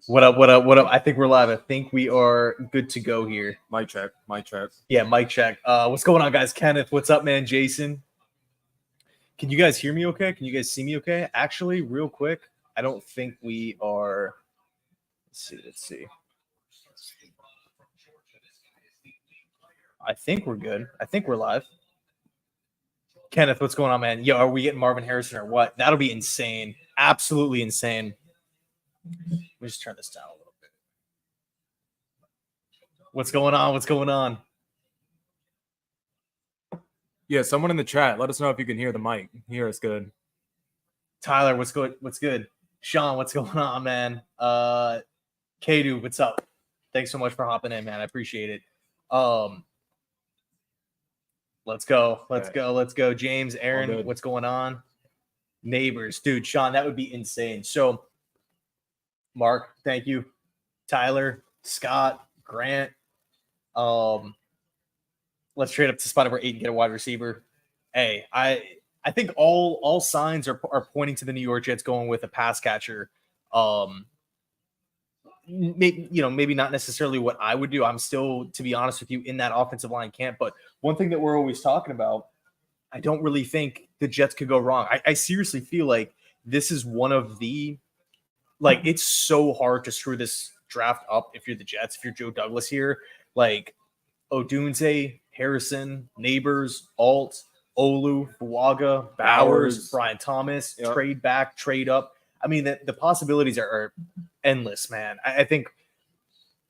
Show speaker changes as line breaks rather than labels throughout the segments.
What up? What up? What up? I think we're live. I think we are good to go here.
Mic check. Mic check.
Yeah, mic check. What's going on, guys? Kenneth, what's up, man? Jason, can you guys hear me okay? Can you guys see me okay? Actually, real quick, I don't think we are. Let's see. I think we're good. I think we're live. Kenneth, what's going on, man? Yo, are we getting Marvin Harrison or what? That'll be insane. Absolutely insane. Let me just turn this down a little bit. What's going on? What's going on?
Yeah, someone in the chat, let us know if you can hear the mic. Hear us good.
Tyler, what's good? What's good? Sean, what's going on, man? Kadu, what's up? Thanks so much for hopping in, man. I appreciate it. Let's go. Let's go. James, Aaron, what's going on? Nabers, dude, Sean, that would be insane. So, Mark, thank you. Tyler, Scott, Grant. Let's trade up to spot number 8 and get a wide receiver. Hey, I think all signs are pointing to the New York Jets going with a pass catcher. Maybe not necessarily what I would do. I'm still, to be honest with you, in that offensive line camp. But one thing that we're always talking about, I don't really think the Jets could go wrong. I seriously feel like this is one of the, like, it's so hard to screw this draft up if you're the Jets, if you're Joe Douglas here. Like, Odunze, Harrison, Nabers, Alt, Olu, Fuaga, Bowers, Brian Thomas, trade back, trade up. I mean, the possibilities are endless, man. I think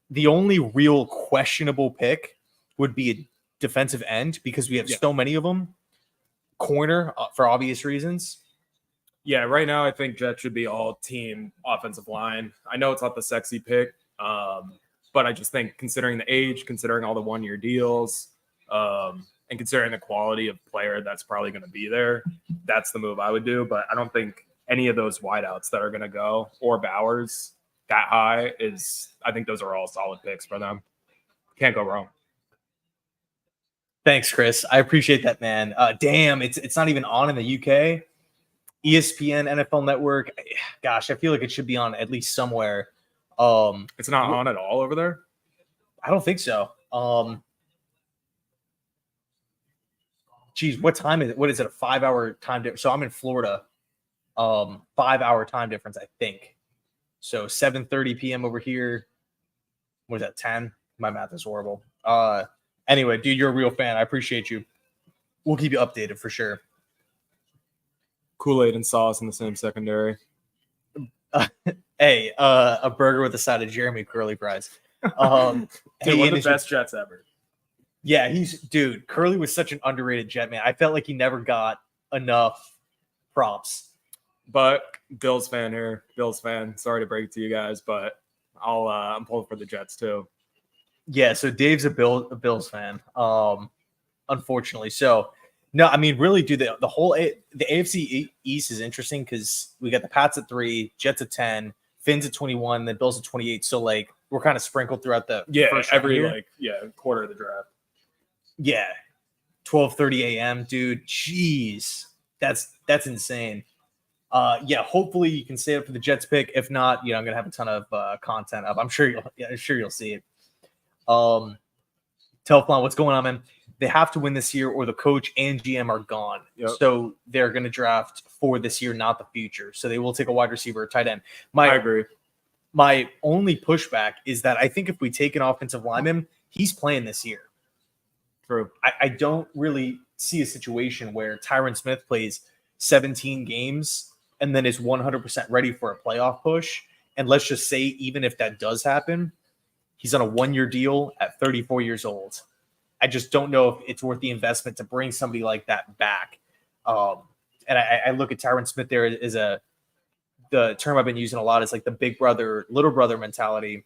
the only real questionable pick would be a defensive end because we have so many of them. Corner, for obvious reasons.
Yeah, right now I think Jets should be all team offensive line. I know it's not the sexy pick, but I just think considering the age, considering all the one-year deals, and considering the quality of player that's probably going to be there, that's the move I would do. But I don't think any of those wideouts that are going to go, or Bowers, that high is, I think those are all solid picks for them. Can't go wrong.
Thanks, Chris. I appreciate that, man. Damn, it's not even on in the UK. ESPN, NFL Network. Gosh, I feel like it should be on at least somewhere.
It's not on at all over there?
I don't think so. Geez, what time is it? What is it? A 5-hour time difference? So I'm in Florida. 5-hour time difference, I think. So 7:30 p.m. over here. What is that? 10? My math is horrible. Anyway, dude, you're a real fan. I appreciate you. We'll keep you updated for sure.
Kool-Aid and sauce in the same secondary.
Hey, a burger with a side of Jeremy curly fries.
Dude, one of the best Jets ever.
Yeah, dude, Curly was such an underrated Jet, man. I felt like he never got enough props.
But Bills fan here. Bills fan. Sorry to break it to you guys, but I'm pulling for the Jets too.
Yeah, so Dave's a Bills fan. Unfortunately. So no, I mean, really, dude, the AFC East is interesting because we got the Pats at 3, Jets at 10, Finns at 21, then Bills at 28. So like we're kind of sprinkled throughout the first
every quarter of the draft.
Yeah, 12:30 a.m., dude. Jeez, that's insane. Hopefully you can stay up for the Jets pick. If not, I'm gonna have a ton of content up. I'm sure you'll see it. Telflon, what's going on, man? They have to win this year, or the coach and GM are gone. Yep. So they're gonna draft for this year, not the future. So they will take a wide receiver, or tight end.
I agree.
My only pushback is that I think if we take an offensive lineman, he's playing this year.
True.
I don't really see a situation where Tyron Smith plays 17 games and then is 100% ready for a playoff push. And let's just say, even if that does happen, he's on a 1-year deal at 34 years old. I just don't know if it's worth the investment to bring somebody like that back. And I look at Tyron Smith there as the term I've been using a lot is like the big brother, little brother mentality,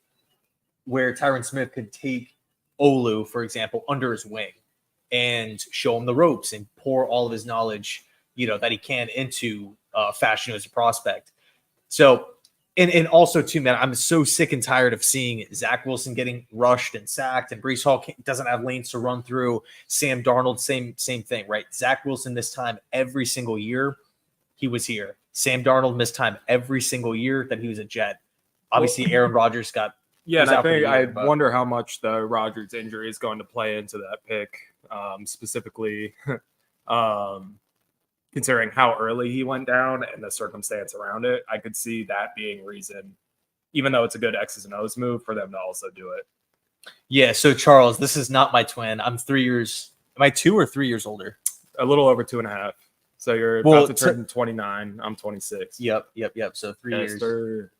where Tyron Smith could take Olu, for example, under his wing and show him the ropes and pour all of his knowledge, that he can into Fashanu as a prospect. So, and also too, man, I'm so sick and tired of seeing Zach Wilson getting rushed and sacked, and Breece Hall doesn't have lanes to run through. Sam Darnold, same thing, right? Zach Wilson this time every single year he was here. Sam Darnold missed time every single year that he was a Jet. Obviously, Aaron Rodgers got.
Yeah, and I wonder how much the Rodgers injury is going to play into that pick, specifically considering how early he went down and the circumstance around it. I could see that being reason, even though it's a good X's and O's move, for them to also do it.
Yeah, so Charles, this is not my twin. I'm 3 years. Am I 2 or 3 years older?
A little over 2.5. So you're about to turn 29. I'm 26.
Yep. So 3 years.
Sir.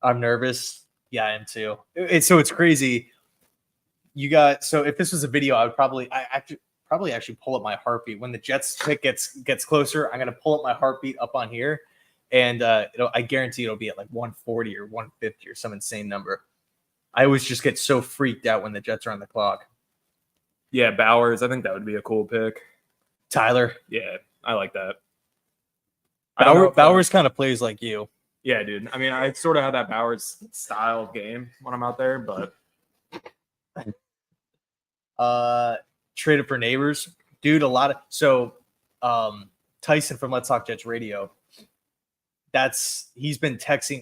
I'm nervous. Yeah, I am too. It's crazy. So if this was a video, I would probably actually pull up my heartbeat. When the Jets pick gets closer, I'm gonna pull up my heartbeat up on here, and I guarantee it'll be at like 140 or 150 or some insane number. I always just get so freaked out when the Jets are on the clock.
Yeah, Bowers. I think that would be a cool pick.
Tyler.
Yeah, I like that.
Bowers kind of plays like you.
Yeah, dude. I mean, I sort of have that Bowers style game when I'm out there, but
traded for Nabers, dude. Tyson from Let's Talk Jets Radio. He's been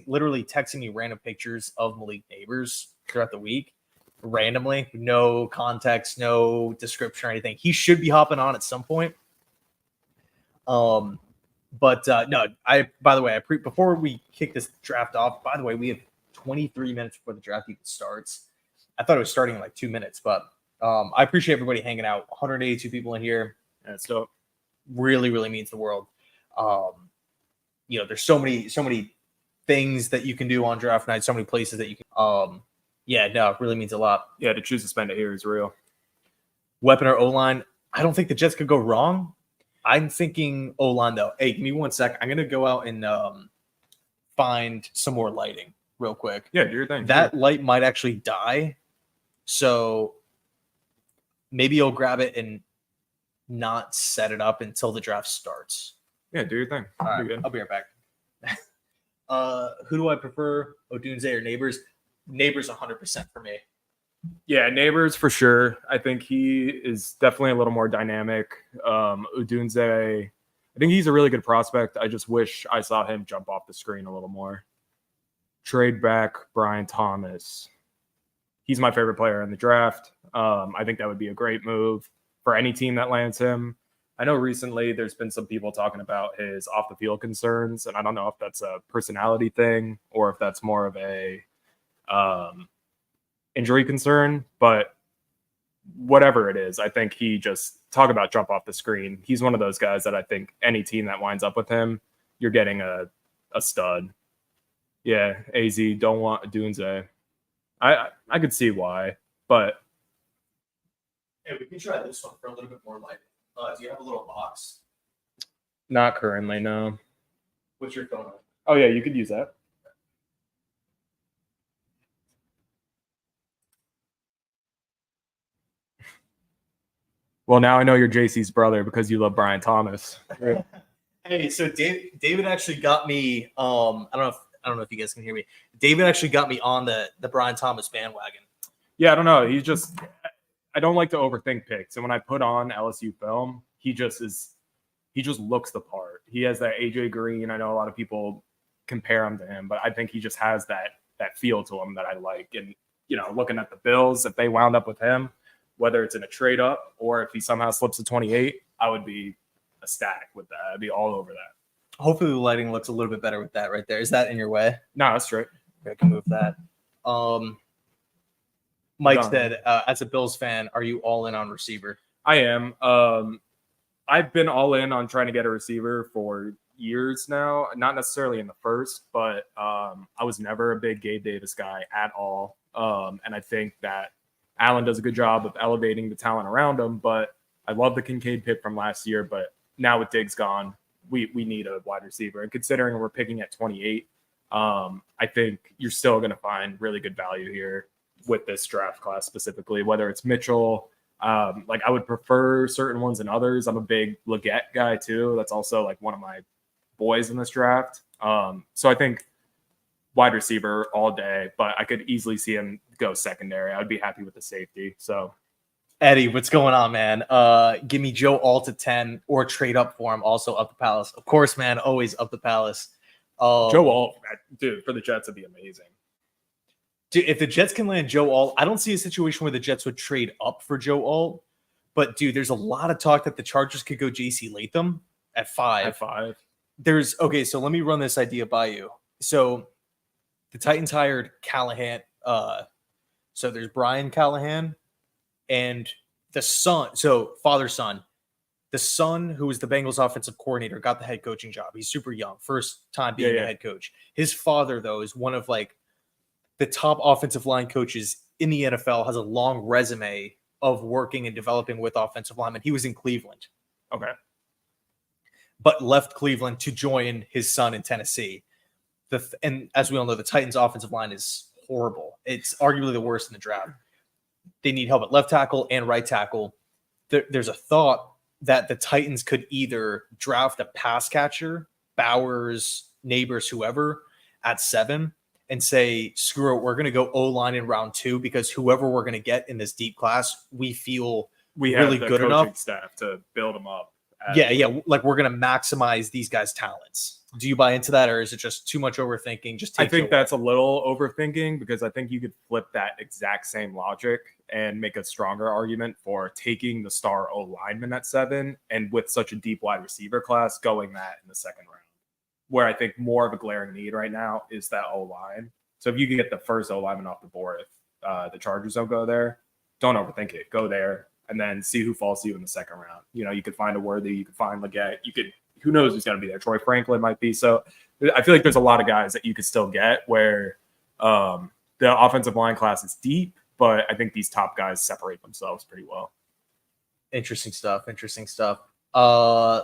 literally texting me random pictures of Malik Nabers throughout the week, randomly, no context, no description or anything. He should be hopping on at some point. No, by the way, before we kick this draft off, by the way, we have 23 minutes before the draft even starts. I thought it was starting in like 2 minutes, but I appreciate everybody hanging out. 182 people in here. And it's dope. Really, really means the world. There's so many things that you can do on draft night, so many places that you can. It really means a lot.
Yeah, to choose to spend it here is real.
Weapon or O-line, I don't think the Jets could go wrong. I'm thinking O-line, though. Hey, give me 1 sec. I'm going to go out and find some more lighting real quick.
Yeah, do your thing.
That light might actually die. So maybe you'll grab it and not set it up until the draft starts.
Yeah, do your thing.
All right, I'll be right back. Who do I prefer, Odunze or Nabers? Nabers 100% for me.
Yeah, Nabers for sure. I think he is definitely a little more dynamic. Odunze, I think he's a really good prospect. I just wish I saw him jump off the screen a little more. Trade back Brian Thomas. He's my favorite player in the draft. I think that would be a great move for any team that lands him. I know recently there's been some people talking about his off the field concerns, and I don't know if that's a personality thing or if that's more of a injury concern, but whatever it is, I think he just talk about jump off the screen. He's one of those guys that I think any team that winds up with him, you're getting a stud. Yeah, AZ don't want Odunze. I could see why, but
hey, we can try this one for a little bit more light. Do you have a little box?
Not currently, no.
What's your phone on?
Oh yeah, you could use that. Well, now I know you're JC's brother because you love Brian Thomas.
Hey, so David actually got me. I don't know if you guys can hear me. David actually got me on the Brian Thomas bandwagon.
Yeah, I don't know. I don't like to overthink picks. And when I put on LSU film, he just looks the part. He has that AJ Green. I know a lot of people compare him to him, but I think he just has that feel to him that I like. And, looking at the Bills, if they wound up with him, whether it's in a trade up or if he somehow slips to 28, I would be ecstatic with that. I'd be all over that.
Hopefully the lighting looks a little bit better with that right there. Is that in your way?
No, that's straight.
I can move that. Mike said, as a Bills fan, are you all in on receiver?
I am. I've been all in on trying to get a receiver for years now. Not necessarily in the first, but I was never a big Gabe Davis guy at all. And I think that Allen does a good job of elevating the talent around him, but I love the Kincaid pick from last year. But now with Diggs gone, we need a wide receiver. And considering we're picking at 28, I think you're still going to find really good value here with this draft class specifically, whether it's Mitchell. I would prefer certain ones than others. I'm a big Leggett guy too. That's also like one of my boys in this draft. So I think wide receiver all day, but I could easily see him go secondary. I'd be happy with the safety. So
Eddie, what's going on, man? Give me Joe Alt at 10 or trade up for him. Also up the Palace. Of course, man. Always up the Palace.
Joe Alt, dude, for the Jets would be amazing.
Dude, if the Jets can land Joe Alt, I don't see a situation where the Jets would trade up for Joe Alt. But, dude, there's a lot of talk that the Chargers could go JC Latham at 5.
At 5.
Okay, so let me run this idea by you. So the Titans hired Callahan. So there's Brian Callahan and the son. So father-son. The son, who was the Bengals offensive coordinator, got the head coaching job. He's super young. First time being a head coach. His father, though, is one of like the top offensive line coaches in the NFL, has a long resume of working and developing with offensive linemen. He was in Cleveland.
Okay.
But left Cleveland to join his son in Tennessee. And as we all know, the Titans' offensive line is horrible. It's arguably the worst in the draft. They need help at left tackle and right tackle. There's a thought that the Titans could either draft a pass catcher, Bowers, Nabers, whoever, at 7, and say, screw it, we're going to go O-line in round 2 because whoever we're going to get in this deep class, we feel
we
really
have the
good
coaching
enough
staff to build them up.
Yeah. Like we're going to maximize these guys' talents. Do you buy into that, or is it just too much overthinking?
I think that's a little overthinking because I think you could flip that exact same logic and make a stronger argument for taking the star O lineman at 7 and with such a deep wide receiver class going that in the second round. Where I think more of a glaring need right now is that O line. So if you can get the first O lineman off the board, if the Chargers don't go there, don't overthink it. Go there and then see who falls to you in the second round. You know, you could find a Worthy, you could find Leggett, who knows who's going to be there? Troy Franklin might be. So I feel like there's a lot of guys that you could still get where the offensive line class is deep, but I think these top guys separate themselves pretty well.
Interesting stuff.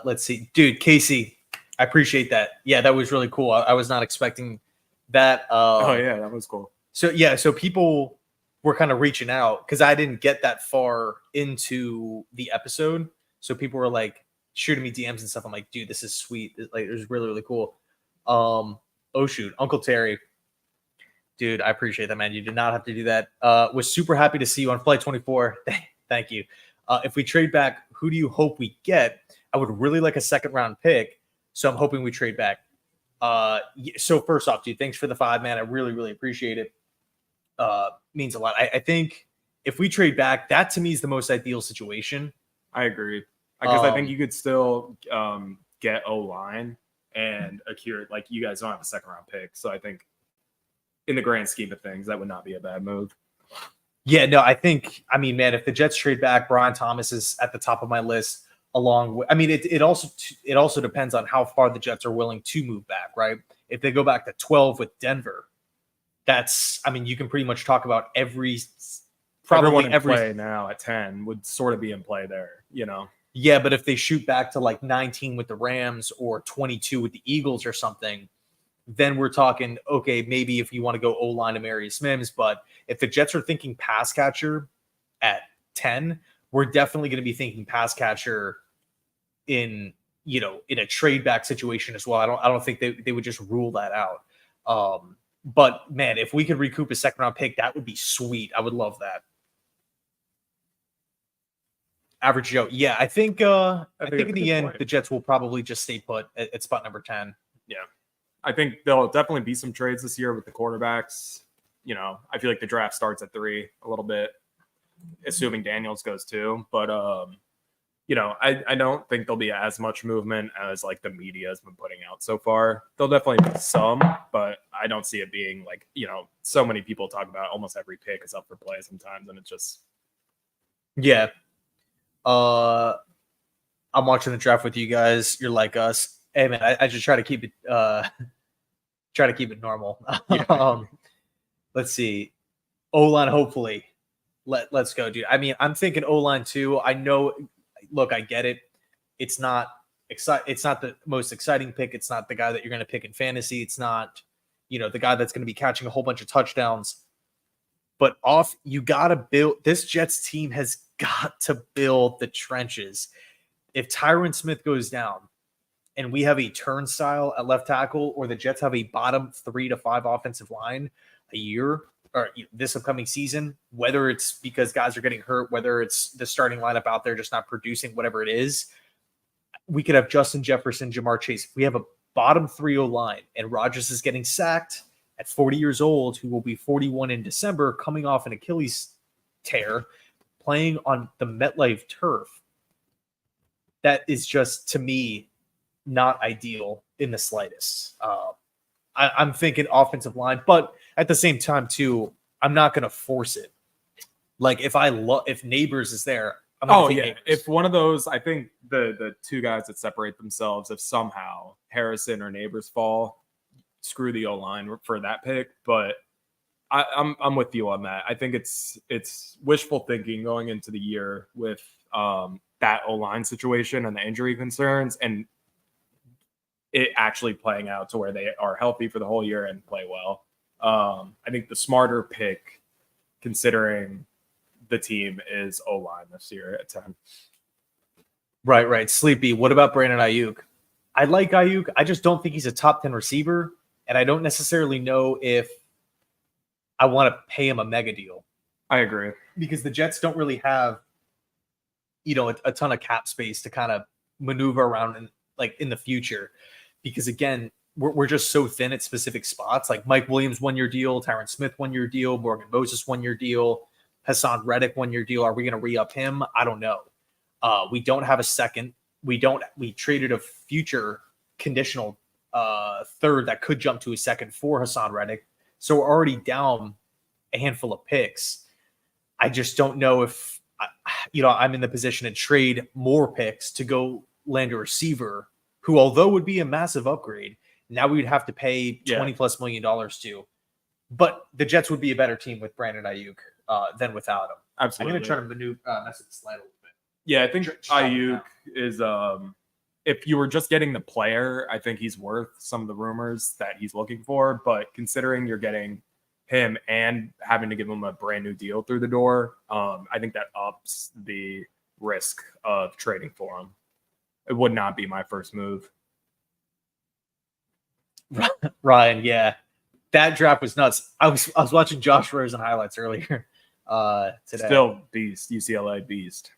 Let's see. Dude, Casey, I appreciate that. Yeah, that was really cool. I was not expecting that.
Oh, yeah, that was cool.
So people were kind of reaching out because I didn't get that far into the episode. So people were like, shooting me DMs and stuff. I'm like, dude, this is sweet. Like, it was really, really cool. Oh shoot, Uncle Terry, dude, I appreciate that, man. You did not have to do that. Was super happy to see you on Flight 24. Thank you. If we trade back, who do you hope we get? I would really like a second round pick, so I'm hoping we trade back. So first off, dude, thanks for the 5, man. I really, really appreciate it. Means a lot. I think if we trade back, that to me is the most ideal situation.
I agree. Because I think you could still get O-line and Akira. Like, you guys don't have a second-round pick. So I think in the grand scheme of things, that would not be a bad move.
Yeah, no, I mean, man, if the Jets trade back, Brian Thomas is at the top of my list along with – I mean, it also depends on how far the Jets are willing to move back, right? If they go back to 12 with Denver, that's – I mean, you can pretty much talk about every –
Everyone in play now at 10 would sort of be in play there, you know?
Yeah, but if they shoot back to like 19 with the Rams or 22 with the Eagles or something, then we're talking, okay, maybe if you want to go O-line to Marius Mims. But if the Jets are thinking pass catcher at 10, we're definitely going to be thinking pass catcher in a trade back situation as well. I don't think they would just rule that out. But man, if we could recoup a second round pick, that would be sweet. I would love that. Average Joe. Yeah, I think in the end, the Jets will probably just stay put at spot number 10.
Yeah. I think there'll definitely be some trades this year with the quarterbacks. You know, I feel like the draft starts at 3 a little bit, assuming Daniels goes 2. But, I don't think there'll be as much movement as like the media has been putting out so far. There'll definitely be some, but I don't see it being like, so many people talk about almost every pick is up for play sometimes. And it's just.
Yeah. I'm watching the draft with you guys. You're like us. Hey man, I just try to keep it normal.
Yeah.
Let's see. O-line, hopefully. Let's go, dude. I mean, I'm thinking O-line too. I know, look, I get it. It's not the most exciting pick. It's not the guy that you're going to pick in fantasy. It's not, the guy that's going to be catching a whole bunch of touchdowns. But you got to build – this Jets team has got to build the trenches. If Tyron Smith goes down and we have a turnstile at left tackle or the Jets have a bottom 3 to 5 offensive line a year, or this upcoming season, whether it's because guys are getting hurt, whether it's the starting lineup out there just not producing, whatever it is, we could have Justin Jefferson, Jamar Chase. If we have a bottom 3-0 line and Rodgers is getting sacked at 40 years old, who will be 41 in December, coming off an Achilles tear, playing on the MetLife turf, that is just, to me, not ideal in the slightest. I'm thinking offensive line, but at the same time, too, I'm not going to force it. Like if Nabers is there, I'm going to Nabers.
If one of those, I think the two guys that separate themselves, if somehow Harrison or Nabers fall, screw the O-line for that pick. But I'm with you on that. I think it's wishful thinking going into the year with that O-line situation and the injury concerns, and it actually playing out to where they are healthy for the whole year and play well. I think the smarter pick, considering the team, is O-line this year at 10.
Right. Sleepy. What about Brandon Ayuk? I like Ayuk. I just don't think he's a top 10 receiver, and I don't necessarily know if I want to pay him a mega deal.
I agree.
Because the Jets don't really have, a ton of cap space to kind of maneuver around in the future. Because again, we're just so thin at specific spots. Like Mike Williams 1-year deal, Tyron Smith 1-year deal, Morgan Moses 1-year deal, Hassan Reddick 1-year deal. Are we going to re-up him? I don't know. We don't have a second. We traded a future conditional third that could jump to a second for Hassan Reddick. So we're already down a handful of picks. I just don't know if I'm in the position to trade more picks to go land a receiver who, although would be a massive upgrade, now we would have to pay $20+ million to. But the Jets would be a better team with Brandon Ayuk than without him.
Absolutely.
I'm going to try to mess with the slide a little bit.
Yeah, I think Ayuk is if you were just getting the player, I think he's worth some of the rumors that he's looking for. But considering you're getting him and having to give him a brand new deal through the door, I think that ups the risk of trading for him. It would not be my first move.
Ryan, yeah. That draft was nuts. I was watching Josh Rosen highlights earlier today.
Still beast, UCLA beast.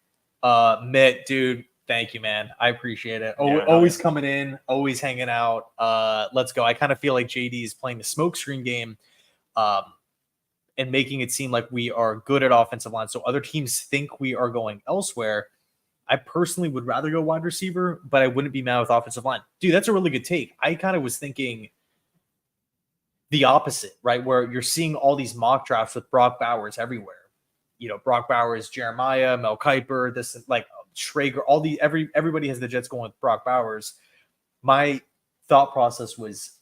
Mitt, dude, thank you, man. I appreciate it. Always coming in, always hanging out. Let's go. I kind of feel like JD is playing the smokescreen game and making it seem like we are good at offensive line. So other teams think we are going elsewhere. I personally would rather go wide receiver, but I wouldn't be mad with offensive line. Dude, that's a really good take. I kind of was thinking the opposite, right? Where you're seeing all these mock drafts with Brock Bowers everywhere. Brock Bowers, Jeremiah, Mel Kiper, this like Schrager, everybody has the Jets going with Brock Bowers. My thought process was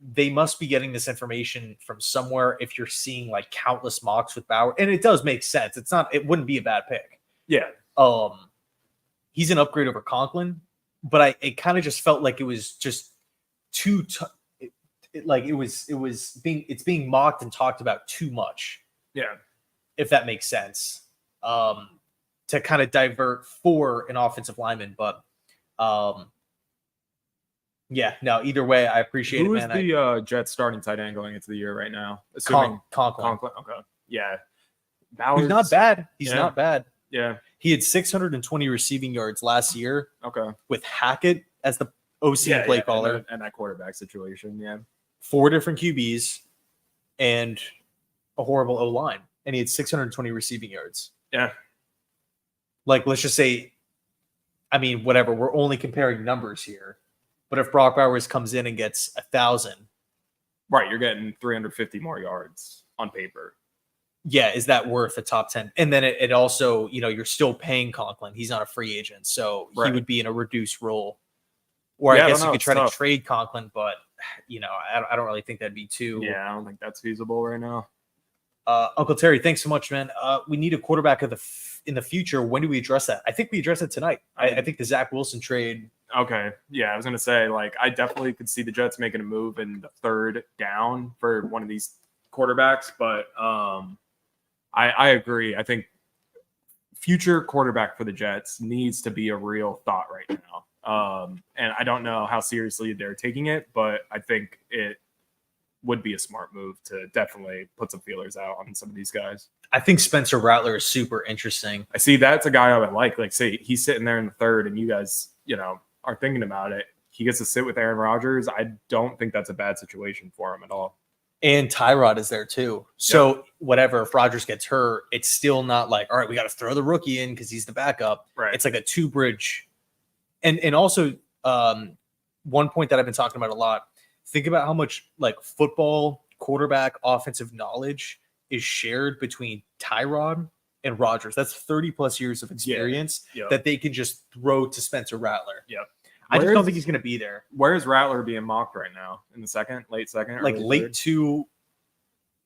they must be getting this information from somewhere if you're seeing like countless mocks with Bowers. And it does make sense. It wouldn't be a bad pick.
Yeah.
He's an upgrade over Conklin, but it kind of just felt like it was just too it's being mocked and talked about too much.
Yeah.
If that makes sense. To kind of divert for an offensive lineman, but either way, I appreciate
Who
it, man.
Who is the Jets starting tight end going into the year right now? Assuming
Conklin.
Okay. Yeah. Bowers,
he's not bad. He's not bad.
Yeah.
He had 620 receiving yards last year.
Okay.
With Hackett as the OC and play caller.
And that quarterback situation, yeah.
4 different QBs and a horrible O-line. And he had 620 receiving yards.
Yeah.
Like, let's just say, whatever. We're only comparing numbers here. But if Brock Bowers comes in and gets 1,000.
Right, you're getting 350 more yards on paper.
Yeah, is that worth a top 10? And then it also, you're still paying Conklin. He's not a free agent. So he would be in a reduced role. Or I guess you could try to trade Conklin, but, I don't really think that'd be too.
Yeah, I don't think that's feasible right now.
Uncle Terry, thanks so much, man. We need a quarterback in the future. When do we address that? I think we address it tonight. I think the Zach Wilson trade.
Okay. Yeah, I was going to say, I definitely could see the Jets making a move in the third down for one of these quarterbacks, but I agree. I think future quarterback for the Jets needs to be a real thought right now. And I don't know how seriously they're taking it, but I think would be a smart move to definitely put some feelers out on some of these guys.
I think Spencer Rattler is super interesting.
I see that's a guy I would like. Like, say he's sitting there in the third and you guys, are thinking about it. He gets to sit with Aaron Rodgers. I don't think that's a bad situation for him at all.
And Tyrod is there too. So whatever, if Rodgers gets hurt, it's still not like, all right, we got to throw the rookie in because he's the backup.
Right.
It's like a two bridge. And also one point that I've been talking about a lot, think about how much like football, quarterback, offensive knowledge is shared between Tyrod and Rodgers. That's 30 plus years of experience that they can just throw to Spencer Rattler.
Yep.
I just don't think he's going to be there.
Where is Rattler being mocked right now? In the second, late second?
Like late two.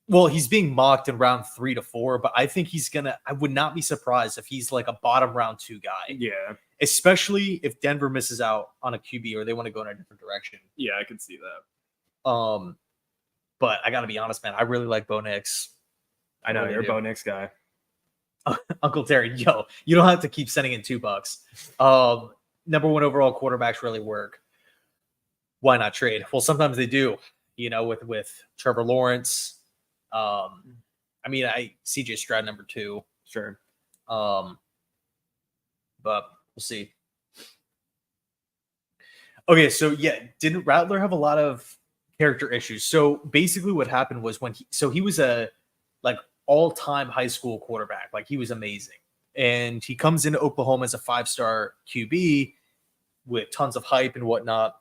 Well, he's being mocked in round 3 to 4, but I think he's going to – I would not be surprised if he's like a bottom round 2 guy.
Yeah.
Especially if Denver misses out on a QB or they want to go in a different direction.
Yeah, I can see that.
But I got to be honest, man. I really like Bo Nix.
I know, you're a Bo Nix guy.
Uncle Terry, yo, you don't have to keep sending in $2. Number 1 overall quarterbacks really work. Why not trade? Well, sometimes they do, with Trevor Lawrence. CJ Stroud number 2.
Sure.
But we'll see. Okay, so didn't Rattler have a lot of character issues? So basically what happened was he was a like all-time high school quarterback. Like he was amazing. And he comes into Oklahoma as a 5-star QB with tons of hype and whatnot.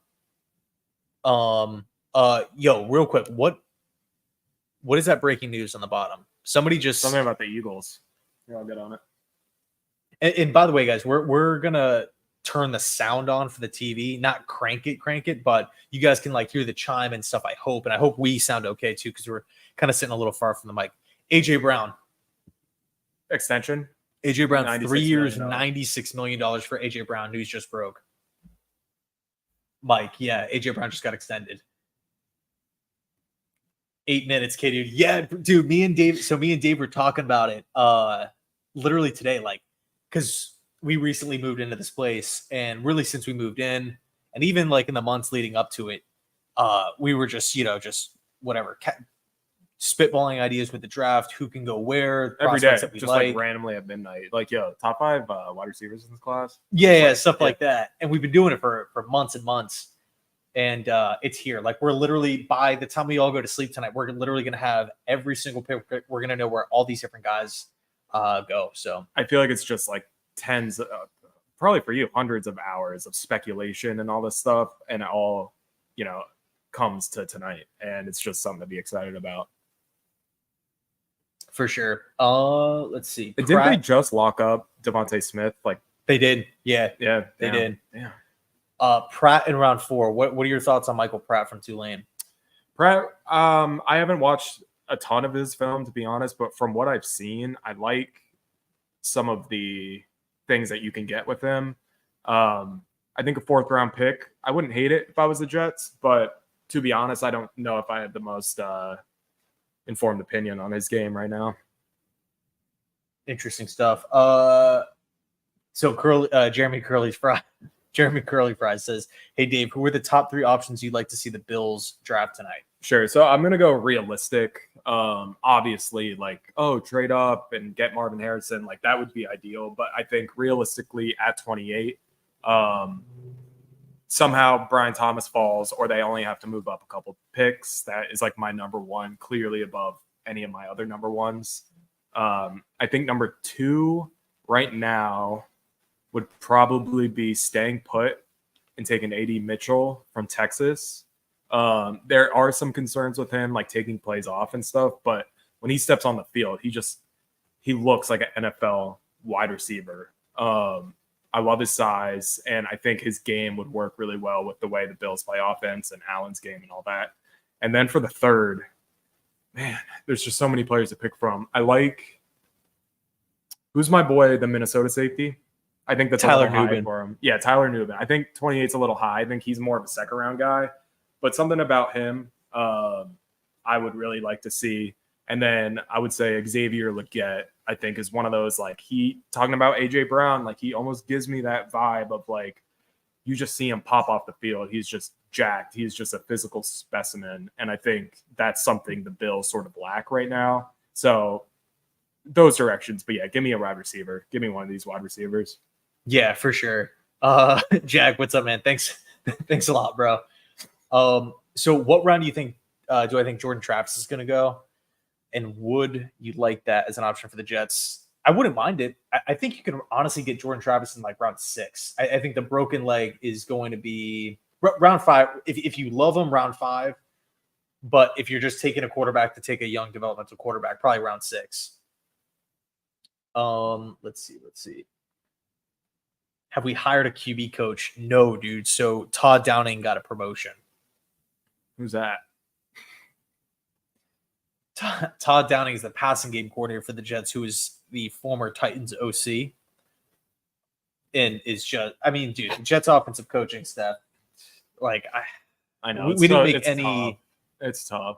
Real quick, what is that breaking news on the bottom? Something
about the Eagles. Yeah, I'll get on it.
And by the way, guys, we're gonna turn the sound on for the TV, not crank it, but you guys can like hear the chime and stuff. I hope we sound okay too, because we're kind of sitting a little far from the mic. AJ Brown
extension.
AJ Brown, 3 years, $96 million for AJ Brown. News just broke. Mike, AJ Brown just got extended. 8 minutes, Katie. Yeah, dude, me and Dave were talking about it literally today, like, because we recently moved into this place, and really since we moved in, and even like in the months leading up to it, we were just whatever, spitballing ideas with the draft, who can go where
every day, just like randomly at midnight, like top 5 wide receivers in this class.
Stuff like that. And we've been doing it for months and months. And it's here. Like we're literally, by the time we all go to sleep tonight, we're literally going to have every single pick. We're going to know where all these different guys go. So
I feel like it's just like tens, probably for you, hundreds of hours of speculation and all this stuff. And it all, comes to tonight. And it's just something to be excited about.
For sure. Let's see.
Didn't they just lock up Devontae Smith? Like
they did. Yeah. They did. Yeah. Pratt in round 4. What are your thoughts on Michael Pratt from Tulane?
Pratt, I haven't watched a ton of his film, to be honest, but from what I've seen, I like some of the things that you can get with him. I think a 4th round pick, I wouldn't hate it if I was the Jets, but to be honest, I don't know if I have the most informed opinion on his game right now.
Interesting stuff. So Jeremy Curly Fries says, "Hey Dave, who are the top 3 options you'd like to see the Bills draft tonight?"
Sure. So I'm gonna go realistic. Obviously, trade up and get Marvin Harrison, like that would be ideal. But I think realistically, at 28, somehow Brian Thomas falls, or they only have to move up a couple picks. That is like my number 1, clearly above any of my other number 1s. I think number 2 right now would probably be staying put and taking A.D. Mitchell from Texas. There are some concerns with him, like taking plays off and stuff, but when he steps on the field, he looks like an NFL wide receiver. I love his size, and I think his game would work really well with the way the Bills play offense and Allen's game and all that. And then for the 3rd, man, there's just so many players to pick from. I like – who's my boy, the Minnesota safety? I think that's
Tyler
a little
Nubin
high for him. Yeah, Tyler Nubin. I think 28's a little high. I think he's more of a 2nd-round guy. But something about him I would really like to see. And then I would say Xavier Legette, I think, is one of those, like, talking about A.J. Brown, like, he almost gives me that vibe of, like, you just see him pop off the field. He's just jacked. He's just a physical specimen. And I think that's something the Bills sort of lack right now. So those directions. But yeah, give me a wide receiver. Give me one of these wide receivers.
Yeah, for sure. Jack, what's up, man? Thanks a lot, bro. So what round do you think do I think Jordan Travis is going to go? And would you like that as an option for the Jets? I wouldn't mind it. I think you can honestly get Jordan Travis in like round 6. I think the broken leg is going to be round 5. If you love him, round 5. But if you're just taking a quarterback to take a young developmental quarterback, probably round 6. Let's see. Have we hired a QB coach? No, dude. So Todd Downing got a promotion.
Who's that?
Todd Downing is the passing game coordinator for the Jets, who is the former Titans OC. And is just, I mean, dude, the Jets offensive coaching staff, like,
I know.
We didn't make any.
Tough. It's tough.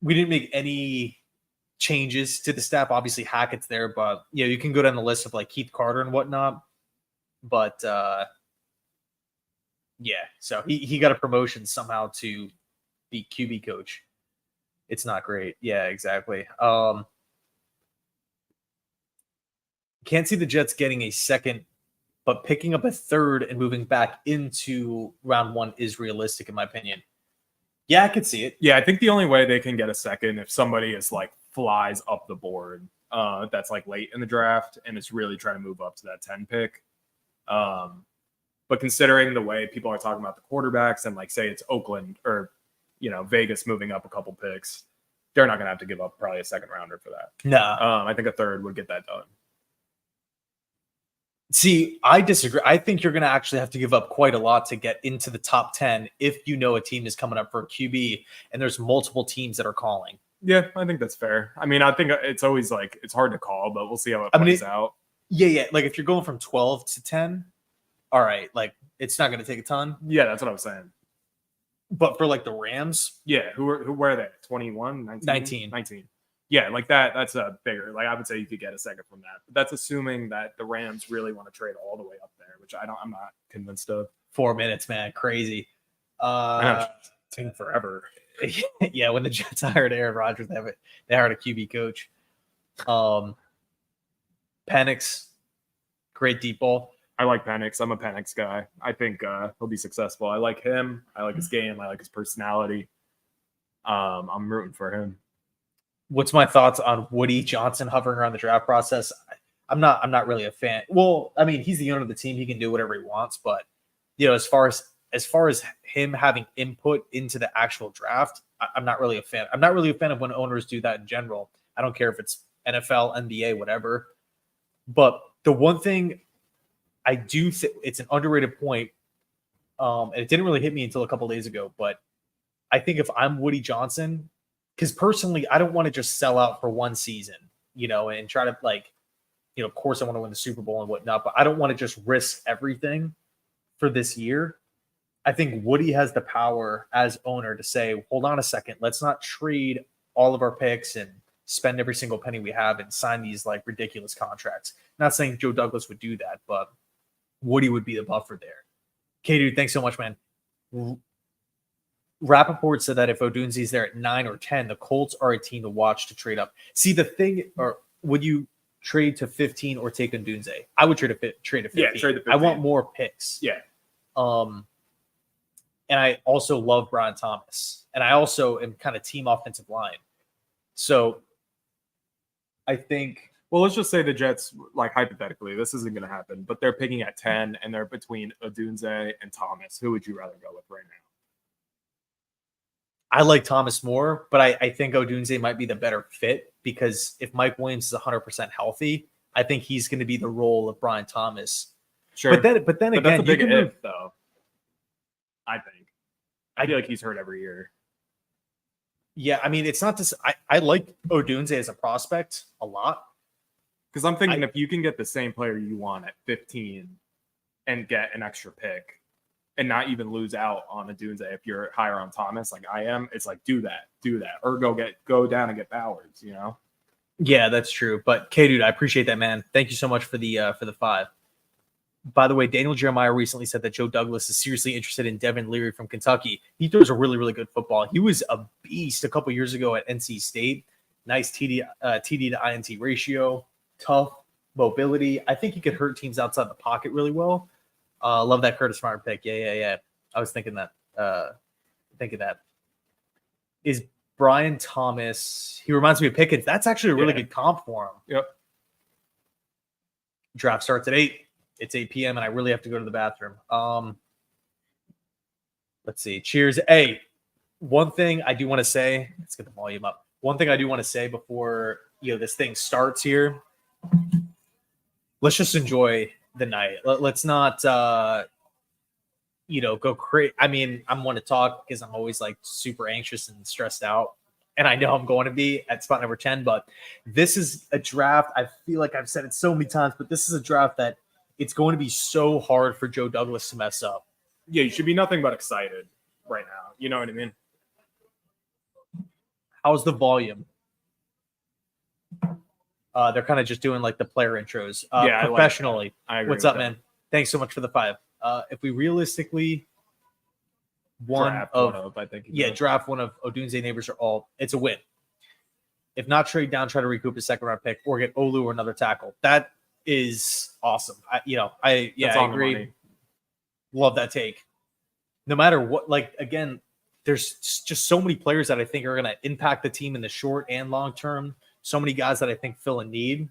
We didn't make any changes to the staff. Obviously, Hackett's there, but you can go down the list of like Keith Carter and whatnot. But so he got a promotion somehow to be QB coach. It's not great. Yeah, exactly. Can't see the Jets getting a second, but picking up a third and moving back into round 1 is realistic, in my opinion. Yeah, I could see it.
Yeah, I think the only way they can get a second if somebody is like flies up the board, that's like late in the draft and is really trying to move up to that 10 pick. But considering the way people are talking about the quarterbacks and like say it's Oakland or Vegas moving up a couple picks, they're not going to have to give up probably a second rounder for that.
No.
I think a third would get that done.
See, I disagree. I think you're going to actually have to give up quite a lot to get into the top 10 if a team is coming up for a QB and there's multiple teams that are calling.
Yeah, I think that's fair. I mean, I think it's always like it's hard to call, but we'll see how it plays out.
Yeah. Like if you're going from 12 to 10, all right, like it's not going to take a ton.
Yeah, that's what I was saying.
But for like the Rams,
yeah, who were they? 21, 19? 19. Yeah, like that's a bigger. Like I would say you could get a second from that. But that's assuming that the Rams really want to trade all the way up there, which I'm not convinced of.
4 minutes, man, crazy.
Taking forever.
Yeah, when the Jets hired Aaron Rodgers, they hired a QB coach. Penix, great deep ball.
I like Penix. I'm a Penix guy. I think he'll be successful. I like him. I like his game. I like his personality. I'm rooting for him.
What's my thoughts on Woody Johnson hovering around the draft process? I'm not really a fan. Well, I mean, he's the owner of the team. He can do whatever he wants. But as far as him having input into the actual draft, I'm not really a fan. I'm not really a fan of when owners do that in general. I don't care if it's NFL, NBA, whatever. But the one thing I do think it's an underrated point, and it didn't really hit me until a couple days ago. But I think if I'm Woody Johnson, because personally, I don't want to just sell out for one season, and try to of course I want to win the Super Bowl and whatnot, but I don't want to just risk everything for this year. I think Woody has the power as owner to say, hold on a second, let's not trade all of our picks and spend every single penny we have and sign these like ridiculous contracts. Not saying Joe Douglas would do that, but Woody would be the buffer there. Okay, dude, thanks so much, man. Rappaport said that if Odunze's there at 9 or 10, the Colts are a team to watch to trade up. See, the thing, or would you trade to 15 or take Odunze? I would trade to 15.
Yeah, trade to 15.
I want more picks.
Yeah.
And I also love Brian Thomas. And I also am kind of team offensive line. So I think...
Well, let's just say the Jets, like hypothetically, this isn't going to happen, but they're picking at 10 and they're between Odunze and Thomas. Who would you rather go with right now?
I like Thomas more, but I think Odunze might be the better fit because if Mike Williams is 100% healthy, I think he's going to be the role of Brian Thomas.
Sure.
But then again,
that's a big if, though. I think. I feel like he's hurt every year.
Yeah, I mean, it's not this. I like Odunze as a prospect a lot.
Because I'm thinking if you can get the same player you want at 15 and get an extra pick and not even lose out on Odunze if you're higher on Thomas like I am, it's like do that. Or go down and get Bowers,
Yeah, that's true. But K dude, I appreciate that, man. Thank you so much for the 5. By the way, Daniel Jeremiah recently said that Joe Douglas is seriously interested in Devin Leary from Kentucky. He throws a really, really good football. He was a beast a couple years ago at NC State. Nice TD to INT ratio, tough mobility. I think he could hurt teams outside the pocket really well. Love that Curtis Smart pick. Yeah. I was thinking that. Is Brian Thomas? He reminds me of Pickens. That's actually a really good comp for him.
Yep.
Draft starts at 8. It's 8 p.m. and I really have to go to the bathroom. Let's see. Cheers. Hey, one thing I do want to say. Let's get the volume up. One thing I do want to say before this thing starts here. Let's just enjoy the night. Let's not go crazy. I mean, I'm one to talk because I'm always like super anxious and stressed out. And I know I'm going to be at spot number 10, but this is a draft. I feel like I've said it so many times, but this is a draft that it's going to be so hard for Joe Douglas to mess up.
Yeah, you should be nothing but excited right now. You know what I mean?
How's the volume? They're kind of just doing like the player intros. Professionally.
I agree.
What's up, man? Thanks so much for the 5. If we realistically draft one of Odunze, Nabers or all, it's a win. If not, trade down, try to recoup a second round pick or get Olu or another tackle. That is awesome. I agree. Love that take. No matter what, again, there's just so many players that I think are going to impact the team in the short and long term. So many guys that I think fill a need.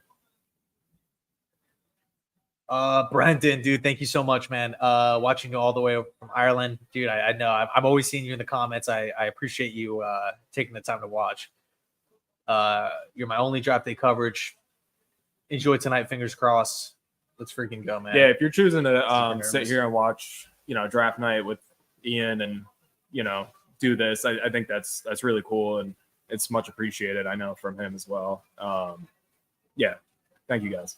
Brendan, dude, thank you so much, man. Watching you all the way over from Ireland, dude. I know I'm always seeing you in the comments. I appreciate you taking the time to watch. You're my only draft day coverage. Enjoy tonight. Fingers crossed. Let's freaking go, man.
Yeah, if you're choosing to sit here and watch, draft night with Ian and do this, I think that's really cool and it's much appreciated. I know from him as well. Yeah, thank you guys.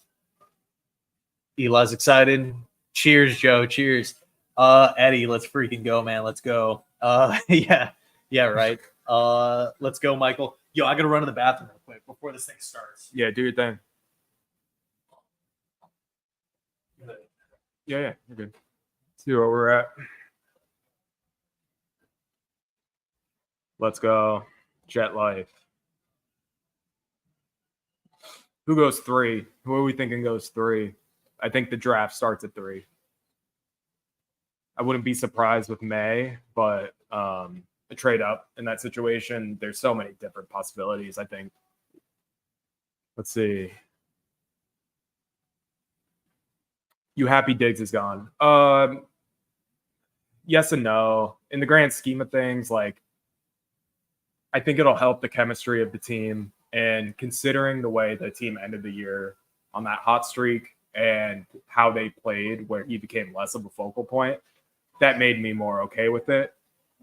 Eli's excited. Cheers, Joe. Cheers. Eddie, let's freaking go, man. Let's go. Yeah, right. Let's go, Michael. Yo, I gotta run to the bathroom real quick before this thing starts.
Yeah, do your thing. Yeah, you're good. Let's see where we're at. Let's go. Jet Life. Who goes 3? Who are we thinking goes 3? I think the draft starts at 3. I wouldn't be surprised with May, but a trade up in that situation. There's so many different possibilities, I think. Let's see. You happy Diggs is gone? Yes and no. In the grand scheme of things, I think it'll help the chemistry of the team. And considering the way the team ended the year on that hot streak and how they played, where he became less of a focal point, that made me more okay with it.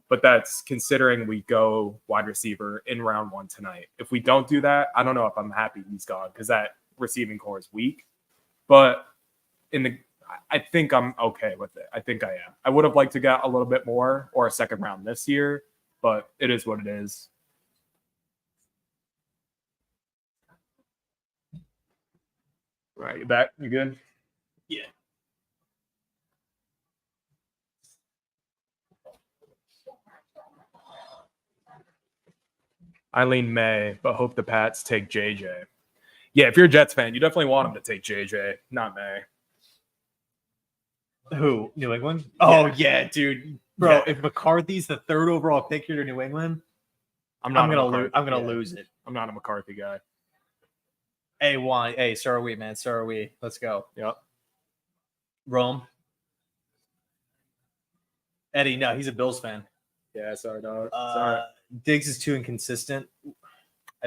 But that's considering we go wide receiver in round 1 tonight. If we don't do that, I don't know if I'm happy he's gone because that receiving core is weak. But I think I'm okay with it. I think I am. I would have liked to get a little bit more or a second round this year, but it is what it is. Right, you back? You good?
Yeah.
I lean May, but hope the Pats take JJ. Yeah, if you're a Jets fan, you definitely want them to take JJ, not May.
Who? New England? Oh, yeah, dude. Bro, if McCarthy's the 3rd overall pick here to New England, I'm gonna lose it.
I'm not a McCarthy guy.
A1. Hey, so are we, man. So are we. Let's go.
Yep.
Rome. Eddie, no, he's a Bills fan.
Yeah, sorry, dog. Sorry.
Diggs is too inconsistent.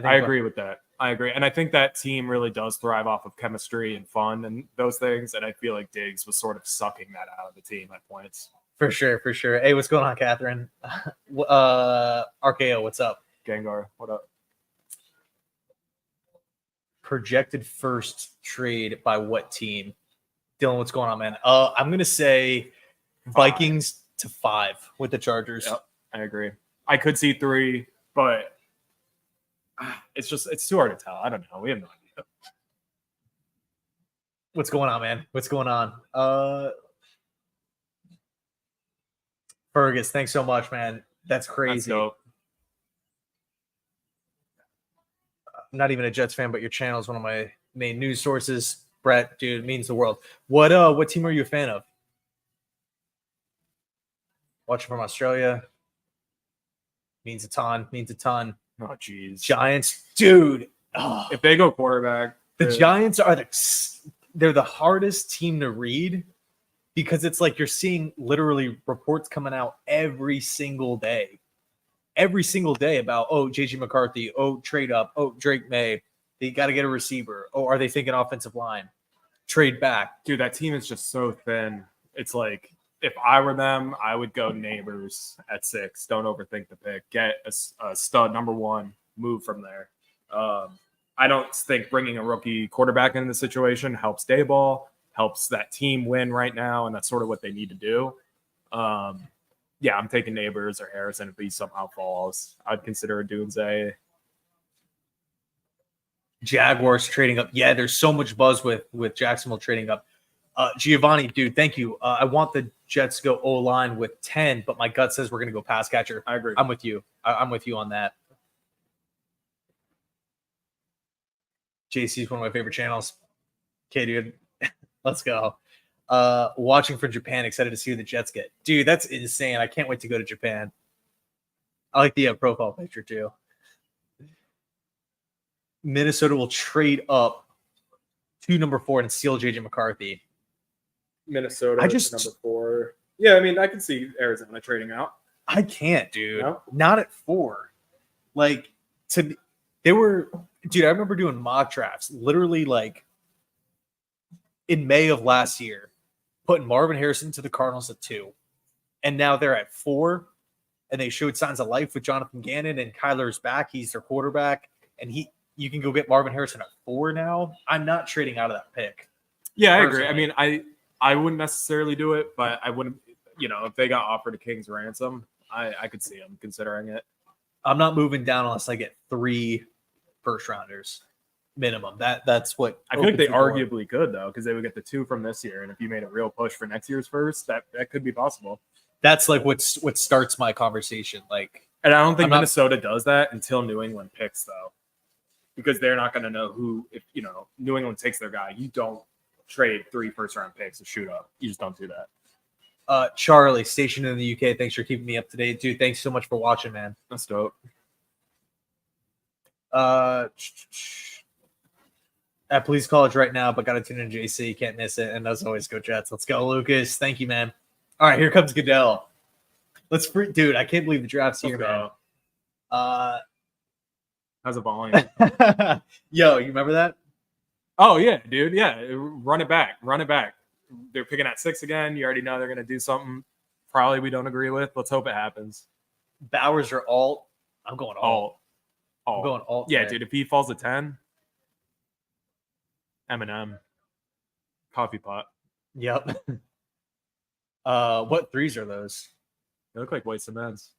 I agree with that. I agree. And I think that team really does thrive off of chemistry and fun and those things. And I feel like Diggs was sort of sucking that out of the team at points.
For sure. Hey, what's going on, Catherine? RKO, what's up?
Gengar, what up?
Projected first trade by what team? Dylan, what's going on, man? I'm going to say
5.
Vikings to 5 with the Chargers.
Yep, I agree. I could see 3, but it's too hard to tell. I don't know. We have no idea.
What's going on, man? What's going on? Fergus, thanks so much, man. That's crazy.
That's dope.
I'm not even a Jets fan, but your channel is one of my main news sources. Brett, dude, means the world. What team are you a fan of? Watching from Australia. Means a ton.
Oh, jeez.
Giants, dude. Oh,
If they go quarterback,
the Giants are they're the hardest team to read because it's like you're seeing literally reports coming out every single day about, oh, JJ McCarthy, oh, trade up, oh, Drake May, they got to get a receiver. Oh, are they thinking offensive line? Trade back.
dude, that team is just so thin. It's like if I were them, I would go Nabers at 6. Don't overthink the pick. Get a stud number 1. Move from there. I don't think bringing a rookie quarterback into the situation helps Dayball, helps that team win right now, and that's sort of what they need to do. Yeah, I'm taking Nabers or Harrison if he somehow falls. I'd consider Odunze.
Jaguars trading up. Yeah, there's so much buzz with Jacksonville trading up. Giovanni, dude, thank you. I want the Jets to go O-line with 10, but my gut says we're going to go pass catcher.
I agree.
I'm with you. I'm with you on that. JC is one of my favorite channels. Okay, dude, let's go. Watching from Japan, excited to see who the Jets get. Dude, that's insane. I can't wait to go to Japan. I like the profile picture too. Minnesota will trade up to number 4 and steal JJ McCarthy.
Minnesota
number
4. Yeah, I mean, I can see Arizona trading out.
I can't, dude.
No?
Not at 4. Like, they were, dude, I remember doing mock drafts literally like in May of last year, putting Marvin Harrison to the Cardinals at 2. And now they're at 4. And they showed signs of life with Jonathan Gannon, and Kyler's back. He's their quarterback. And you can go get Marvin Harrison at 4 now. I'm not trading out of that pick.
Yeah, I agree. I mean, I wouldn't necessarily do it, but I wouldn't, if they got offered a king's ransom, I could see them considering it.
I'm not moving down unless I get 3 first rounders minimum. That's what
I feel like they arguably could, though, because they would get the 2 from this year. And if you made a real push for next year's first, that could be possible.
That's like what starts my conversation. Like,
and I don't think Minnesota does that until New England picks, though, because they're not going to know who. If New England takes their guy, you don't trade 3 first-round picks to shoot up. You just don't do that.
Charlie, stationed in the UK, thanks for keeping me up to date, dude. Thanks so much for watching, man.
That's dope.
At Police College right now, but got to tune in JC. Can't miss it. And as always, go Jets. Let's go, Lucas. Thank you, man. All right, here comes Goodell. Dude, I can't believe the draft's here, man.
How's the volume?
Yo, you remember that?
Oh, yeah, dude. Yeah, run it back. They're picking at 6 again. You already know they're going to do something probably we don't agree with. Let's hope it happens.
Bowers or alt? I'm going alt. I'm going alt.
Yeah, dude, if he falls to 10, Eminem. Coffee pot.
Yep. What 3s are those?
They look like white cements.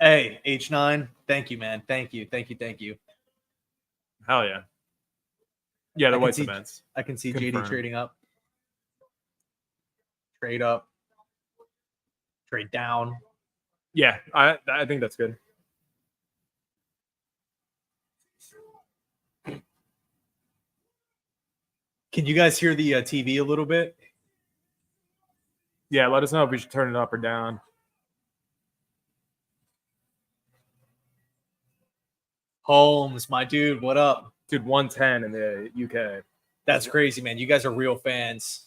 Hey, H9. Thank you, man. Thank you.
Hell yeah. Yeah, the white cements.
I can see JD trading up. Trade up. Trade down.
Yeah, I think that's good.
Can you guys hear the TV a little bit?
Yeah, let us know if we should turn it up or down.
Holmes, my dude, what up?
Dude, 110 in the UK.
That's crazy, man. You guys are real fans.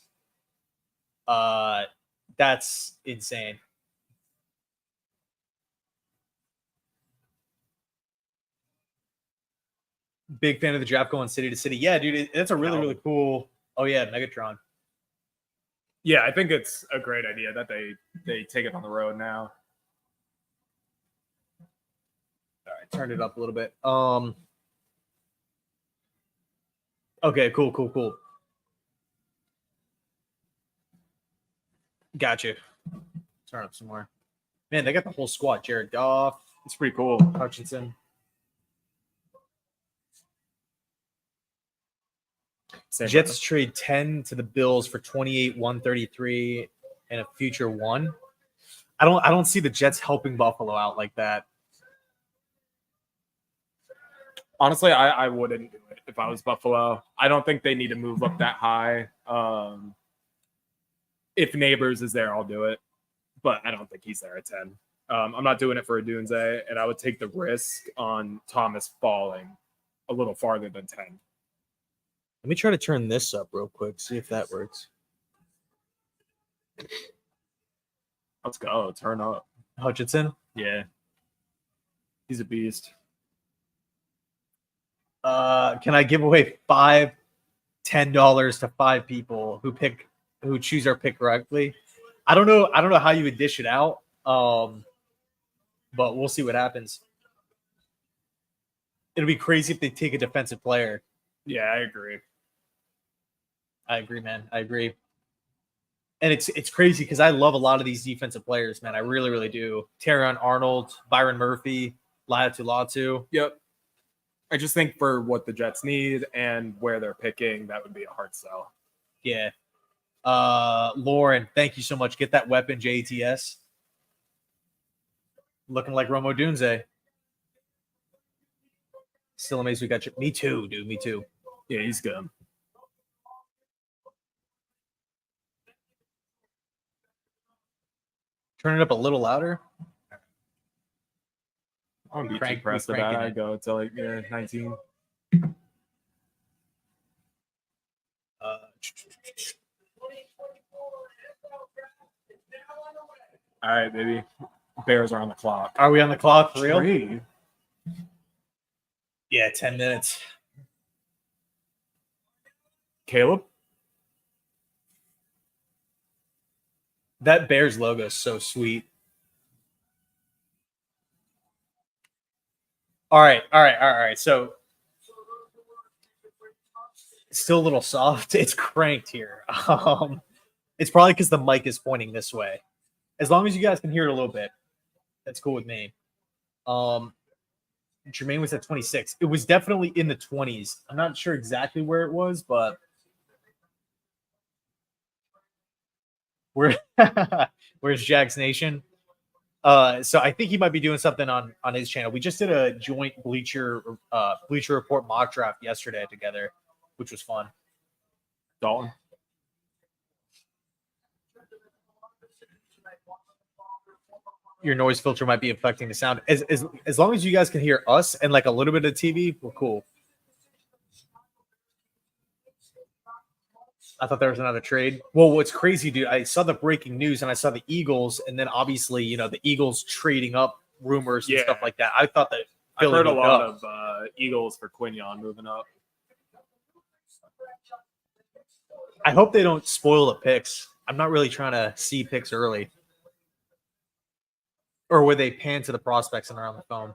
That's insane. Big fan of the draft going city to city. Yeah, dude, that's a really, really cool. Oh, yeah, Megatron.
Yeah, I think it's a great idea that they take it on the road now.
All right, turned it up a little bit. Okay, cool. Gotcha. Turn up some more. Man, they got the whole squad. Jared Goff.
It's pretty cool.
Hutchinson. Jets trade 10 to the Bills for 28, 133, and a future 1. I don't see the Jets helping Buffalo out like that.
Honestly, I wouldn't do it if I was Buffalo. I don't think they need to move up that high. If Nabers is there, I'll do it. But I don't think he's there at 10. I'm not doing it for Odunze, and I would take the risk on Thomas falling a little farther than 10.
Let me try to turn this up real quick, see if that works.
Let's go. Turn up.
Hutchinson?
Yeah. He's a beast.
Can I give away $10 to 5 people who choose our pick correctly? I don't know how you would dish it out. But we'll see what happens. It'll be crazy if they take a defensive player.
Yeah, I agree.
I agree, man. I agree. And it's crazy because I love a lot of these defensive players, man. I really, really do. Terrion Arnold, Byron Murphy, Latu.
Yep. I just think for what the Jets need and where they're picking, that would be a hard sell.
Yeah. Lauren, thank you so much. Get that weapon, JTS. Looking like Romo Odunze. Still amazed we got you. Me too, dude. Me too.
Yeah, he's good.
Turn it up a little louder.
I don't be too pressed about it. I go to like 19. All right, baby. Bears are on the clock.
Are we on the clock for real?
3.
Yeah, 10 minutes.
Caleb?
That Bears logo is so sweet. All right. So it's still a little soft. It's cranked here. It's probably because the mic is pointing this way. As long as you guys can hear it a little bit, that's cool with me. Jermaine was at 26. It was definitely in the 20s. I'm not sure exactly where it was, but where's Jags Nation? So I think he might be doing something on his channel. We just did a joint Bleacher Report mock draft yesterday together, which was fun.
Dalton.
Your noise filter might be affecting the sound. As long as you guys can hear us and like a little bit of TV, we're cool. I thought there was another trade. Well, what's crazy, dude, I saw the breaking news and I saw the Eagles, and then obviously, the Eagles trading up rumors and stuff like that. I thought that
I've heard a lot of Eagles for Quignon moving up.
I hope they don't spoil the picks. I'm not really trying to see picks early. Or where they pan to the prospects and are on the phone.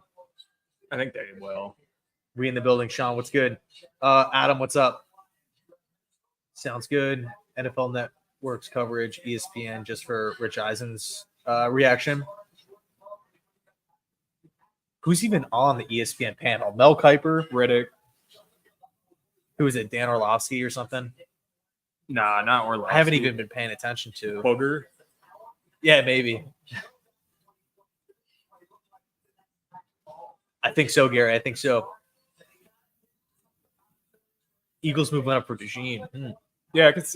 I think they will.
We in the building, Sean. What's good? Adam, what's up? Sounds good. NFL Network's coverage, ESPN, just for Rich Eisen's reaction. Who's even on the ESPN panel? Mel Kiper,
Riddick.
Who is it? Dan Orlovsky or something?
Nah, not Orlovsky.
I haven't even been paying attention to.
Booger?
Yeah, maybe. I think so, Gary. I think so. Eagles moving up for Dejean.
Yeah, I could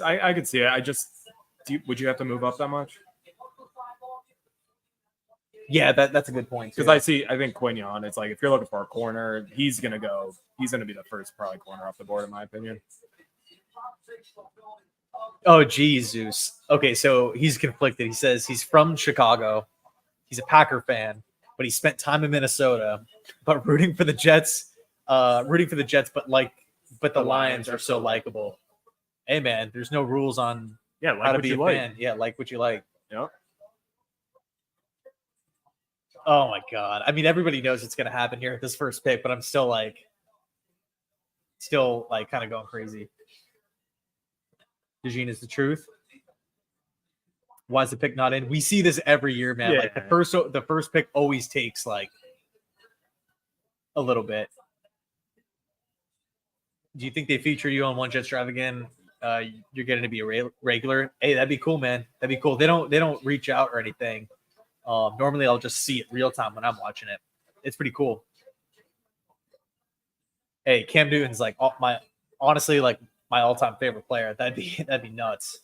see it. Would you have to move up that much?
Yeah, that's a good point.
Because I think Quignon, it's like if you're looking for a corner, he's gonna be the first probably corner off the board, in my opinion.
Oh, geez, Zeus. Okay, so he's conflicted. He says he's from Chicago. He's a Packer fan, but he spent time in Minnesota, but rooting for the Jets, but the Lions are so likable. Hey, man, there's no rules on how to be a fan. Yeah, like what you like.
Yep.
Oh, my God. I mean, everybody knows it's going to happen here at this first pick, but I'm still kind of going crazy. Dejean is the truth. Why is the pick not in? We see this every year, man.
Yeah.
Like the first pick always takes like a little bit. Do you think they feature you on One Jets Drive again? You're getting to be a regular. Hey, that'd be cool, man. That'd be cool. They don't reach out or anything. Normally, I'll just see it real time when I'm watching it. It's pretty cool. Hey, Cam Newton's like honestly like my all-time favorite player. That'd be nuts.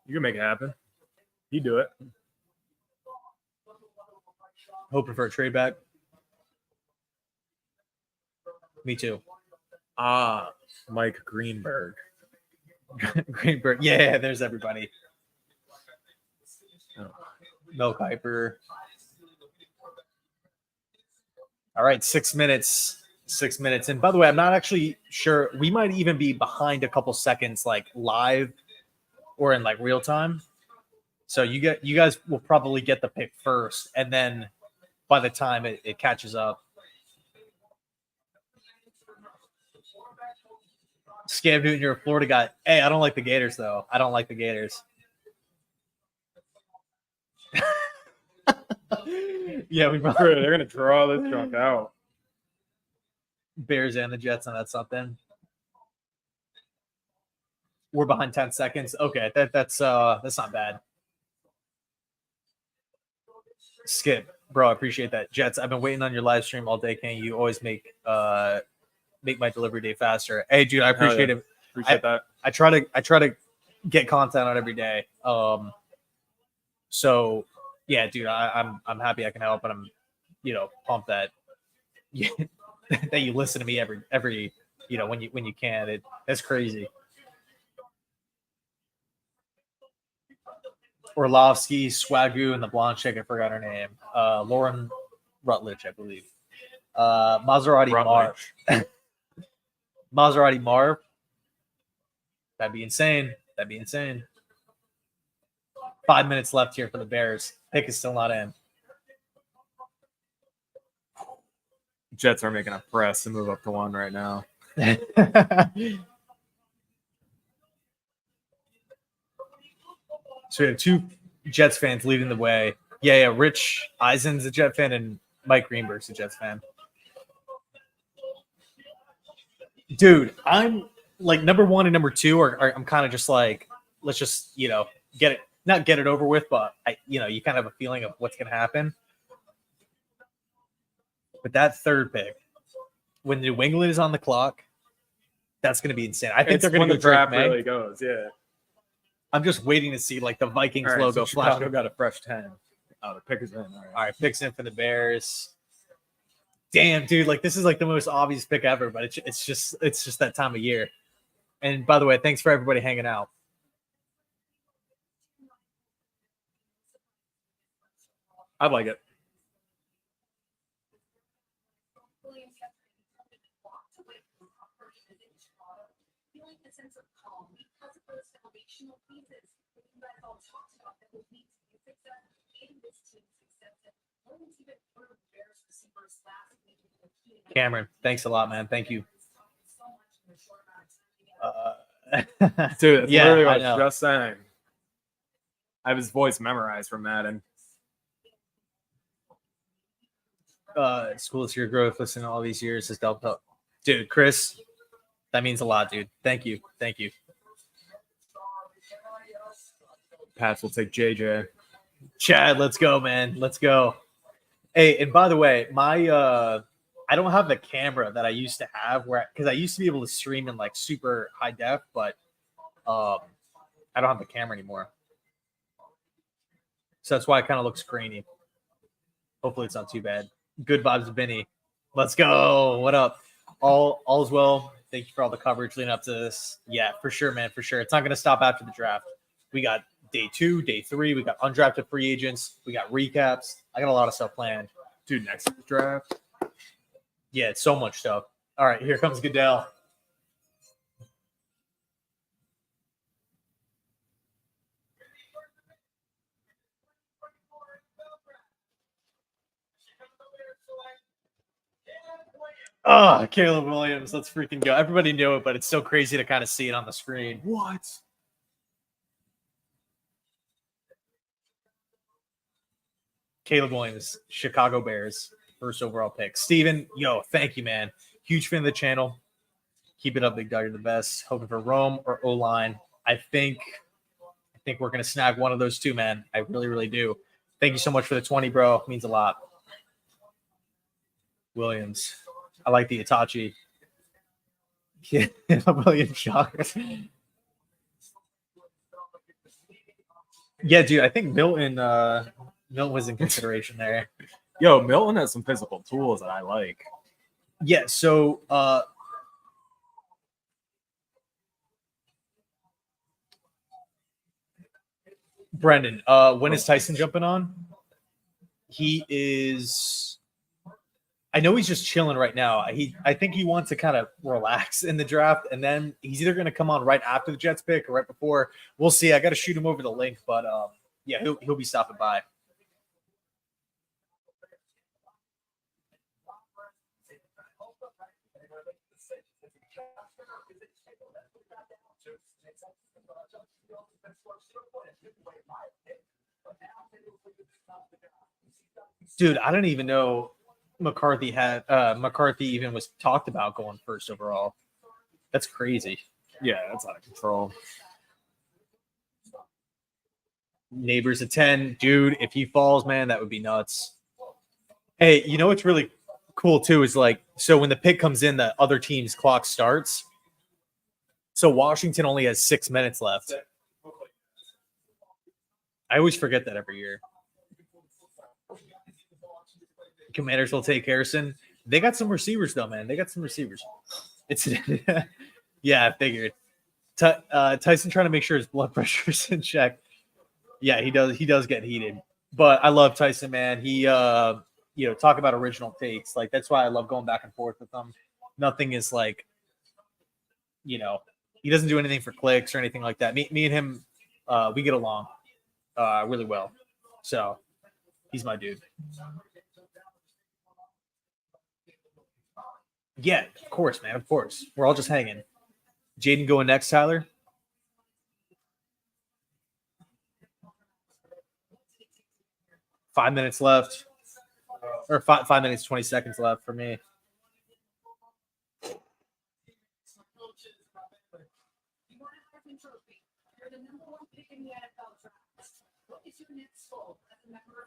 You can make it happen. You do it.
Hoping for a trade back. Me too.
Mike Greenberg.
Greenberg. Yeah, there's everybody. Mel Kiper. All right, 6 minutes. 6 minutes. And by the way, I'm not actually sure. We might even be behind a couple seconds, like live or in like real time. So you guys will probably get the pick first, and then by the time it catches up. Scam Newton, you're a Florida guy. Hey, I don't like the Gators, though. I don't like the Gators. Yeah, we probably
They're gonna draw this junk out.
Bears and the Jets, and that's something. We're behind 10 seconds. Okay, that's not bad. Skip, bro, I appreciate that. Jets, I've been waiting on your live stream all day. Can you always make my delivery day faster? Hey, dude, I appreciate it.
Appreciate that.
I try to get content out every day. So yeah, dude, I'm happy I can help, and I'm pumped that that you listen to me every when you can. That's crazy. Orlovsky, Swagu, and the blonde chick, I forgot her name. Lauren Rutledge, I believe. Maserati Marv. Maserati Marv. That'd be insane. 5 minutes left here for the Bears. Pick is still not in.
Jets are making a press to move up to 1 right now.
So we have 2 Jets fans leading the way. Yeah. Rich Eisen's a Jet fan, and Mike Greenberg's a Jets fan. Dude, I'm like number 1 and number 2 I'm kind of just like, let's just get it over with, but you kind of have a feeling of what's going to happen. But that third pick, when New England is on the clock, that's going to be insane. I think they're going to go
draft really goes. Yeah.
I'm just waiting to see like the Vikings logo
so
flash.
Chicago got a fresh 10. Oh, the pick is in. All
right, picks in for the Bears. Damn, dude, like this is like the most obvious pick ever, but it's just that time of year. And by the way, thanks for everybody hanging out.
I like it.
Cameron, thanks a lot, man. Thank you.
Dude, that's literally what I was just saying. I have his voice memorized from Madden.
School is your growth. Listen to all these years has helped out. Dude, Chris, that means a lot, dude. Thank you.
Pats will take JJ.
Chad, let's go, man. Let's go. Hey, and by the way, my I don't have the camera that I used to have because I used to be able to stream in like super high def, but I don't have the camera anymore. So that's why it kind of looks grainy. Hopefully it's not too bad. Good vibes, Benny. Let's go. What up? All is well. Thank you for all the coverage leading up to this. Yeah, for sure, man. For sure. It's not going to stop after the draft. We got day 2, day 3. We got undrafted free agents. We got recaps. I got a lot of stuff planned.
Dude, next draft.
Yeah, it's so much stuff. All right, here comes Goodell. Oh, Caleb Williams. Let's freaking go. Everybody knew it, but it's so crazy to kind of see it on the screen.
What?
Caleb Williams, Chicago Bears, first overall pick. Steven, thank you, man. Huge fan of the channel. Keep it up, big dog. You're the best. Hoping for Rome or O-line. I think we're going to snag one of those two, man. I really, really do. Thank you so much for the 20, bro. It means a lot. Williams. I like the Itachi. Yeah, Williams shocker. Yeah, dude. I think Milton was in consideration there.
Yo, Milton has some physical tools that I like.
Yeah, so Brendan, when is Tyson jumping on? He is. I know he's just chilling right now. I think he wants to kind of relax in the draft, and then he's either going to come on right after the Jets pick or right before. We'll see. I got to shoot him over the link, but yeah, he'll be stopping by. Dude, I don't even know McCarthy even was talked about going first overall. That's crazy.
Yeah, that's out of control.
Nabers at 10. Dude, if he falls, man, that would be nuts. Hey, you know what's really cool too is like, so when the pick comes in, the other team's clock starts. So Washington only has 6 minutes left. I always forget that every year. Commanders will take Harrison. They got some receivers though, man. They got some receivers. It's yeah, I figured. Tyson trying to make sure his blood pressure is in check. Yeah, he does. He does get heated, but I love Tyson, man. He, talk about original takes. Like that's why I love going back and forth with him. Nothing is like, he doesn't do anything for clicks or anything like that. Me and him, we get along really well. So he's my dude. Yeah, of course, man. Of course. We're all just hanging. Jaden going next, Tyler. Five minutes left. Or 5 minutes, 20 seconds left for me.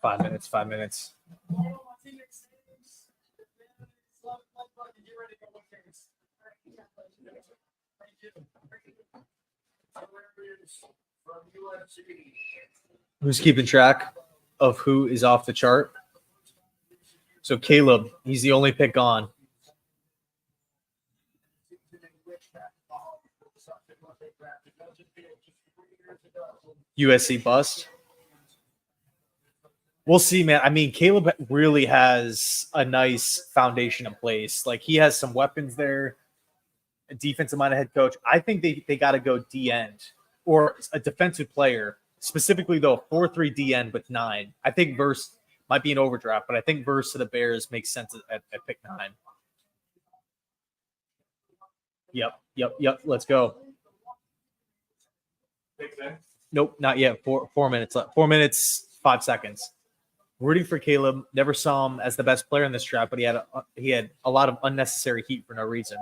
Five minutes. Who's keeping track of who is off the chart? So Caleb, he's the only pick on. USC bust. We'll see, man. I mean, Caleb really has a nice foundation in place. Like he has some weapons there. A defensive minded head coach. I think they got to go D end or a defensive player, specifically though 4-3 D end with 9. I think Verse might be an overdraft, but I think Verse to the Bears makes sense at pick 9. Yep. Let's go. Nope, not yet. 4 minutes left. 4 minutes, 5 seconds. Rooting for Caleb. Never saw him as the best player in this draft, but he had a lot of unnecessary heat for no reason.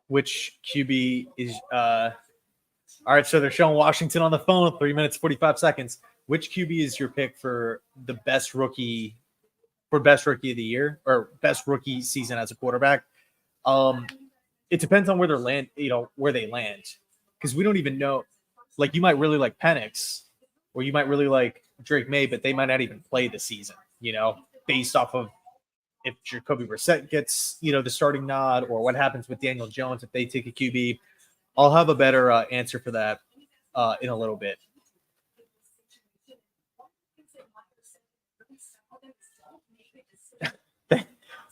Which QB is all right? So they're showing Washington on the phone. 3 minutes, 45 seconds. Which QB is your pick for the best rookie of the year or best rookie season as a quarterback? It depends on where they land, because we don't even know. Like you might really like Penix, or you might really like Drake May, but they might not even play the season. Based off of if Jacoby Brissett gets the starting nod, or what happens with Daniel Jones if they take a QB. I'll have a better answer for that in a little bit.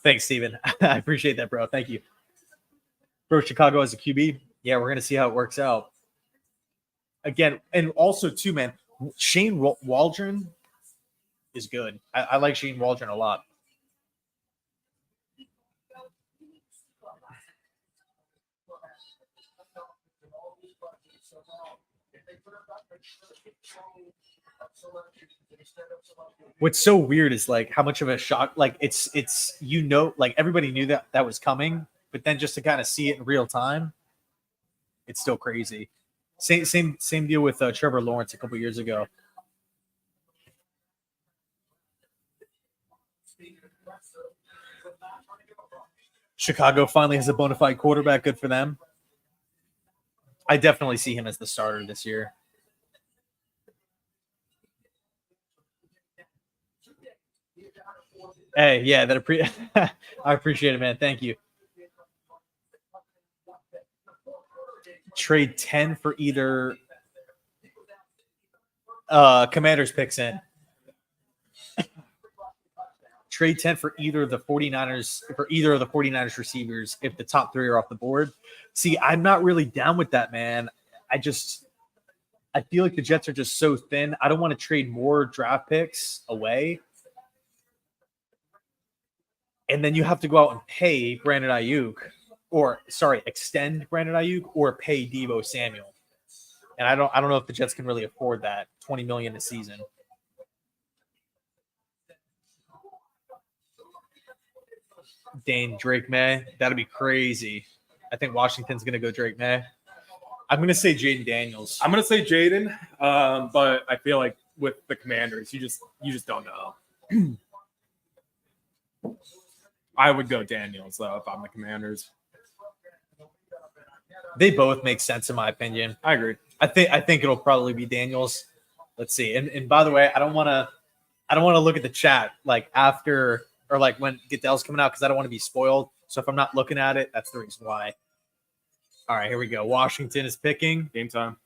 Thanks, Steven. I appreciate that, bro. Thank you. Bro, Chicago as a QB. Yeah, we're going to see how it works out. Again, and also, too, man, Shane Waldron is good. I like Shane Waldron a lot. What's so weird is like how much of a shock, like it's like everybody knew that was coming, but then just to kind of see it in real time, it's still crazy. Same deal with Trevor Lawrence a couple years ago. Chicago finally has a bona fide quarterback. Good for them. I definitely see him as the starter this year. Hey, yeah, I appreciate it, man. Thank you. Trade 10 for either Commanders picks in. Trade 10 for either of the 49ers receivers if the top 3 are off the board. See, I'm not really down with that, man. I feel like the Jets are just so thin. I don't want to trade more draft picks away. And then you have to go out and pay Brandon Ayuk, extend Brandon Ayuk or pay Deebo Samuel. And I don't know if the Jets can really afford that $20 million a season. Drake May, that'd be crazy. I think Washington's gonna go Drake May. I'm gonna say Jaden Daniels.
I'm gonna say Jaden, but I feel like with the Commanders, you just don't know. I would go Daniels though if I'm the Commanders.
They both make sense in my opinion.
I agree.
I think it'll probably be Daniels. Let's see. And by the way, I don't want to look at the chat like after or like when Goodell's coming out because I don't want to be spoiled. So if I'm not looking at it, that's the reason why. All right, here we go. Washington is picking.
Game time.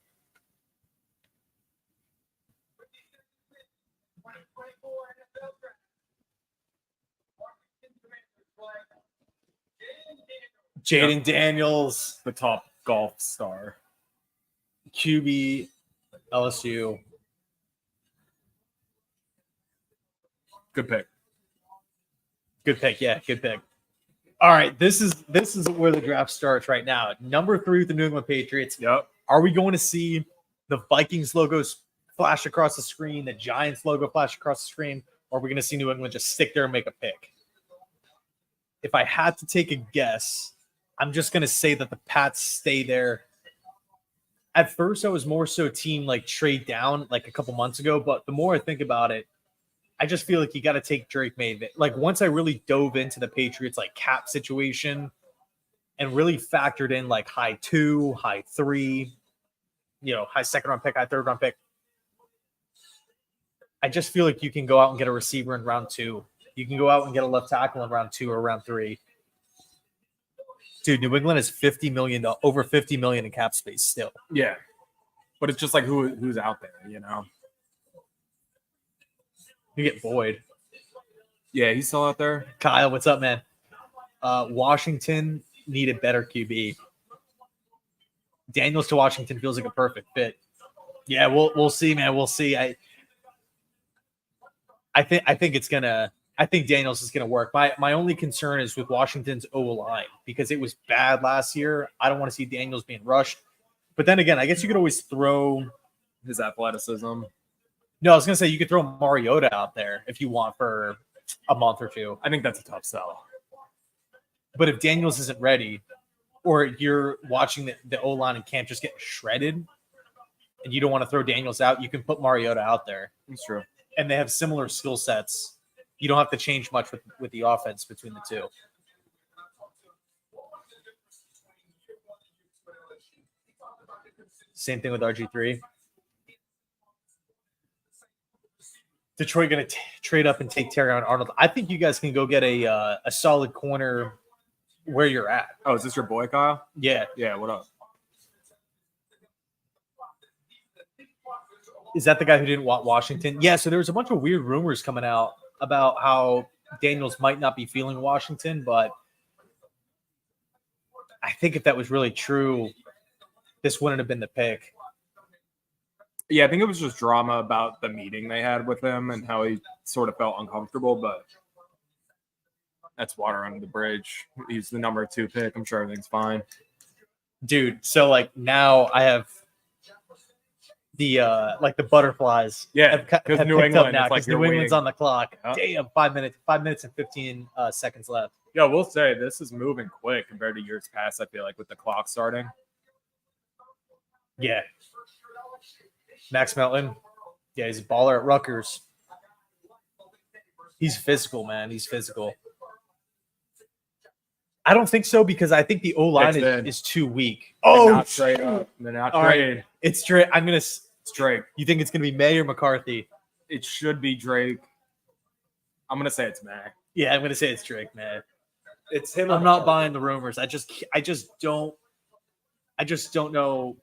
Jaden Daniels,
the top golf star.
QB, LSU.
Good pick.
Good pick. Yeah, good pick. All right, this is where the draft starts right now. Number 3 with the New England Patriots.
Yep.
Are we going to see the Vikings logos flash across the screen, the Giants logo flash across the screen, or are we going to see New England just stick there and make a pick? If I had to take a guess, I'm just going to say that the Pats stay there. At first, I was more so team like trade down like a couple months ago, but the more I think about it, I just feel like you got to take Drake May. Like once I really dove into the Patriots like cap situation and really factored in like high 2, high 3, high 2nd round pick, high 3rd round pick. I just feel like you can go out and get a receiver in round 2. You can go out and get a left tackle in round 2 or round 3. Dude, New England is over $50 million in cap space still.
Yeah, but it's just like who's out there,
You get Boyd.
Yeah, he's still out there.
Kyle, what's up, man? Washington needed better QB. Daniels to Washington feels like a perfect fit. Yeah, we'll see, man. We'll see. I think Daniels is gonna work. My only concern is with Washington's O-line because it was bad last year. I don't want to see Daniels being rushed. But then again, I guess you could always throw
his athleticism.
No, I was gonna say you could throw Mariota out there if you want for a month or 2.
I think that's a tough sell.
But if Daniels isn't ready, or you're watching the O-line and camp just get shredded, and you don't want to throw Daniels out, you can put Mariota out there.
That's true.
And they have similar skill sets. You don't have to change much with the offense between the two. Same thing with RG3. Detroit going to trade up and take Terrion Arnold. I think you guys can go get a solid corner where you're at.
Oh, is this your boy, Kyle?
Yeah.
Yeah, what up?
Is that the guy who didn't want Washington? Yeah, so there was a bunch of weird rumors coming out about how Daniels might not be feeling Washington, but I think if that was really true, this wouldn't have been the pick.
Yeah, I think it was just drama about the meeting they had with him and how he sort of felt uncomfortable, but that's water under the bridge. He's the number 2 pick. I'm sure everything's fine.
Dude, so like now I have like the butterflies.
Yeah,
because
New England,
now
it's like
because New England's on the clock.
Yep.
Damn, 5 minutes and 15 seconds left.
Yeah, we'll say this is moving quick compared to years past. I feel like with the clock starting.
Yeah. Max Melton. Yeah, he's a baller at Rutgers. He's physical, man. He's physical. I don't think so because I think the O-line is too weak.
Oh, not straight up. They're not trade.
Right. It's Drake.
It's Drake.
You think it's going to be May or McCarthy?
It should be Drake. I'm going to say it's May.
Yeah, I'm going to say it's Drake, man.
It's him.
I'm not buying the rumors. I just don't know.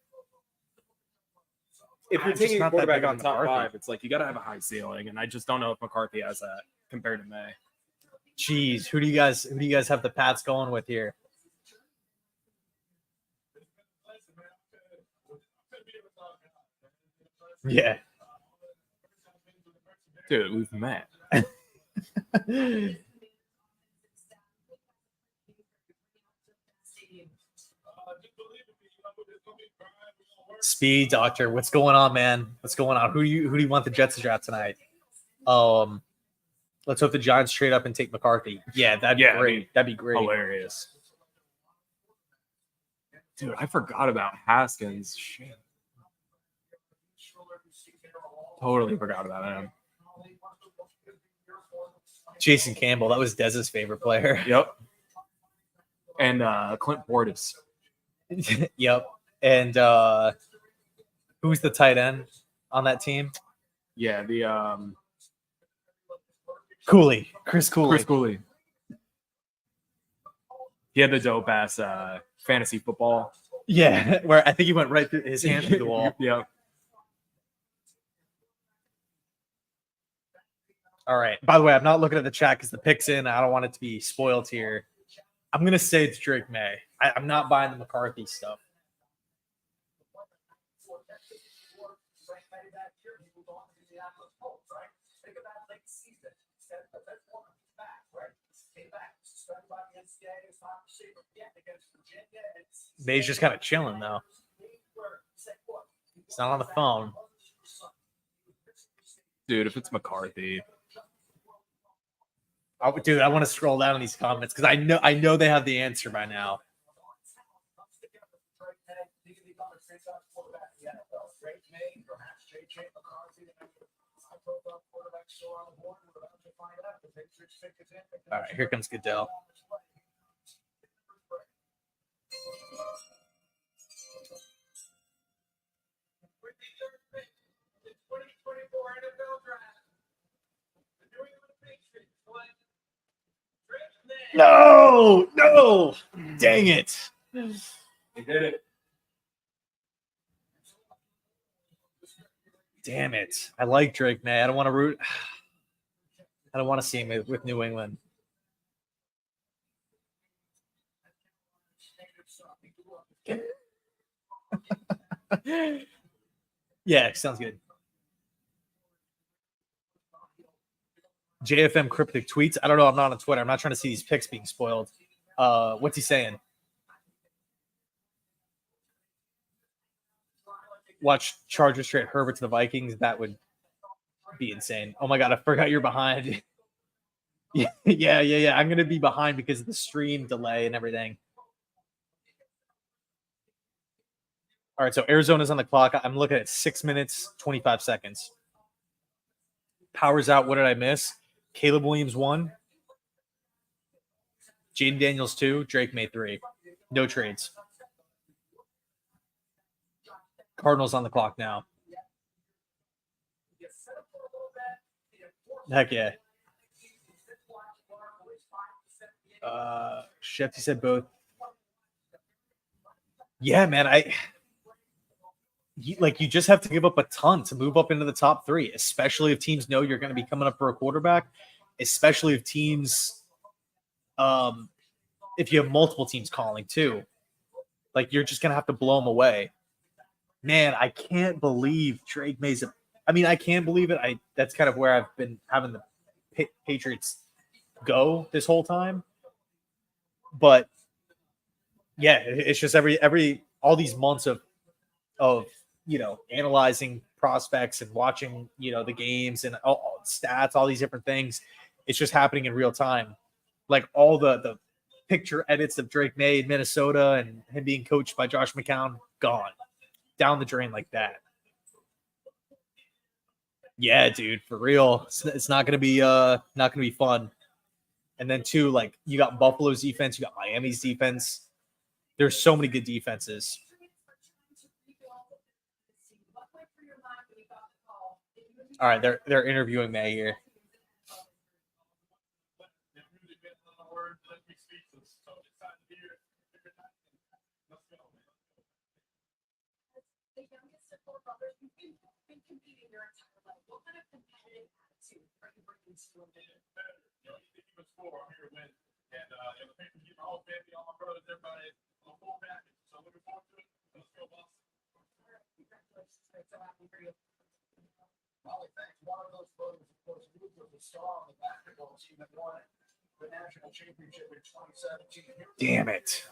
If you're taking a quarterback on the top 5, it's like you got to have a high ceiling, and I just don't know if McCarthy has that compared to May.
Jeez, who do you guys have the Pats going with here? Yeah,
dude, we've met.
Speed Doctor, what's going on, man? What's going on? Who do you want the Jets to draft tonight? Let's hope the Giants trade up and take McCarthy. Yeah, that'd be great. That'd be great.
Hilarious. Dude, I forgot about Haskins. Shit. Totally forgot about him.
Jason Campbell, that was Dez's favorite player.
Yep. And Clint Portis.
Yep. And who's the tight end on that team?
Yeah, the
Chris Cooley.
He had the dope ass fantasy football.
Yeah, where I think he went right through his hand through the wall.
Yeah.
All right. By the way, I'm not looking at the chat because the pick's in. I don't want it to be spoiled here. I'm gonna say it's Drake May. I'm not buying the McCarthy stuff. May's just kind of chilling though. He's not on the phone.
Dude, if it's McCarthy.
Dude, I want to scroll down in these comments because I know they have the answer by now. All right, here comes Goodell. No, dang it.
He did it.
Damn it. I like Drake May. I don't want to see him with New England. Yeah, sounds good. JFM cryptic tweets. I don't know. I'm not on Twitter. I'm not trying to see these picks being spoiled. What's he saying? Watch Chargers trade Herbert to the Vikings. That would be insane. Oh my God, I forgot you're behind. Yeah. I'm going to be behind because of the stream delay and everything. All right, so Arizona's on the clock. I'm looking at 6 minutes, 25 seconds. Powers out. What did I miss? Caleb Williams 1. Jaden Daniels 2. Drake May 3. No trades. Cardinals on the clock now. Heck yeah. Shefty said both. Yeah, man. You just have to give up a ton to move up into the top 3, especially if teams know you're going to be coming up for a quarterback, especially if teams, if you have multiple teams calling too. Like, you're just going to have to blow them away. Man, I can't believe Drake May's I can't believe it. That's kind of where I've been having the Patriots go this whole time. But yeah, it's just all these months of analyzing prospects and watching, the games and all stats, all these different things. It's just happening in real time. Like all the picture edits of Drake May in Minnesota and him being coached by Josh McCown, gone down the drain like that. Yeah, dude, for real. It's not gonna be fun. And then too, like you got Buffalo's defense, you got Miami's defense. There's so many good defenses. All right, they're interviewing May here. Damn it.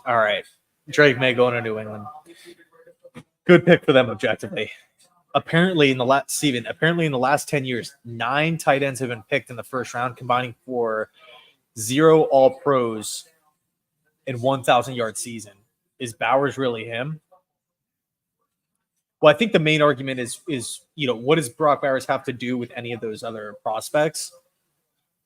All right. Drake May going to New England. Good pick for them objectively. Apparently in the last 10 years, 9 tight ends have been picked in the first round, combining for 0 All-Pros in 1,000-yard season. Is Bowers really him? Well, I think the main argument is what does Brock Bowers have to do with any of those other prospects?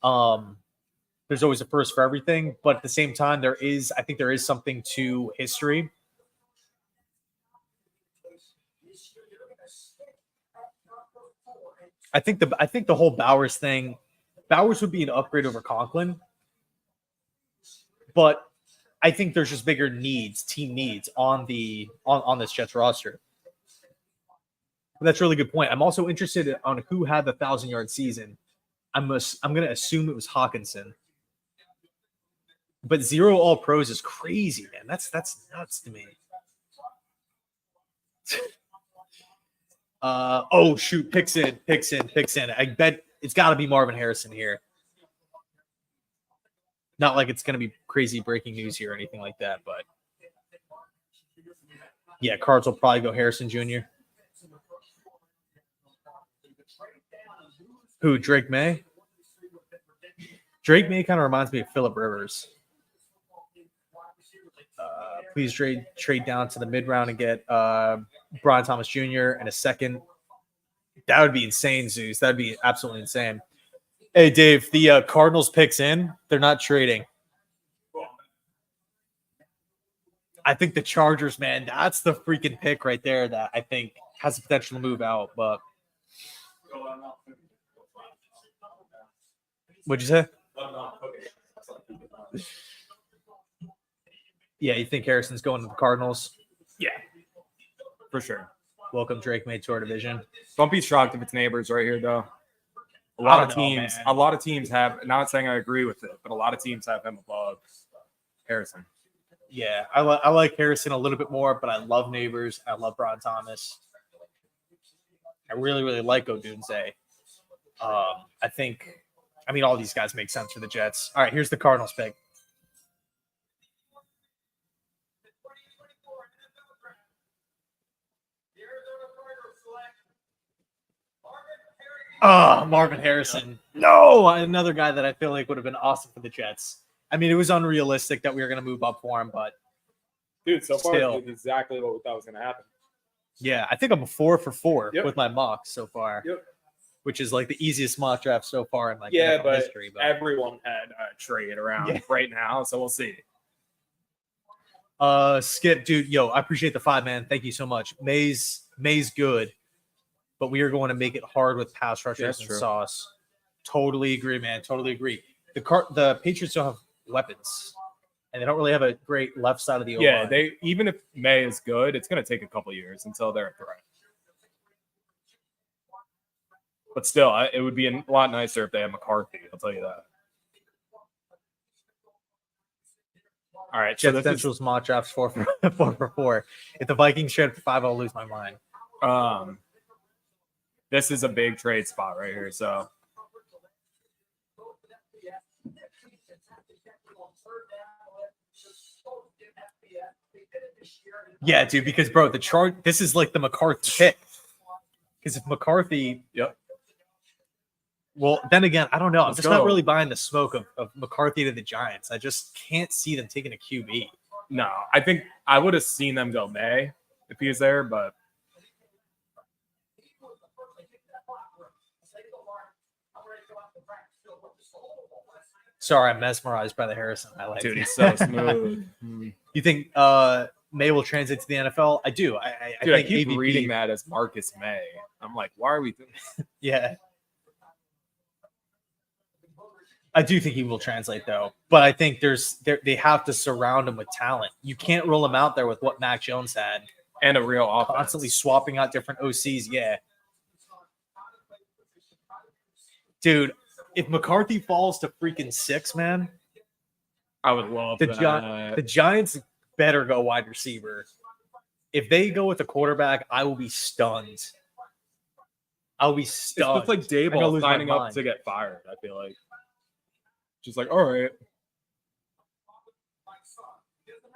There's always a first for everything, but at the same time, I think there is something to history. I think the whole Bowers thing, Bowers would be an upgrade over Conklin, but I think there's just bigger team needs on this Jets roster. But that's a really good point. I'm also interested on who had the 1,000-yard season. I'm going to assume it was Hawkinson. But 0 All-Pros is crazy, man. That's nuts to me. Oh, shoot. Picks in. I bet it's got to be Marvin Harrison here. Not like it's going to be crazy breaking news here or anything like that, but yeah, Cards will probably go Harrison Jr. Who, Drake May? Drake May kind of reminds me of Phillip Rivers. Please trade down to the mid-round and get Brian Thomas Jr. and a second. That would be insane, Zeus. That would be absolutely insane. Hey, Dave, the Cardinals picks in. They're not trading. I think the Chargers, man, that's the freaking pick right there that I think has the potential to move out. But what'd you say? Yeah, you think Harrison's going to the Cardinals?
Yeah, for sure.
Welcome, Drake May, to our division.
Don't be shocked if it's Nabers right here, though. A lot of teams have. Not saying I agree with it, but a lot of teams have him above Harrison.
Yeah, I like Harrison a little bit more, but I love Nabers. I love Brian Thomas. I really, really like Odunze. All these guys make sense for the Jets. All right, here's the Cardinals pick. Marvin Harrison. No, another guy that I feel like would have been awesome for the Jets. I mean, it was unrealistic that we were going to move up for him, but
dude, so far it's exactly what we thought was going to happen.
Yeah, I think I'm 4 for 4 with my mocks so far, which is like the easiest mock draft so far in NFL history. But
everyone had a trade around right now, so we'll see.
Skip, dude, I appreciate the 5, man. Thank you so much. May's good, but we are going to make it hard with pass rushers and sauce. Totally agree, man. Totally agree. The Patriots don't have weapons, and they don't really have a great left side of the O-line.
Yeah, even if May is good, it's going to take a couple years until they're a threat. But still, it would be a lot nicer if they had McCarthy. I'll tell you that. All right,
Jets Central's mock drafts 4 for 4. If the Vikings trade for 5, I'll lose my mind.
This is a big trade spot right here. So,
Yeah, dude, because bro, this is like the McCarthy pick. Because if McCarthy,
Yep.
well, then again, I don't know. I'm
Let's
just not
go.
really buying the smoke of McCarthy to the Giants. I just can't see them taking a QB.
No, I think I would have seen them go May if he was there, but
Sorry, I'm mesmerized by the Harrison highlight.
dude, he's so smooth.
You think May will translate to the NFL? I do. I
Dude, I
think
keep
AVP,
reading that as Marcus May. I'm like, why are we doing this?
Yeah. I do think he will translate though, but I think they have to surround him with talent. You can't roll him out there with what Mac Jones had,
And a real offense.
constantly swapping out different OCs. Yeah, dude, if McCarthy falls to freaking 6, man,
I would love that.
the Giants better go wide receiver. If they go with a quarterback, I will be stunned. I'll be stunned.
It's like
I'm gonna
Daboll
lose my
signing up
mind.
to get fired, I feel like. Just like, all right.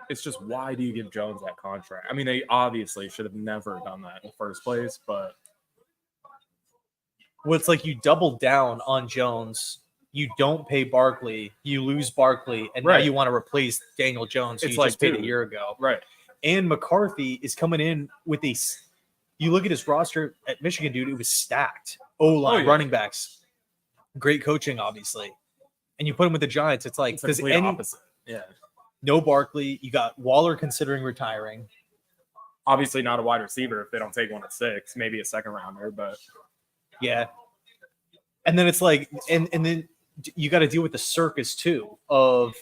It's just, why do you give Jones that contract? I mean, they obviously should have never done that in the first place, but
Well, it's like you double down on Jones. You don't pay Barkley. You lose Barkley, and now
Right.
you want to replace Daniel Jones, who
It's
you just
like,
paid a
dude.
year ago.
right.
And McCarthy is coming in with you look at his roster at Michigan, dude, it was stacked. O-line,
yeah.
running backs, great coaching, obviously. And you put him with the Giants, it's like,
It's the
does
complete opposite. Yeah.
no Barkley. You got Waller considering retiring.
Obviously not a wide receiver if they don't take one at 6, maybe a second rounder, but
Yeah. And then it's like, and then you got to deal with the circus too of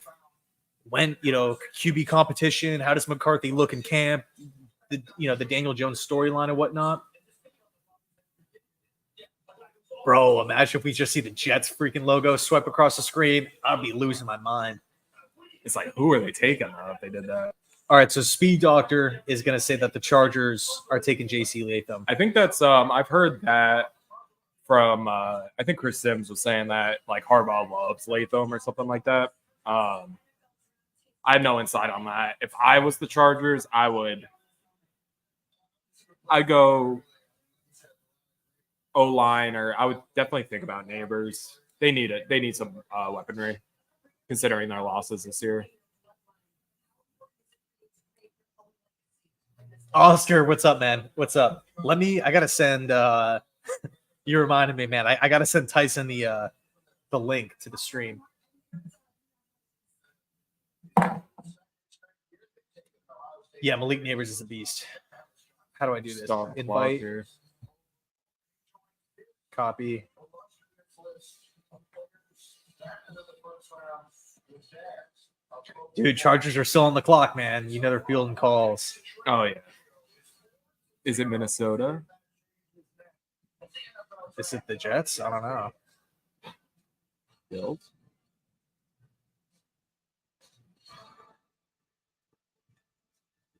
when, QB competition, how does McCarthy look in camp, the Daniel Jones storyline and whatnot. Bro, imagine if we just see the Jets freaking logo swipe across the screen. I'd be losing my mind.
it's like, who are they taking though if they did that?
All right, so Speed Doctor is going to say that the Chargers are taking JC Latham.
I think that's I've heard that from I think Chris Sims was saying that like Harbaugh loves Latham or something like that. I have no insight on that. If I was the Chargers, I'd go O-line, or I would definitely think about Nabers. They need it. They need some weaponry, considering their losses this year.
Oscar, what's up, man? What's up? I gotta send you reminded me, man. I gotta send Tyson the link to the stream. Yeah, Malik Nabers is a beast. How do I do this?
Stop
Invite,
here.
copy. Dude, Chargers are still on the clock, man. You know they're fielding calls.
Oh yeah. Is it Minnesota?
Is it the Jets? I don't know.
Bills?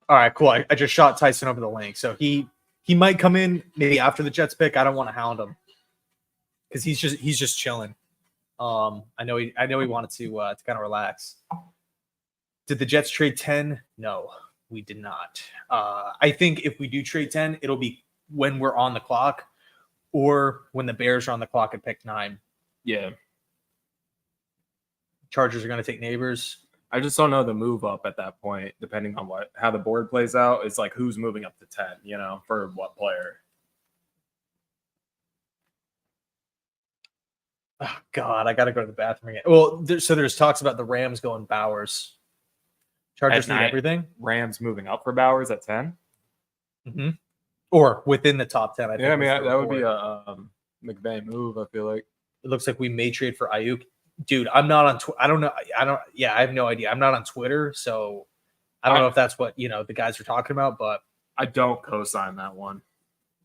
All right, cool. I just shot Tyson over the link, so he might come in maybe after the Jets pick. I don't want to hound him because he's just chilling. I know he wanted to kind of relax. Did the Jets trade 10? No, we did not. I think if we do trade 10, it'll be when we're on the clock or when the Bears are on the clock at pick 9.
Yeah.
Chargers are going to take Nabers.
I just don't know the move up at that point, depending on how the board plays out. It's like who's moving up to 10, for what player.
Oh, God, I got to go to the bathroom again. Well, there's talks about the Rams going Bowers. Chargers
At
need
9.
everything.
Rams moving up for Bowers at 10?
Mm-hmm. Or within the top 10. I think
Yeah, I mean,
was the
that would be
report.
a McVay move, I feel like.
It looks like we may trade for Ayuk. Dude, I'm not on I don't know. I have no idea. I'm not on Twitter, so I don't know if that's what, the guys are talking about, but
I don't co-sign that one.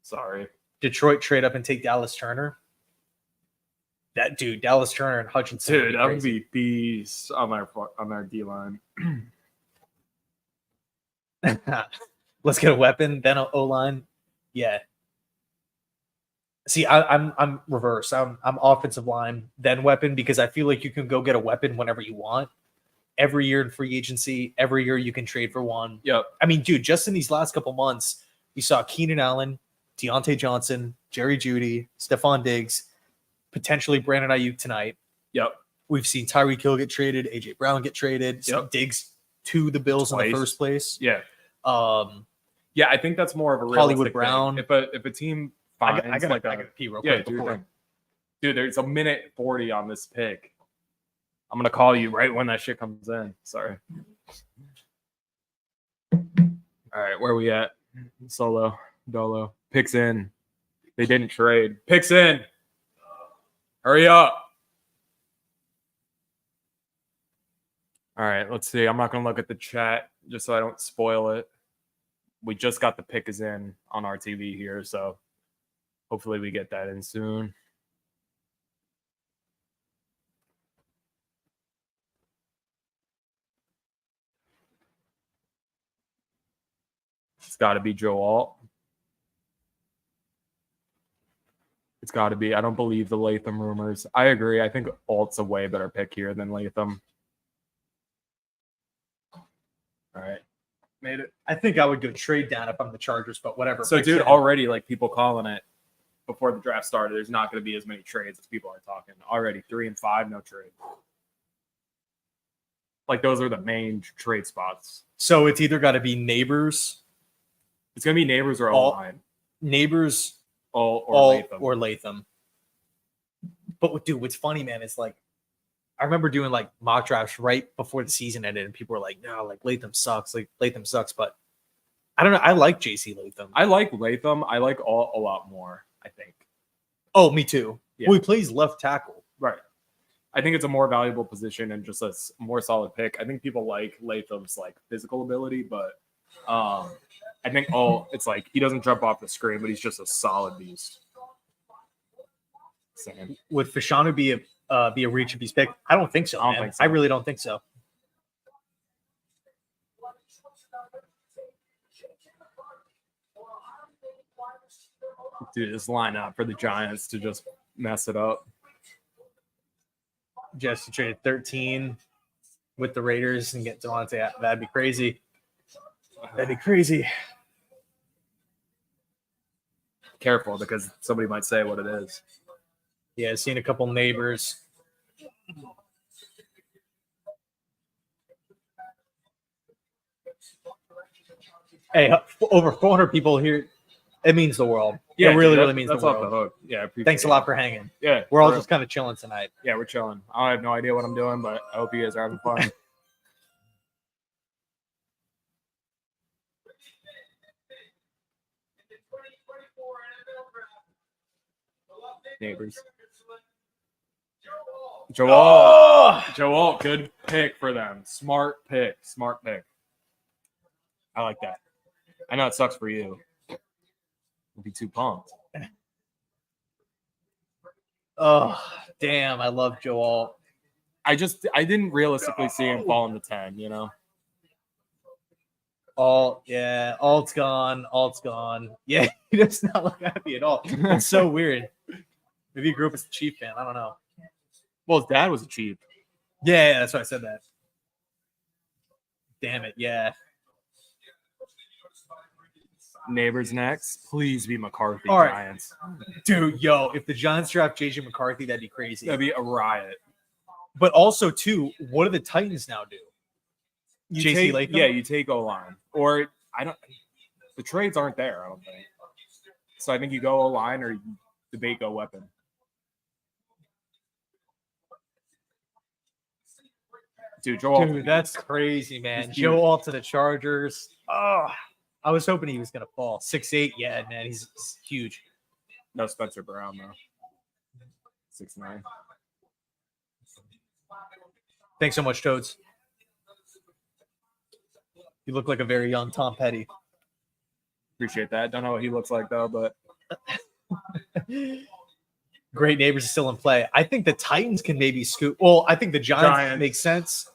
Sorry.
Detroit trade up and take Dallas Turner. That dude, Dallas Turner and Hutchinson.
Dude, that would be beast on our D-line.
Let's get a weapon, then O-line. Yeah. See, I'm reverse. I'm offensive line, then weapon, because I feel like you can go get a weapon whenever you want. every year in free agency, every year you can trade for one.
Yep.
I mean, dude, just in these last couple months, we saw Keenan Allen, Deontay Johnson, Jerry Jeudy, Stephon Diggs, potentially Brandon Ayuk tonight.
Yep.
We've seen Tyreek Hill get traded, AJ Brown get traded, Diggs to the Bills in the first place.
Yeah. Yeah, I think that's more of a realistic
Hollywood Brown.
thing. If a team finds
I gotta pee real quick.
Dude, there's a minute 40 on this pick. I'm gonna call you right when that shit comes in. Sorry. All right, where are we at? Solo, Dolo. Picks in. They didn't trade. Picks in. Hurry up. All right, let's see. I'm not gonna look at the chat just so I don't spoil it. We just got the pick is in on our TV here, so hopefully we get that in soon. It's got to be Joe Alt. It's got to be. I don't believe the Latham rumors. I agree. I think Alt's a way better pick here than Latham. All right.
Made it. I think I would go trade down if I'm the Chargers, but whatever.
So, dude, already like people calling it before the draft started, there's not going to be as many trades as people are talking. Already 3 and 5, no trade. Like those are the main trade spots.
So it's either got to be Nabers.
It's going to be Nabers or O-line.
Nabers
or
Latham. But dude, what's funny, man, is like I remember doing like mock drafts right before the season ended, and people were like, "No, like Latham sucks. Like Latham sucks." But I don't know. I like JC Latham.
I like Latham. I like Alt a lot more, I think.
Oh, me too.
Yeah.
Well, he plays left tackle.
Right. I think it's a more valuable position and just a more solid pick. I think people like Latham's like physical ability, but I think it's like he doesn't jump off the screen, but he's just a solid beast. Same.
Would Fashanu be a reach if he's picked? I don't think so. I really don't think so.
Dude, this lineup for the Giants to just mess it up.
Just traded 13 with the Raiders and get Devontae. That'd be crazy. That'd be crazy.
Careful, because somebody might say what it is.
Yeah, seen a couple Nabers. Hey, over 400 people here. It means the world.
Yeah,
it really means the world.
Off the hook. Yeah,
thanks a lot for hanging.
Yeah,
we're all just kind of chilling tonight.
Yeah, we're chilling. I have no idea what I'm doing, but I hope you guys are having fun. Nabers. Joel, good pick for them. Smart pick. I like that. I know it sucks for you. You'll be too pumped.
Oh, damn. I love Joel.
I didn't realistically see him fall into 10, you know?
Alt's gone. Yeah, he does not look happy at all. It's so weird. Maybe he grew up as a Chief fan. I don't know.
Well, his dad was a Chief.
Yeah, that's why I said that. Damn it, yeah.
Nabers next. Please be McCarthy,
all right.
Giants.
Dude, if the Giants draft JJ McCarthy, that'd be crazy.
That'd be a riot.
But also, too, what do the Titans now do?
You take O-line. Or the trades aren't there, I don't think. So I think you go O-line or you debate go weapon. Dude,
that's crazy, man. Joe Alt to the Chargers. Oh, I was hoping he was going to fall. 6'8", yeah, man, he's huge.
No Spencer Brown, though. 6'9".
Thanks so much, Toads. You look like a very young Tom Petty.
Appreciate that. Don't know what he looks like, though, but...
Great Neighbors is still in play. I think the Titans can maybe scoop. Well, I think the Giants make sense.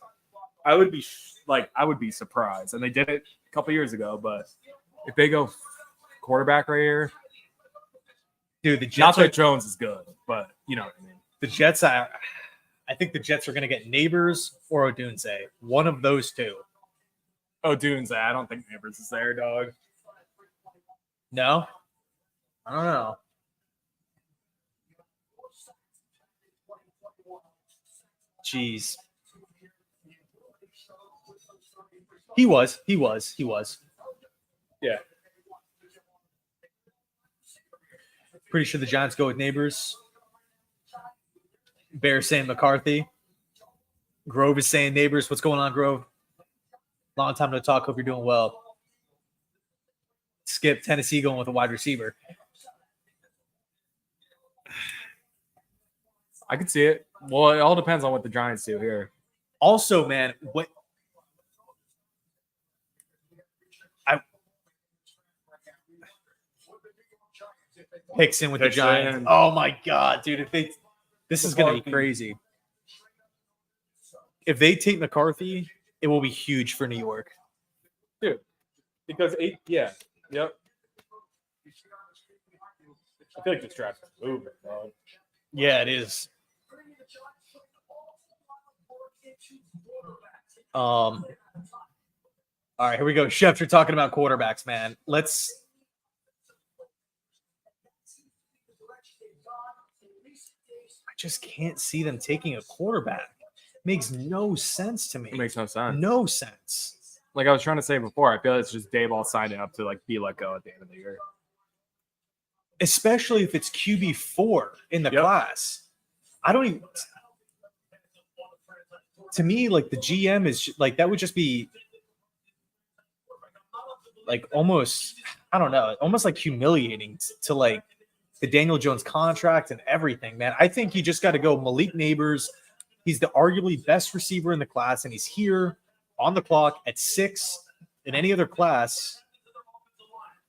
I would be surprised, and they did it a couple years ago. But if they go quarterback right here,
dude, the Jets.
Not that Jones is good, but you know what I mean.
The Jets, I think the Jets are going to get Nabers or Odunze. One of those two.
Odunze. I don't think Nabers is there, dog.
No? I don't know. Jeez. He was.
Yeah.
Pretty sure the Giants go with Nabers. Bears saying McCarthy. Grove is saying Nabers. What's going on, Grove? Long time no talk. Hope you're doing well. Skip, Tennessee going with a wide receiver.
I could see it. Well, it all depends on what the Giants do here.
Also, man, Hickson with the Giants. Oh my God, dude! This is going to be crazy. If they take McCarthy, it will be huge for New York,
dude. Because yep. I feel like this draft is moving, dog.
Yeah, it is. All right, here we go. Chef, you're talking about quarterbacks, man. I just can't see them taking a quarterback. Makes no sense to me.
It makes no sense.
No sense.
Like I was trying to say before, I feel it's just Dayball signing up to be let go at the end of the year.
Especially if it's QB4 in the class. I don't even. To me, the GM is that would just be almost, I don't know, almost humiliating to the Daniel Jones contract and everything, man. I think you just got to go Malik Nabers. He's the arguably best receiver in the class, and he's here on the clock at 6 in any other class.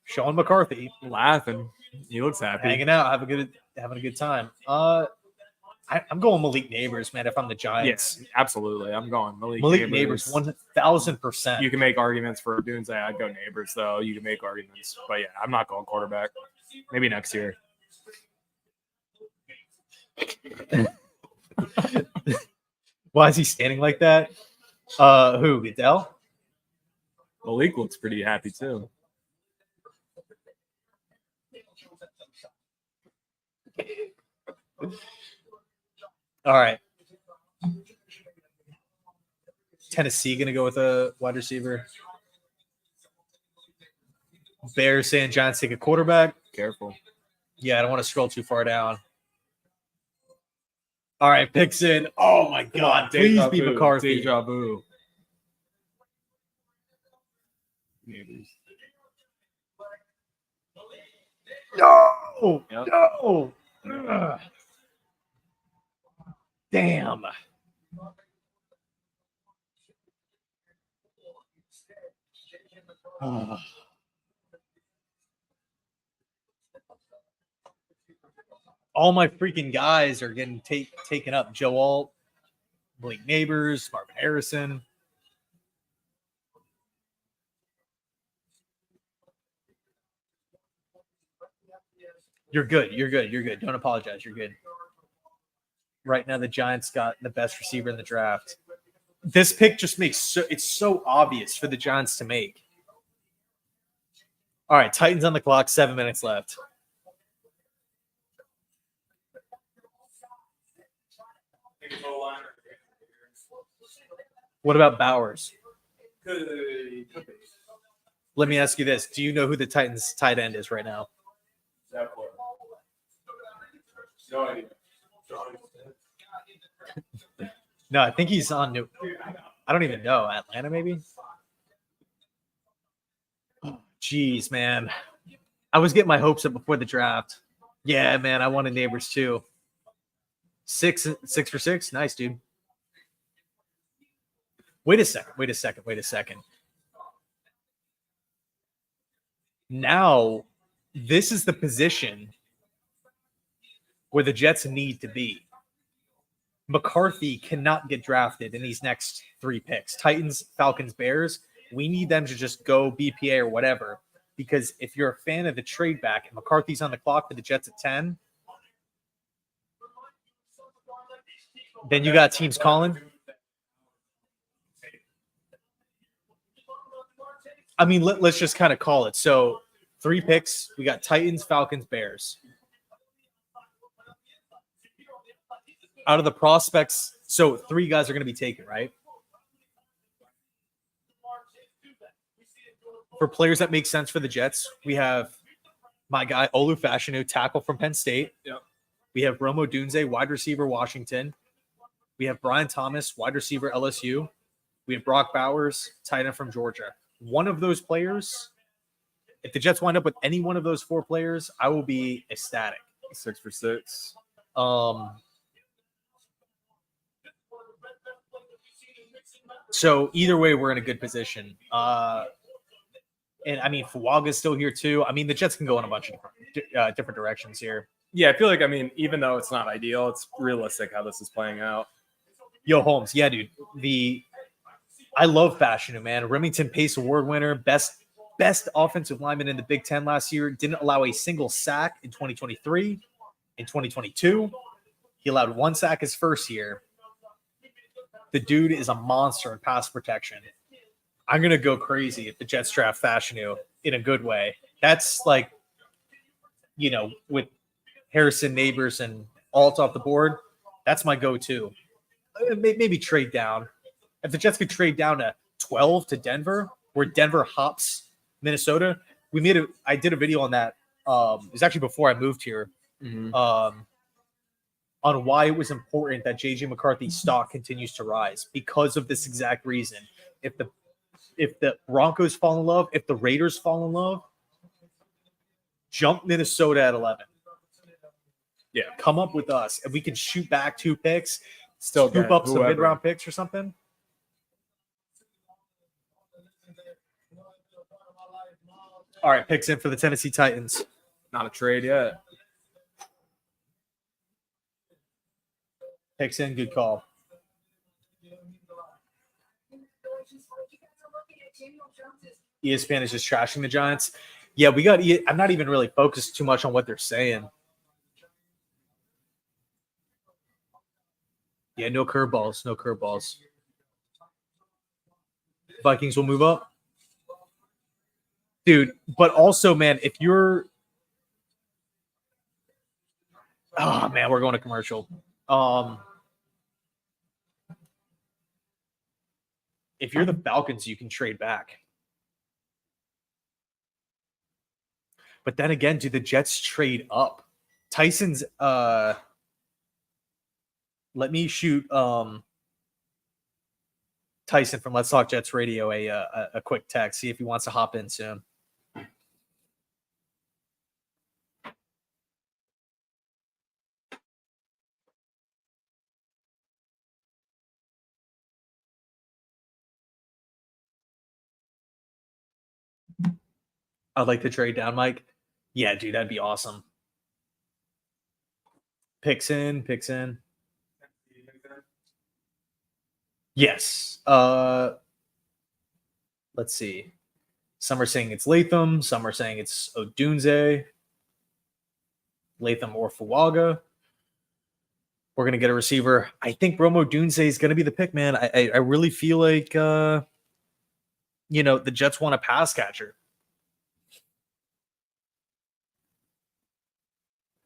Sean McCarthy.
Laughing. He looks happy.
Hanging out, having a good time. I'm going Malik Nabers, man, if I'm the Giants.
Yes, absolutely. I'm going Malik
Nabers 1,000%.
You can make arguments for Odunze. I'd go Nabers, though. You can make arguments. But, yeah, I'm not going quarterback. Maybe next year.
Why is he standing like that? Who? Goodell?
Malik looks pretty happy, too.
All right. Tennessee going to go with a wide receiver. Bears saying Giants take a quarterback.
Careful.
Yeah, I don't want to scroll too far down. All right, picks in. Oh, my God. Please be McCarthy.
Deja vu.
No.
Yep.
No. Ugh. Damn. All my freaking guys are getting taken up. Joe Alt, Blake Nabers, Marvin Harrison. You're good. Don't apologize. You're good. Right now, the Giants got the best receiver in the draft. This pick just makes it's so obvious for the Giants to make. All right, Titans on the clock. 7 minutes left. What about Bowers? Let me ask you this. Do you know who the Titans tight end is right now?
No idea.
No, I think he's on New. I don't even know. Atlanta, maybe? Jeez, man. I was getting my hopes up before the draft. Yeah, man. I wanted Nabers too. 6 for 6. Nice, dude. Wait a second. Now, this is the position where the Jets need to be. McCarthy cannot get drafted in these next 3 picks. Titans, Falcons, Bears. We need them to just go BPA or whatever. Because if you're a fan of the trade back and McCarthy's on the clock for the Jets at 10, Then you got teams calling. I mean, let's just kind of call it. So 3 picks. We got Titans, Falcons, Bears. Out of the prospects, so 3 guys are going to be taken, right? For players that make sense for the Jets, we have my guy, Olu Fashanu, tackle from Penn State.
Yep.
We have Odunze, wide receiver, Washington. We have Brian Thomas, wide receiver, LSU. We have Brock Bowers, tight end from Georgia. One of those players, if the Jets wind up with any one of those 4 players, I will be ecstatic.
6 for 6.
So either way, we're in a good position. And I mean, Fuaga's still here too. I mean, the Jets can go in a bunch of different directions here.
Yeah, I feel like, I mean, even though it's not ideal, it's realistic how this is playing out.
Yo, Holmes. Yeah, dude. I love Fashanu, man. Remington Pace Award winner, best offensive lineman in the Big Ten last year. Didn't allow a single sack in 2023. In 2022, he allowed 1 sack his first year. The dude is a monster in pass protection. I'm going to go crazy if the Jets draft Fashanu in a good way. That's like, with Harrison, Nabers, and Alt off the board, that's my go-to. Maybe trade down. If the Jets could trade down to 12 to Denver, where Denver hops Minnesota, I did a video on that. It was actually before I moved here.
Mm-hmm.
On why it was important that J.J. McCarthy's stock continues to rise because of this exact reason. If the Broncos fall in love, if the Raiders fall in love, jump Minnesota at 11.
Yeah,
come up with us, and we can shoot back 2 picks,
still
scoop up some mid-round picks or something. All right, picks in for the Tennessee Titans.
Not a trade yet.
Picks in, good call. ESPN is just trashing the Giants. Yeah, I'm not even really focused too much on what they're saying. Yeah, no curveballs. Vikings will move up. Dude, but also, man, if you're – oh, man, we're going to commercial. If you're the Falcons, you can trade back. But then again, do the Jets trade up? Tyson's let me shoot Tyson from Let's Talk Jets Radio a quick text, see if he wants to hop in soon. I'd like to trade down, Mike. Yeah, dude, that'd be awesome. Picks in. Yes. Let's see. Some are saying it's Latham. Some are saying it's Odunze. Latham or Fuaga. We're going to get a receiver. I think Odunze is going to be the pick, man. I really feel like, the Jets want a pass catcher.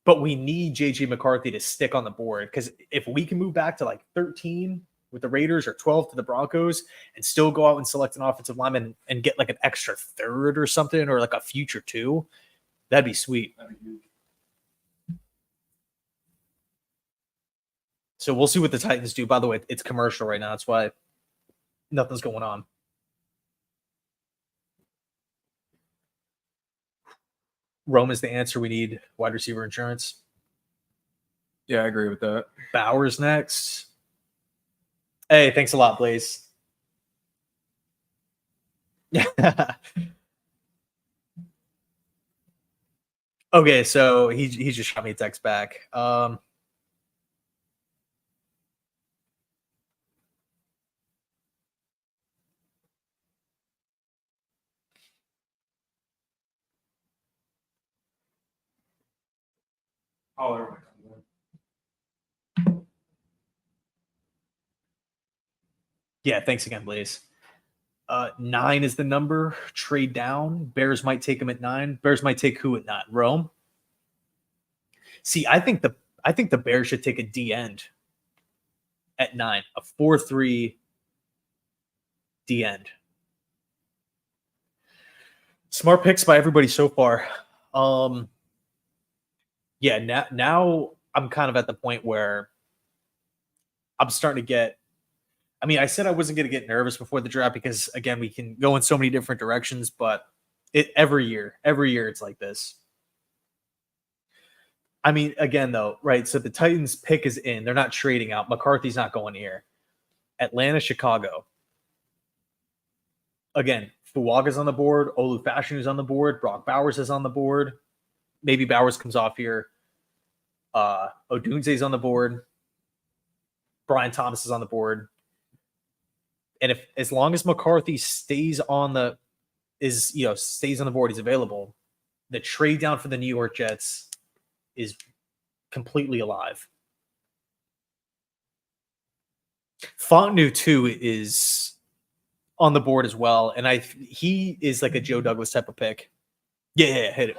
But we need J.J. McCarthy to stick on the board, because if we can move back to like 13 with the Raiders or 12 to the Broncos and still go out and select an offensive lineman and get like an extra 3rd or something, or like a future 2, that'd be sweet. So we'll see what the Titans do. By the way, it's commercial right now. That's why nothing's going on. Rome is the answer. We need wide receiver insurance.
Yeah, I agree with that.
Bowers next. Hey, thanks a lot, Blaze. Okay, so he just shot me a text back. Hold Yeah, thanks again, Blaze. 9 is the number. Trade down. Bears might take him at 9. Bears might take who at 9? Rome. See, I think the Bears should take a D end at 9, a 4-3 D end. Smart picks by everybody so far. Yeah, now I'm kind of at the point where I'm starting to get. I mean, I said I wasn't going to get nervous before the draft because, again, we can go in so many different directions, but every year it's like this. I mean, again, though, right? So the Titans pick is in. They're not trading out. McCarthy's not going here. Atlanta, Chicago. Again, Fuaga's on the board. Olu Fashanu's on the board. Brock Bowers is on the board. Maybe Bowers comes off here. Odunze's on the board. Brian Thomas is on the board. And as long as McCarthy stays on the board, he's available. The trade down for the New York Jets is completely alive. Fashanu too is on the board as well, and he is like a Joe Douglas type of pick. Yeah, hit it.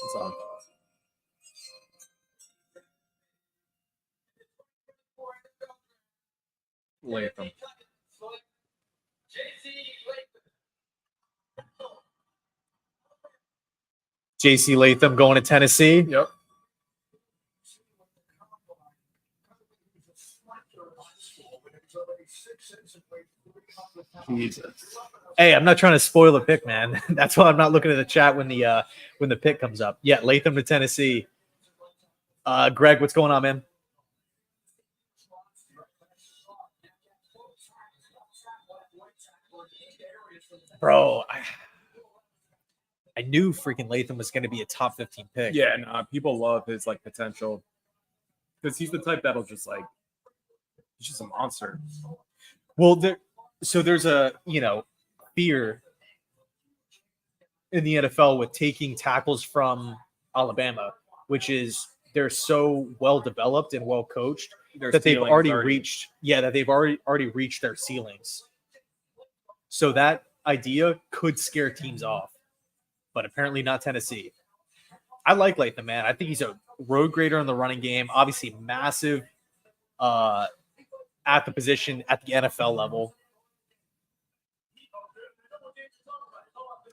What's up?
Latham.
JC Latham going to Tennessee.
Yep. Jesus.
Hey, I'm not trying to spoil the pick, man. That's why I'm not looking at the chat when the pick comes up. Yeah, Latham to Tennessee. Greg, what's going on, man? Bro, I knew freaking Latham was going to be a top 15 pick.
Yeah, people love his potential because he's the type that'll just he's just a monster.
Well, there's a fear in the NFL with taking tackles from Alabama, which is they're so well developed and well coached that they've already reached their ceilings. So that idea could scare teams off, but apparently not Tennessee. I like Latham, man. I think he's a road grader in the running game. Obviously massive at the position at the NFL level.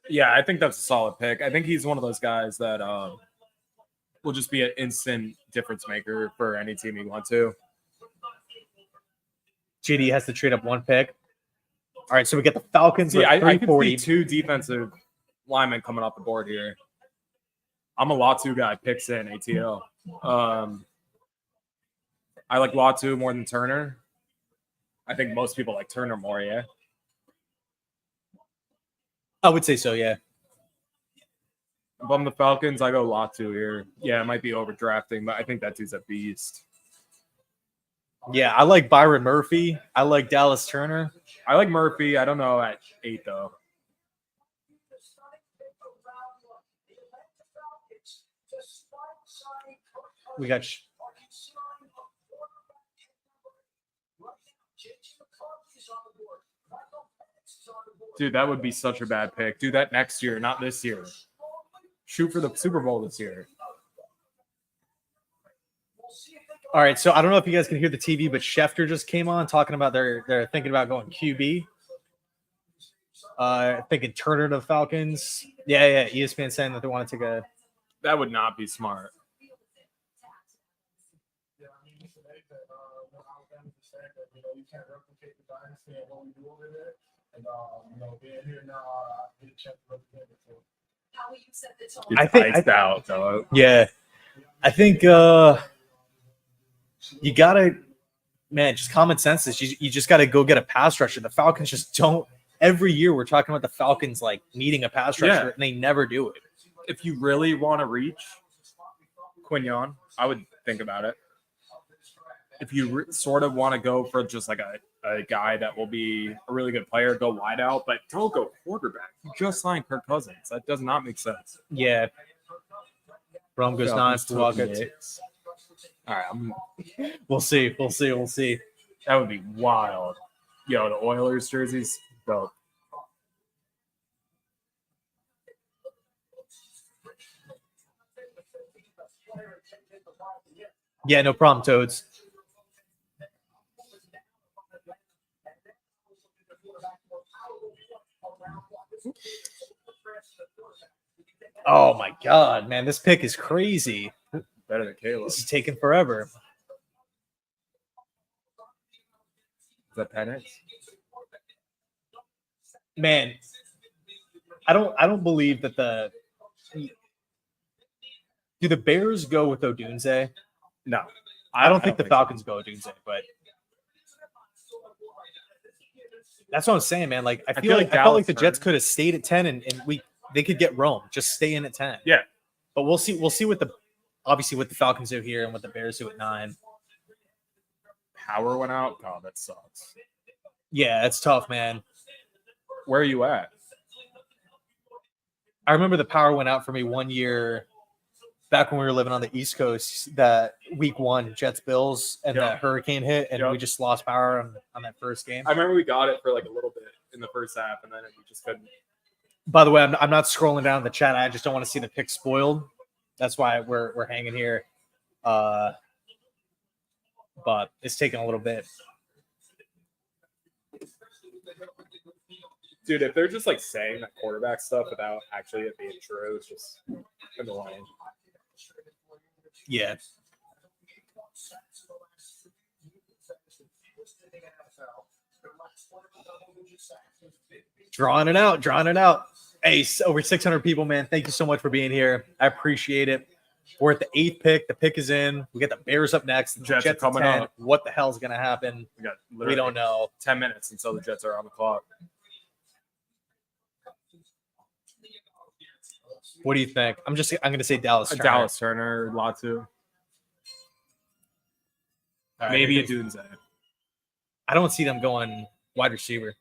Yeah, I think that's a solid pick. I think he's one of those guys that will just be an instant difference maker for any team you want to.
JD has to trade up one pick. All right, so we get the Falcons.
Yeah, I could see 2 defensive linemen coming off the board here. I'm a Latu guy, picks in ATL. I like Latu more than Turner. I think most people like Turner more, yeah.
I would say so, yeah.
If I'm the Falcons, I go Latu here. Yeah, it might be overdrafting, but I think that dude's a beast.
Yeah, I like Byron Murphy. I like Dallas Turner.
I like Murphy. I don't know at 8, though.
We got
dude, that would be such a bad pick. Do that next year, not this year. Shoot for the Super Bowl this year.
All right, so I don't know if you guys can hear the TV, but Schefter just came on talking about they're thinking about going QB. Thinking Turner to the Falcons. Yeah. ESPN saying that they want to take a.
That would not be smart.
I think
out though.
Yeah, I think you gotta, man, just common sense is you just gotta go get a pass rusher. The Falcons just don't. Every year we're talking about the Falcons needing a pass rusher, and they never do it.
If you really want to reach Quignon, I would think about it. If you sort of want to go for just like a guy that will be a really good player, go wide out, but don't go quarterback. You just signed Kirk Cousins. That does not make sense.
Yeah. Broncos
Falcons
not
took
to
Knicks. All right,
We'll see. We'll see. We'll see.
that would be wild. Yo, the Oilers jerseys, dope.
Yeah, no problem, Toads. Oh my God, man, this pick is crazy.
Better than Caleb.
This is taking forever.
Is that Penix?
Man, I don't believe that do the Bears go with Odunze?
No.
I don't think the Falcons go Odunze, but that's what I'm saying, man. Like I felt like the Jets could have stayed at 10 and they could get Rome. Just stay in at 10.
Yeah.
But we'll see what the Falcons do here and what the Bears do at 9.
Power went out. God, that sucks.
Yeah, it's tough, man.
Where are you at?
I remember the power went out for me one year back when we were living on the East Coast, that week 1 Jets Bills and that hurricane hit and we just lost power on that first game.
I remember we got it for like a little bit in the first half and then we just couldn't.
By the way, I'm not scrolling down the chat. I just don't want to see the pick spoiled. That's why we're hanging here. But it's taking a little bit.
Dude, if they're just like saying that quarterback stuff without actually it being true, it's just annoying.
Yeah. Drawing it out. Hey, over 600 people, man. Thank you so much for being here. I appreciate it. We're at the 8th pick. The pick is in. We got the Bears up next. The
Jets are coming up.
What the hell is going to happen? We don't know.
10 minutes until the Jets are on the clock.
What do you think? I'm going to say Dallas Turner.
Dallas Turner, Latham. Right, maybe a Odunze.
I don't see them going wide receiver.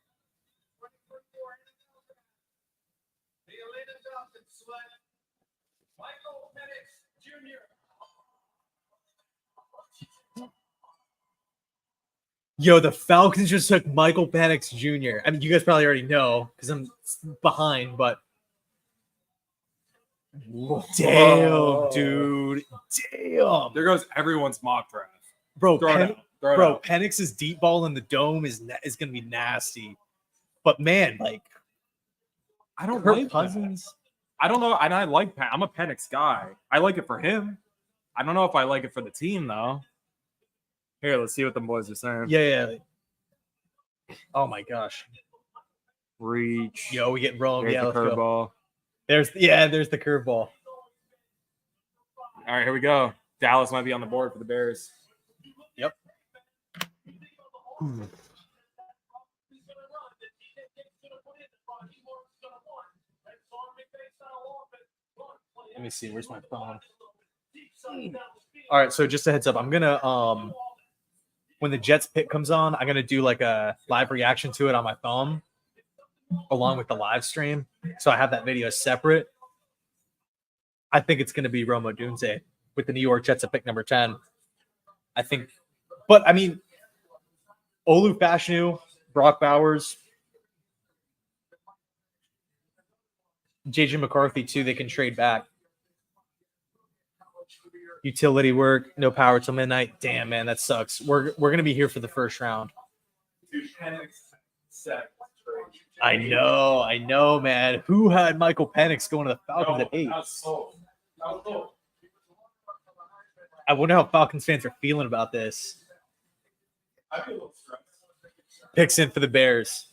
Yo, the Falcons just took Michael Penix Jr. I mean, you guys probably already know because I'm behind, but damn, dude. Damn.
There goes everyone's mock draft.
Bro, Penix's deep ball in the dome is going to be nasty. But, man, like,
I don't
Kirk
like
Cousins.
That. I don't know. And I like I'm a Penix guy. I like it for him. I don't know if I like it for the team, though. Here, let's see what the boys are saying.
Yeah. Oh, my gosh.
Reach.
Yo, we get Rome.
There's
yeah,
the
let's
curveball.
go. There's the curveball.
All right, here we go. Dallas might be on the board for the Bears.
Yep. Let me see. Where's my phone? All right, so just a heads up. I'm gonna when the Jets pick comes on, I'm gonna do like a live reaction to it on my phone, along with the live stream. So I have that video separate. I think it's gonna be Rome Odunze with the New York Jets at pick number 10. I think, but I mean, Olu Fashanu, Brock Bowers, JJ McCarthy too. They can trade back. Utility work, no power till midnight. Damn, man, that sucks. We're gonna be here for the first round. I know, man. Who had Michael Penix going to the Falcons at 8? I wonder how Falcons fans are feeling about this. Picks in for the Bears.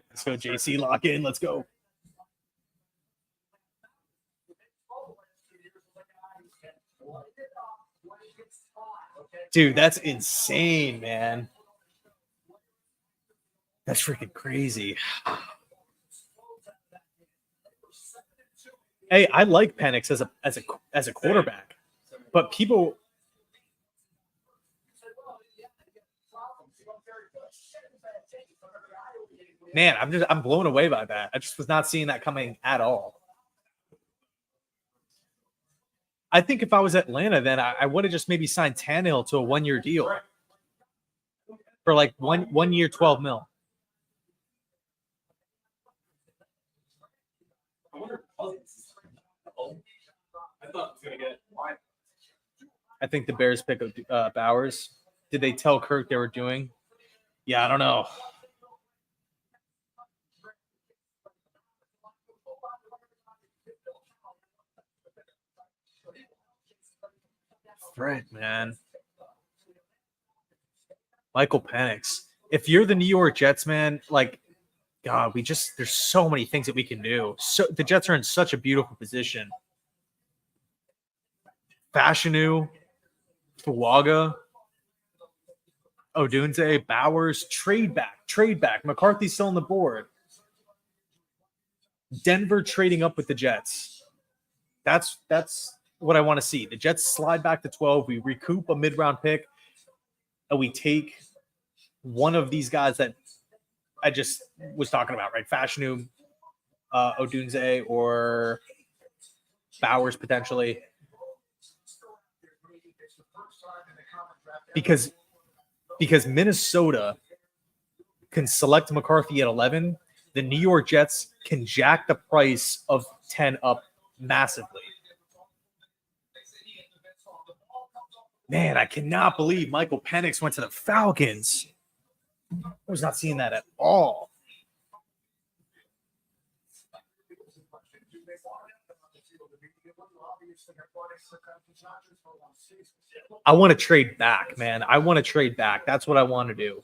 Let's go, JC. Lock in. Let's go. Dude, that's insane, man. That's freaking crazy. Hey, I like Penix as a quarterback, But people, man, I'm blown away by that. I just was not seeing that coming at all. I think if I was Atlanta, then I would have just maybe signed Tannehill to a 1-year deal for like one year, $12 million. I think the Bears pick up Bowers. Did they tell Kirk they were doing? Yeah, I don't know. Right, man. Michael Penix. If you're the New York Jets, man, like, God, there's so many things that we can do. So the Jets are in such a beautiful position. Fashanu, Fuaga, Odunze, Bowers, trade back. McCarthy's still on the board. Denver trading up with the Jets. That's what I want to see. The Jets slide back to 12. We recoup a mid-round pick, and we take one of these guys that I just was talking about, right? Fashanu, Odunze, or Bowers potentially. Because Minnesota can select McCarthy at 11, the New York Jets can jack the price of 10 up massively. Man, I cannot believe Michael Penix went to the Falcons. I was not seeing that at all. I want to trade back, man. I want to trade back. That's what I want to do.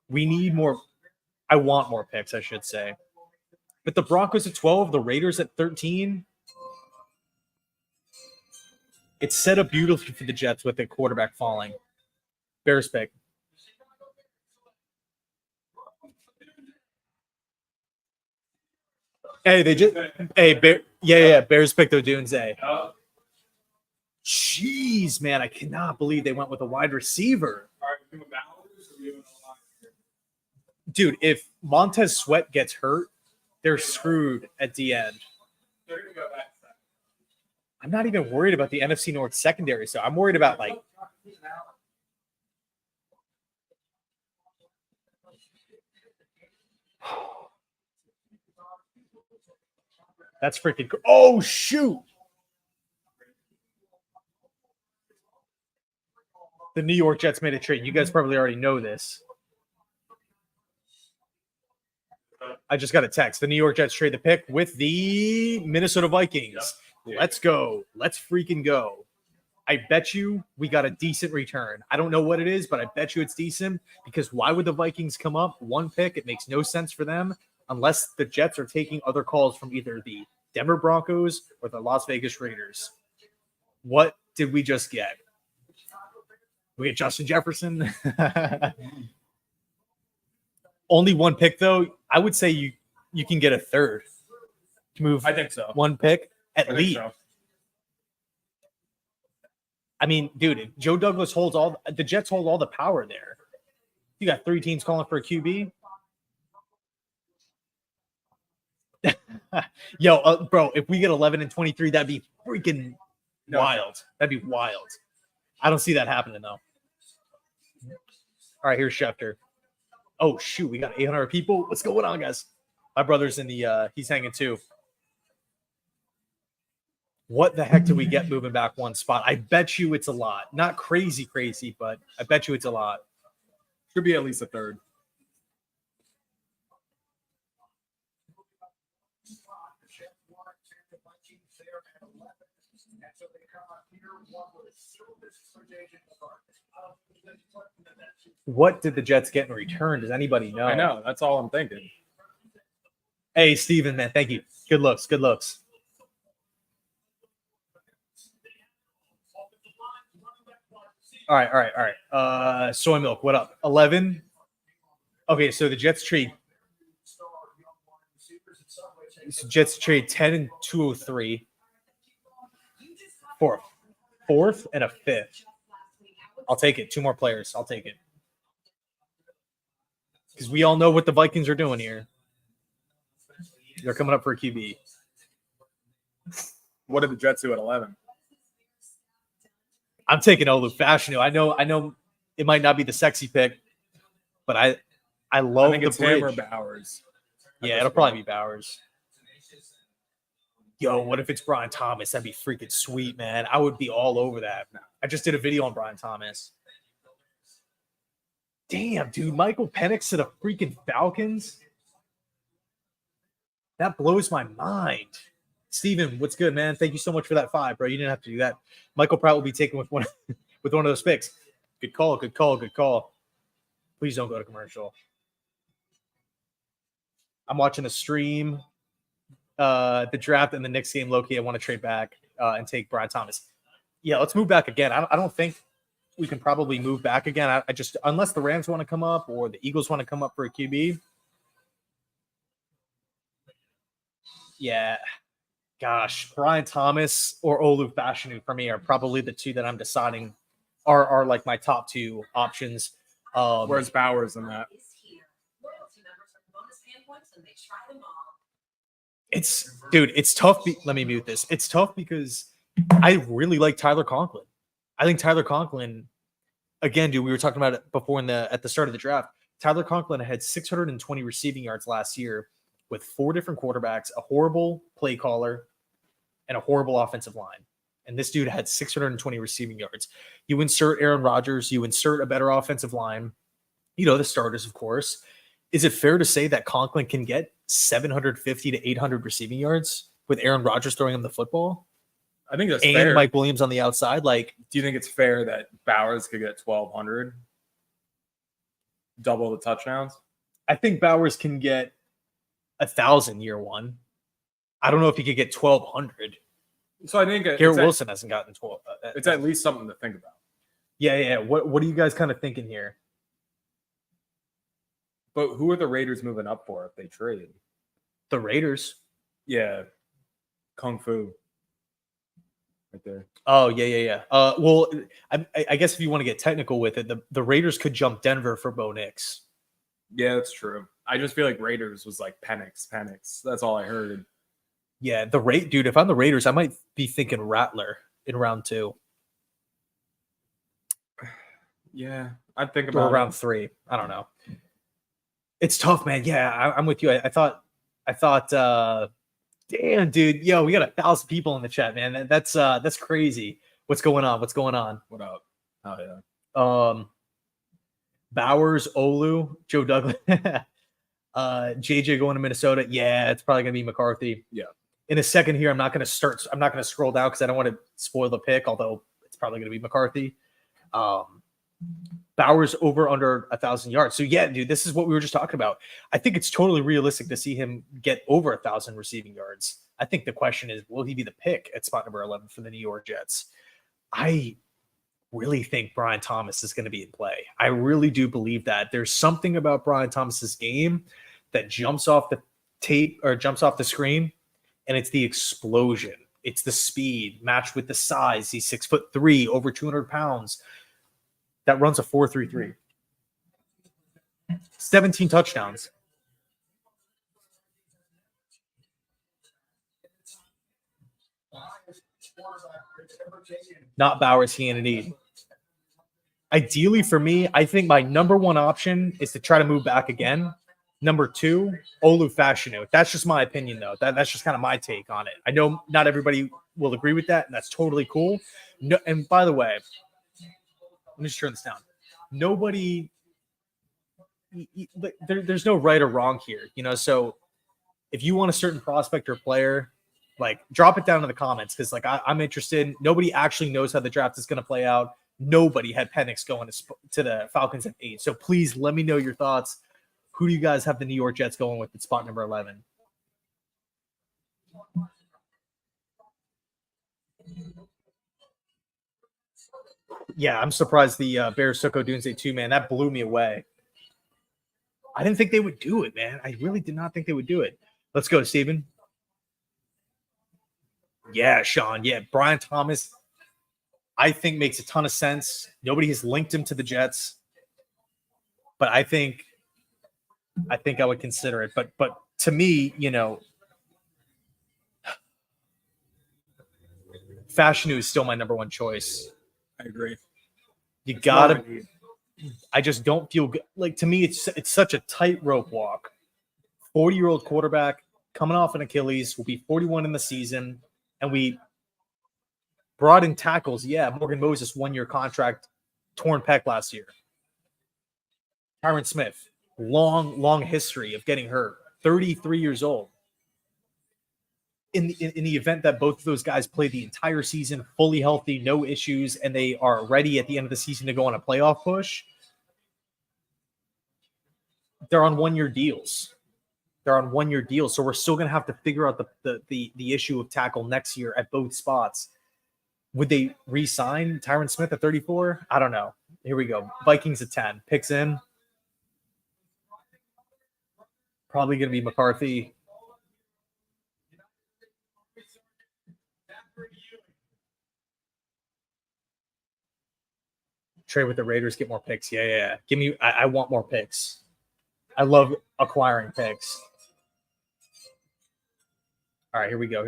We need more. I want more picks, I should say. But the Broncos at 12, the Raiders at 13. It's set up beautifully for the Jets with the quarterback falling. Bears pick. Hey, Bears picked Odunze. Jeez, man, I cannot believe they went with a wide receiver. Dude, if Montez Sweat gets hurt, they're screwed at the end. I'm not even worried about the NFC North secondary, so I'm worried about like that's freaking cool. Oh shoot. The New York Jets made a trade. You guys probably already know this. I just got a text. The New York Jets trade the pick with the Minnesota Vikings. Let's go. Let's freaking go. I bet you we got a decent return. I don't know what it is, but I bet you it's decent because why would the Vikings come up? One pick. It makes no sense for them unless the Jets are taking other calls from either the Denver Broncos or the Las Vegas Raiders. What did we just get? We get Justin Jefferson. Only one pick, though. I would say you can get a third. Move.
I think so.
One pick at least.
So.
I mean, dude, if Joe Douglas holds the Jets hold all the power there. You got 3 teams calling for a QB. Yo, bro, if we get 11 and 23, that'd be freaking wild. That'd be wild. I don't see that happening, though. All right, here's Schefter. Oh, shoot, we got 800 people. What's going on, guys? My brother's in the he's hanging too. What the heck did we get moving back one spot? I bet you it's a lot. Not crazy, but I bet you it's a lot.
Should be at least a third.
What did the Jets get in return? Does anybody know?
I know. That's all I'm thinking.
Hey, Steven, man. Thank you. Good looks. Good looks. All right. Soy Milk, what up? 11. Okay, so the Jets trade 10 and 203 for 4th and a 5th. I'll take it. 2 more players. I'll take it. Because we all know what the Vikings are doing here. They're coming up for a QB.
What did the Jets do at 11?
I'm taking Olu Fashanu. I know it might not be the sexy pick, but I love
think
the
it's
bridge.
him or Bowers.
Yeah, it'll probably be Bowers. Yo, what if it's Brian Thomas? That'd be freaking sweet, man. I would be all over that. I just did a video on Brian Thomas. Damn, dude. Michael Penix to the freaking Falcons? That blows my mind. Steven, what's good, man? Thank you so much for that 5, bro. You didn't have to do that. Michael Pratt will be taken with one of those picks. Good call, good call, good call. Please don't go to commercial. I'm watching the stream, the draft, and the Knicks game. Low-key, I want to trade back and take Brian Thomas. Yeah, let's move back again. I don't think we can probably move back again. I just, unless the Rams want to come up or the Eagles want to come up for a QB. Yeah. Gosh, Brian Thomas or Olu Fashanu for me are probably the 2 that I'm deciding are like my top 2 options.
Where's Bowers in that?
It's tough. Let me mute this. It's tough because I really like Tyler Conklin. I think Tyler Conklin, again, dude, we were talking about it before at the start of the draft. Tyler Conklin had 620 receiving yards last year with 4 different quarterbacks, a horrible play caller, and a horrible offensive line. And this dude had 620 receiving yards. You insert Aaron Rodgers, you insert a better offensive line, the starters, of course. Is it fair to say that Conklin can get 750 to 800 receiving yards with Aaron Rodgers throwing him the football?
I think that's
and
fair.
Mike Williams on the outside. Like,
do you think it's fair that Bowers could get 1,200? Double the touchdowns?
I think Bowers can get 1,000 year one. I don't know if he could get 1,200.
So I think
Garrett Wilson hasn't gotten 12.
It's at least something to think about.
Yeah. What are you guys kind of thinking here?
But who are the Raiders moving up for if they trade?
The Raiders.
Yeah. Kung Fu. Right there.
Oh, yeah. Well, I guess if you want to get technical with it, the Raiders could jump Denver for Bo Nix.
Yeah, that's true. I just feel like Raiders was like Penix. That's all I heard.
Yeah, dude, if I'm the Raiders, I might be thinking Rattler in round 2.
Yeah, I'd think about
round 3. I don't know. It's tough, man. Yeah, I'm with you. I thought, damn, dude. Yo, we got 1,000 people in the chat, man. That's crazy. What's going on?
What up? Oh
yeah. Bowers, Olu, Joe Douglas, JJ going to Minnesota. Yeah, it's probably gonna be McCarthy.
Yeah.
In a second here, I'm not gonna scroll down because I don't want to spoil the pick. Although it's probably gonna be McCarthy. Bowers over under 1,000 yards. So yeah, dude, this is what we were just talking about. I think it's totally realistic to see him get over 1,000 receiving yards. I think the question is, will he be the pick at spot number 11 for the New York Jets? I really think Brian Thomas is going to be in play. I really do believe that. There's something about Brian Thomas's game that jumps off the tape or jumps off the screen, and it's the explosion. It's the speed matched with the size. He's 6'3", over 200 pounds. That runs a 4.33. 17 touchdowns. Not Bowers, he and need. Ideally for me, I think my number 1 option is to try to move back again. Number 2, Olu Fashanu. That's just my opinion, though. That's just kind of my take on it. I know not everybody will agree with that, and that's totally cool. No, and by the way, let me just turn this down. Nobody, there's no right or wrong here, so if you want a certain prospect or player, like, drop it down in the comments, because like I'm interested. Nobody actually knows how the draft is going to play out. Nobody had Penix going to the Falcons at 8. So please let me know your thoughts. Who do you guys have the New York Jets going with at spot number 11? Yeah, I'm surprised the Bears took Odunze too, man. That blew me away. I didn't think they would do it, man. I really did not think they would do it. Let's go, Steven. Yeah, Sean. Yeah, Brian Thomas. I think makes a ton of sense. Nobody has linked him to the Jets, but I think I would consider it. But to me, Fashanu is still my number one choice.
I agree.
You gotta. I just don't feel good. Like, to me, it's such a tightrope walk. 40-year-old quarterback coming off an Achilles, will be 41 in the season, and we brought in tackles. Yeah, Morgan Moses, 1-year contract, torn pec last year. Tyron Smith, long history of getting hurt. 33 years old. In the event that both of those guys play the entire season fully healthy, no issues, and they are ready at the end of the season to go on a playoff push, they're on 1-year deals. So we're still going to have to figure out the issue of tackle next year at both spots. Would they re-sign Tyron Smith at 34? I don't know. Here we go. Vikings at 10. Picks in. Probably going to be McCarthy. Trade with the Raiders, get more picks. Yeah. Give me. I want more picks. I love acquiring picks. All right, here we go.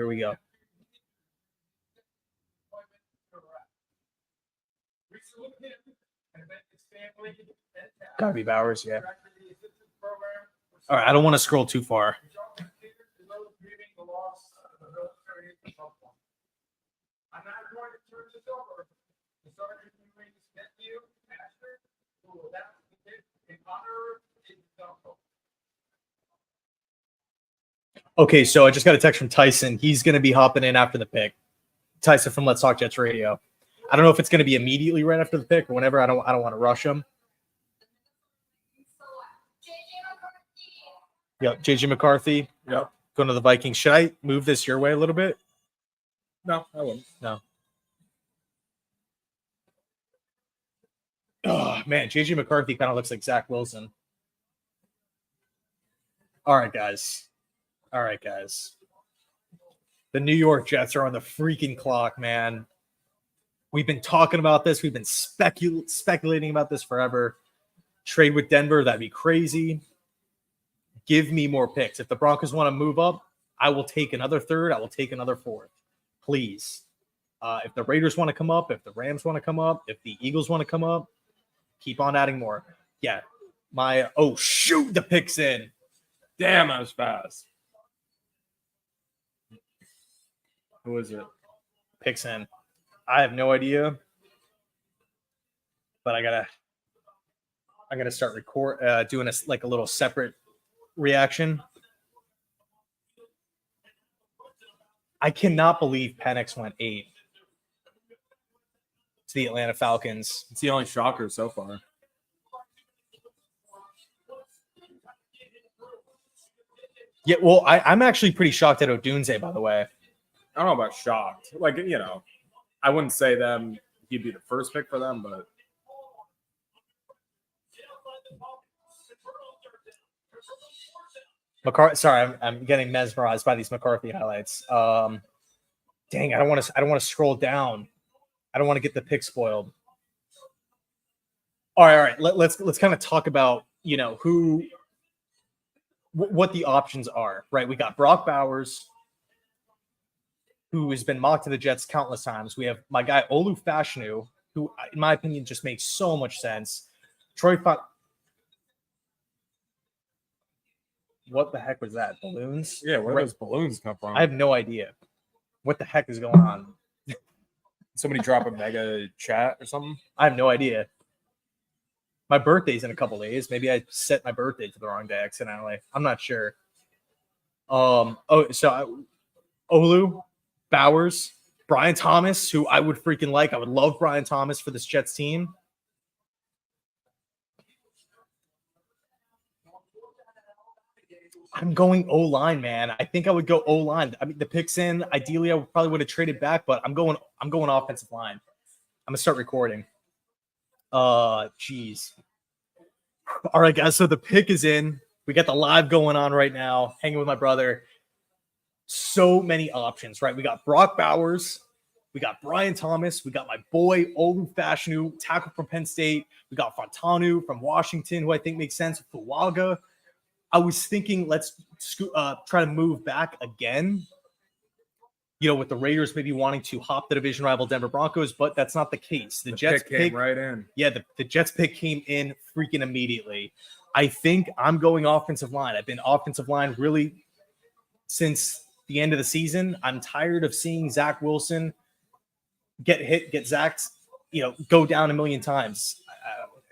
Gotta be Bowers, yeah. All right, I don't want to scroll too far. Okay, so I just got a text from Tyson. He's going to be hopping in after the pick. Tyson from Let's Talk Jets Radio. I don't know if it's going to be immediately right after the pick or whenever. I don't want to rush him. Yep, JJ McCarthy.
Yep.
Going to the Vikings. Should I move this your way a little bit?
No, I wouldn't.
No. Oh, man, JJ McCarthy kind of looks like Zach Wilson. All right, guys. The New York Jets are on the freaking clock, man. We've been talking about this. We've been speculating about this forever. Trade with Denver, that'd be crazy. Give me more picks. If the Broncos want to move up, I will take another third. I will take another fourth. Please. If the Raiders want to come up, if the Rams want to come up, if the Eagles want to come up, keep on adding more. Yeah. The pick's in.
Damn, that was fast. Who is it?
Picks in. I have no idea. But I gotta start doing a little separate reaction. I cannot believe Penix went 8 to the Atlanta Falcons.
It's the only shocker so far.
Yeah, well, I'm actually pretty shocked at Odunze, by the way.
I don't know about shocked. I wouldn't say he'd be the first pick for them, but
Sorry, I'm getting mesmerized by these McCarthy highlights. Dang, I don't want to scroll down. I don't want to get the pick spoiled. All right. Let's kind of talk about what the options are. Right, we got Brock Bowers, who has been mocked to the Jets countless times. We have my guy Olu Fashanu, who, in my opinion, just makes so much sense. What the heck was that? Balloons?
Yeah, where those balloons come from?
I have no idea. What the heck is going on?
Somebody drop a mega chat or something?
I have no idea. My birthday's in a couple days. Maybe I set my birthday to the wrong day accidentally. I'm not sure. Olu, Bowers, Brian Thomas, who I would freaking like. I would love Brian Thomas for this Jets team. I'm going O-line, man. I think I would go O-line. I mean, the pick's in. Ideally, I probably would have traded back, but I'm going offensive line. I'm gonna start recording. Jeez. All right, guys. So the pick is in. We got the live going on right now. Hanging with my brother. So many options, right? We got Brock Bowers. We got Brian Thomas. We got my boy Olu Fashanu, tackle from Penn State. We got Fashanu from Washington, who I think makes sense. Fuaga. I was thinking let's try to move back again. With the Raiders maybe wanting to hop the division rival Denver Broncos, but that's not the case. The Jets
pick came right in.
Yeah, the Jets pick came in freaking immediately. I think I'm going offensive line. I've been offensive line really since the end of the season. I'm tired of seeing Zach Wilson get hit, get zacked, go down a million times.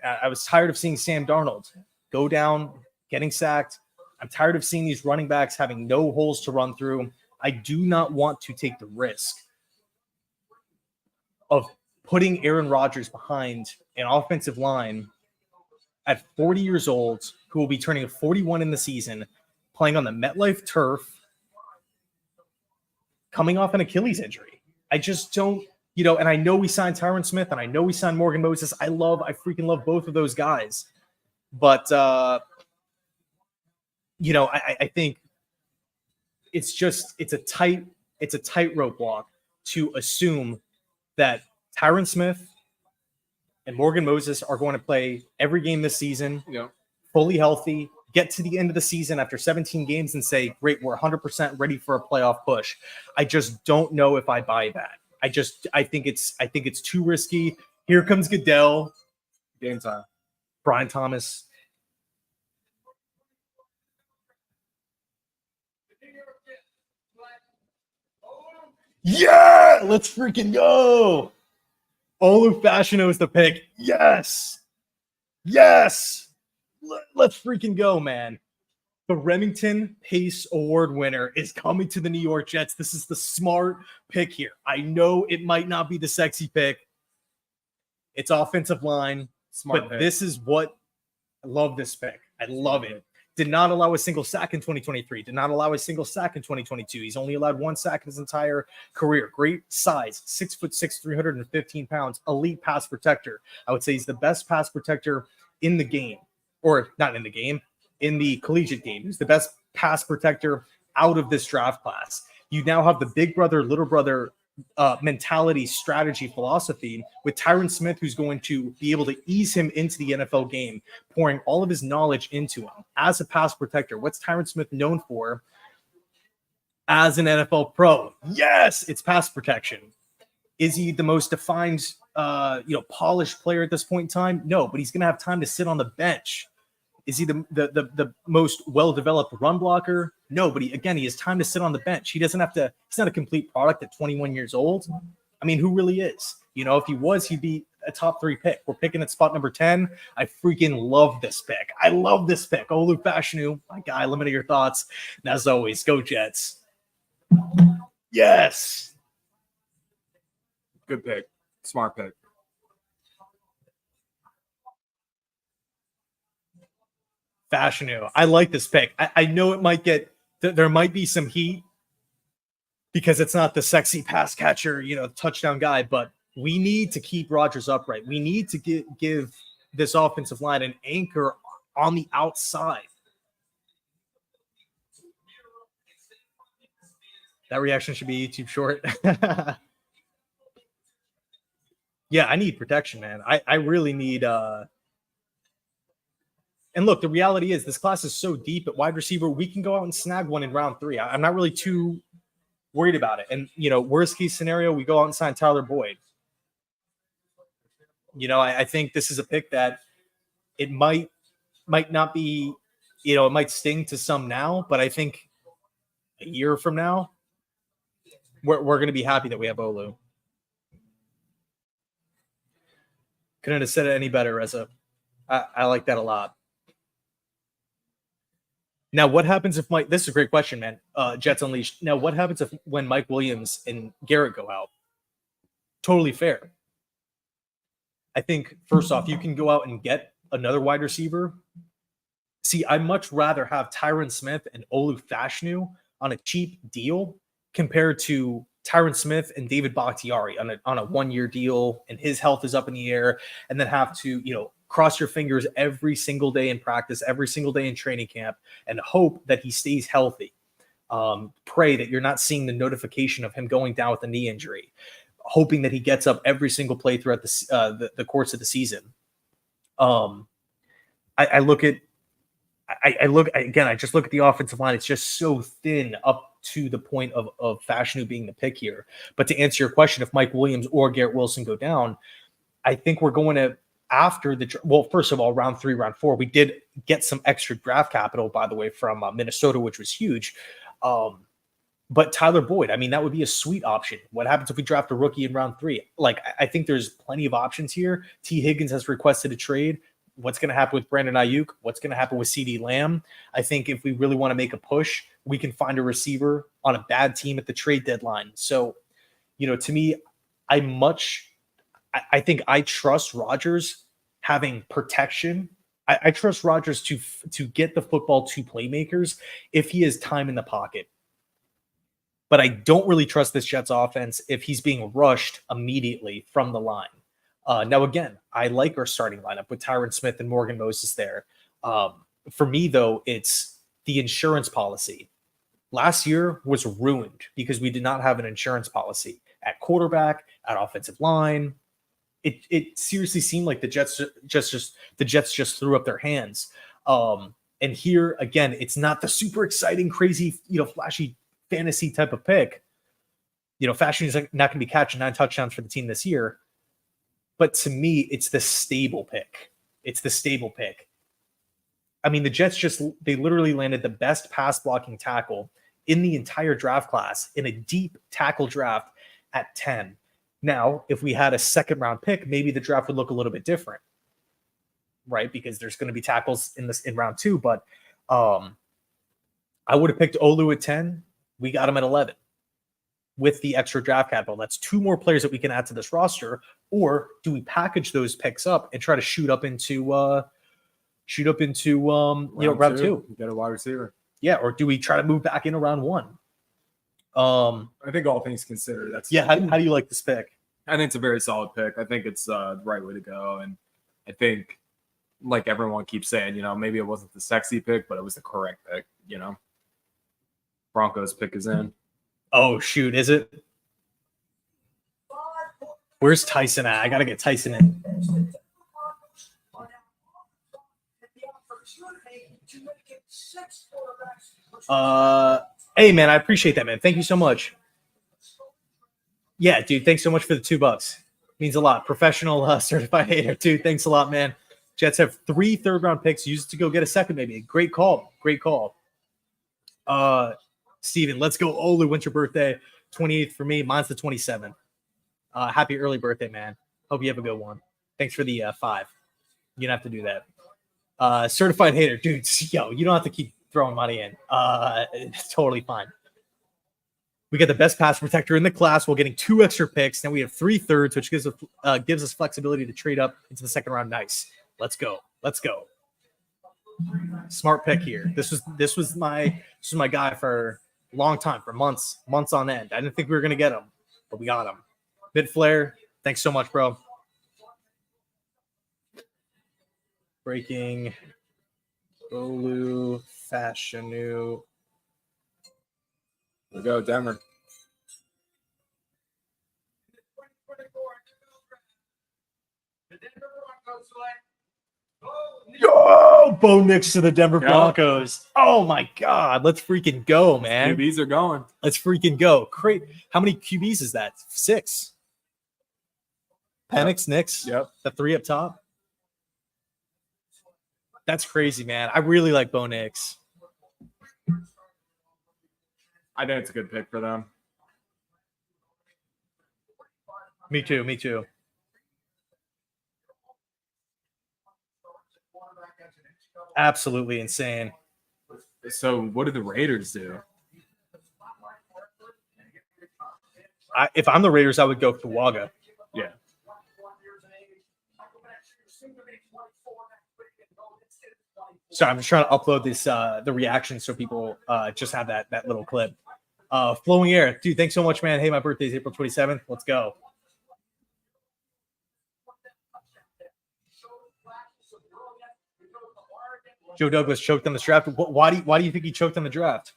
I was tired of seeing Sam Darnold go down, getting sacked. I'm tired of seeing these running backs having no holes to run through. I do not want to take the risk of putting Aaron Rodgers behind an offensive line at 40 years old, who will be turning 41 in the season, playing on the MetLife turf, coming off an Achilles injury. I just don't, and I know we signed Tyron Smith and I know we signed Morgan Moses. I freaking love both of those guys. But, I think it's a tightrope walk to assume that Tyron Smith and Morgan Moses are going to play every game this season, fully healthy, get to the end of the season after 17 games and say, great, we're 100% ready for a playoff push. I just don't know if I buy that. I think it's too risky. Here comes Goodell.
Game time.
Brian Thomas. Yeah, let's freaking go. Olu Fashanu is the pick. Yes. Let's freaking go, man. The Remington Pace Award winner is coming to the New York Jets. This is the smart pick here. I know it might not be the sexy pick. It's offensive line. Smart pick. This is what I love this pick. I love it. Did not allow a single sack in 2023. Did not allow a single sack in 2022. He's only allowed one sack in his entire career. Great size, 6'6", 315 pounds, elite pass protector. I would say he's the best pass protector in the game, or not in the game, in the collegiate game. He's the best pass protector out of this draft class. You now have the big brother, little brother mentality, strategy, philosophy with Tyron Smith, who's going to be able to ease him into the NFL game, pouring all of his knowledge into him as a pass protector. What's Tyron Smith known for as an NFL pro? Yes, it's pass protection. Is he the most defined, polished player at this point in time? No, but he's going to have time to sit on the bench. Is he the most well-developed run blocker? No, but he has time to sit on the bench. He doesn't have to, he's not a complete product at 21 years old. I mean, who really is? If he was, he'd be a top 3 pick. We're picking at spot number 10. I freaking love this pick. I love this pick. Olu Fashanu, my guy, let me know your thoughts. And as always, go Jets. Yes.
Good pick. Smart pick.
Fashanu. I like this pick. I know it might get, there might be some heat because it's not the sexy pass catcher, touchdown guy, but we need to keep Rodgers upright. We need to give this offensive line an anchor on the outside. That reaction should be YouTube short. Yeah, I need protection, man. I really need and look, the reality is this class is so deep at wide receiver, we can go out and snag one in round 3. I'm not really too worried about it. And, worst case scenario, we go out and sign Tyler Boyd. I think this is a pick that it might not be, it might sting to some now, but I think a year from now, we're going to be happy that we have Olu. Couldn't have said it any better, Reza. I like that a lot. Now, what happens if Mike? This is a great question, man. Jets Unleashed. Now, what happens when Mike Williams and Garrett go out? Totally fair. I think first off, you can go out and get another wide receiver. See, I'd much rather have Tyron Smith and Olu Fashanu on a cheap deal compared to Tyron Smith and David Bakhtiari on a 1-year deal, and his health is up in the air, and then have to cross your fingers every single day in practice, every single day in training camp, and hope that he stays healthy. Pray that you're not seeing the notification of him going down with a knee injury. hoping that he gets up every single play throughout the course of the season. I look at again. I just look at the offensive line. It's just so thin up to the point of Fashanu being the pick here. But to answer your question, if Mike Williams or Garrett Wilson go down, I think we're going to first of all, round 3, round 4, we did get some extra draft capital, by the way, from Minnesota, which was huge. But Tyler Boyd, I mean, that would be a sweet option. What happens if we draft a rookie in round 3? Like, I think there's plenty of options here. T. Higgins has requested a trade. What's going to happen with Brandon Ayuk? What's going to happen with CeeDee Lamb? I think if we really want to make a push, we can find a receiver on a bad team at the trade deadline. So, to me, I think I trust Rodgers having protection. I trust Rodgers to get the football to playmakers if he has time in the pocket. But I don't really trust this Jets offense if he's being rushed immediately from the line. Now, again, I like our starting lineup with Tyron Smith and Morgan Moses there. For me, though, it's the insurance policy. Last year was ruined because we did not have an insurance policy at quarterback, at offensive line. It seriously seemed like the Jets just threw up their hands. And here again, it's not the super exciting, crazy, flashy fantasy type of pick. Fashion is not going to be catching 9 touchdowns for the team this year. But to me, it's the stable pick. I mean, the Jets they literally landed the best pass blocking tackle in the entire draft class in a deep tackle draft at 10. Now, if we had a second round pick, maybe the draft would look a little bit different, right? Because there's going to be tackles in round 2. But I would have picked Olu at 10. We got him at 11 with the extra draft capital. That's 2 more players that we can add to this roster. Or do we package those picks up and try to shoot up into round 2?
You get a wide receiver.
Yeah, or do we try to move back into round 1?
I think all things considered, that's
how do you like this pick?
I think it's a very solid pick. I think it's the right way to go, and I think, like everyone keeps saying, maybe it wasn't the sexy pick, but it was the correct pick. Broncos pick is in.
Oh shoot, is it? Where's Tyson at? I gotta get Tyson in. Hey man, I appreciate that, man. Thank you so much. Yeah, dude, thanks so much for the $2. Means a lot. Professional certified hater, dude. Thanks a lot, man. Jets have 3 third-round picks. Use it to go get a second, maybe. Great call. Steven, let's go. Olu, when's your birthday? 28th for me. Mine's the 27th. Happy early birthday, man. Hope you have a good one. Thanks for the 5. You don't have to do that. Certified hater, dude. Yo, you don't have to keep throwing money in. It's totally fine. We get the best pass protector in the class while getting 2 extra picks. Now we have 3 thirds, which gives us flexibility to trade up into the second round. Nice. Let's go. Smart pick here. This was my guy for a long time, for months on end. I didn't think we were gonna get him, but we got him. Mid Flare, thanks so much, bro. Breaking Olu Fashanu.
We go, Denver.
Yo, Bo Nix to the Denver Broncos. Oh my God, let's freaking go, man.
QBs are going.
Let's freaking go. Great. How many QBs is that? 6. Penix, Nix.
Yep.
The 3 up top. That's crazy, man. I really like Bo Nix.
I think it's a good pick for them.
Me too. Absolutely insane.
So what do the Raiders do?
If I'm the Raiders, I would go Fuaga.
Yeah.
Sorry, I'm just trying to upload this the reaction so people just have that little clip. Flowing Air, dude, thanks so much, man. Hey, my birthday is April 27th. Let's go. Joe Douglas choked on the draft. Why do you think he choked on the draft?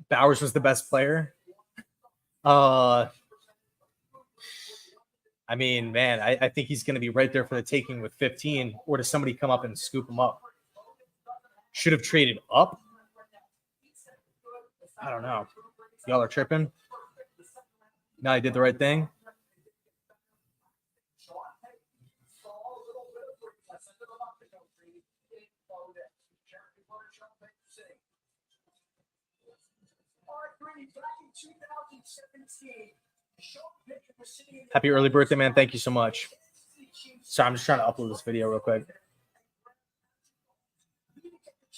Bowers was the best player. I mean, man, I think he's going to be right there for the taking with 15, or does somebody come up and scoop him up? Should have traded up. I don't know. Y'all are tripping. Now I did the right thing. Happy early birthday, man. Thank you so much. So I'm just trying to upload this video real quick.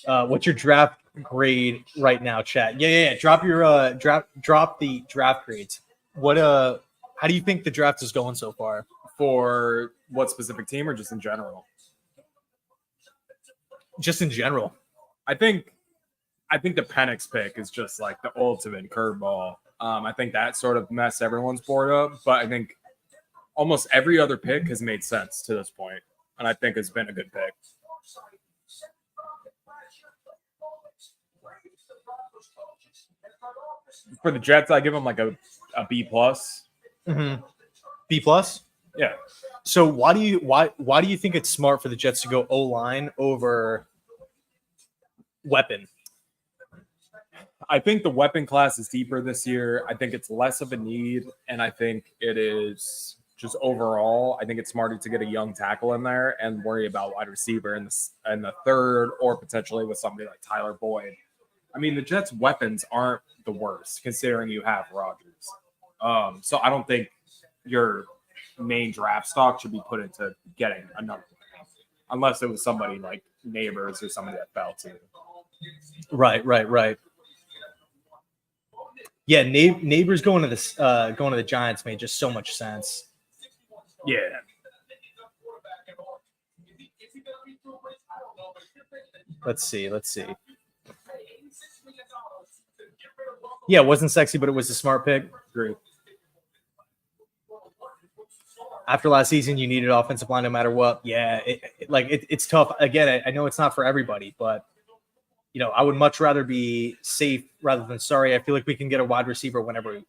What's your draft grade right now, chat? Yeah. Drop your drop the draft grades. What how do you think the draft is going so far?
For what specific team or just in general?
Just in general.
I think the Penix pick is just like the ultimate curveball. I think that sort of messed everyone's board up, but I think almost every other pick has made sense to this point, and I think it's been a good pick. For the Jets, I give them like a B plus.
Mm-hmm. B plus.
Yeah.
So why do you think it's smart for the Jets to go O-line over weapon?
I think the weapon class is deeper this year. I think it's less of a need, and I think it is just overall. I think it's smarter to get a young tackle in there and worry about wide receiver in the third, or potentially with somebody like Tyler Boyd. I mean, the Jets' weapons aren't the worst considering you have Rodgers. So I don't think your main draft stock should be put into getting another one, unless it was somebody like Nabers or somebody that fell to.
Right. Yeah, Neighbors going to the Giants made just so much sense.
Yeah.
Let's see. Yeah, it wasn't sexy, but it was a smart pick.
Great.
After last season, you needed offensive line no matter what. Yeah, it's tough. Again, I know it's not for everybody, but I would much rather be safe rather than sorry. I feel like we can get a wide receiver whenever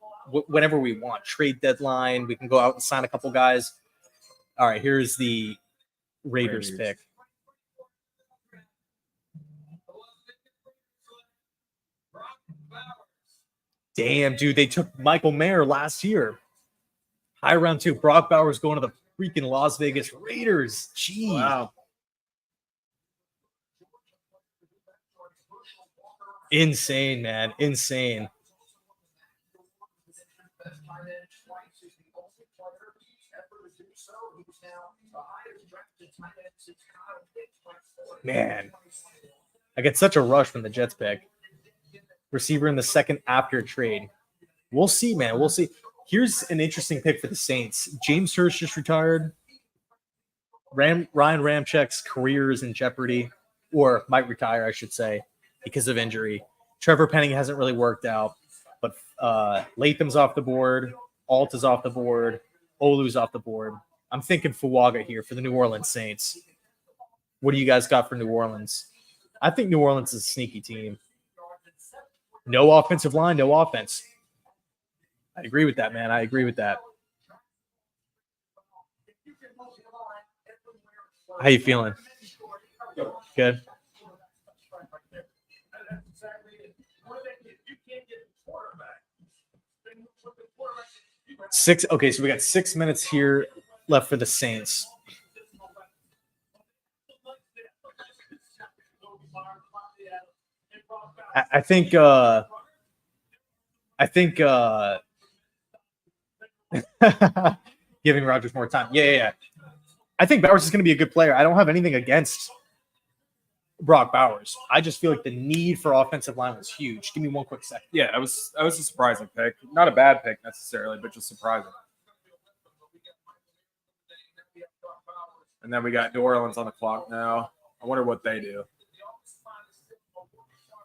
we want. Trade deadline, we can go out and sign a couple guys. All right, here's the Raiders pick. Damn, dude, they took Michael Mayer last year. High round 2. Brock Bowers going to the freaking Las Vegas Raiders. Jeez.
Wow.
Insane, man. Insane. Man, I get such a rush from the Jets pick. Receiver in the second after trade. We'll see, man. We'll see. Here's an interesting pick for the Saints. James Hurst just retired. Ryan Ramczyk's career is in jeopardy, or might retire, I should say, because of injury. Trevor Penning hasn't really worked out, but Latham's off the board. Alt is off the board. Olu's off the board. I'm thinking Fuaga here for the New Orleans Saints. What do you guys got for New Orleans? I think New Orleans is a sneaky team. No offensive line, no offense. I agree with that, man. I agree with that. How you feeling? Good. Okay, so we got 6 minutes here left for the Saints. I think giving Rodgers more time. Yeah. I think Bowers is going to be a good player. I don't have anything against Brock Bowers. I just feel like the need for offensive line was huge. Give me one quick second.
Yeah, it was a surprising pick. Not a bad pick necessarily, but just surprising. And then we got New Orleans on the clock now. I wonder what they do.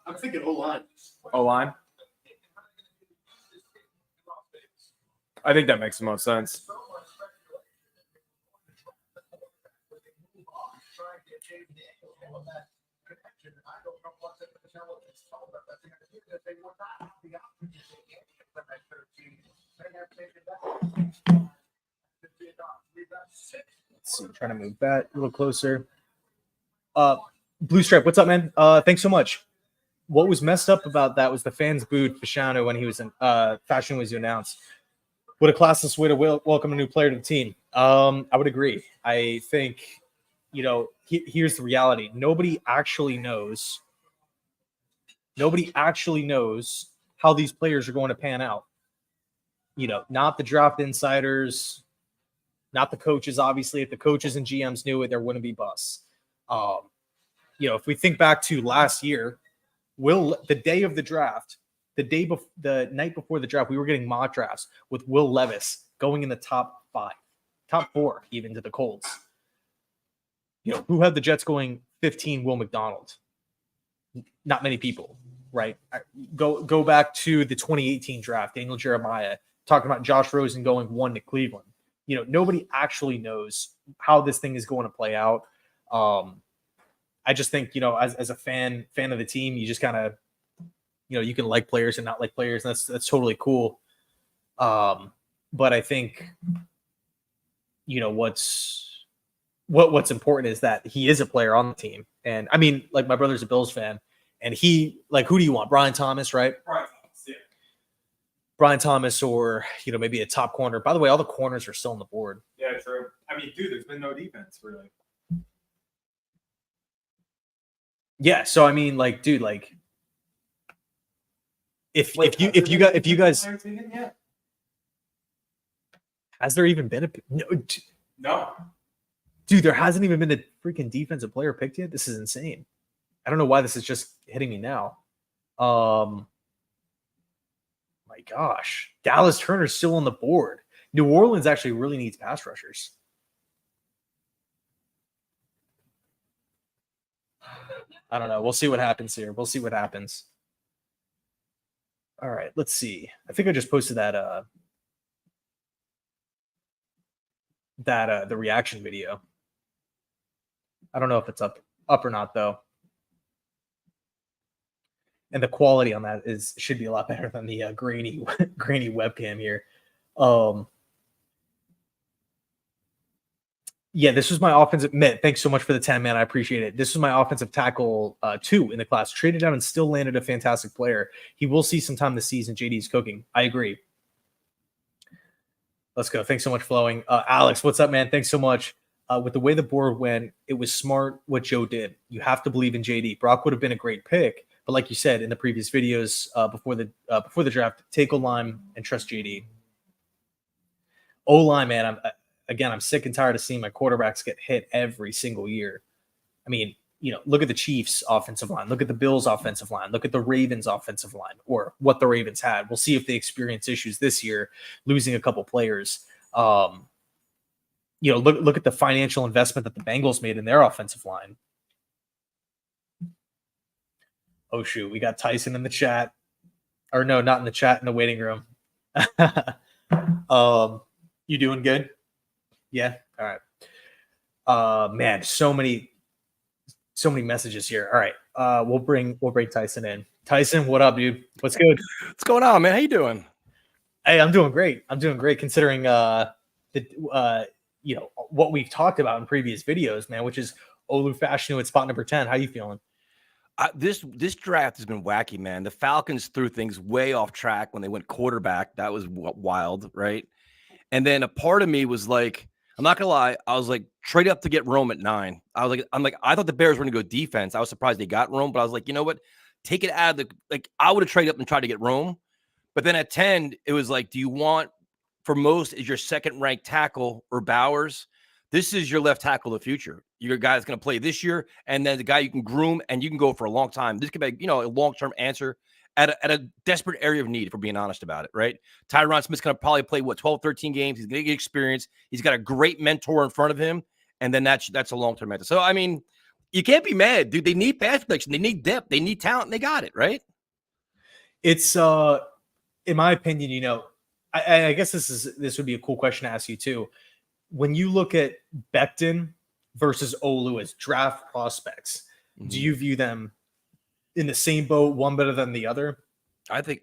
I'm thinking O-line.
O-line? I think that makes the most sense.
Let's see, trying to move that a little closer. Blue Stripe, what's up, man? Thanks so much. What was messed up about that was the fans booed Fashanu when he was in Fashanu was announced. What a classless way to welcome a new player to the team. I would agree. I think, here's the reality. Nobody actually knows how these players are going to pan out. Not the draft insiders, not the coaches. Obviously, if the coaches and GMs knew it, there wouldn't be busts. If we think back to last year, the day of the draft, the night before the draft, we were getting mock drafts with Will Levis going in the top 4, even to the Colts. Who had the Jets going 15? Will McDonald. Not many people, right? Go back to the 2018 draft. Daniel Jeremiah talking about Josh Rosen going 1 to Cleveland. Nobody actually knows how this thing is going to play out. I just think, as a fan of the team, you just kind of, you can like players and not like players. And that's totally cool. But I think, what's important is that he is a player on the team. And I mean, like, my brother's a Bills fan, and he, like, who do you want? Brian Thomas, right?
Brian Thomas, yeah.
Brian Thomas, or, maybe a top corner. By the way, all the corners are still on the board.
Yeah, true. I mean, dude, there's been no defense, really.
Yeah, so I mean, like, dude, like, if you guys, has there even been
no,
dude, there hasn't even been a freaking defensive player picked yet. This is insane. I don't know why this is just hitting me now. My gosh, Dallas Turner's still on the board. New Orleans actually really needs pass rushers. I don't know. We'll see what happens here. We'll see what happens. All right, let's see. I think I just posted that the reaction video. I don't know if it's up or not though. And the quality on that should be a lot better than the grainy webcam here. Yeah, this was my offensive. Mitt, thanks so much for the 10, man. I appreciate it. This was my offensive tackle 2 in the class. Traded down and still landed a fantastic player. He will see some time this season. JD's cooking. I agree. Let's go. Thanks so much, Flowing. Alex, what's up, man? Thanks so much. With the way the board went, it was smart what Joe did. You have to believe in JD. Brock would have been a great pick, but like you said in the previous videos before the draft, take O-line and trust JD. O-line, man, I'm sick and tired of seeing my quarterbacks get hit every single year. I mean, look at the Chiefs' offensive line. Look at the Bills' offensive line. Look at the Ravens' offensive line, or what the Ravens had. We'll see if they experience issues this year, losing a couple players. Look at the financial investment that the Bengals made in their offensive line. Oh, shoot. We got Tyson in the chat. Or no, not in the chat, in the waiting room. You doing good? Yeah. All right. Man, so many messages here. All right. We'll bring Tyson in. Tyson, what up, dude? What's good?
What's going on, man? How you doing?
Hey, I'm doing great. Considering what we've talked about in previous videos, man, which is Olu Fashanu at spot number 10. How you feeling?
This draft has been wacky, man. The Falcons threw things way off track when they went quarterback. That was wild, right? And then a part of me was like, I'm not gonna lie, I was like, trade up to get Rome at 9. I thought the Bears were gonna go defense. I was surprised they got Rome, but I was like, you know what? Take it out of I would have traded up and tried to get Rome. But then at 10, it was like, do you want, for most, is your second ranked tackle or Bowers? This is your left tackle of the future. Your guy's going to play this year, and then the guy you can groom and you can go for a long time. This could be, a long-term answer at a desperate area of need, if we're being honest about it, right? Tyron Smith's going to probably play, 12, 13 games. He's going to get experience. He's got a great mentor in front of him, and then that's a long-term answer. So, I mean, you can't be mad, dude. They need pass protection. They need depth. They need talent, and they got it, right?
It's, in my opinion, I guess this would be a cool question to ask you, too. When you look at Becton versus Olu as draft prospects, do you view them in the same boat, one better than the other?
I think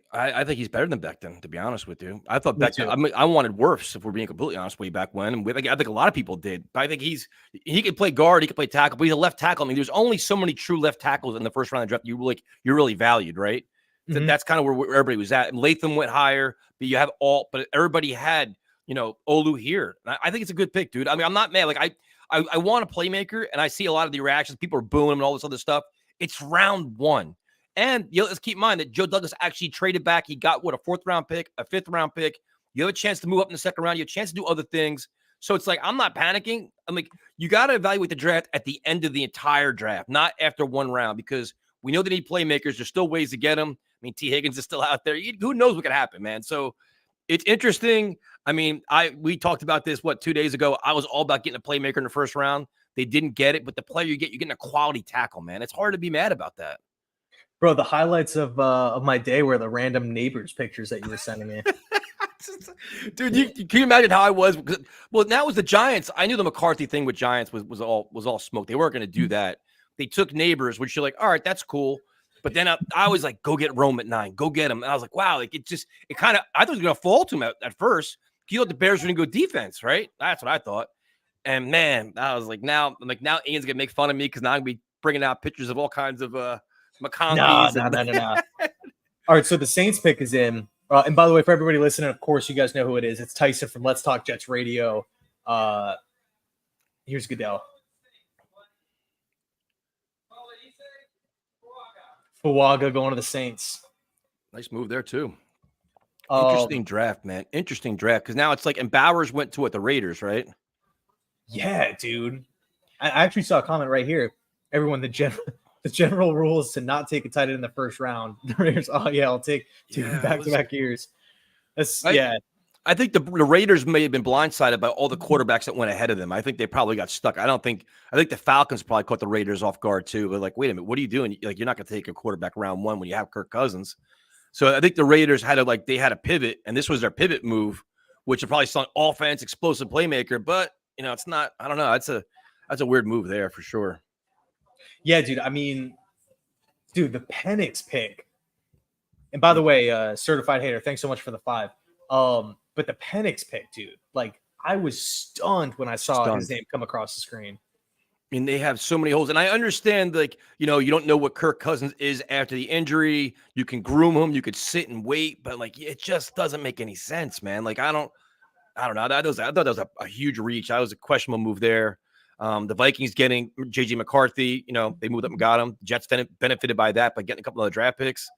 he's better than Becton, to be honest with you. I thought
Me
Becton.
too.
I mean, I wanted Wirfs, if we're being completely honest, way back when. And I think a lot of people did. But I think he could play guard, he could play tackle, but he's a left tackle. I mean, there's only so many true left tackles in the first round of the draft you're really valued, right? So
Mhm.
that's kind of where everybody was at. And Latham went higher, but you have but everybody had Olu here. And I think it's a good pick, dude. I mean, I'm not mad. Like I want a playmaker, and I see a lot of the reactions. People are booing him and all this other stuff. It's round 1. And let's keep in mind that Joe Douglas actually traded back. He got a 4th round pick, a 5th round pick. You have a chance to move up in the 2nd round. You have a chance to do other things. So it's like, I'm not panicking. I'm like, you got to evaluate the draft at the end of the entire draft, not after 1 round, because we know they need playmakers. There's still ways to get them. I mean, T. Higgins is still out there. Who knows what could happen, man? So it's interesting. I mean, we talked about this, 2 days ago. I was all about getting a playmaker in the 1st round. They didn't get it, but the player you're getting a quality tackle, man. It's hard to be mad about that.
Bro, the highlights of my day were the random Nabers pictures that you were sending me.
Dude, can you imagine how I was? Well, now it was the Giants. I knew the McCarthy thing with Giants was all smoke. They weren't going to do that. They took Nabers, which you're like, all right, that's cool. But then I was like, go get Rome at 9. Go get him. And I was like, wow, like I thought it was going to fall to him at first. You thought the Bears were going to go defense, right? That's what I thought. And man, I was like, now Ian's going to make fun of me because now I'm going to be bringing out pictures of all kinds of McConaughey's.
No. All right, so the Saints pick is in. And by the way, for everybody listening, of course, you guys know who it is. It's Tyson from Let's Talk Jets Radio. Here's Goodell. Fuaga going to the Saints.
Nice move there, too. Interesting draft, man. Interesting draft. Because now it's like, and Bowers went to the Raiders, right?
Yeah, dude. I actually saw a comment right here. Everyone, the general rule is to not take a tight end in the 1st round. The Raiders, I'll take 2 back-to-back years.
I think the Raiders may have been blindsided by all the quarterbacks that went ahead of them. I think they probably got stuck. I think the Falcons probably caught the Raiders off guard too. But like, wait a minute, what are you doing? Like, you're not going to take a quarterback round 1 when you have Kirk Cousins. So I think the Raiders had to pivot, and this was their pivot move, which is probably some offense, explosive playmaker. But it's not. I don't know. That's a weird move there for sure.
Yeah, dude. I mean, the Penix pick. And by the way, certified hater, thanks so much for the 5. But the Penix pick, dude, like I was stunned when I saw his name come across the screen.
I mean, they have so many holes, and I understand, like, you don't know what Kirk Cousins is after the injury. You can groom him, you could sit and wait, but like, it just doesn't make any sense, man. Like, I don't know. I thought that was a huge reach. That was a questionable move there. The Vikings getting JJ McCarthy, they moved up and got him. Jets benefited by that by getting a couple of draft picks.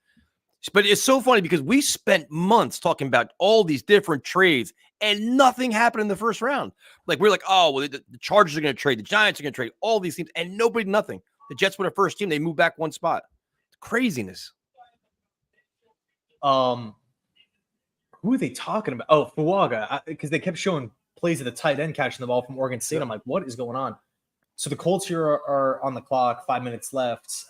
But it's so funny because we spent months talking about all these different trades and nothing happened in the 1st round. Like, we're like, oh, well, the Chargers are going to trade. The Giants are going to trade. All these teams and nothing. The Jets were the first team. They moved back 1 spot. It's craziness.
Who are they talking about? Oh, Fuaga, because they kept showing plays of the tight end catching the ball from Oregon State. I'm like, what is going on? So the Colts here are on the clock, 5 minutes left.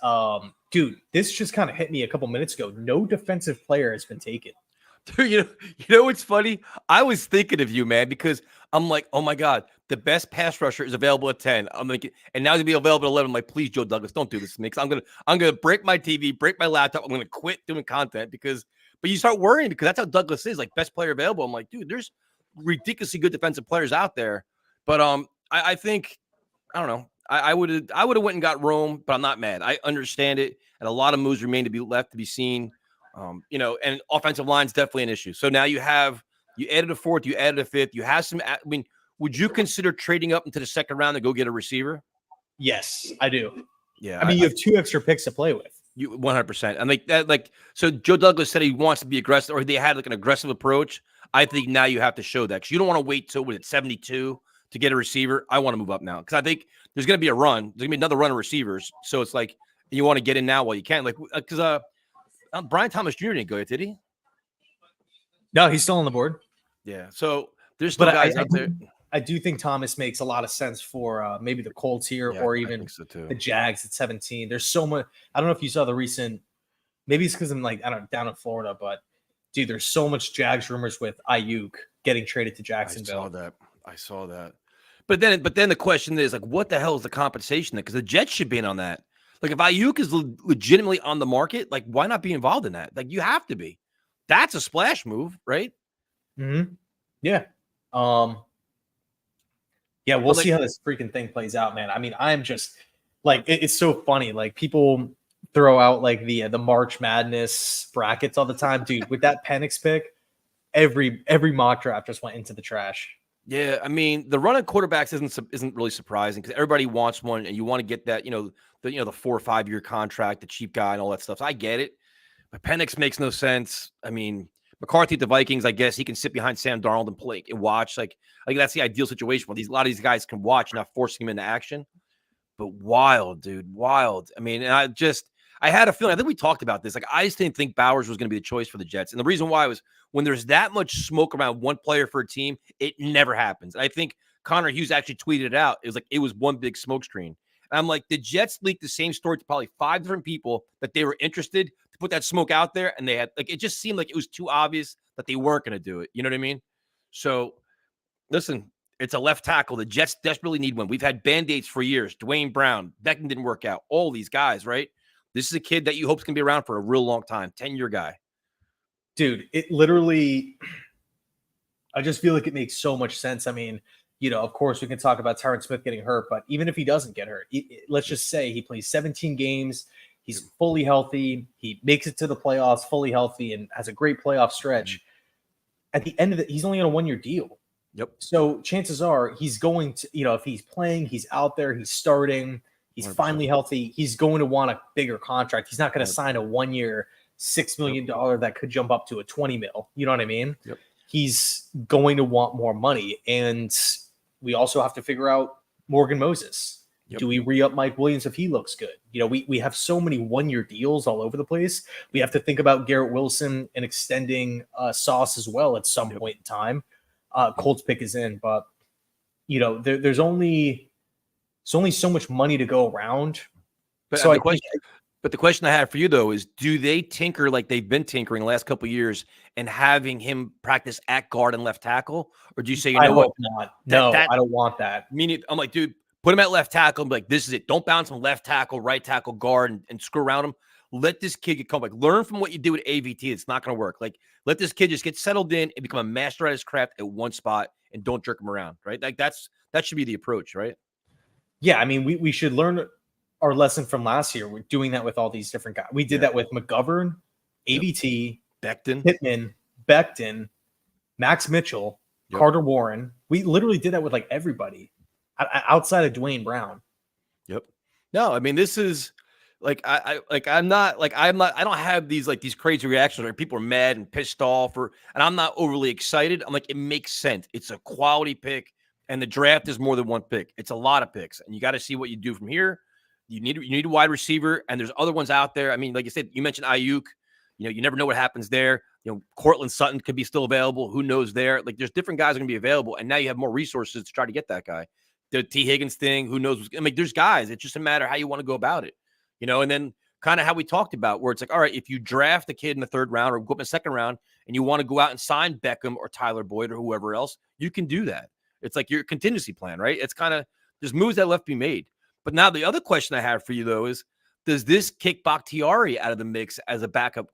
Dude, this just kind of hit me a couple minutes ago. No defensive player has been taken.
Dude, you know what's funny? I was thinking of you, man, because I'm like, oh my God, the best pass rusher is available at 10. I'm like, and now he's gonna be available at 11. I'm like, please, Joe Douglas, don't do this to me. Because I'm gonna break my TV, break my laptop. I'm gonna quit doing content but you start worrying because that's how Douglas is, like best player available. I'm like, dude, there's ridiculously good defensive players out there. But I think, I don't know. I would have went and got Rome, but I'm not mad. I understand it, and a lot of moves remain to be seen. And offensive line is definitely an issue. So now you added a 4th, you added a 5th, you have some. I mean, would you consider trading up into the 2nd round to go get a receiver?
Yes, I do.
Yeah,
I mean, you have 2 extra picks to play with.
You 100%. And like that, so Joe Douglas said he wants to be aggressive, or they had like an aggressive approach. I think now you have to show that because you don't want to wait till 72 to get a receiver. I want to move up now because I think there's going to be a run. There's going to be another run of receivers. So it's like you want to get in now while you can. Like, because Brian Thomas Jr. didn't go yet, did he?
No, he's still on the board.
Yeah. So there's still guys out there.
I do think Thomas makes a lot of sense for maybe the Colts here or even the Jags at 17. There's so much. I don't know if you saw the recent. Maybe it's because I'm like, I don't know, down in Florida, but dude, there's so much Jags rumors with Ayuk getting traded to Jacksonville.
I saw that. But then the question is like, what the hell is the compensation there? Because the Jets should be in on that. Like if Ayuk is legitimately on the market, like why not be involved in that? Like you have to be. That's a splash move, right?
Mm-hmm. Yeah. Yeah, we'll see how this freaking thing plays out, man. I mean, I'm just like it's so funny. Like people throw out like the March Madness brackets all the time, dude. With that Penix pick, every mock draft just went into the trash.
Yeah, I mean, the run of quarterbacks isn't really surprising because everybody wants one, and you want to get that, the 4 or 5 year contract, the cheap guy, and all that stuff. So I get it, but Penix makes no sense. I mean, McCarthy at the Vikings, I guess he can sit behind Sam Darnold and play and watch. Like that's the ideal situation where a lot of these guys can watch, not forcing him into action. But wild, dude, wild. I mean, and I had a feeling. I think we talked about this. Like I just didn't think Bowers was going to be the choice for the Jets, and the reason why was when there's that much smoke around one player for a team, it never happens. And I think Connor Hughes actually tweeted it out. It was like it was one big smoke screen. And I'm like, the Jets leaked the same story to probably 5 different people that they were interested to put that smoke out there, and they had like it just seemed like it was too obvious that they weren't going to do it. You know what I mean? So, listen, it's a left tackle. The Jets desperately need one. We've had Band-Aids for years. Dwayne Brown, Beckham didn't work out. All these guys, right? This is a kid that you hope can be around for a real long time, 10-year guy.
Dude, it literally, I just feel like it makes so much sense. I mean, of course we can talk about Tyron Smith getting hurt, but even if he doesn't get hurt, let's just say he plays 17 games, he's fully healthy, he makes it to the playoffs fully healthy and has a great playoff stretch. At the end of it, he's only on a 1-year deal.
Yep.
So chances are he's going to, if he's playing, he's out there, he's starting, he's 100%. Finally healthy, he's going to want a bigger contract. He's not going to sign a 1-year $6 million that could jump up to a 20 mil. You know what I mean?
Yep.
He's going to want more money. And we also have to figure out Morgan Moses. Yep. Do we re-up Mike Williams if he looks good? We have so many 1-year deals all over the place. We have to think about Garrett Wilson and extending Sauce as well at some point in time. Colts pick is in, but there's only so much money to go around.
But so the question I have for you though is, do they tinker like they've been tinkering the last couple of years and having him practice at guard and left tackle, or do you say
I hope not? No, I don't want that.
Meaning, I'm like, dude, put him at left tackle and be like, this is it. Don't bounce him left tackle, right tackle, guard, and screw around him. Let this kid get coming. Like, learn from what you do with AVT. It's not going to work. Like, let this kid just get settled in and become a master at his craft at one spot and don't jerk him around, right? Like that should be the approach, right?
Yeah, I mean, we should learn our lesson from last year. We're doing that with all these different guys. We did that with McGovern, AVT,
Becton,
Pittman, Becton, Max Mitchell, Carter Warren. We literally did that with like everybody outside of Dwayne Brown.
Yep. No, I mean, this is like I don't have these crazy reactions where people are mad and pissed off and I'm not overly excited. I'm like, it makes sense. It's a quality pick, and the draft is more than one pick. It's a lot of picks, and you got to see what you do from here. You need a wide receiver, and there's other ones out there. I mean, like you said, you mentioned Ayuk. You never know what happens there. Cortland Sutton could be still available. Who knows there? Like, there's different guys are going to be available, and now you have more resources to try to get that guy. The T. Higgins thing, who knows? I mean, there's guys. It's just a matter of how you want to go about it. And then kind of how we talked about, where it's like, all right, if you draft a kid in the 3rd round or go up in the 2nd round, and you want to go out and sign Beckham or Tyler Boyd or whoever else, you can do that. It's like your contingency plan, right? It's kind of there's moves that left to be made. But now the other question I have for you though is, does this kick Bakhtiari out of the mix as a backup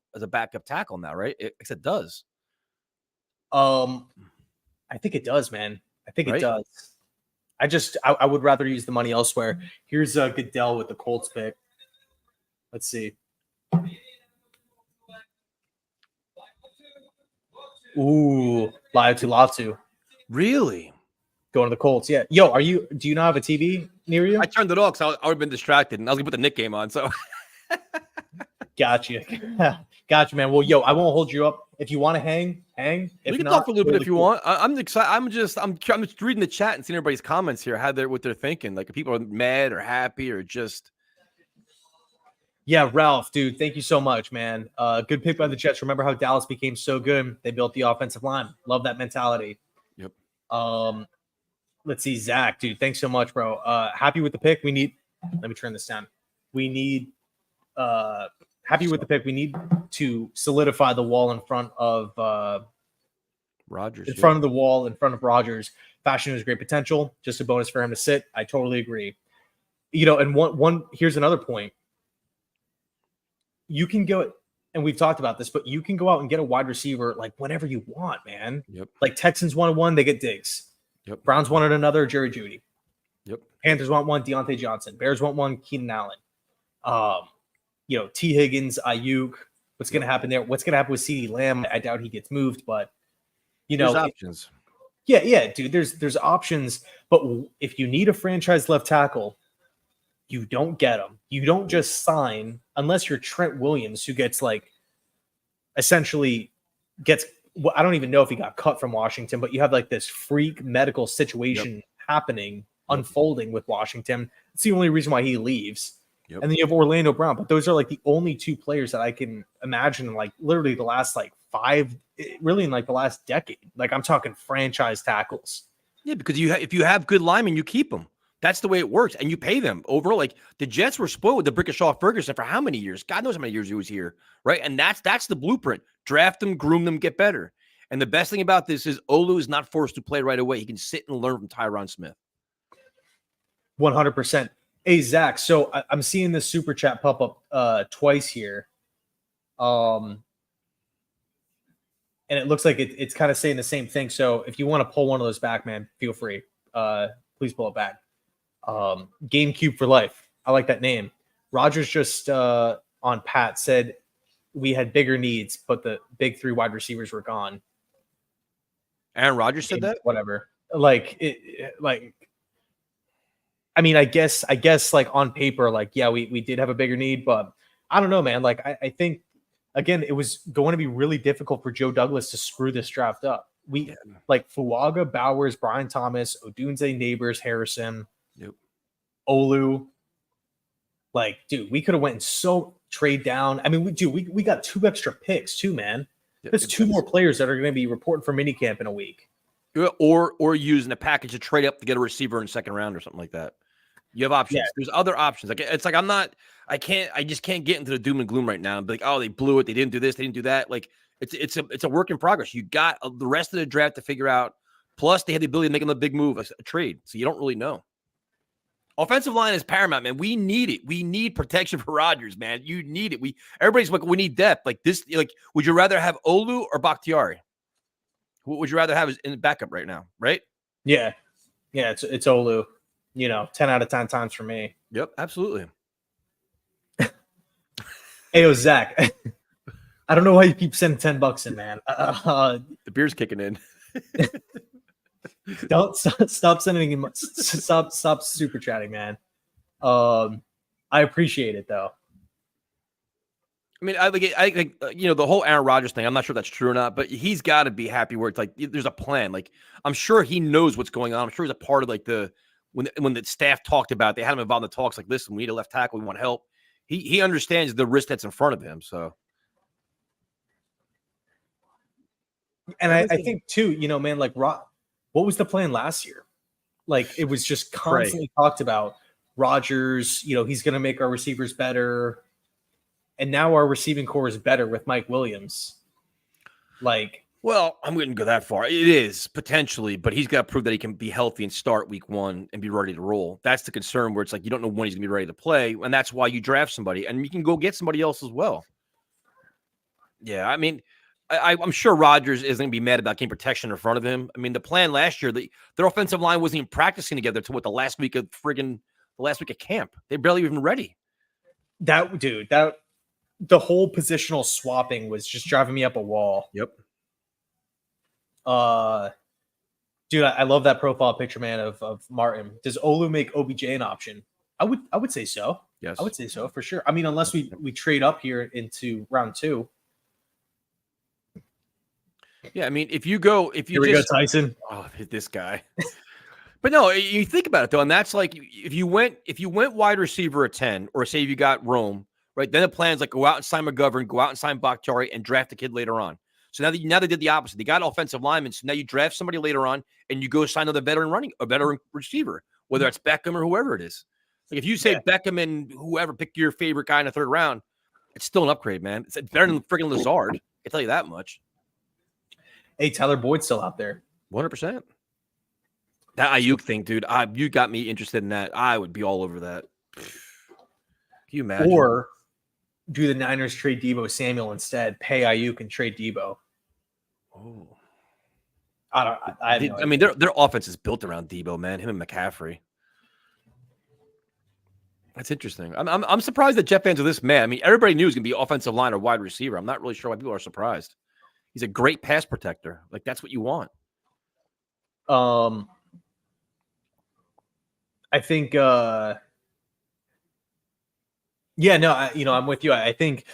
tackle now, right? It does.
I think it does, man. I think it does. I would rather use the money elsewhere. Here's Goodell with the Colts pick. Let's see. Ooh, Latu.
Really?
Going to the Colts, yeah. Yo, do you not have a TV near you?
I turned it off because I would have been distracted, and I was going to put the Nick game on, so.
Gotcha, man. Well, yo, I won't hold you up. If you want to hang. If
we can talk for a little bit if you want. I'm excited. I'm just reading the chat and seeing everybody's comments here, what they're thinking. Like, if people are mad or happy or just.
Yeah, Ralph, dude, thank you so much, man. Good pick by the Jets. Remember how Dallas became so good? They built the offensive line. Love that mentality.
Yep.
Let's see, Zach, dude, thanks so much, bro. Happy with the pick. Let me turn this down. Happy with the pick. We need to solidify the wall in front of
Rodgers.
In front of the wall, in front of Rodgers. Fashanu has great potential. Just a bonus for him to sit. I totally agree. And one here's another point. you can go, and we've talked about this, but you can go out and get a wide receiver like whenever you want, man.
Yep.
Like Texans wanted one, they get Diggs.
Yep.
Browns wanted another, Jerry Jeudy.
Yep.
Panthers want one, Deontay Johnson. Bears want one, Keenan Allen. T. Higgins, Ayuk. What's going to happen there? What's going to happen with CeeDee Lamb? I doubt he gets moved, but
there's options.
Yeah, dude. There's options, but if you need a franchise left tackle, you don't get them. You don't just sign unless you're Trent Williams, who gets essentially gets. Well, I don't even know if he got cut from Washington, but you have like this freak medical situation happening, unfolding with Washington. It's the only reason why he leaves. Yep. And then you have Orlando Brown, but those are like the only two players that I can imagine in like literally the last like really in like the last decade. Like I'm talking franchise tackles.
Yeah, because if you have good linemen, you keep them. That's the way it works, and you pay them overall. Like the Jets were spoiled with the Brickashaw Ferguson for how many years? God knows how many years he was here, right? And that's the blueprint. Draft them, groom them, get better. And the best thing about this is Olu is not forced to play right away. He can sit and learn from Tyron Smith.
100%. Hey, Zach, so I'm seeing this super chat pop up twice here. And it looks like it's kind of saying the same thing. So if you want to pull one of those back, man, feel free. Please pull it back. GameCube for life. I like that name. Rogers just on Pat said we had bigger needs, but the big three wide receivers were gone.
Aaron Rodgers said that?
Whatever. I mean, I guess like on paper, like, yeah, we did have a bigger need, but I don't know, man. Like, I think, again, it was going to be really difficult for Joe Douglas to screw this draft up. Like Fuaga, Bowers, Brian Thomas, Odunze, Nabers, Harrison, Olu. Like, dude, we could have went and so trade down. I mean, we got 2 extra picks too, man. There's 2 more players that are going to be reporting for minicamp in a week.
Or using a package to trade up to get a receiver in the second round or something like that. You have options. Yeah. There's other options. Like it's like I just can't get into the doom and gloom right now and be like, oh, they blew it. They didn't do this. They didn't do that. Like it's a work in progress. You got the rest of the draft to figure out. Plus, they had the ability to make them a big move, a trade. So you don't really know. Offensive line is paramount, man. We need it. We need protection for Rodgers, man. You need it. Everybody's like, we need depth. Like this. Like, would you rather have Olu or Bakhtiari? What would you rather have in the backup right now? Right?
Yeah. It's Olu. 10 out of 10 times for me.
Yep, absolutely.
Hey, Zach. I don't know why you keep sending $10 in, man.
The beer's kicking in.
Don't stop sending him. Stop super chatting, man. I appreciate it though.
I mean, I think the whole Aaron Rodgers thing. I'm not sure if that's true or not, but he's got to be happy where it's like there's a plan. Like I'm sure he knows what's going on. I'm sure he's a part of like when the staff talked about it, they had him involved in the talks. Like, listen, we need a left tackle. We want help. He understands the risk that's in front of him. So,
and I think too, man, like what was the plan last year? Like it was just constantly talked about Rodgers. He's going to make our receivers better. And now our receiving core is better with Mike Williams.
Well, I wouldn't go that far. It is potentially, but he's got to prove that he can be healthy and start week 1 and be ready to roll. That's the concern where it's like you don't know when he's going to be ready to play. And that's why you draft somebody. And you can go get somebody else as well. Yeah, I mean, I'm sure Rodgers isn't going to be mad about getting protection in front of him. I mean, the plan last year, their offensive line wasn't even practicing together to the last week of camp. They're barely even ready.
The whole positional swapping was just driving me up a wall.
Yep.
Dude, I love that profile picture, man, of Martin. Does Olu make OBJ an option? I would say so.
Yes.
I would say so for sure. I mean, unless we trade up here into round 2.
Yeah, I mean, here we
go, Tyson.
Oh, this guy. But no, you think about it though, and that's like if you went wide receiver at 10, or say if you got Rome, right? Then the plan's like go out and sign McGovern, go out and sign Bakhtiari, and draft the kid later on. So now they did the opposite. They got offensive linemen. So now you draft somebody later on, and you go sign another veteran receiver, whether it's Beckham or whoever it is. Like if you say Beckham and whoever, pick your favorite guy in the 3rd round, it's still an upgrade, man. It's better than freaking Lazard. I tell you that much. Hey,
Tyler Boyd's still out there.
100%. That Ayuk thing, dude. You got me interested in that. I would be all over that. Can you imagine?
do the Niners trade Deebo Samuel instead? Pay Ayuk and trade Deebo.
Oh,
I have no
I mean,
idea.
their offense is built around Deebo, man. Him and McCaffrey. That's interesting. I'm surprised that Jet fans are this mad. I mean, everybody knew he was going to be offensive line or wide receiver. I'm not really sure why people are surprised. He's a great pass protector. Like, that's what you want.
I think. I'm with you. I think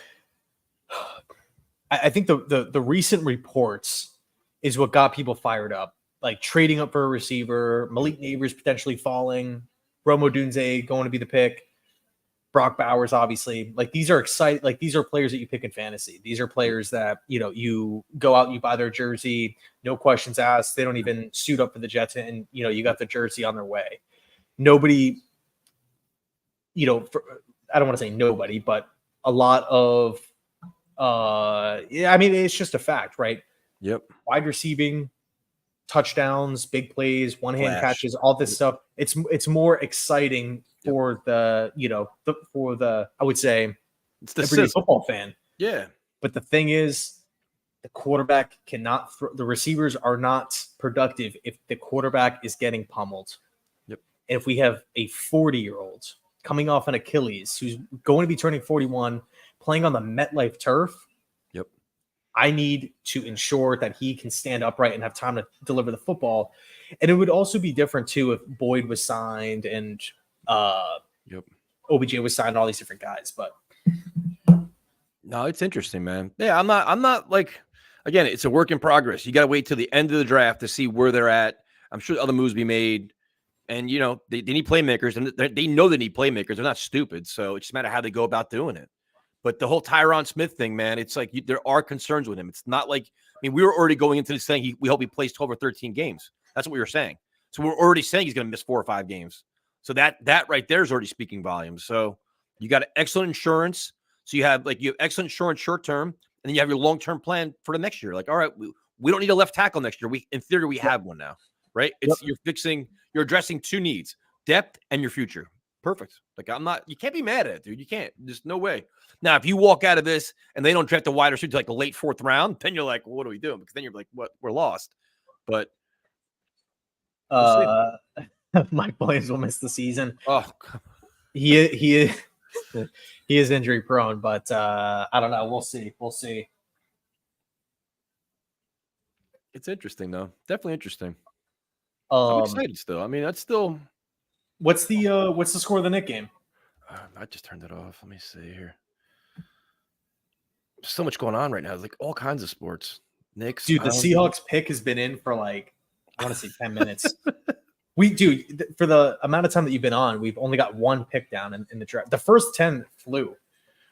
the recent reports is what got people fired up. Like trading up for a receiver, Malik Nabers potentially falling, Odunze going to be the pick. Brock Bowers, obviously, like these are exciting. Like these are players that you pick in fantasy. These are players that you go out and you buy their jersey, no questions asked. They don't even suit up for the Jets, and you got the jersey on their way. Nobody, I don't want to say nobody, but a lot of, I mean, it's just a fact, right?
Yep.
Wide receiving, touchdowns, big plays, one-hand catches, all this stuff. It's more exciting for the I would say
it's the
every football fan.
Yeah.
But the thing is, the quarterback cannot the receivers are not productive if the quarterback is getting pummeled.
Yep.
And if we have a 40-year-old coming off an Achilles who's going to be turning 41, playing on the MetLife turf,
yep,
I need to ensure that he can stand upright and have time to deliver the football. And it would also be different too if Boyd was signed and OBJ was signed, all these different guys. But
no, it's interesting, man. Yeah, I'm not like, again, it's a work in progress. You got to wait till the end of the draft to see where they're at. I'm sure other moves be made. And, they need playmakers, and they know they need playmakers. They're not stupid. So it's just a matter of how they go about doing it. But the whole Tyron Smith thing, man, it's like there are concerns with him. It's not like, we were already going into this saying we hope he plays 12 or 13 games. That's what we were saying. So we're already saying he's going to miss 4 or 5 games. So that right there is already speaking volumes. So you got excellent insurance. So you have excellent insurance short term, and then you have your long-term plan for the next year. Like, all right, we don't need a left tackle next year. In theory, we have one now, right? It's you're addressing 2 needs, depth and your future. Perfect. Like, you can't be mad at it, dude. You can't. There's no way. Now, if you walk out of this and they don't draft a wide receiver to like the late 4th round, then you're like, well, what are we doing? Because then you're like, what? We're lost. But
Mike Williams will miss the season.
Oh,
he is injury prone, but I don't know. We'll see.
It's interesting though. Definitely interesting. I'm excited still. I mean, that's still.
What's the score of the Knicks game?
I just turned it off. Let me see here. There's so much going on right now. There's like all kinds of sports. Knicks.
Dude, the Seahawks pick has been in for like, I want to say 10 minutes. For the amount of time that you've been on, we've only got 1 pick down in the draft. The first 10 flew.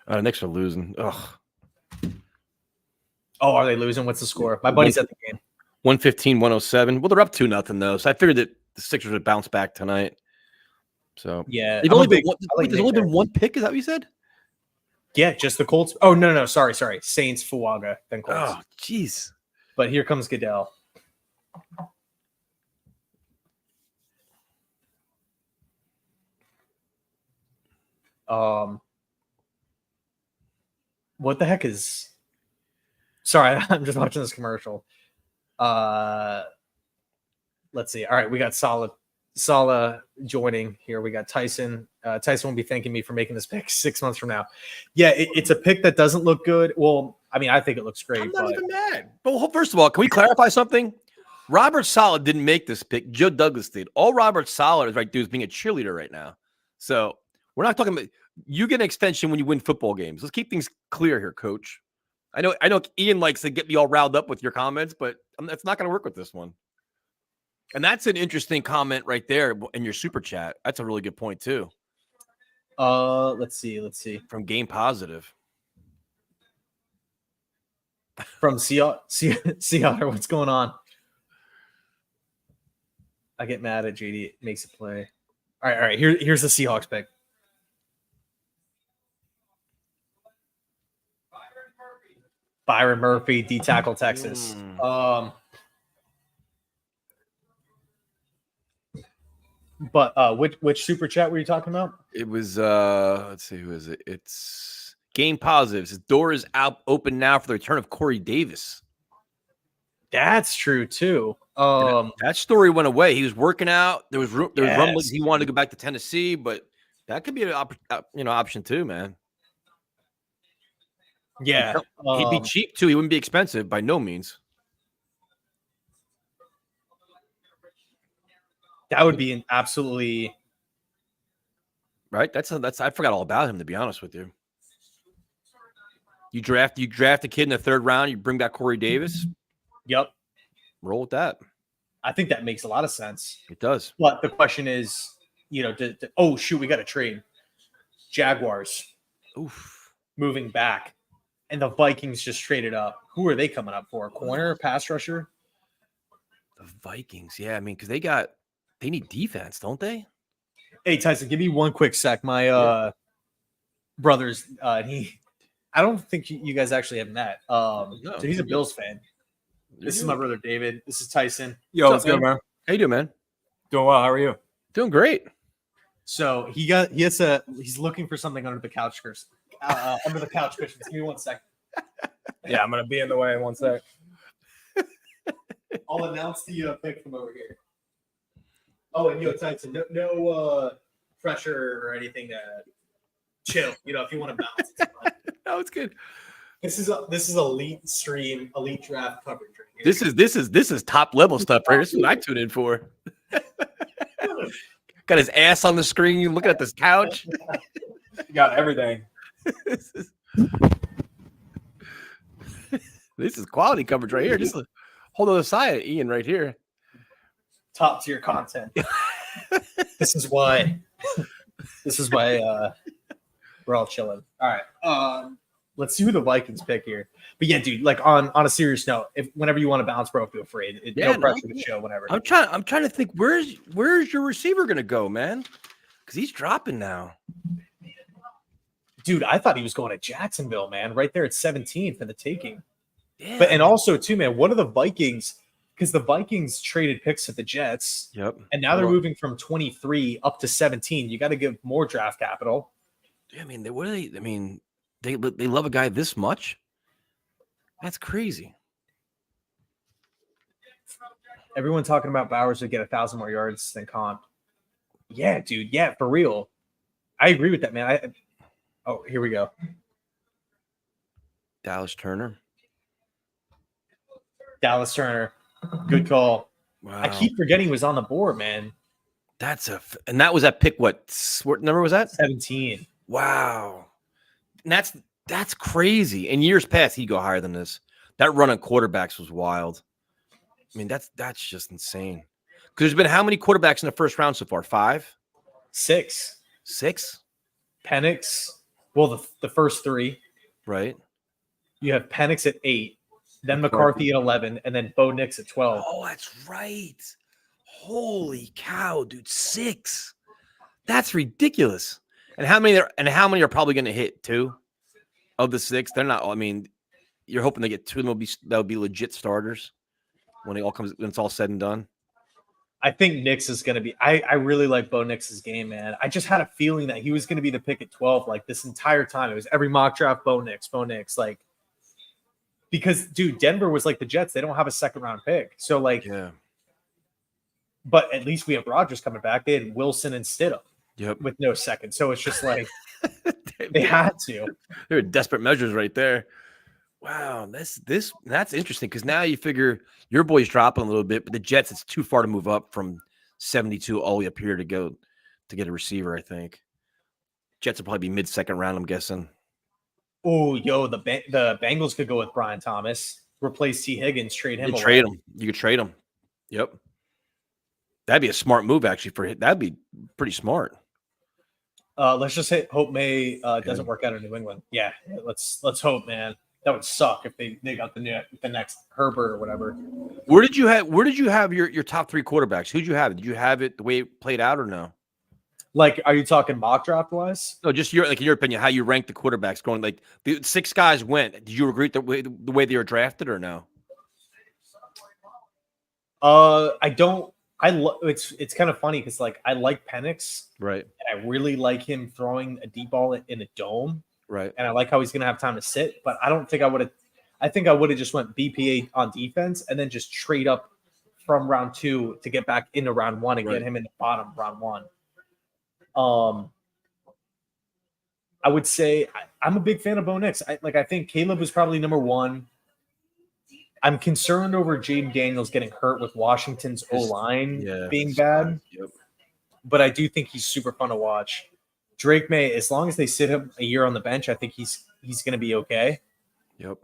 The Knicks are losing. Ugh.
Oh, are they losing? What's the score? My buddy's at the game.
115-107. Well, they're up 2-0 though. So I figured that the Sixers would bounce back tonight. So
yeah,
there's only been 1 pick. Is that what you said?
Yeah, just the Colts. Oh no, sorry. Saints, Fuaga, then Colts.
Oh, jeez.
But here comes Goodell. What the heck is? Sorry, I'm just watching this commercial. Let's see. All right, we got Salah joining here. We got Tyson. Tyson will be thanking me for making this pick 6 months from now. Yeah, it's a pick that doesn't look good. Well, I mean, I think it looks great.
I'm not even mad. But first of all, can we clarify something? Robert Saleh didn't make this pick. Joe Douglas did. All Robert Saleh is right do is being a cheerleader right now. So we're not talking about you get an extension when you win football games. Let's keep things clear here, Coach. I know Ian likes to get me all riled up with your comments, but it's not going to work with this one. And that's an interesting comment right there in your super chat. That's a really good point too.
Let's see.
From Game Positive.
From Seattle, what's going on? I get mad at JD. It makes a play. All right. Here's the Seahawks pick. Byron Murphy, D tackle Texas. But which super chat were you talking about?
It was let's see, who is it? It's game positives. His door is out open now for the return of Corey Davis.
That's true too.
That story went away. He was working out. There was rumblings he wanted to go back to Tennessee, but that could be an option too, man.
Yeah,
he'd be cheap too. He wouldn't be expensive by no means.
That would be an absolutely
right. That's I forgot all about him, to be honest with you. You draft a kid in the third round. You bring back Corey Davis.
Yep.
Roll with that.
I think that makes a lot of sense.
It does.
But the question is, oh shoot, we got a trade. Jaguars.
Oof.
Moving back. And the Vikings just traded up. Who are they coming up for? A corner, pass rusher?
The Vikings, yeah. I mean, because they need defense, don't they?
Hey Tyson, give me one quick sec. My brother's I don't think you guys actually have met. So he's a Bills fan. This is my brother David. This is Tyson.
Yo, what's good, man?
How you doing, man?
Doing well. How are you?
Doing great.
So he's looking for something under the couch cushions. Under the couch cushions. Give me 1 second.
Yeah, I'm gonna be in the way in 1 sec.
I'll announce the pick from over here. Oh, and Tyson, no pressure or anything. Chill. If you want to bounce, it's fine.
No, it's good.
This is elite stream, elite draft coverage right here.
This is top level stuff, right? This is what I tune in for. Got his ass on the screen, looking at this couch.
You got everything.
This is quality coverage right here. Just a whole other side of Ian right here.
Top tier content. This is why we're all chilling. All right. Let's see who the Vikings pick here. But yeah, dude, like on a serious note, whenever you want to bounce, bro, feel free. No pressure to show whenever.
I'm trying to think where's your receiver gonna go, man? Because he's dropping now.
Dude, I thought he was going to Jacksonville, man. Right there at 17 for the taking.
Yeah.
But and also too, man, what are the Vikings? Because the Vikings traded picks at the Jets.
Yep.
And now they're moving from 23 up to 17. You got to give more draft capital.
Yeah, I mean, they love a guy this much. That's crazy.
Everyone talking about Bowers would get 1,000 more yards than comp. Yeah, dude. Yeah, for real. I agree with that, man. Oh, here we go.
Dallas Turner.
Good call.
Wow.
I keep forgetting he was on the board, man.
And that was at pick what number was that?
17.
Wow. And that's crazy. In years past, he'd go higher than this. That run on quarterbacks was wild. I mean, that's just insane. Because there's been how many quarterbacks in the first round so far? 5?
6.
6?
Penix. Well, the first 3.
Right.
You have Penix at 8, then McCarthy at 11, and then Bo Nix at 12.
Oh, that's right. Holy cow, dude. 6. That's ridiculous. And how many are probably going to hit? 2 of the 6? They're not. I mean, you're hoping to get 2 of them that'll be legit starters when it's all said and done.
I think Nix is going to be. I really like Bo Nix's game, man. I just had a feeling that he was going to be the pick at 12, like this entire time. It was every mock draft, Bo Nix, like because dude, Denver was like the Jets. They don't have a second round pick, so like,
yeah.
But at least we have Rodgers coming back. They had Wilson and Stidham.
Yep.
With no second. So it's just like they had to.
There were desperate measures right there. Wow, that's interesting because now you figure your boy's dropping a little bit, but the Jets, it's too far to move up from 72 all the way up here to get a receiver, I think. Jets will probably be mid-second round, I'm guessing.
Oh, the Bengals could go with Brian Thomas, replace T. Higgins, trade him.
You could trade him. Yep. That'd be a smart move, actually. That'd be pretty smart.
Let's just hope May doesn't work out in New England. Yeah, let's hope, man. That would suck if they got the next Herbert or whatever.
Where did you have your top 3 quarterbacks? Who'd you have? Did you have it the way it played out or no?
Like, are you talking mock draft wise?
No, just in your opinion, how you rank the quarterbacks going. Like the 6 guys went. Did you agree with the way they were drafted or no?
I don't. It's kind of funny because like I like Penix,
right?
And I really like him throwing a deep ball in a dome.
Right.
And I like how he's going to have time to sit, but I don't think I would have. I think I would have just went BPA on defense and then just trade up from round 2 to get back into round 1 and get him in the bottom round 1. I would say I'm a big fan of Bo Nix. I think Caleb was probably number 1. I'm concerned over Jaden Daniels getting hurt with Washington's O-line being bad.
Yep.
But I do think he's super fun to watch. Drake May, as long as they sit him a year on the bench, I think he's going to be okay.
Yep.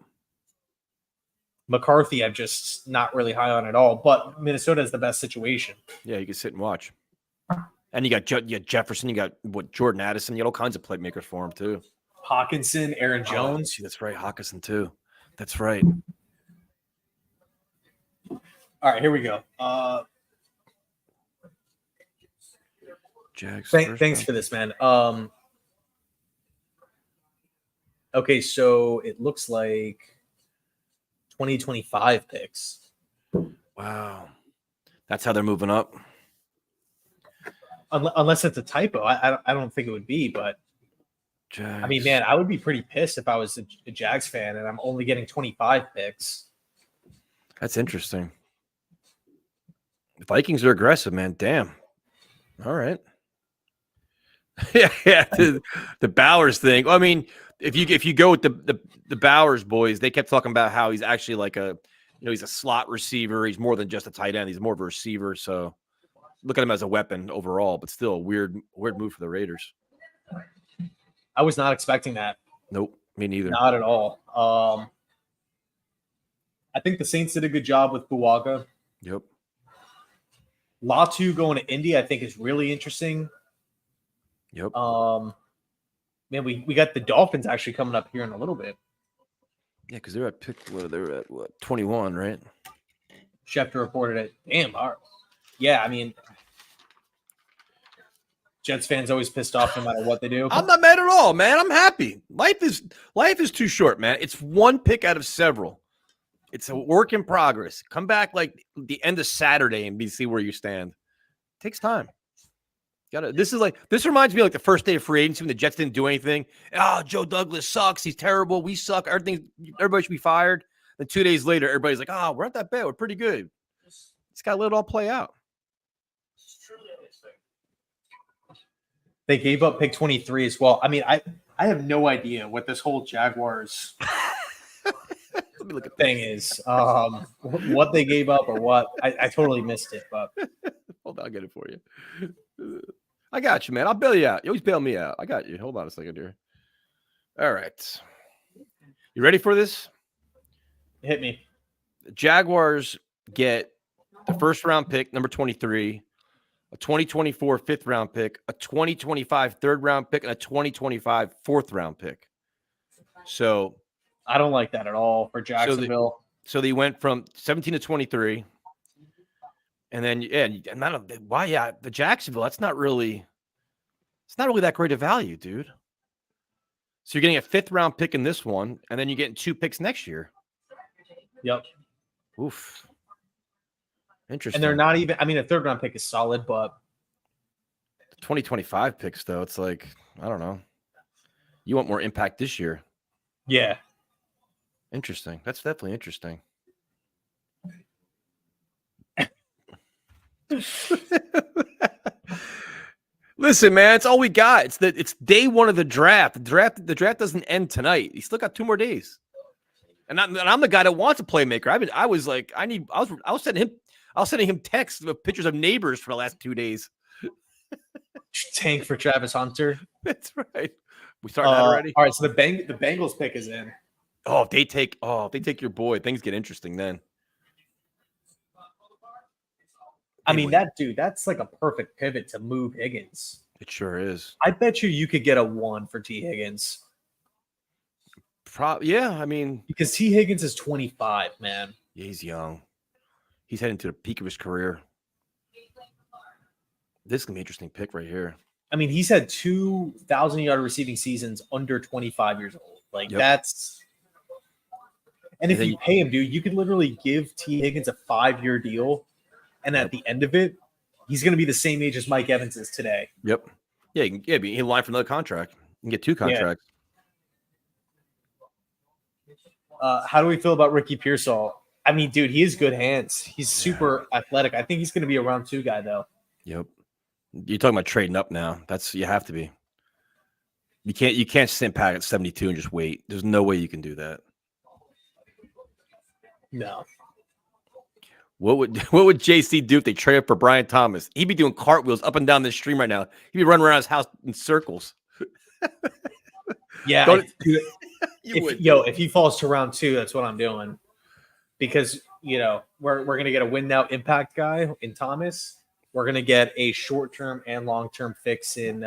McCarthy, I'm just not really high on at all. But Minnesota is the best situation.
Yeah, you can sit and watch. And you got Jefferson, you got Jordan Addison, you got all kinds of playmakers for him too.
Hawkinson, Aaron Jones.
That's right, Hawkinson too. That's right.
All right, here we go.
Jags.
Thanks for this, man. Okay, so it looks like 2025 picks.
Wow. That's how they're moving up.
Unless it's a typo. I don't think it would be, but
Jags.
I mean, man, I would be pretty pissed if I was a Jags fan and I'm only getting 25 picks.
That's interesting. The Vikings are aggressive, man. Damn. All right. yeah. The Bowers thing. Well, I mean, if you go with the Bowers boys, they kept talking about how he's actually like he's a slot receiver. He's more than just a tight end. He's more of a receiver. So look at him as a weapon overall, but still a weird move for the Raiders.
I was not expecting that.
Nope, me neither.
Not at all. I think the Saints did a good job with Buwaga.
Yep.
Latu going to Indy, I think, is really interesting.
Yep.
Man, we got the Dolphins actually coming up here in a little bit.
Yeah, because they're at 21, right?
Schefter reported it. Damn. Yeah, I mean, Jets fans always pissed off no matter what they do.
I'm not mad at all, man. I'm happy. Life is too short, man. It's one pick out of several. It's a work in progress. Come back like the end of Saturday and see where you stand. It takes time. This reminds me of like the first day of free agency when the Jets didn't do anything. Oh, Joe Douglas sucks. He's terrible. We suck. Everybody should be fired. Then 2 days later, everybody's like, oh, we're not that bad. We're pretty good. It's got to let it all play out.
They gave up pick 23 as well. I mean, I have no idea what this whole Jaguars
Let me look at
thing is. What they gave up or what. I totally missed it. But
hold on, I'll get it for you. I got you, man. I'll bail you out. You always bail me out. I got you. Hold on a second here. All right. You ready for this?
Hit me.
The Jaguars get the first round pick, number 23, a 2024 fifth round pick, a 2025 third round pick, and a 2025 fourth round pick. So
I don't like that at all for Jacksonville.
So they went from 17 to 23. And then, the Jacksonville, it's not really that great a value, dude. So you're getting a fifth round pick in this one, and then you're getting 2 picks next year.
Yep.
Oof. Interesting.
And they're not even, I mean, a third round pick is solid, but
2025 picks, though, it's like, I don't know. You want more impact this year.
Yeah.
Interesting. That's definitely interesting. Listen, man, it's all we got. It's day one of the draft. The draft doesn't end tonight. You still got 2 more days. And I'm the guy that wants a playmaker. I was sending him texts with pictures of Nabers for the last 2 days.
Tank for Travis Hunter.
That's right. We started that already.
All right, so the Bengals pick is in.
If they take your boy, things get interesting then.
I mean, that's like a perfect pivot to move Higgins.
It sure is.
I bet you could get a 1 for T. Higgins.
Yeah, I mean.
Because T. Higgins is 25, man.
Yeah, he's young. He's heading to the peak of his career. This is going to be an interesting pick right here.
I mean, he's had 2,000-yard receiving seasons under 25 years old. Like, that's – and if you pay him, dude, you could literally give T. Higgins a 5-year deal. And at the end of it, he's going to be the same age as Mike Evans is today.
Yep. Yeah, he'll line for another contract. You can get 2 contracts.
How do we feel about Ricky Pearsall? I mean, dude, he has good hands. He's super athletic. I think he's going to be a round 2 guy, though.
Yep. You're talking about trading up now. You have to be. You can't sit back at 72 and just wait. There's no way you can do that.
No.
What would JC do if they traded for Brian Thomas? He'd be doing cartwheels up and down this stream right now. He'd be running around his house in circles.
Yeah.
If
he falls to round 2, that's what I'm doing. Because, we're going to get a win now impact guy in Thomas. We're going to get a short-term and long-term fix in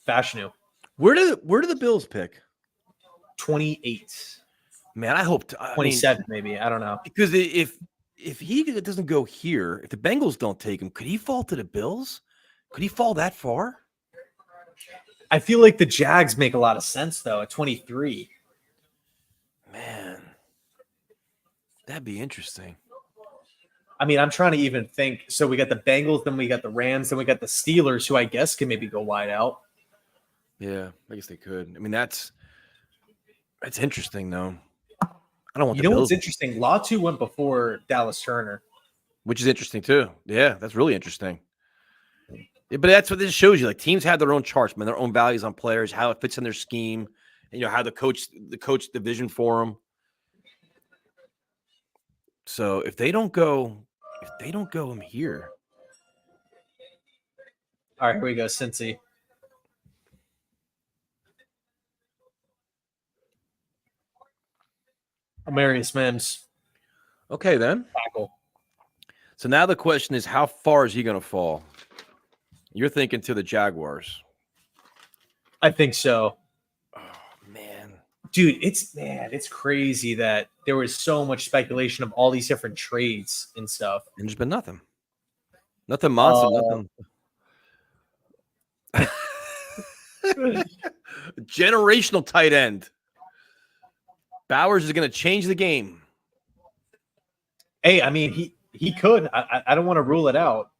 Fashanu.
Where do the Bills pick?
28.
Man, I hope
27 maybe. I don't know.
Because if he doesn't go here, if the Bengals don't take him, could he fall to the Bills? Could he fall that far?
I feel like the Jags make a lot of sense though at 23.
Man, that'd be interesting.
I mean, I'm trying to even think. So we got the Bengals, then we got the Rams, then we got the Steelers, who I guess can maybe go wide out.
Yeah, I guess they could. I mean, that's interesting though. I don't want
the Bills. What's interesting? Latu went before Dallas Turner,
which is interesting too. Yeah, that's really interesting. Yeah, but that's what this shows you. Like teams have their own charts, man, their own values on players, how it fits in their scheme, and how the coach the vision for them. So if they don't go him here.
All right, here we go, Cincy. Amarius Mims.
Okay, then.
Tackle.
So now the question is, how far is he going to fall? You're thinking to the Jaguars.
I think so.
Oh, man.
Dude, it's crazy that there was so much speculation of all these different trades and stuff.
And there's been nothing. Nothing monster, nothing. Generational tight end. Bowers is going to change the game.
Hey, I mean, he could. I don't want to rule it out.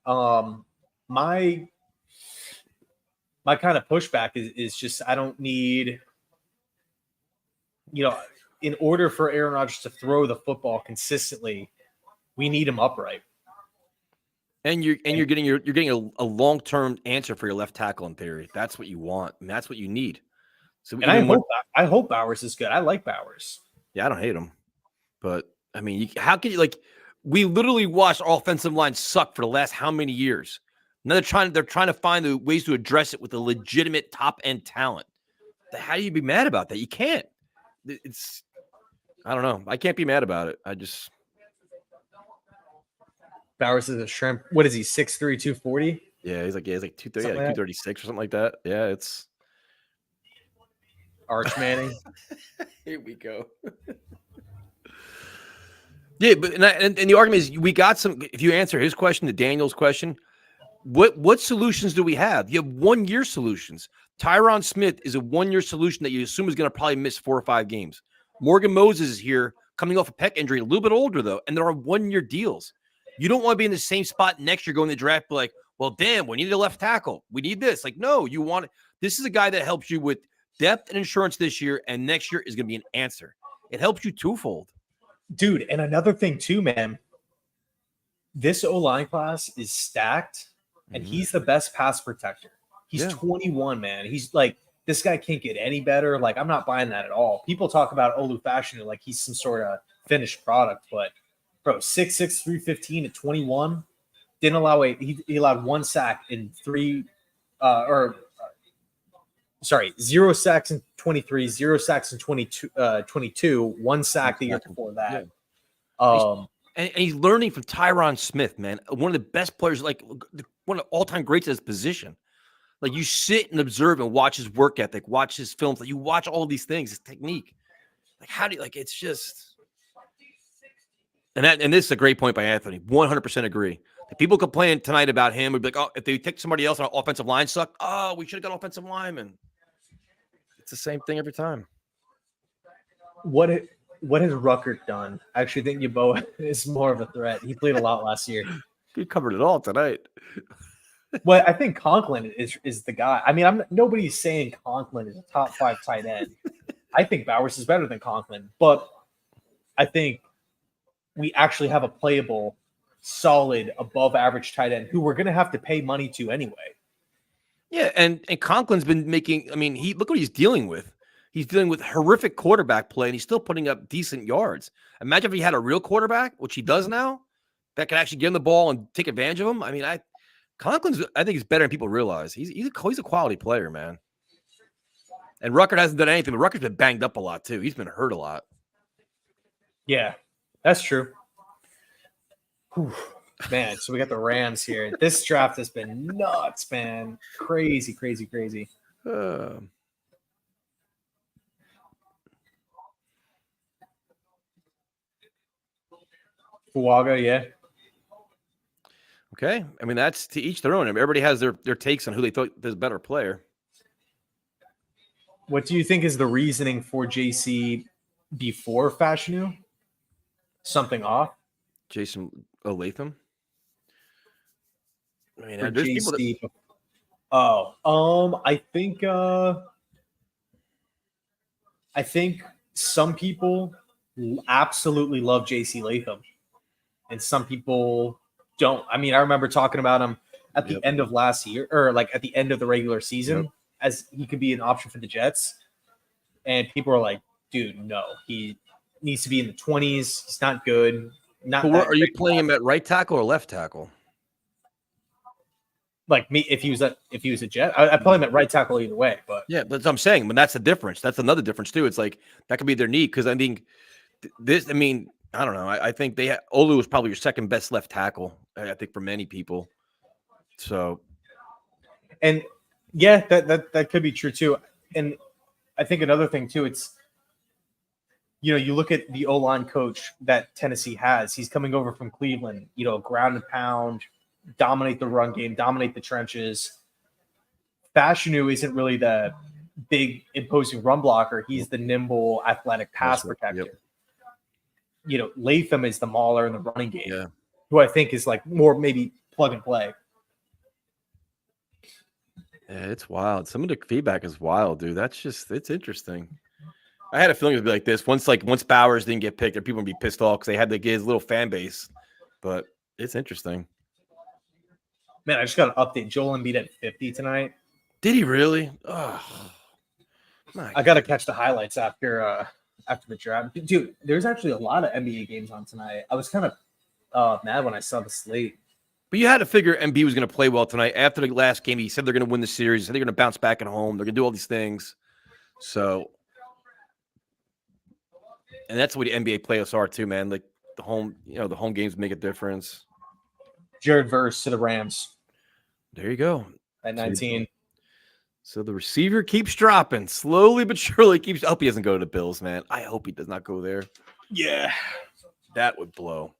My kind of pushback is just I don't need, in order for Aaron Rodgers to throw the football consistently, we need him upright.
And you're getting a long-term answer for your left tackle in theory. That's what you want, and that's what you need. So
and I hope Bowers is good. I like Bowers.
Yeah, I don't hate him, but I mean, how can you we literally watched our offensive line suck for the last how many years? Now they're trying to find the ways to address it with a legitimate top end talent. How do you be mad about that? You can't. I don't know. I can't be mad about it.
Bowers is a shrimp. What is he? 6'3", 240?
Yeah, he's like 230, 236 or something like that. Yeah, it's
Arch Manning.
Here we go. Yeah, but and the argument is we got some. If you answer his question to Daniel's question, what solutions do we have? You have 1 year solutions. Tyron Smith is a 1 year solution that you assume is going to probably miss 4 or 5 games. Morgan Moses is here, coming off a pec injury, a little bit older though, and there are 1 year deals. You don't want to be in the same spot next year going to the draft, but like, well, damn, we need a left tackle. We need this. Like, no, you want this is a guy that helps you with depth and insurance this year, and next year is going to be an answer. It helps you twofold.
Dude, and another thing too, man. This O-line class is stacked, and he's the best pass protector. He's 21, man. He's like, this guy can't get any better. Like, I'm not buying that at all. People talk about Olu Fashanu like he's some sort of finished product, but bro, 6'6", 315 at 21, didn't allow he allowed 1 sack in 0 sacks in 23, 0 sacks in 22, 1 sack the year before that.
Yeah. And he's learning from Tyron Smith, man. One of the best players, like one of the all-time greats at his position. Like you sit and observe and watch his work ethic, watch his films. Like you watch all these things, his technique. Like how do you it's just and this is a great point by Anthony. 100% agree. If people complain tonight about him, would be like, oh, if they take somebody else on an offensive line suck, oh, we should have got offensive lineman. It's the same thing every time.
What has Ruckert done? I actually think Yeboah is more of a threat. He played a lot last year.
He covered it all tonight.
Well, I think Conklin is the guy. I mean, nobody's saying Conklin is a top 5 tight end. I think Bowers is better than Conklin, but I think we actually have a playable, solid, above average tight end who we're going to have to pay money to anyway.
Yeah, and Conklin's been making. I mean, look what he's dealing with. He's dealing with horrific quarterback play, and he's still putting up decent yards. Imagine if he had a real quarterback, which he does now, that can actually give him the ball and take advantage of him. I mean, Conklin's. I think he's better than people realize. He's a quality player, man. And Ruckert hasn't done anything, but Ruckert's been banged up a lot too. He's been hurt a lot.
Yeah, that's true. Whew. Man, so we got the Rams here. This draft has been nuts, man. Crazy, crazy, crazy. Fuaga, yeah.
Okay. I mean, that's to each their own. Everybody has their takes on who they thought is a better player.
What do you think is the reasoning for JC before Fashanu? Something off?
Jason Latham. I mean,
For
there's
JC.
people that...
I think some people absolutely love JC Latham, and some people don't. I mean, I remember talking about him at the end of last year, or like at the end of the regular season, as he could be an option for the Jets. And people are like, dude, no, he needs to be in the 20s. He's not good.
Are you playing him at right tackle or left tackle?
Like me, if he was a Jet, I play him at right tackle either way. But
yeah, that's what I'm saying. But that's the difference. That's another difference too. It's like that could be their need because I mean, I don't know. I think Olu was probably your second best left tackle. I think for many people. So,
and yeah, that could be true too. And I think another thing too, it's, you look at the O-line coach that Tennessee has. He's coming over from Cleveland. Ground and pound, dominate the run game, dominate the trenches. Fashanu isn't really the big imposing run blocker. He's the nimble, athletic pass protector. Yep. Latham is the mauler in the running game, who I think is like more maybe plug and play.
Yeah, it's wild. Some of the feedback is wild, dude. It's interesting. I had a feeling it would be like this. Once Bowers didn't get picked, people would be pissed off because they had to get his little fan base. But it's interesting.
Man, I just got an update. Joel Embiid at 50 tonight.
Did he really? Oh,
I got to catch the highlights after the draft. Dude, there's actually a lot of NBA games on tonight. I was kind of mad when I saw the slate.
But you had to figure Embiid was going to play well tonight. After the last game, he said they're going to win the series. He said they're going to bounce back at home. They're going to do all these things. So, and that's what the NBA playoffs are too, man. Like the home games make a difference.
Jared Verse to the Rams.
There you go.
At 19.
So the receiver keeps dropping. Slowly but surely keeps. I hope he doesn't go to the Bills, man. I hope he does not go there.
Yeah.
That would blow.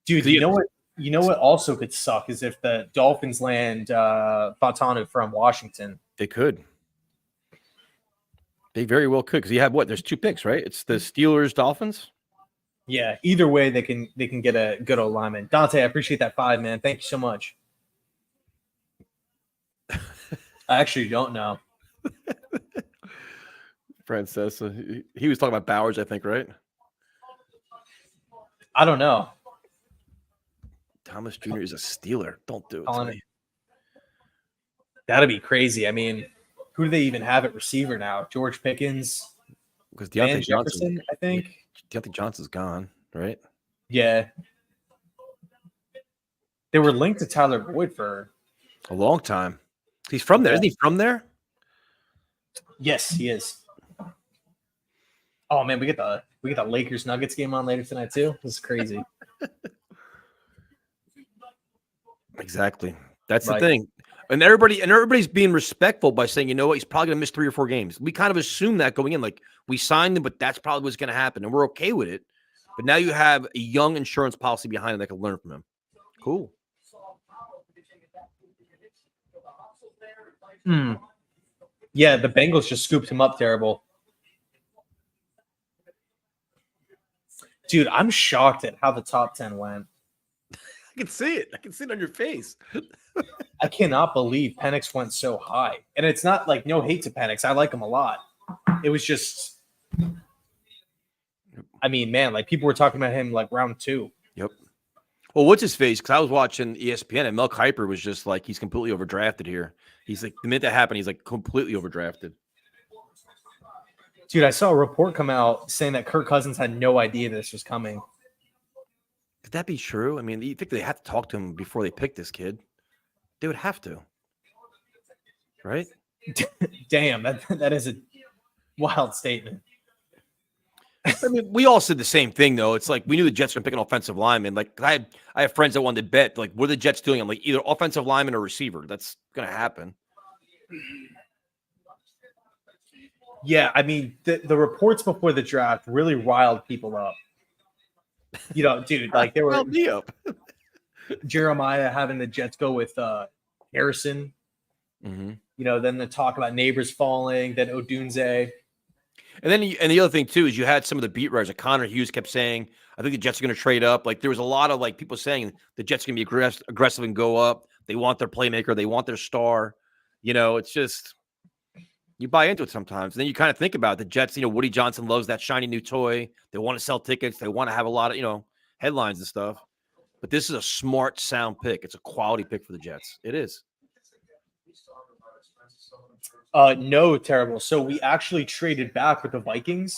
Dude, you know what? You know what also could suck is if the Dolphins land Fashanu from Washington.
They could. They very well could because you have what? There's 2 picks, right? It's the Steelers, Dolphins.
Yeah, either way they can get a good old lineman. Dante, I appreciate that 5, man. Thank you so much. I actually don't know.
Francesa, he was talking about Bowers, I think, right?
I don't know.
Thomas Jr. is a Steeler. Don't do it to me.
That'd be crazy. I mean, who do they even have at receiver now? George Pickens?
Because Deontay
Jefferson, I think.
Deontay Johnson's gone, right?
Yeah. They were linked to Tyler Boyd for
a long time. He's from there. Isn't he from there?
Yes, he is. Oh man, we get the Lakers Nuggets game on later tonight too. This is crazy.
Exactly. That's the thing. And everybody's being respectful by saying, you know what, he's probably gonna miss 3 or 4 games. We kind of assume that going in, like we signed him, but that's probably what's gonna happen, and we're okay with it. But now you have a young insurance policy behind him that can learn from him. Cool.
Yeah, the Bengals just scooped him up terrible. Dude, I'm shocked at how the top 10 went.
I can see it. I can see it on your face.
I cannot believe Penix went so high. And it's not like no hate to Penix. I like him a lot. It was just I mean, man, like people were talking about him like round 2.
Yep. Well, what's his face? Because I was watching ESPN and Mel Kiper was just like, he's completely overdrafted here. He's like, the minute that happened, he's like completely overdrafted.
Dude, I saw a report come out saying that Kirk Cousins had no idea this was coming.
Could that be true? I mean, you think they have to talk to him before they pick this kid? They would have to, right?
Damn, that is a wild statement.
I mean, we all said the same thing, though. It's like we knew the Jets were going to pick an offensive lineman. Like I have friends that wanted to bet, like, what are the Jets doing? I'm like, either offensive lineman or receiver. That's going to happen.
Yeah, I mean, the reports before the draft really riled people up. You know, dude, like they were Jeremiah having the Jets go with Harrison.
Mm-hmm.
You know, then the talk about Nabers falling, then Odunze.
And then the other thing too is you had some of the beat writers. Like Connor Hughes kept saying, "I think the Jets are going to trade up." Like there was a lot of like people saying the Jets are going to be aggressive and go up. They want their playmaker. They want their star. You know, it's just you buy into it sometimes. And then you kind of think about it. The Jets. You know, Woody Johnson loves that shiny new toy. They want to sell tickets. They want to have a lot of headlines and stuff. But this is a smart, sound pick. It's a quality pick for the Jets. It is.
No, terrible. So we actually traded back with the Vikings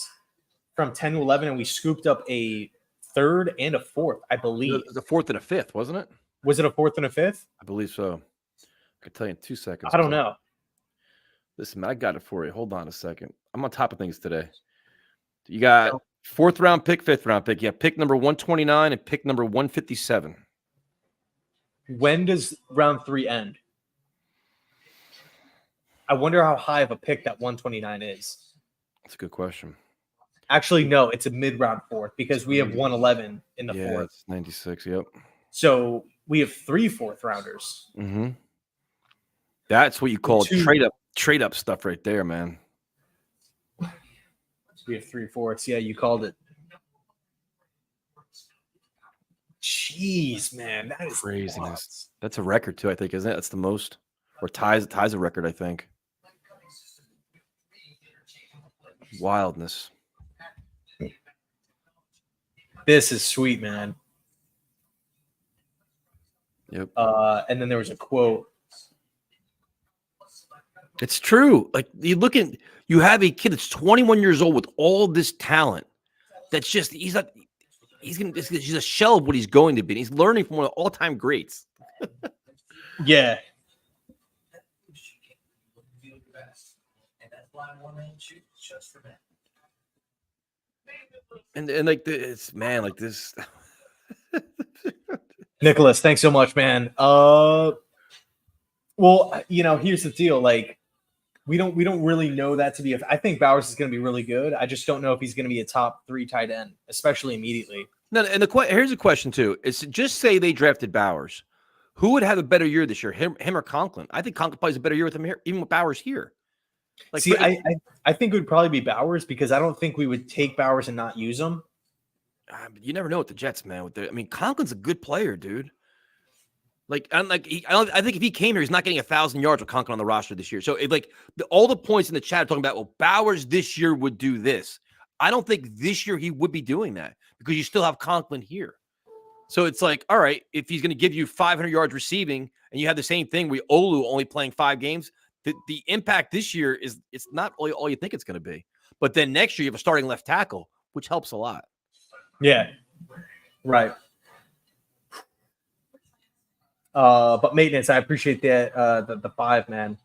from 10 to 11, and we scooped up a 3rd and a 4th, I believe.
The 4th and a 5th, wasn't it?
Was it a 4th and a 5th?
I believe so. I could tell you in 2 seconds.
I don't know.
Listen, I got it for you. Hold on a second. I'm on top of things today. You got 4th round pick, 5th round pick. You have pick number 129 and pick number 157.
When does round 3 end? I wonder how high of a pick that 129 is.
That's a good question.
Actually, no, it's a mid-round 4th because we have 111 in the 4th.
It's 96, yep.
So we have 3 4th rounders.
Mm-hmm. That's what you call trade up stuff right there, man.
We have 3 4ths. Yeah, you called it. Jeez, man, that is
craziness.
Nuts.
That's a record too, I think, isn't it? That's the most, or ties a record, I think. Wildness.
This is sweet, man.
Yep.
And then there was a quote.
It's true. Like you have a kid that's 21 years old with all this talent. That's just he's a shell of what he's going to be. And he's learning from one of the all-time greats.
Yeah.
And like this, man, like this.
Nicholas, thanks so much, man. Well, here's the deal. Like, we don't really know that to be. I think Bowers is going to be really good. I just don't know if he's going to be a top 3 tight end, especially immediately.
No, and here's a question too: is just say they drafted Bowers, who would have a better year this year, him or Conklin? I think Conklin plays a better year with him here, even with Bowers here. Like,
see, I think it would probably be Bowers because I don't think we would take Bowers and not use him.
You never know with the Jets, man. Conklin's a good player, dude. I think if he came here, he's not getting 1,000 yards with Conklin on the roster this year. So, all the points in the chat are talking about, well, Bowers this year would do this. I don't think this year he would be doing that because you still have Conklin here. So it's like, all right, if he's going to give you 500 yards receiving and you have the same thing where Olu only playing 5 games, the impact this year it's not all you think it's going to be. But then next year you have a starting left tackle, which helps a lot.
Yeah, right. But maintenance, I appreciate that the 5, man.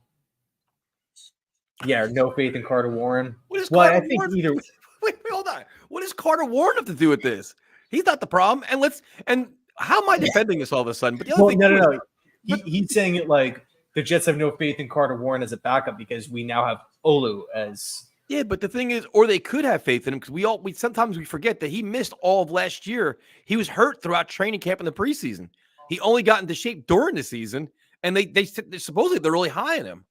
Yeah, no faith in Carter Warren.
I think either. Wait, hold on. What does Carter Warren have to do with this? He's not the problem. And how am I defending this all of a sudden? But the other thing,
no. He's saying it like the Jets have no faith in Carter Warren as a backup because we now have Olu as.
Yeah, but the thing is, or they could have faith in him because we sometimes forget that he missed all of last year. He was hurt throughout training camp in the preseason. He only got into shape during the season, and they supposedly they're really high on him.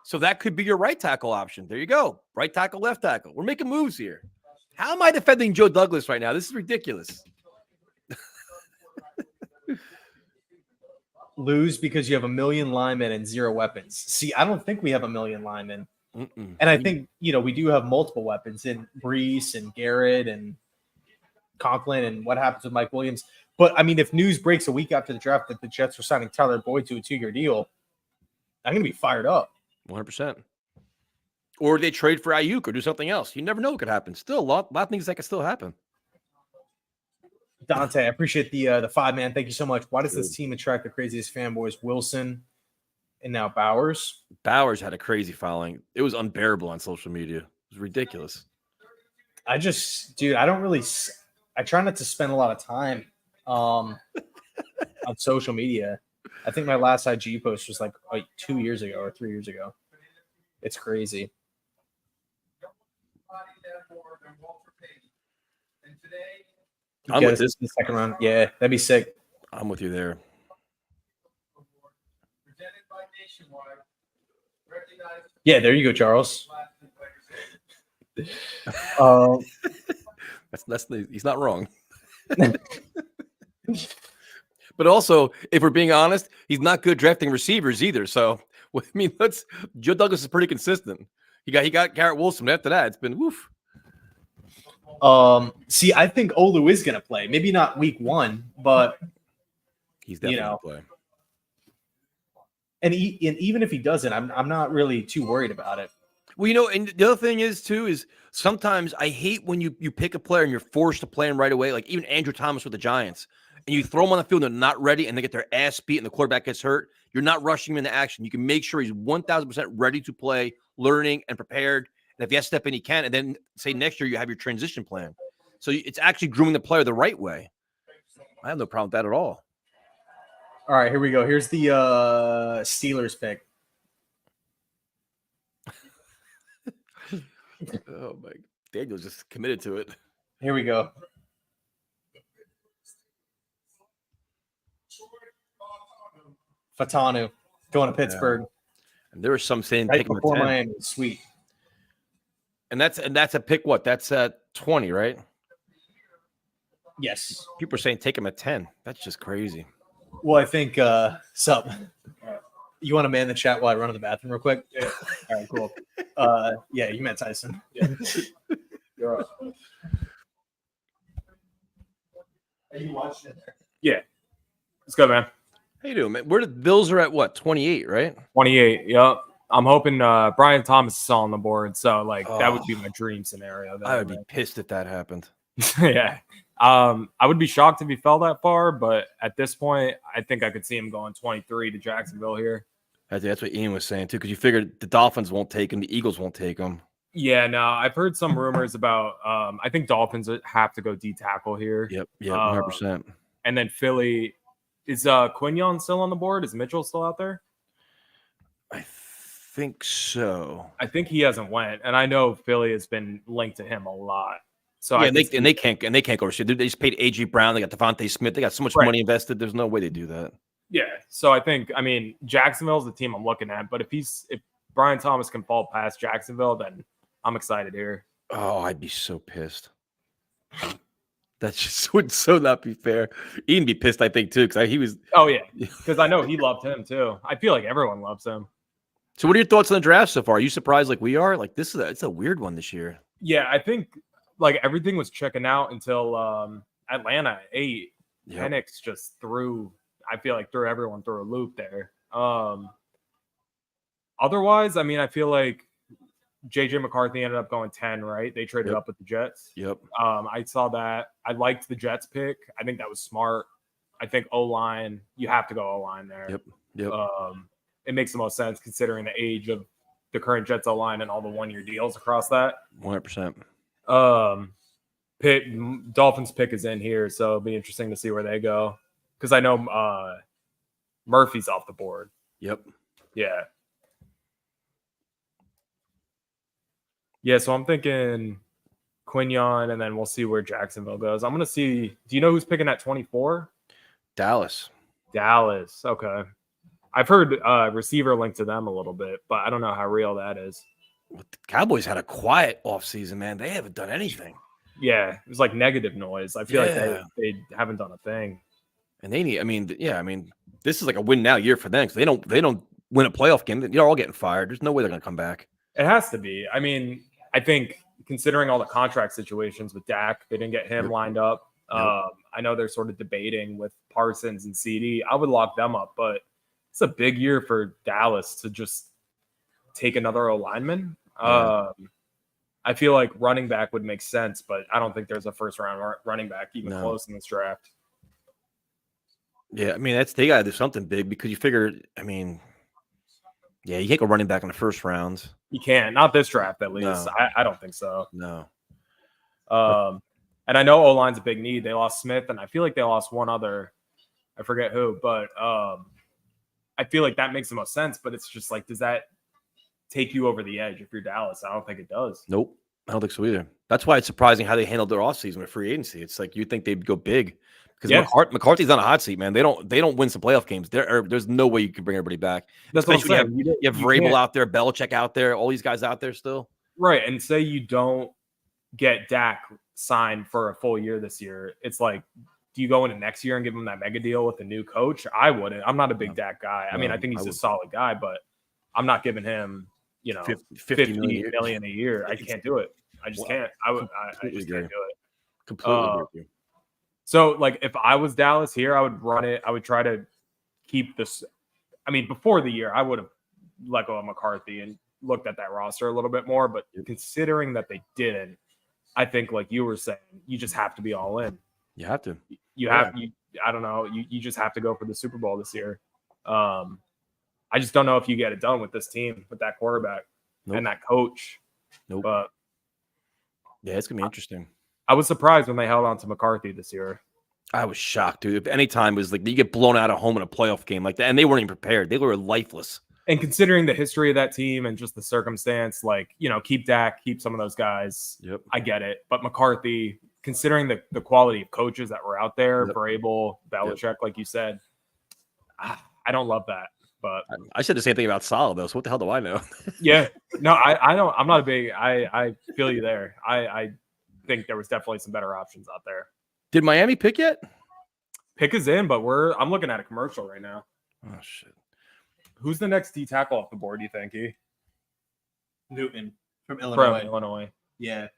So that could be your right tackle option. There you go. Right tackle, left tackle. We're making moves here. How am I defending Joe Douglas right now? This is ridiculous.
Lose because you have a million linemen and 0 weapons. See, I don't think we have a million linemen.
Mm-mm.
And I think, we do have multiple weapons in Brees and Garrett and Conklin and what happens with Mike Williams. But, I mean, if news breaks a week after the draft that the Jets are signing Tyler Boyd to a 2-year deal, I'm going to be fired up.
100%. Or they trade for Ayuk or do something else. You never know what could happen. Still, a lot of things that could still happen.
Dante, I appreciate the 5-man. Thank you so much. Why does this team attract the craziest fanboys? Wilson and now Bowers.
Bowers had a crazy following. It was unbearable on social media. It was ridiculous.
I try not to spend a lot of time on social media. I think my last IG post was like 2 years ago or 3 years ago. It's crazy.
I'm with this
in the second round. Yeah, that'd be sick.
I'm with you there.
Yeah, there you go, Charles.
He's not wrong. But also, if we're being honest, he's not good drafting receivers either. So, I mean, Joe Douglas is pretty consistent. He got Garrett Wilson. After that, it's been woof.
See, I think Olu is going to play. Maybe not week 1, but
he's definitely going to play.
And even if he doesn't, I'm not really too worried about it.
Well, and the other thing is sometimes I hate when you pick a player and you're forced to play him right away. Like even Andrew Thomas with the Giants, and you throw him on the field and they're not ready and they get their ass beat and the quarterback gets hurt. You're not rushing him into action. You can make sure he's 1,000% ready to play, learning and prepared. And if he has to step in, he can. And then say next year you have your transition plan. So it's actually grooming the player the right way. I have no problem with that at all.
All right, here we go. Here's the Steelers pick.
Oh my! Daniel's just committed to it.
Here we go. Fashanu going to Pittsburgh.
Yeah. And there was some saying
right
pick him
before
at 10.
Miami. Sweet.
And that's a pick. What? That's at 20, right?
Yes.
People are saying take him at 10. That's just crazy.
Well, I think sup. You want to man the chat while I run to the bathroom real quick? Yeah. All right, cool. Yeah, you met Tyson. Yeah. You're right. Are you watching it there?
Yeah. Let's go, man.
How you doing, man? Where the Bills are at what? 28, right?
28. Yep. I'm hoping Brian Thomas is on the board. So that would be my dream scenario.
I would be pissed if that happened.
Yeah. I would be shocked if he fell that far, but at this point, I think I could see him going 23 to Jacksonville here.
That's what Ian was saying too, because you figured the Dolphins won't take him, the Eagles won't take him.
Yeah, no, I've heard some rumors about. I think Dolphins have to go D tackle here.
Yep, 100%.
And then Philly, is Quignon still on the board? Is Mitchell still out there?
I think so.
I think he hasn't went, and I know Philly has been linked to him a lot. So
yeah, they can't go receive. They just paid A.J. Brown. They got Devontae Smith. They got so much money invested. There's no way they do that.
Yeah. So I mean, Jacksonville's the team I'm looking at. But if Brian Thomas can fall past Jacksonville, then I'm excited here.
Oh, I'd be so pissed. That just would so not be fair. Ian be pissed, I think, too, because he was.
Oh yeah, because I know he loved him too. I feel like everyone loves him.
So, what are your thoughts on the draft so far? Are you surprised like we are? Like it's a weird one this year.
Yeah, I think everything was checking out until Atlanta 8. Yep. Penix just threw everyone through a loop there. Otherwise, I mean, I feel like JJ McCarthy ended up going 10, right? They traded up with the Jets.
Yep.
I saw that. I liked the Jets pick. I think that was smart. I think O-line, you have to go O-line there.
Yep.
It makes the most sense considering the age of the current Jets O-line and all the one-year deals across that.
100%.
Dolphins pick is in here, so it'll be interesting to see where they go. Because I know Murphy's off the board.
Yep.
Yeah. Yeah, so I'm thinking Quignon, and then we'll see where Jacksonville goes. I'm going to see. Do you know who's picking at 24?
Dallas.
Okay. I've heard receiver linked to them a little bit, but I don't know how real that is.
The Cowboys had a quiet offseason, man. They haven't done anything.
Yeah, it was like negative noise. I feel like they haven't done a thing.
And they need. This is like a win now year for them because they don't win a playoff game. They're all getting fired. There's no way they're going to come back.
It has to be. I mean, I think considering all the contract situations with Dak, they didn't get him lined up. I know they're sort of debating with Parsons and CD. I would lock them up, but it's a big year for Dallas to just take another lineman. I feel like running back would make sense, but I don't think there's a first round running back even close in this draft.
Yeah, I mean, they got to do something big because you figure, I mean, yeah, you can't go running back in the first round.
You can't. Not this draft, at least.
No.
I don't think so.
No.
And I know O-line's a big need. They lost Smith, and I feel like they lost one other. I forget who, but I feel like that makes the most sense. But it's just like, does that take you over the edge if you're Dallas? I don't think it does.
Nope. I don't think so either. That's why it's surprising how they handled their offseason with free agency. It's like you'd think they'd go big. Because McCarthy's on a hot seat, man. They don't win some playoff games. There's no way you can bring everybody back.
That's what I'm saying.
You have Vrabel out there, Belichick out there, all these guys out there still.
Right. And say you don't get Dak signed for a full year this year. It's like, do you go into next year and give him that mega deal with a new coach? I wouldn't. I'm not a big Dak guy. I mean, I think he's a solid guy, but I'm not giving him, 50 million a year. I can't do it. I just can't. I just can't do it.
Completely agree with you.
So, like, if I was Dallas here, I would run it. I would try to keep this. I mean, before the year, I would have let go of McCarthy and looked at that roster a little bit more. But considering that they didn't, I think, like you were saying, you just have to be all in.
You have to.
I don't know. You just have to go for the Super Bowl this year. I just don't know if you get it done with this team, with that quarterback and that coach. But
yeah, it's going to be interesting.
I was surprised when they held on to McCarthy this year.
I was shocked, dude. If any time was like you get blown out of home in a playoff game like that, and they weren't even prepared. They were lifeless.
And considering the history of that team and just the circumstance, like, keep Dak, keep some of those guys.
Yep.
I get it. But McCarthy, considering the quality of coaches that were out there, Vrabel, Belichick, like you said, I don't love that. But
I said the same thing about Saleh, though. So what the hell do I know?
Yeah. No, I don't. I'm not a big. I feel you there. I think there was definitely some better options out there.
Did Miami pick yet?
Pick is in, but I'm looking at a commercial right now.
Oh shit!
Who's the next D tackle off the board? Do you think?
Newton from Illinois.
From Illinois.
Yeah.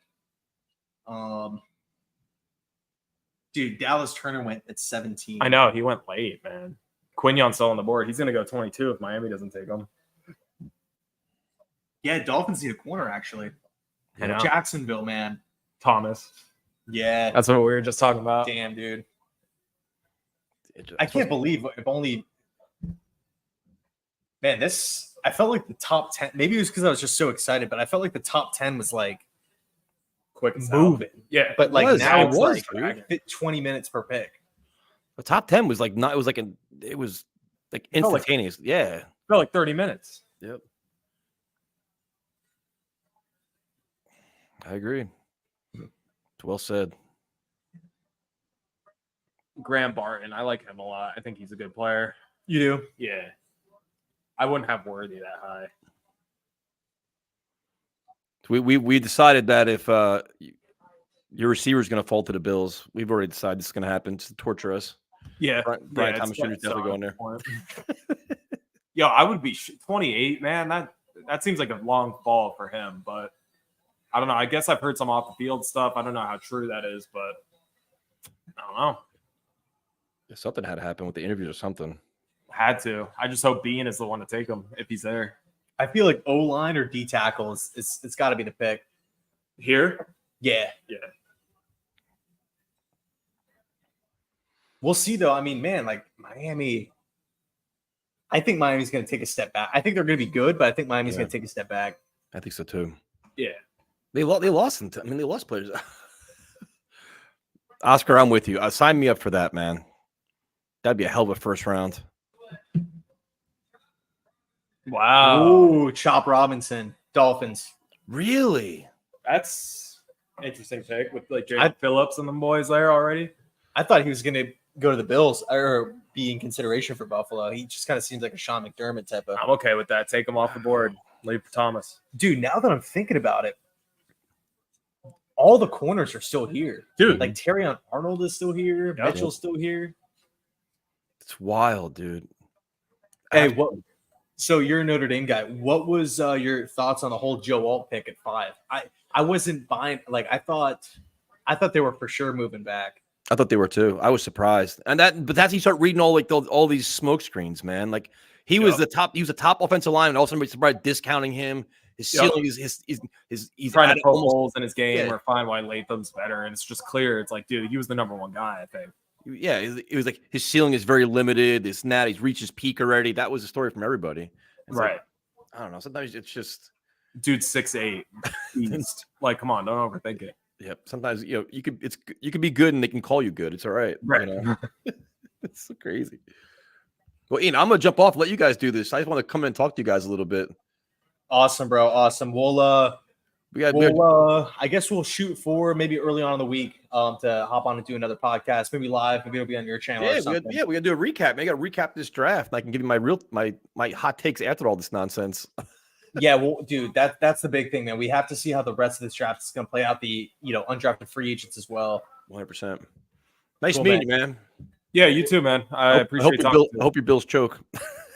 Dude, Dallas Turner went at 17.
I know he went late, man. Quignon's still on the board. He's gonna go 22 if Miami doesn't take him.
Yeah, Dolphins need a corner actually. Jacksonville, man.
Thomas.
Yeah.
That's what we were just talking about.
Damn, dude. I can't believe if only. Man, I felt like the top 10. Maybe it was because I was just so excited, but I felt like the top 10 was like
quick
moving.
Yeah,
but like now it's like
dude.
20 minutes per pick.
The top 10 was like not. It was like instantaneous. Yeah,
felt like 30 minutes.
Yep. I agree. It's well said.
Graham Barton, I like him a lot. I think he's a good player.
You do?
Yeah. I wouldn't have Worthy that high.
We decided that if your receiver is going to fall to the Bills, we've already decided this is going to happen to torture us.
Yeah.
Brian Thomas Jr. is definitely going there.
Yo, I would be 28, man. That seems like a long fall for him, but I don't know. I guess I've heard some off the field stuff. I don't know how true that is, but I don't know.
Yeah, something had to happen with the interviews or something.
Had to. I just hope Bean is the one to take him if he's there.
I feel like O-line or D tackle it's got to be the pick.
Here?
Yeah.
Yeah.
We'll see, though. I mean, man, like Miami, I think Miami's going to take a step back. I think they're going to be good, but I think Miami's going to take a step back.
I think so, too.
Yeah.
They lost them. They lost players. Oscar, I'm with you. Sign me up for that, man. That'd be a hell of a first round.
Wow.
Ooh, Chop Robinson, Dolphins.
Really?
That's interesting pick with like Jacob Phillips and them boys there already.
I thought he was going to go to the Bills or be in consideration for Buffalo. He just kind of seems like a Sean McDermott type of.
I'm okay with that. Take him off the board. Leave Thomas.
Dude, now that I'm thinking about it, all the corners are still here.
Dude.
Like Terrion Arnold is still here. Mitchell's still here.
It's wild, dude.
Hey, So you're a Notre Dame guy. What was your thoughts on the whole Joe Alt pick at 5? I wasn't buying. Like I thought they were for sure moving back.
I thought they were too. I was surprised, but that's you start reading all these smoke screens, man. Like he was the top. He was a top offensive line, and all of a sudden started discounting him. His ceiling is he's
trying to poke holes in his game or find why Latham's better, and it's just clear. It's like, dude, he was the number 1 guy, I think.
Yeah, it was like his ceiling is very limited. He's reached his peak already. That was the story from everybody. It's
right.
Like, I don't know. Sometimes it's just
dude 6'8". Like, come on, don't overthink it.
Yep. Sometimes you could be good and they can call you good. It's all right.
Right.
You know? It's so crazy. Well, Ian, I'm gonna jump off. Let you guys do this. I just want to come in and talk to you guys a little bit.
Awesome, bro. Awesome. We'll I guess we'll shoot for maybe early on in the week to hop on and do another podcast, maybe live, maybe it'll be on your channel.
Yeah,
or something.
We gotta do a recap. Maybe I gotta recap this draft. And I can give you my hot takes after all this nonsense.
Yeah, well, dude, that's the big thing, man. We have to see how the rest of this draft is going to play out. The undrafted free agents as well.
100%. Nice meeting you, man.
Yeah, you too, man. I appreciate talking.
I hope your Bills choke.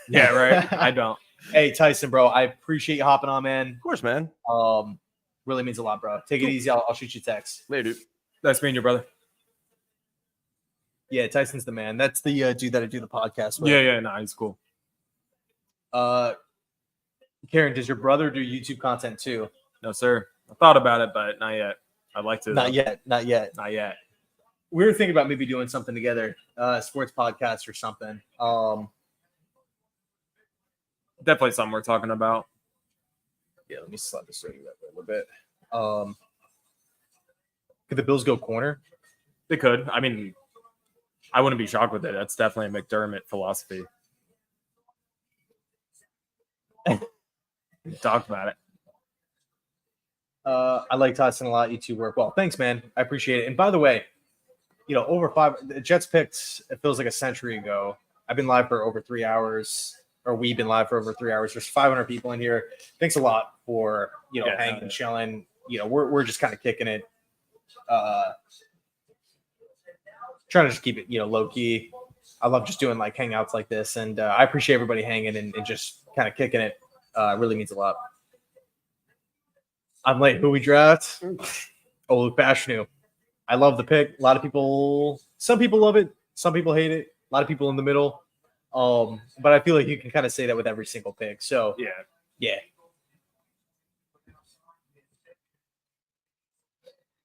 Yeah, right. I don't.
Hey, Tyson, bro, I appreciate you hopping on, man.
Of course, man.
Really means a lot, bro. Take it easy. I'll shoot you a text
later, dude.
Nice meeting you, brother.
Yeah, Tyson's the man. That's the dude that I do the podcast with.
Yeah, no, he's cool.
Karen, does your brother do YouTube content too?
No, sir. I thought about it, but not yet. I'd like to.
Not yet. We were thinking about maybe doing something together, sports podcast or something.
Definitely something we're talking about.
Yeah, let me slap this right a little bit. Could the Bills go corner?
They could. I mean, I wouldn't be shocked with it. That's definitely a McDermott philosophy. Talk about it.
I like Tyson a lot. You two work well. Thanks, man. I appreciate it. And by the way, over 5 the Jets picked, it feels like a century ago. I've been live for over 3 hours, or we've been live for over 3 hours. There's 500 people in here. Thanks a lot for hanging and chilling. We're just kind of kicking it. Trying to just keep it low key. I love just doing like hangouts like this, and I appreciate everybody hanging and just kind of kicking it. Really means a lot. I'm late. Who we draft? Olu Fashanu. I love the pick. A lot of people, some people love it, some people hate it. A lot of people in the middle. But I feel like you can kind of say that with every single pick. So yeah.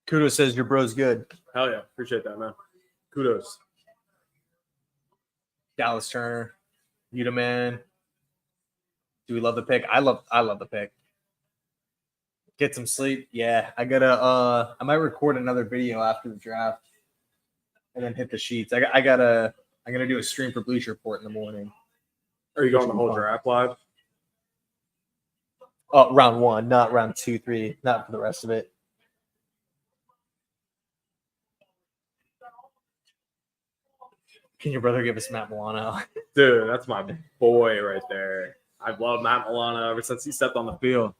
Kudos says your bro's good.
Hell yeah, appreciate that, man. Kudos.
Dallas Turner, Yuta man. Do we love the pick? I love the pick. Get some sleep. Yeah, I might record another video after the draft and then hit the sheets. I'm gonna do a stream for Bleacher Report in the morning.
Are you going the whole draft live?
Oh, round 1, not round 2, 3, not for the rest of it. Can your brother give us Matt Milano?
Dude, that's my boy right there. I've loved Matt Milano ever since he stepped on the field.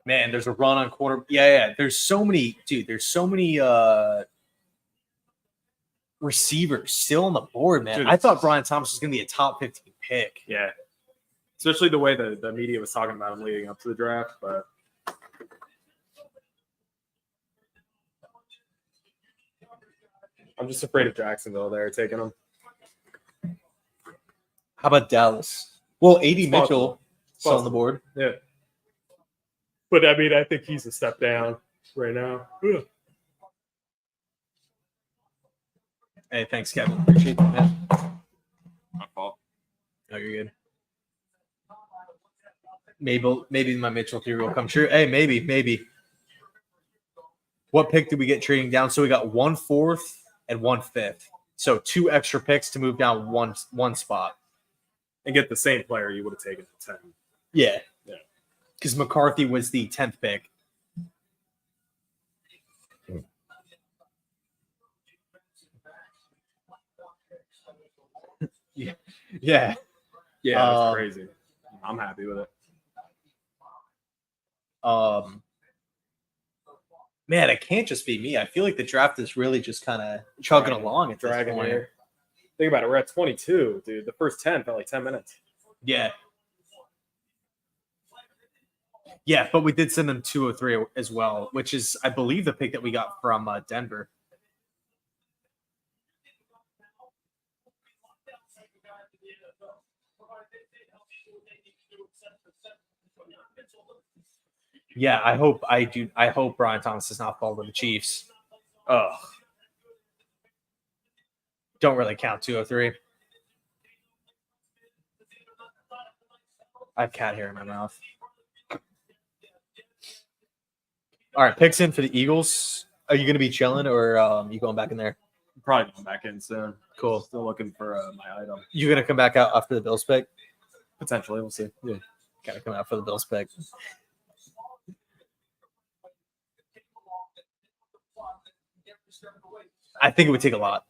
Man, there's a run on quarter. Yeah. There's so many, dude. There's so many receivers still on the board, man. Dude, I thought Brian Thomas was going to be a top 15 pick.
Yeah. Especially the way the media was talking about him leading up to the draft. But I'm just afraid of Jacksonville there taking him.
How about Dallas? Well, A.D. Mitchell still on the board.
Yeah. But, I mean, I think he's a step down right now. Ugh.
Hey, thanks, Kevin. Appreciate that, man.
My fault.
No, you're good. Maybe my Mitchell theory will come true. Hey, maybe. What pick did we get trading down? So we got 1 4th and 1 5th. So 2 extra picks to move down one spot.
And get the same player you would have taken at 10.
Yeah. Because McCarthy was the 10th pick. Yeah.
That's crazy. I'm happy with it.
Man, it can't just be me. I feel like the draft is really just kind of chugging along at
dragging
this point.
here. Think about it. We're at 22, dude. The first 10 felt like 10 minutes.
Yeah. Yeah, but we did send them 203 as well, which is, I believe, the pick that we got from Denver. Yeah, I hope Brian Thomas does not fall to the Chiefs.
Ugh.
Don't really count 203. I have cat hair in my mouth. All right, picks in for the Eagles. Are you going to be chilling or you going back in there?
Probably going back in soon.
Cool.
Still looking for my item.
You going to come back out after the Bills pick?
Potentially, we'll see.
Yeah. Got to come out for the Bills pick. I think it would take a lot.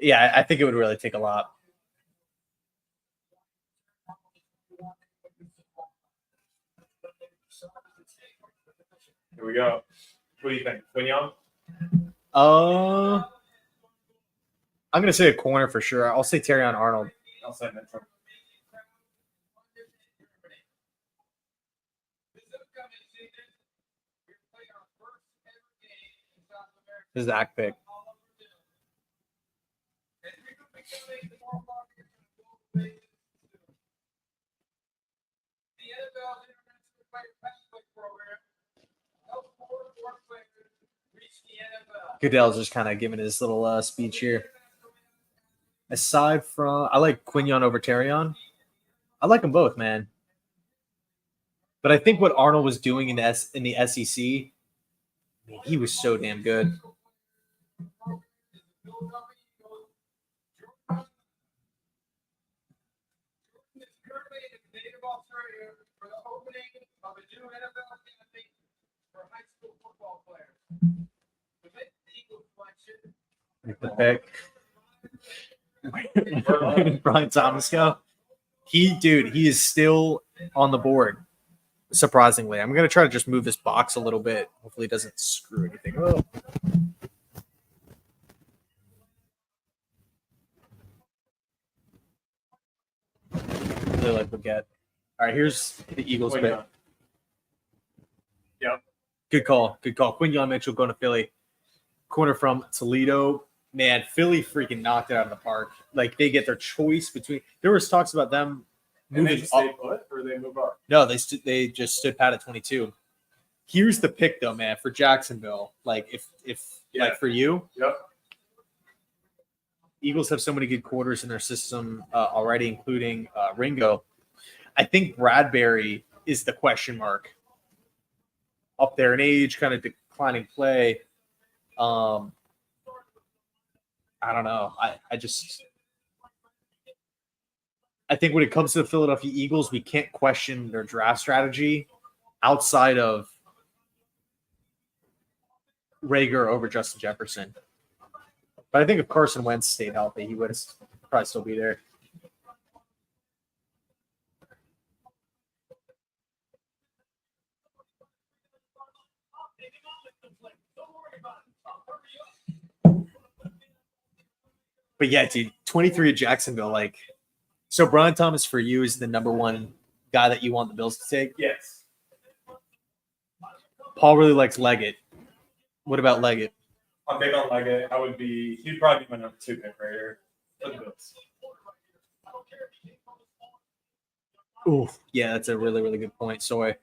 Yeah, I think it would really take a lot.
Here we go. What do you think? Quignon?
I'm gonna say a corner for sure. I'll say Terrion Arnold.
I'll say Mitchell.
Zach pick. Goodell's just kind of giving his little speech here. Aside from, I like Quignon over Terrion. I like them both, man. But I think what Arnold was doing in the SEC, I mean, he was so damn good. The pick. Where did Brian Thomas go? He is still on the board. Surprisingly, I'm gonna try to just move this box a little bit. Hopefully, it doesn't screw anything up. Really like Baguette. All right, here's the Eagles pick.
Yep.
Good call. Quignon Mitchell going to Philly. Corner from Toledo. Man, Philly freaking knocked it out of the park. Like, they get their choice between. There was talks about them moving up.
Put, or they move up?
No, they just stood pat at 22. Here's the pick though, man, for Jacksonville. Like, if like for you,
yep.
Eagles have so many good quarters in their system already, including Ringo. I think Bradbury is the question mark. Up there in age, kind of declining play. I don't know. I think when it comes to the Philadelphia Eagles, we can't question their draft strategy outside of Rager over Justin Jefferson. But I think if Carson Wentz stayed healthy, he would probably still be there. But yeah, dude, 23 at Jacksonville. Like, so Brian Thomas for you is the number one guy that you want the Bills to take?
Yes.
Paul really likes Leggett. What about Leggett?
I'm big on Leggett. He'd probably be my number 2 pick right here for the Bills.
Ooh, yeah, that's a really, really good point. Soy.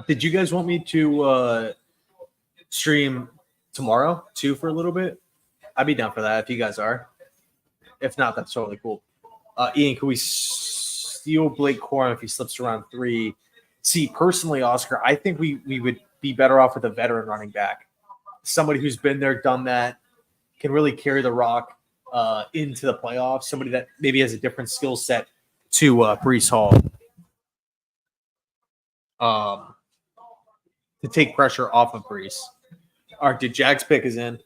Did you guys want me to stream tomorrow too for a little bit? I'd be down for that if you guys are. If not, that's totally cool. Ian, can we steal Blake Corum if he slips around 3? See, personally, Oscar, I think we would be better off with a veteran running back. Somebody who's been there, done that, can really carry the rock into the playoffs. Somebody that maybe has a different skill set to Breece Hall. To take pressure off of Breece. All right, dude, Jags pick is in.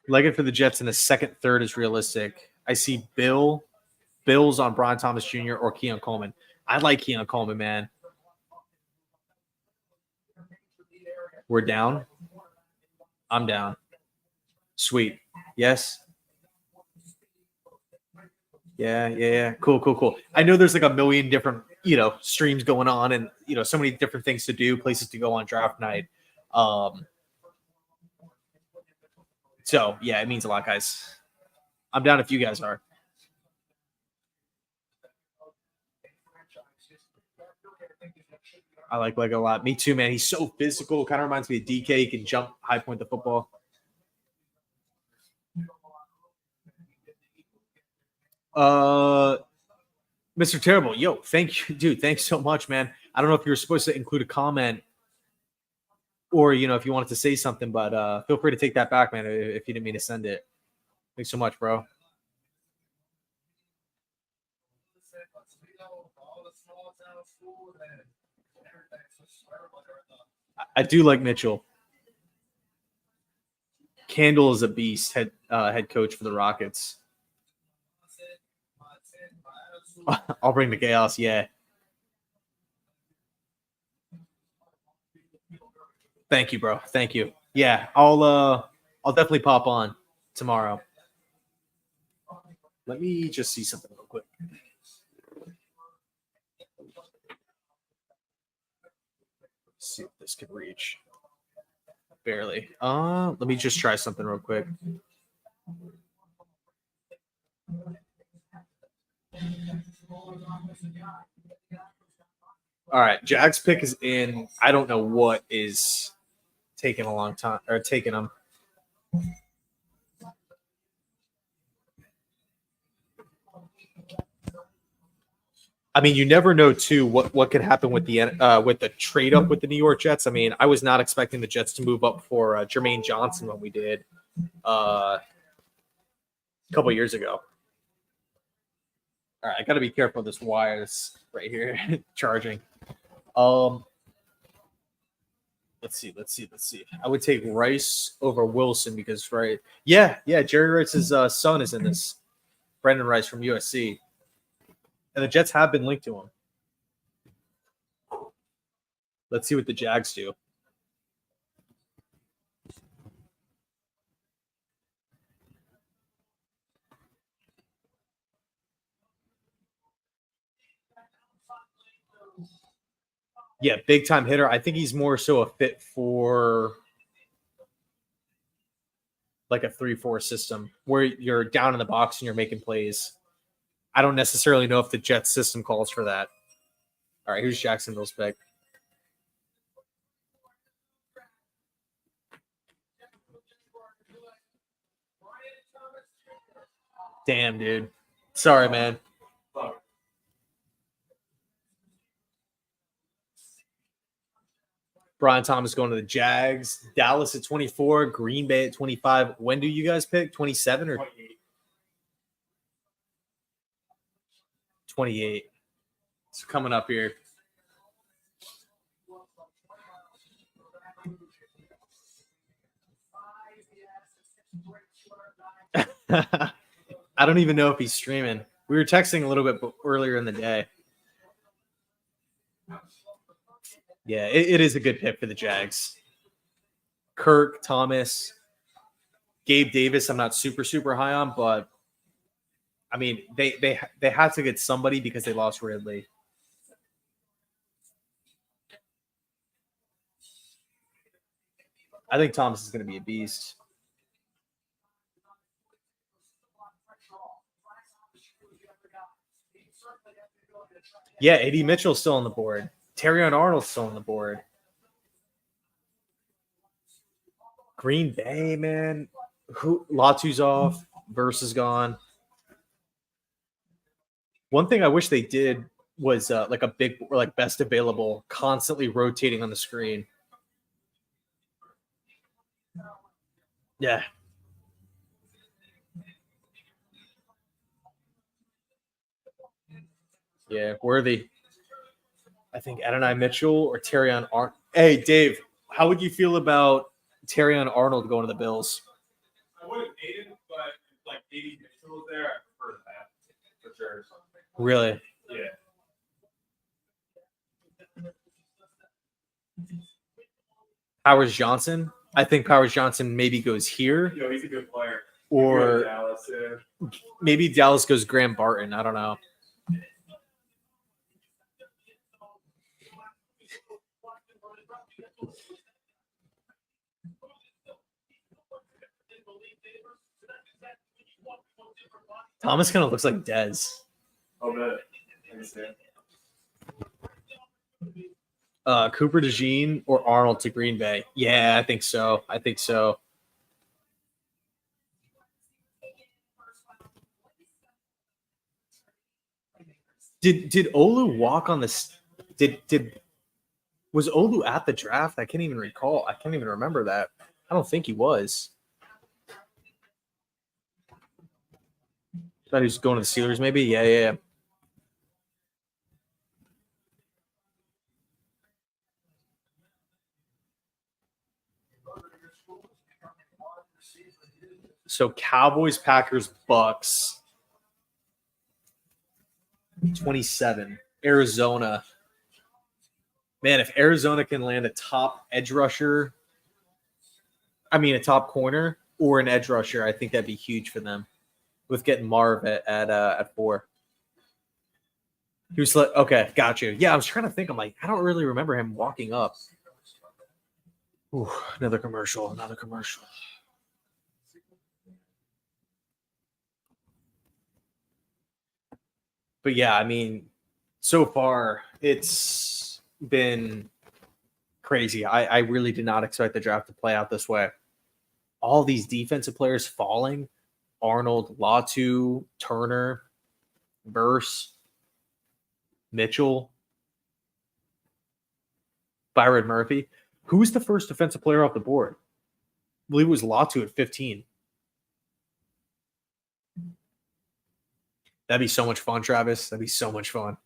Leggett for the Jets in the second, third is realistic. I see Bills on Brian Thomas Jr. or Keon Coleman. I like Keon Coleman, man. We're down. I'm down. Sweet. Yes. Yeah. Cool. I know there's like a million different, streams going on and, so many different things to do, places to go on draft night. So, yeah, it means a lot, guys. I'm down if you guys are. I like Leg a lot. Me too, man. He's so physical. Kind of reminds me of DK. He can jump, high point the football. Mr. Terrible, yo, thank you, dude. Thanks so much, man. I don't know if you were supposed to include a comment or, if you wanted to say something, but feel free to take that back, man, if you didn't mean to send it. Thanks so much, bro. I do like Mitchell. Candle is a beast, head coach for the Rockets. I'll bring the chaos, yeah. Thank you, bro. Thank you. Yeah, I'll definitely pop on tomorrow. Let me just see something real quick. See if this can reach. Barely. Let me just try something real quick. All right, Jags pick is in. I don't know what is taking a long time or taking them. I mean, you never know too what could happen with the trade up with the New York Jets. I mean, I was not expecting the Jets to move up for Jermaine Johnson when we did a couple years ago. All right, I got to be careful of this wire that's right here charging. Let's see. I would take Rice over Wilson because yeah, Jerry Rice's son is in this. Brendan Rice from USC. And the Jets have been linked to him. Let's see what the Jags do. Yeah, big time hitter. I think he's more so a fit for like a 3-4 system where you're down in the box and you're making plays. I don't necessarily know if the Jets system calls for that. All right, here's Jacksonville's pick. Damn, dude. Sorry, man. Brian Thomas going to the Jags. Dallas at 24. Green Bay at 25. When do you guys pick? 27 or 28? It's coming up here. I don't even know if he's streaming. We were texting a little bit earlier in the day. Yeah, it is a good pick for the Jags. Kirk, Thomas, Gabe Davis, I'm not super high on, but I mean, they had to get somebody because they lost Ridley. I think Thomas is going to be a beast. Yeah, A.D. Mitchell's still on the board. Terrion Arnold's still on the board. Green Bay, man. Latu's off. Verse is gone. One thing I wish they did was like a big, like best available, constantly rotating on the screen. Yeah. Yeah, worthy. I think Adonai Mitchell or Terrion Arnold. Hey, Dave, how would you feel about Terrion Arnold going to the Bills.
I would have hated it, but like AD Mitchell was there, I prefer that for sure.
Really?
Yeah.
Powers Johnson. I think Powers Johnson maybe goes here,
Yo, he's a good player.
or
Dallas, yeah.
maybe Dallas goes Graham Barton. I don't know. Thomas kind of looks like Dez.
Oh, good. Understand.
Cooper DeJean or Arnold to Green Bay. Yeah, I think so. Did Olu walk on this? Was Olu at the draft? I can't even recall. I can't even remember that. I don't think he was. Thought he was going to the Steelers, maybe. Yeah. So Cowboys, Packers, Bucks. 27. Arizona. Man, if Arizona can land a top edge rusher, a top corner or an edge rusher, I think that'd be huge for them with getting Marv at 4. He was like, okay, got you. Yeah, I was trying to think. I'm like, I don't really remember him walking up. Ooh, another commercial. But yeah, so far it's been crazy. I really did not expect the draft to play out this way. All these defensive players falling. Arnold, Latu, Turner, Verse, Mitchell, Byron Murphy. Who was the first defensive player off the board? I believe it was Latu at 15. That'd be so much fun, Travis. That'd be so much fun.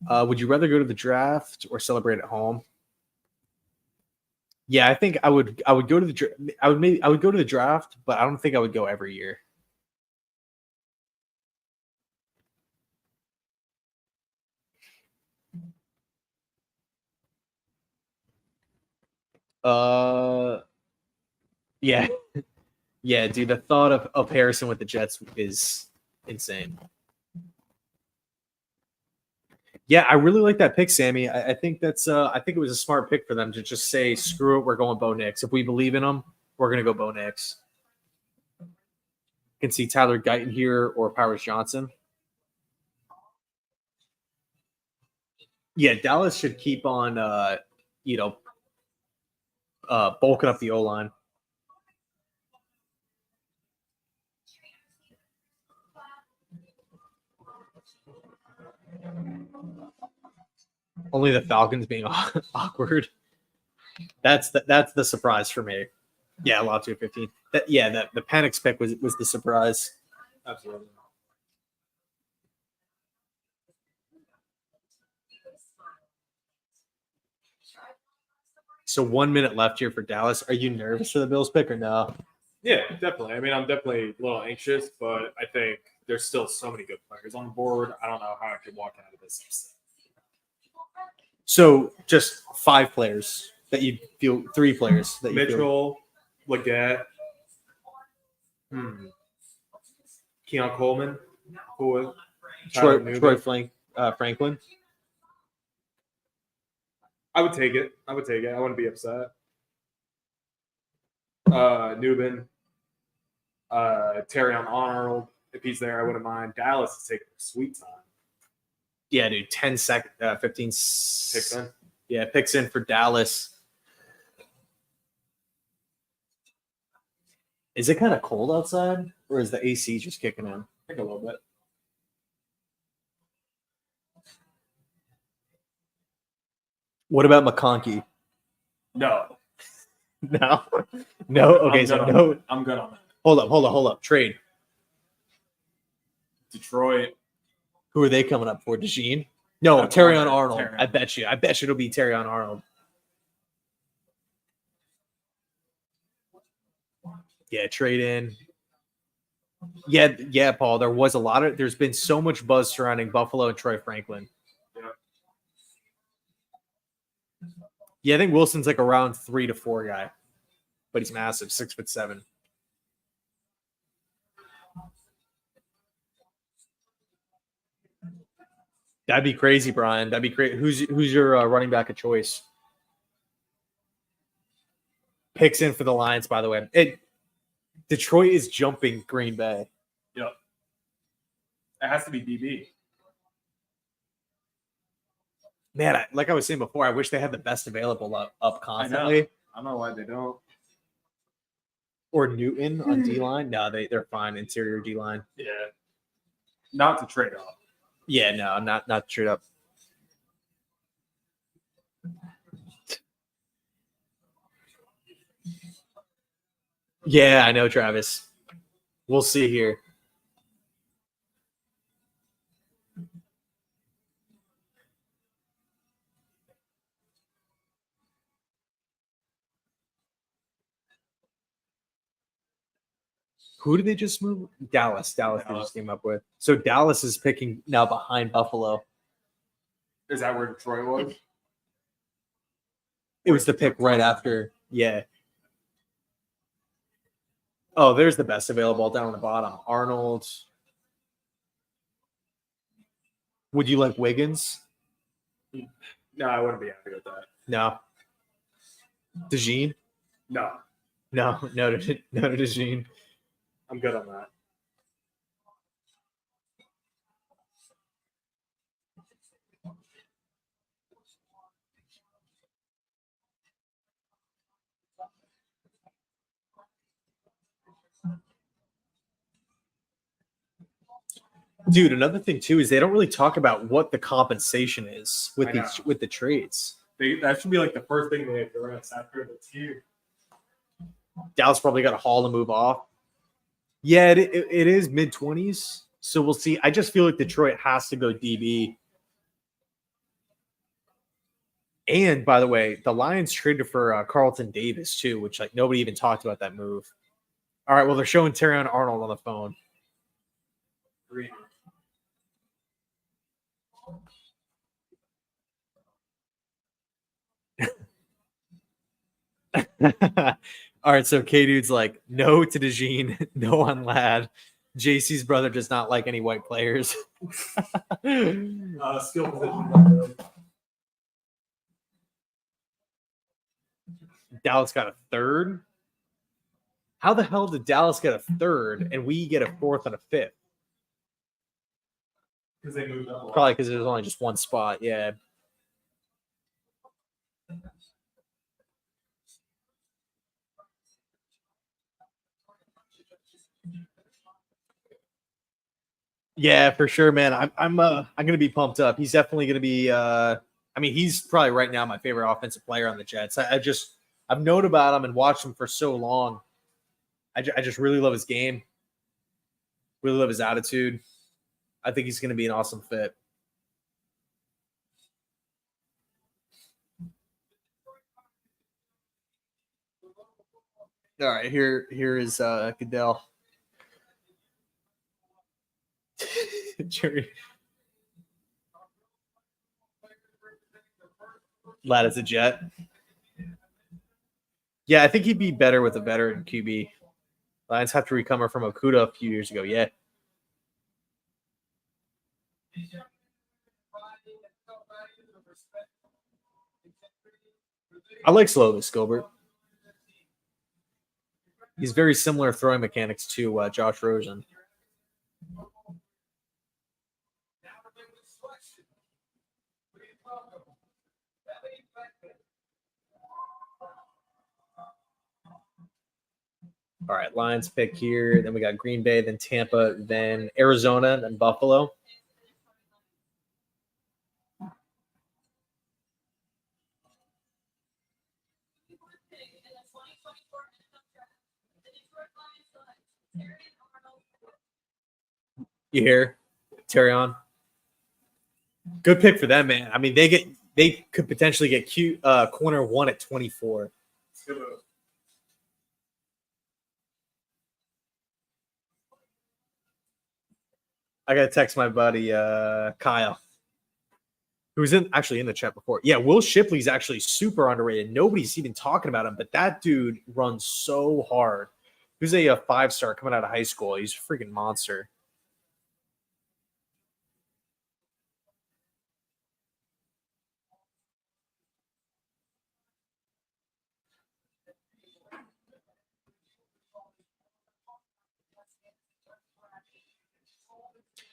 Would you rather go to the draft or celebrate at home? Yeah, I think I would go to the I would go to the draft, but I don't think I would go every year. Yeah. Yeah, dude, the thought of Harrison with the Jets is insane. Yeah, I really like that pick, Sammy. I think I think it was a smart pick for them to just say, screw it, we're going Bo Nix. If we believe in them, we're gonna go Bo Nix. You can see Tyler Guyton here or Powers Johnson. Yeah, Dallas should keep on bulking up the O-line. Only the Falcons being awkward. That's the surprise for me. Yeah, Latu 15. The panic pick was the surprise.
Absolutely.
So 1 minute left here for Dallas. Are you nervous for the Bills pick or no?
Yeah, definitely. I'm definitely a little anxious, but I think there's still so many good players on the board. I don't know how I could walk out of this.
So just 5 players that you feel, 3 players that you
Mitchell, Leggett, Keon Coleman,
Troy Franklin.
I would take it. I wouldn't be upset. Newbin, Terrion Arnold, if he's there, I wouldn't mind. Dallas is taking a sweet time.
Yeah, dude, 15
Picks in.
Yeah, picks in for Dallas. Is it kind of cold outside, or is the AC just kicking in?
I think a little bit.
What about McConkey?
No.
No. Okay, so no.
I'm good on that.
Hold up. Trade.
Detroit.
Who are they coming up for? DeJean? No, Terrion Arnold.
Terrion.
I bet you it'll be Terrion Arnold. Yeah, trade in. Yeah, Paul. There's been so much buzz surrounding Buffalo and Troy Franklin. Yeah, I think Wilson's like a round 3 to 4 guy, but he's massive, 6'7". That'd be crazy, Brian. That'd be great. Who's your running back of choice? Picks in for the Lions, by the way. Detroit is jumping Green Bay.
Yep. It has to be DB.
Man, like I was saying before, I wish they had the best available up constantly.
I don't know why they don't.
Or Newton on D-line. No, they're fine. Interior D-line.
Yeah. Not to trade off.
Yeah, no, not straight up. Yeah, I know, Travis. We'll see here. Who did they just move? Dallas. They just came up with. So Dallas is picking now behind Buffalo.
Is that where Detroit was?
It was the pick right after. Yeah. Oh, there's the best available down on the bottom. Arnold. Would you like Wiggins?
No, I wouldn't be happy with that.
No. DeJean?
No.
No to DeJean.
I'm good on that.
Dude, another thing too is they don't really talk about what the compensation is with the trades.
That should be like the first thing they address after the team.
Dallas probably got a haul to move off. Yeah, it is mid-20s. So we'll see. I just feel like Detroit has to go DB. And by the way, the Lions traded for Carlton Davis too, which like nobody even talked about that move. All right, well they're showing Terrion Arnold on the phone. All right, so K-Dude's like, no to DeJean, no on Ladd. JC's brother does not like any white players.
Skill position.
Dallas got a third? How the hell did Dallas get a third and we get a fourth and a fifth?
Because they moved up.
Probably because there's only just one spot, yeah. Yeah, for sure, man. I'm gonna be pumped up. He's definitely gonna be. I mean, he's probably right now my favorite offensive player on the Jets. I've known about him and watched him for so long. I just really love his game. Really love his attitude. I think he's gonna be an awesome fit. All right, here is Goodell. Jerry. Ladd is a Jet. Yeah, I think he'd be better with a veteran QB. Lions have to recover from Okuda a few years ago. Yeah. I like Slovis, Gilbert. He's very similar throwing mechanics to Josh Rosen. All right, Lions pick here. Then we got Green Bay, then Tampa, then Arizona, then Buffalo. You hear Terrion? Good pick for them, man. I mean, they could potentially get corner 1 at 24. I gotta text my buddy Kyle, who was actually in the chat before. Yeah, Will Shipley's actually super underrated. Nobody's even talking about him, but that dude runs so hard. He's a 5-star coming out of high school. He's a freaking monster.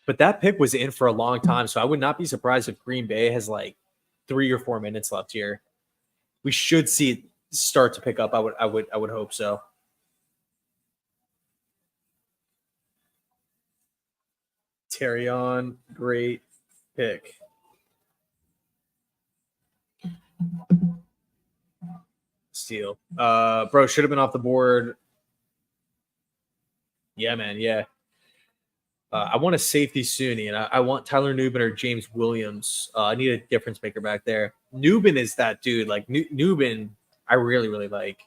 But that pick was in for a long time, so I would not be surprised if Green Bay has like 3 or 4 minutes left here. We should see it start to pick up. I would hope so. Terrion, great pick. Steal. Bro, should have been off the board. Yeah, man. Yeah. I want a safety Sunni, and I want Tyler Nubin or James Williams. I need a difference maker back there. Nubin is that dude. Like Nubin, I really, really like.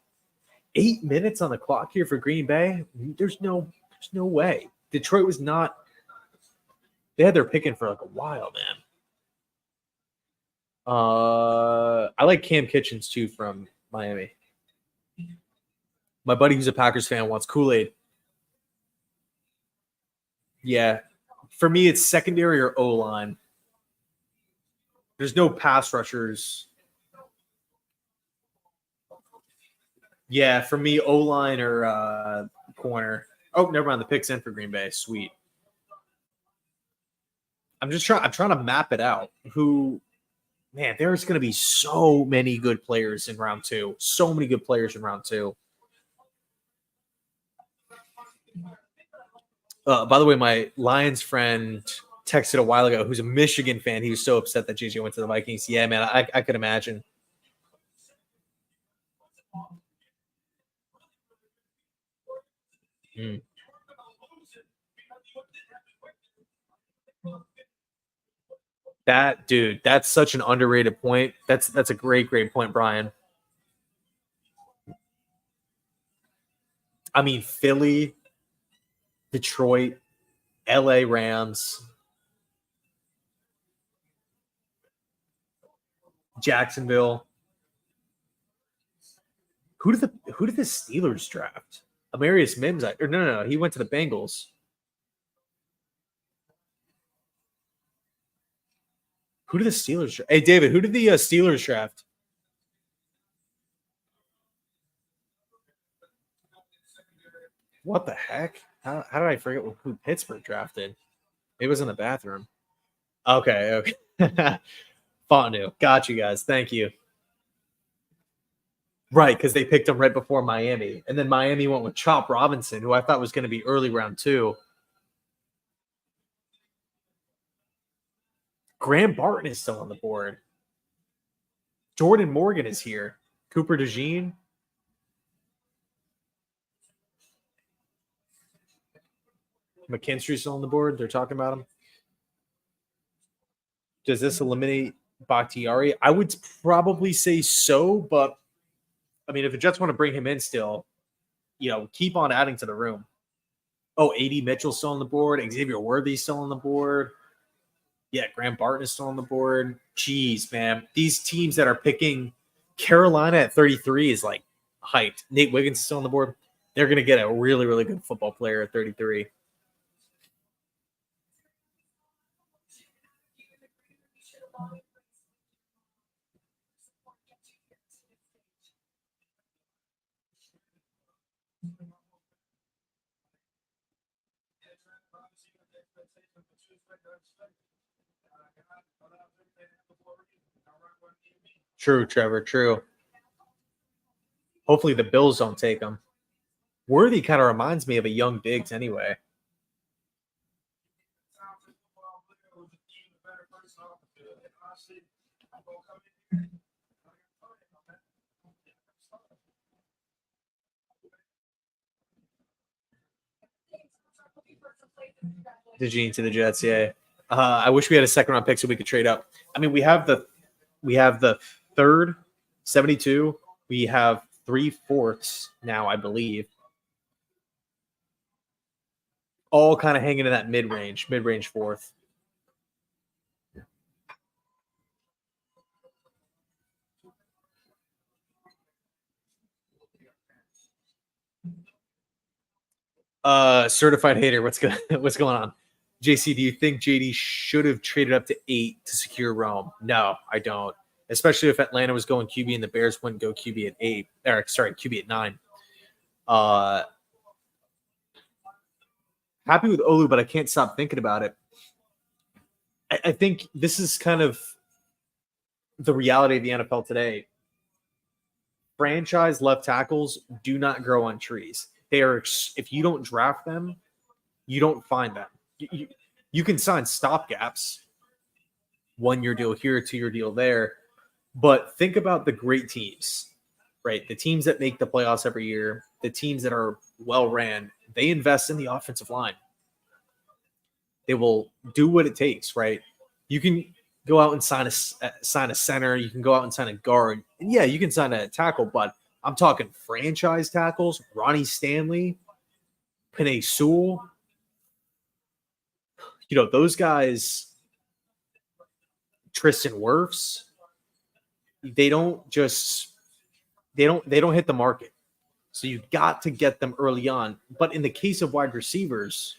8 minutes on the clock here for Green Bay. There's no way. Detroit was not. They had their picking for like a while, man. I like Cam Kitchens too from Miami. My buddy who's a Packers fan wants Kool-Aid. Yeah. For me, it's secondary or O-line. There's no pass rushers. Yeah, for me, O-line or corner. Oh, never mind. The pick's in for Green Bay. Sweet. I'm trying to map it out. Man, there's going to be so many good players in round 2. So many good players in round 2. By the way, my Lions friend texted a while ago who's a Michigan fan. He was so upset that JJ went to the Vikings. Yeah, man, I could imagine. That dude, that's such an underrated point. That's a great point, Brian. I mean, Philly, Detroit, LA Rams, Jacksonville. Who did the Steelers draft? Amarius Mims? Or no, he went to the Bengals. Who did the Steelers draft? Hey, David, who did the Steelers draft? What the heck? How did I forget who Pittsburgh drafted? It was in the bathroom. Okay. Fondue. Got you guys. Thank you. Right, because they picked him right before Miami. And then Miami went with Chop Robinson, who I thought was going to be early round 2. Graham Barton is still on the board. Jordan Morgan is here. Cooper DeJean. McKinstry's still on the board. They're talking about him. Does this eliminate Bakhtiari? I would probably say so, but I mean, if the Jets want to bring him in still, keep on adding to the room. Oh, A.D. Mitchell's still on the board. Xavier Worthy's still on the board. Yeah, Graham Barton is still on the board. Jeez, man. These teams that are picking Carolina at 33 is like hyped. Nate Wiggins is still on the board. They're going to get a really, really good football player at 33. True, Trevor. True. Hopefully the Bills don't take him. Worthy kind of reminds me of a young Diggs anyway. DeJean to the Jets, yeah. I wish we had a second round pick so we could trade up. I mean, we have the third, 72. We have 3/4 now, I believe. all kind of hanging in that mid-range fourth. Certified hater, what's going on? JC, do you think JD should have traded up to 8 to secure Rome? No, I don't. Especially if Atlanta was going QB and the Bears wouldn't go QB at 8. Or sorry, QB at 9. Happy with Olu, but I can't stop thinking about it. I think this is kind of the reality of the NFL today. Franchise left tackles do not grow on trees. They are, if you don't draft them, you don't find them. You can sign stopgaps, 1-year deal here, 2-year deal there, but think about the great teams, right? The teams that make the playoffs every year, the teams that are well ran, they invest in the offensive line. They will do what it takes, right? You can go out and sign a center. You can go out and sign a guard. And yeah, you can sign a tackle, but I'm talking franchise tackles, Ronnie Stanley, Penei Sewell. You know, those guys, Tristan Wirfs, they don't hit the market. So you got to get them early on. But in the case of wide receivers,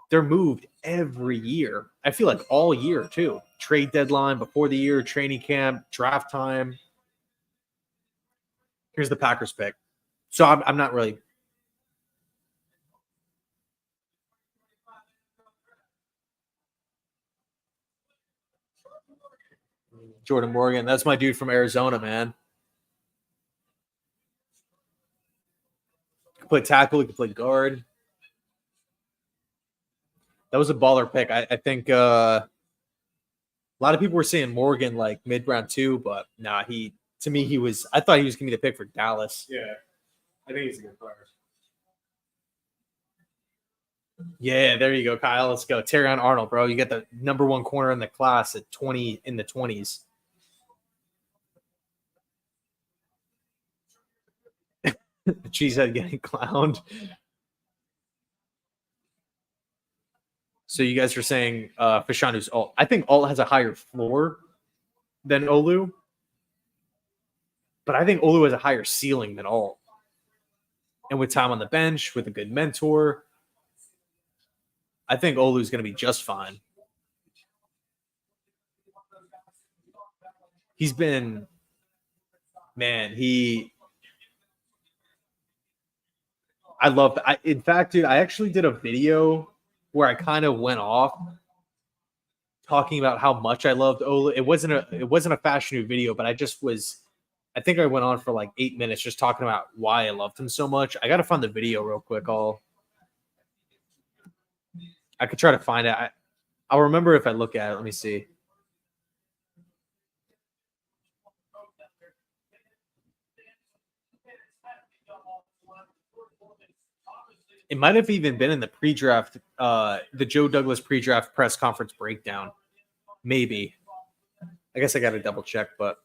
they're moved every year. I feel like all year too. Trade deadline, before the year, training camp, draft time. Here's the Packers pick. So I'm not really. Jordan Morgan, that's my dude from Arizona, man. He could play tackle, he could play guard. That was a baller pick. I think a lot of people were saying Morgan like mid-round 2, but nah, I thought he was going to be the pick for Dallas.
Yeah, I think he's a good player.
Yeah, there you go, Kyle. Let's go. Terrion Arnold, bro. You get the number 1 corner in the class at 20 in the 20s. Cheesehead getting clowned. So you guys are saying Fashanu's Alt. I think Alt has a higher floor than Olu. But I think Olu has a higher ceiling than Alt. And with time on the bench, with a good mentor, I think Olu's going to be just fine. He's been, man, I love, in fact, dude, I actually did a video where I kind of went off talking about how much I loved Olu. It wasn't a Fashanu video, but I think I went on for like 8 minutes just talking about why I loved him so much. I got to find the video real quick. I could try to find it. I'll remember if I look at it. Let me see. It might have even been in the pre-draft, the Joe Douglas pre-draft press conference breakdown. Maybe. I guess I got to double check, but.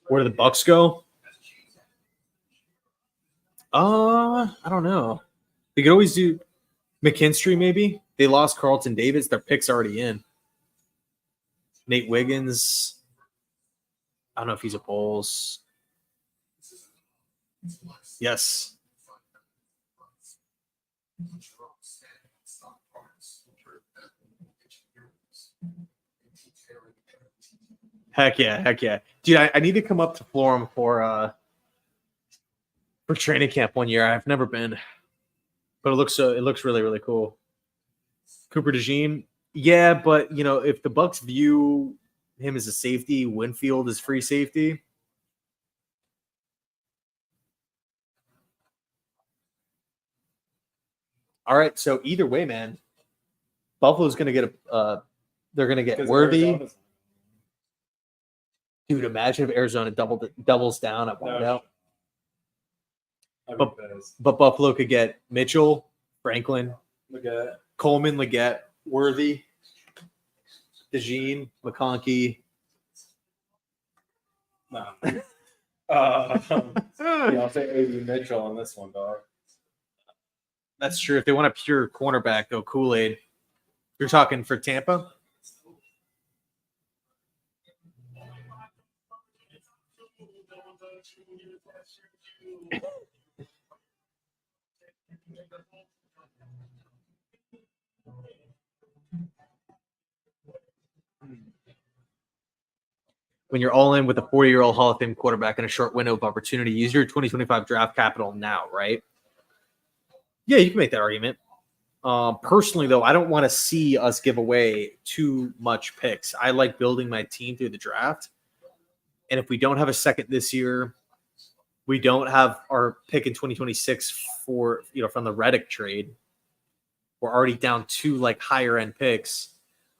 Where do the Bucks go? I don't know. They could always do McKinstry, maybe. They lost Carlton Davis. Their pick's already in. Nate Wiggins. I don't know if he's a Bulls. Yes. Heck yeah. Dude, I need to come up to Florham for training camp one year. I've never been. But it looks really, really cool. Cooper DeJean. Yeah, but if the Bucks view him as a safety, Winfield is free safety. All right, so either way, man, Buffalo's going to get they're going to get Worthy. Dude, imagine if Arizona doubles down at wideout. But Buffalo could get Mitchell, Franklin,
Leggett,
Coleman, Leggett, Worthy. DeJean, McConkey.
No. I'll say A.B. Mitchell on this one, dog.
That's true. If they want a pure cornerback, go Kool-Aid. You're talking for Tampa? When you're all in with a 40-year-old Hall of Fame quarterback in a short window of opportunity, use your 2025 draft capital now, right? Yeah, you can make that argument. Personally, though, I don't want to see us give away too much picks. I like building my team through the draft. And if we don't have a second this year, we don't have our pick in 2026 for, from the Reddick trade. We're already down 2 higher end picks.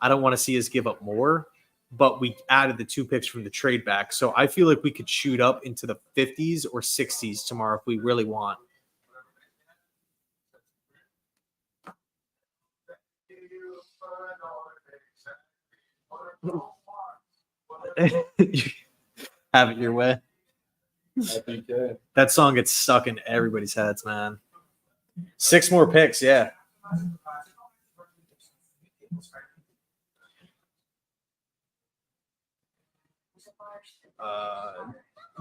I don't want to see us give up more, but we added the 2 picks from the trade back. So I feel like we could shoot up into the 50s or 60s tomorrow if we really want. Have it your way.
I think, yeah.
That song gets stuck in everybody's heads, man. 6 more picks, yeah.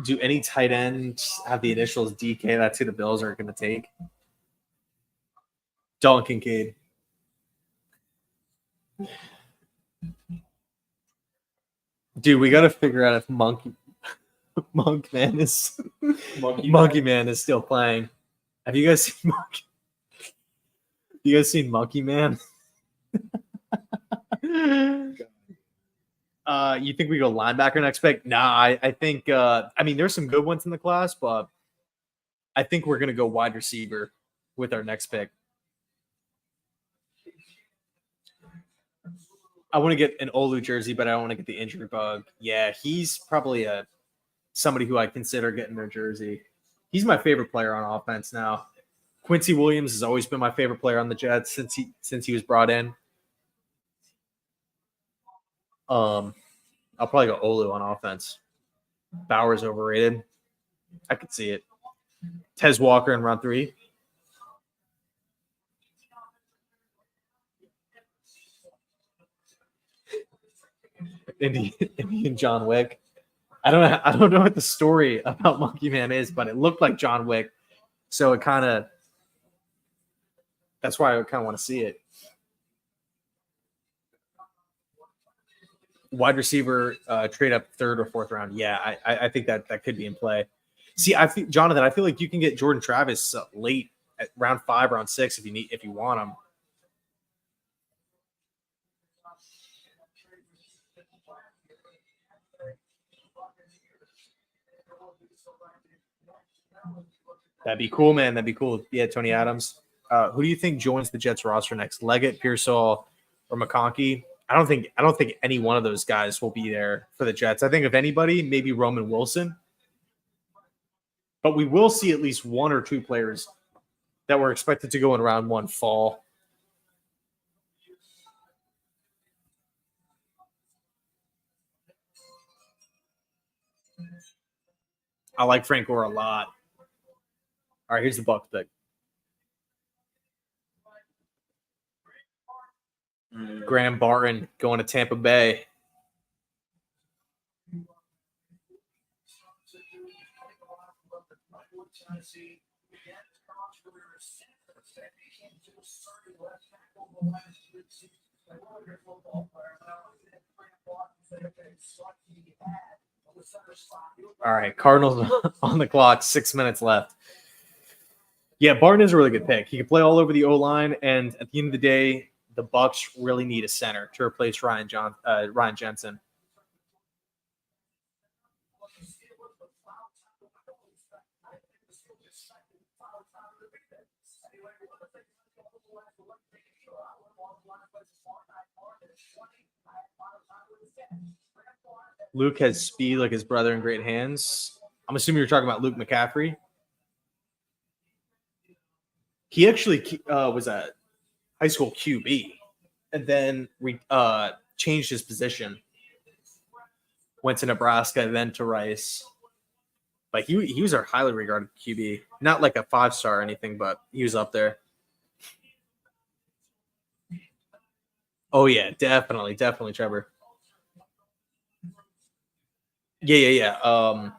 Do any tight ends have the initials DK? That's who the Bills are going to take. Dalton Kincaid. Dude, we got to figure out if Monkey Man is still playing. Have you guys seen Monkey? You guys seen Monkey Man? You think we go linebacker next pick? Nah, I think there's some good ones in the class, but I think we're gonna go wide receiver with our next pick. I want to get an Olu jersey, but I don't want to get the injury bug. Yeah, he's probably somebody who I consider getting their jersey. He's my favorite player on offense now. Quincy Williams has always been my favorite player on the Jets since he was brought in. I'll probably go Olu on offense. Bauer's overrated. I could see it. Tez Walker in round 3. Indian John Wick. I don't know what the story about Monkey Man is, but it looked like John Wick. So it that's why I kind of want to see it. Wide receiver, trade up 3rd or 4th round. Yeah, I think that could be in play. See, Jonathan, I feel like you can get Jordan Travis late at round 5, round 6 if you want him. That'd be cool, man. That'd be cool. Yeah, Tony Adams. Who do you think joins the Jets roster next? Leggett, Pearsall, or McConkey? I don't think any one of those guys will be there for the Jets. I think if anybody, maybe Roman Wilson. But we will see at least 1 or 2 players that were expected to go in round 1 fall. I like Frank Gore a lot. All right, here's the Bucs pick. Graham Barton going to Tampa Bay. All right, Cardinals on the clock, 6 minutes left. Yeah, Barton is a really good pick. He can play all over the O-line, and at the end of the day, the Bucs really need a center to replace Ryan Jensen. Luke has speed like his brother in great hands. I'm assuming you're talking about Luke McCaffrey. He actually was a high school QB, and then changed his position. Went to Nebraska, then to Rice. But he was our highly regarded QB. Not like a 5-star or anything, but he was up there. Oh, yeah, definitely, Trevor. Yeah.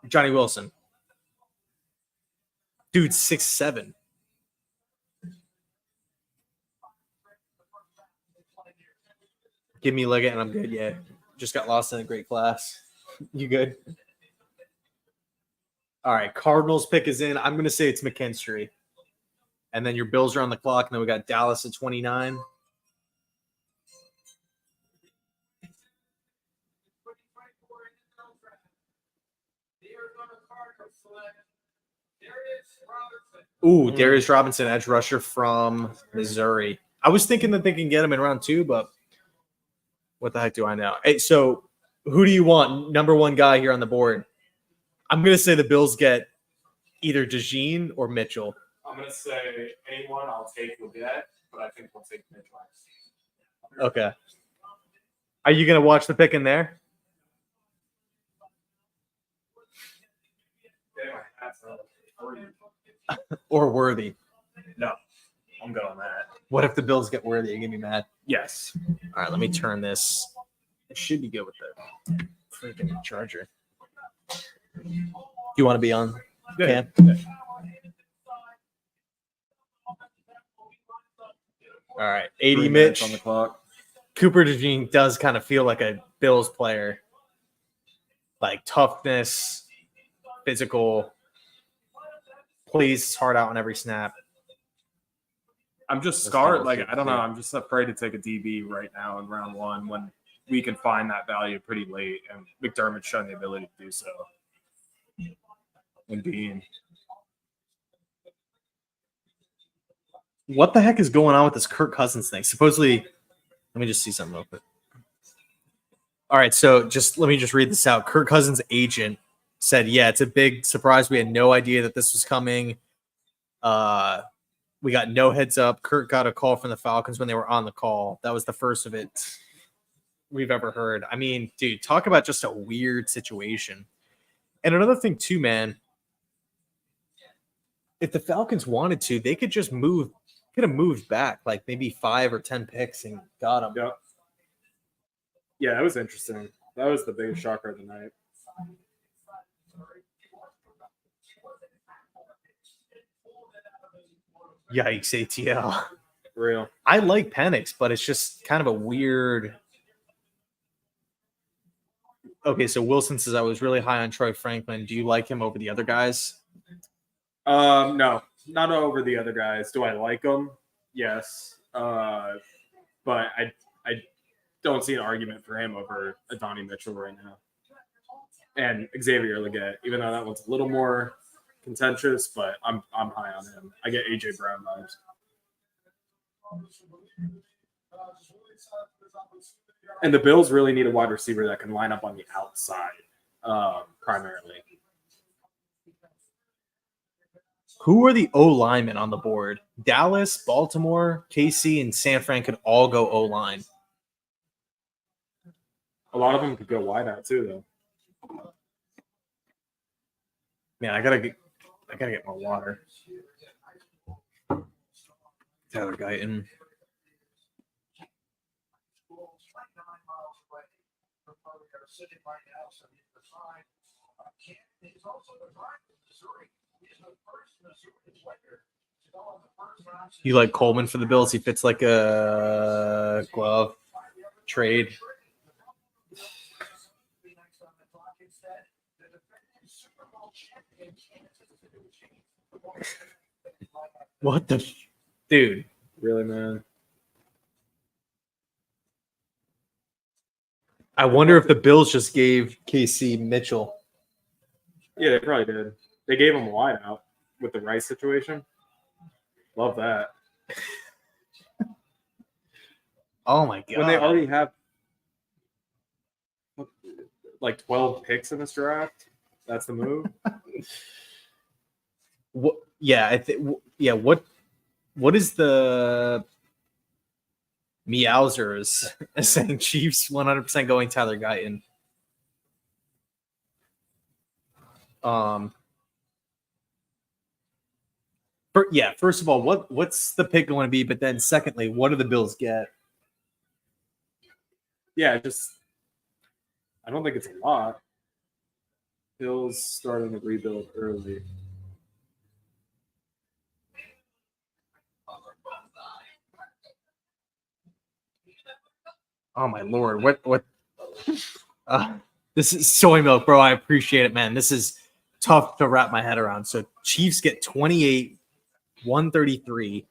Johnny Wilson. Dude, 6'7". Give me Leggett and I'm good. Yeah. Just got lost in a great class. You good? All right. Cardinals pick is in. I'm going to say it's McKinstry. And then your Bills are on the clock. And then we got Dallas at 29. Ooh, Darius Robinson, edge rusher from Missouri. I was thinking that they can get him in round 2, but what the heck do I know? Hey, so who do you want? Number 1 guy here on the board. I'm going to say the Bills get either DeJean or Mitchell.
I'm going to say anyone. I'll take Leggett, but I think we'll take Mitchell.
Okay. Are you going to watch the pick in there? Or Worthy?
No, I'm good on that.
What if the Bills get Worthy? You're going to be mad?
Yes.
All right, let me turn this. It should be good with the freaking charger. You want to be on cam?
Yeah.
All right, 80
3 minutes
Mitch.
on the clock.
Cooper DeJean does kind of feel like a Bills player. Like toughness, physical, plays his heart out on every snap.
I'm just scarred. Like, I don't know. I'm just afraid to take a DB right now in round 1 when we can find that value pretty late. And McDermott's shown the ability to do so. And Bean.
What the heck is going on with this Kirk Cousins thing? Supposedly, let me just see something real quick. All right, so let me read this out. Kirk Cousins' agent said, yeah, it's a big surprise. We had no idea that this was coming. We got no heads up. Kirk got a call from the Falcons when they were on the call. That was the first of it we've ever heard. I mean, dude, talk about just a weird situation. And another thing too, man, if the Falcons wanted to, they could just could have moved back like maybe 5 or 10 picks and got him.
Yep. Yeah, that was interesting. That was the biggest shocker of the night.
Yikes, ATL.
Real.
I like Penix, but it's just kind of a weird. Okay, so Wilson says I was really high on Troy Franklin. Do you like him over the other guys?
No, not over the other guys. Do I like them? Yes. But I don't see an argument for him over Adonai Mitchell right now. And Xavier Leggett, even though that one's a little more contentious, but I'm high on him. I get AJ Brown vibes. And the Bills really need a wide receiver that can line up on the outside, primarily.
Who are the O-linemen on the board? Dallas, Baltimore, KC, and San Fran could all go O-line.
A lot of them could go wide out too, though.
Man, I gotta get more water. Tyler Guyton. You like Coleman for the Bills? He fits like a glove trade. What the dude?
Really, man?
I wonder if the Bills just gave KC Mitchell.
Yeah, they probably did. They gave him a wide out with the Rice situation. Love that.
Oh my god!
When they already have like 12 picks in this draft, that's the move.
What? Yeah, I think. Yeah, what? What is the Meowsers saying? Chiefs 100% going Tyler Guyton. First of all, what's the pick going to be? But then secondly, what do the Bills get?
Yeah, I don't think it's a lot. Bills starting to rebuild early.
Oh my Lord. What? This is soy milk, bro. I appreciate it, man. This is tough to wrap my head around. So Chiefs get 28, 133,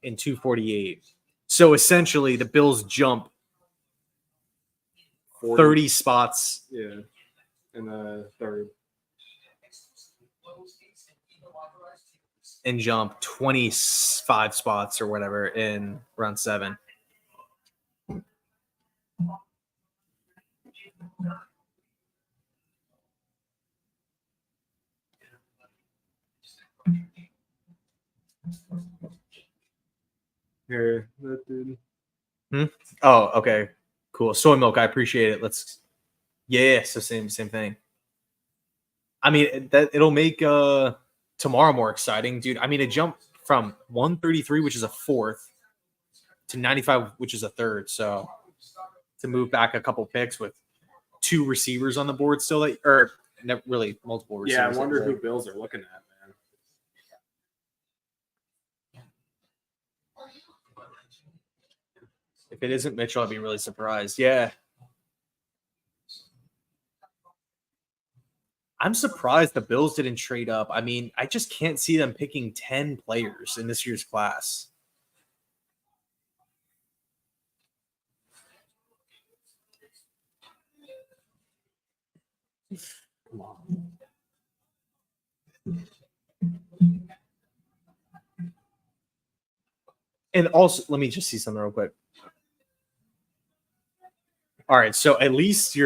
and 248. So essentially the Bills jump 30 spots.
Yeah. In the third.
And jump 25 spots or whatever in round 7.
Here, that dude.
Oh, okay. Cool. Soy milk, I appreciate it. So same thing. I mean, it'll make tomorrow more exciting, dude. I mean, it jumped from 133, which is a fourth, to 95, which is a third. So to move back a couple picks with 2 receivers on the board still, or really multiple receivers.
Yeah, I wonder who Bills are looking at, man.
If it isn't Mitchell, I'd be really surprised. Yeah. I'm surprised the Bills didn't trade up. I mean, I just can't see them picking 10 players in this year's class. Come on. And also, let me just see something real quick. All right, so at least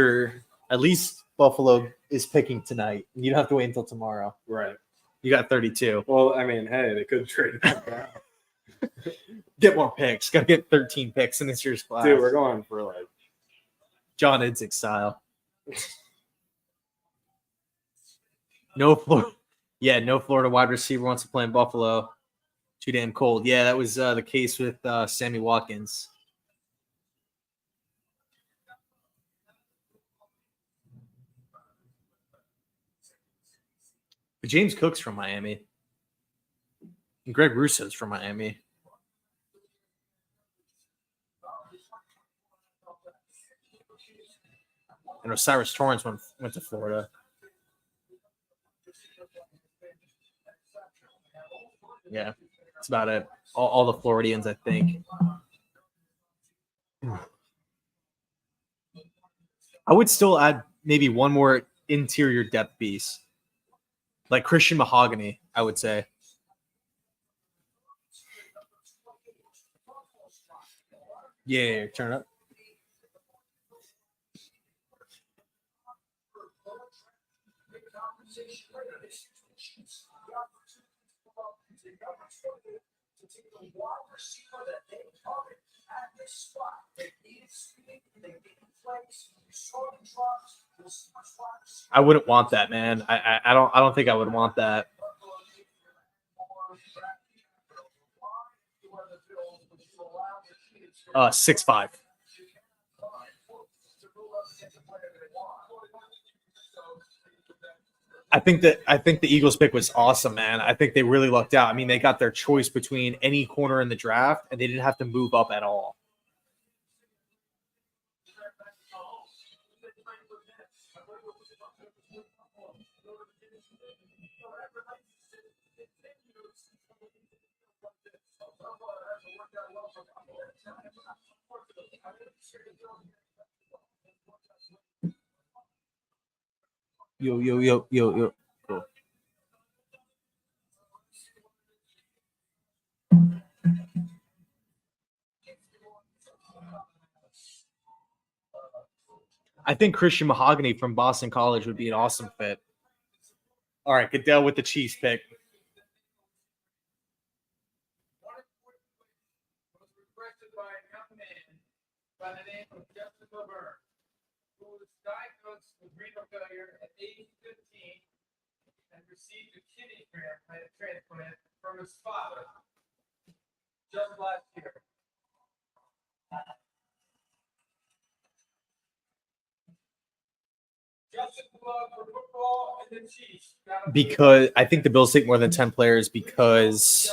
Buffalo is picking tonight. You don't have to wait until tomorrow.
Right.
You got 32.
Well, I mean, hey, they could trade it back out.
Get more picks. Got to get 13 picks in this year's class.
Dude, we're going for like
John Idzik style. No Florida wide receiver wants to play in Buffalo. Too damn cold. Yeah, that was the case with Sammy Watkins. But James Cook's from Miami. And Greg Russo's from Miami. And Osiris Torrance went to Florida. Yeah, that's about it. All the Floridians, I think. I would still add maybe one more interior depth piece. Like Christian Mahogany, I would say. Yeah, turn it up. I wouldn't want that, man. I don't think I would want that. Uh, 6'5". I think the Eagles pick was awesome, man. I think they really lucked out. I mean, they got their choice between any corner in the draft, and they didn't have to move up at all. Yo. Cool. I think Christian Mahogany from Boston College would be an awesome fit. All right, Goodell with the Chiefs pick.
requested by a young man by the name of Justin Nabers, who was diagnosed with renal failure at age 15 and received a kidney transplant from his father just last year. Justin Glove for football and the Chiefs.
Because I think the Bills take more than 10 players because,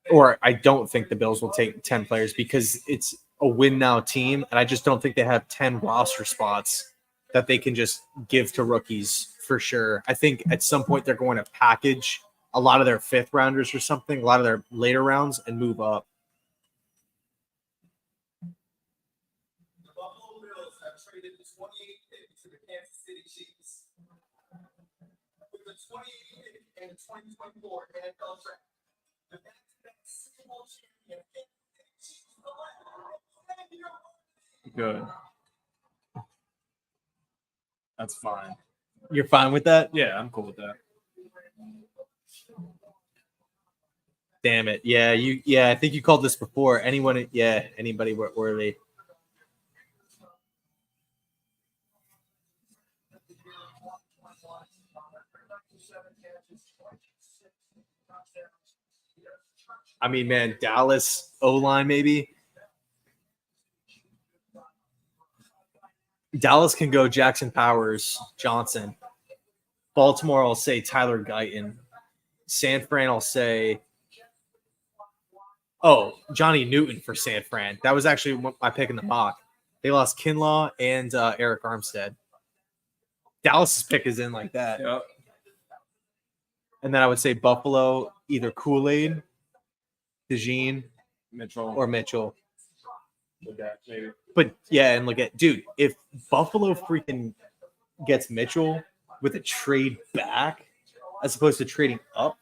or I don't think the Bills will take 10 players because it's a win now team. And I just don't think they have 10 roster spots that they can just give to rookies for sure. I think at some point they're going to package a lot of their fifth rounders or something, a lot of their later rounds, and move up.
The Buffalo Bills have traded the 28th pick to the Kansas City Chiefs. With the 28th pick and the 2024 NFL draft, the back-to-back Super Bowl champion Kansas City Chiefs.
Good. That's fine.
You're fine with that?
Yeah, I'm cool with that.
Damn it. Yeah, I think you called this before. Anybody worthy. I mean, man, Dallas O-line maybe. Dallas can go Jackson Powers, Johnson. Baltimore, I'll say Tyler Guyton. San Fran, I'll say Johnny Newton for San Fran. That was actually my pick in the mock. They lost Kinlaw and Eric Armstead. Dallas's pick is in like that.
Yep.
And then I would say Buffalo, either Kool-Aid, DeJean,
Mitchell.
or Mitchell.
Look at maybe.
But yeah, and look at dude, if Buffalo freaking gets Mitchell with a trade back as opposed to trading up,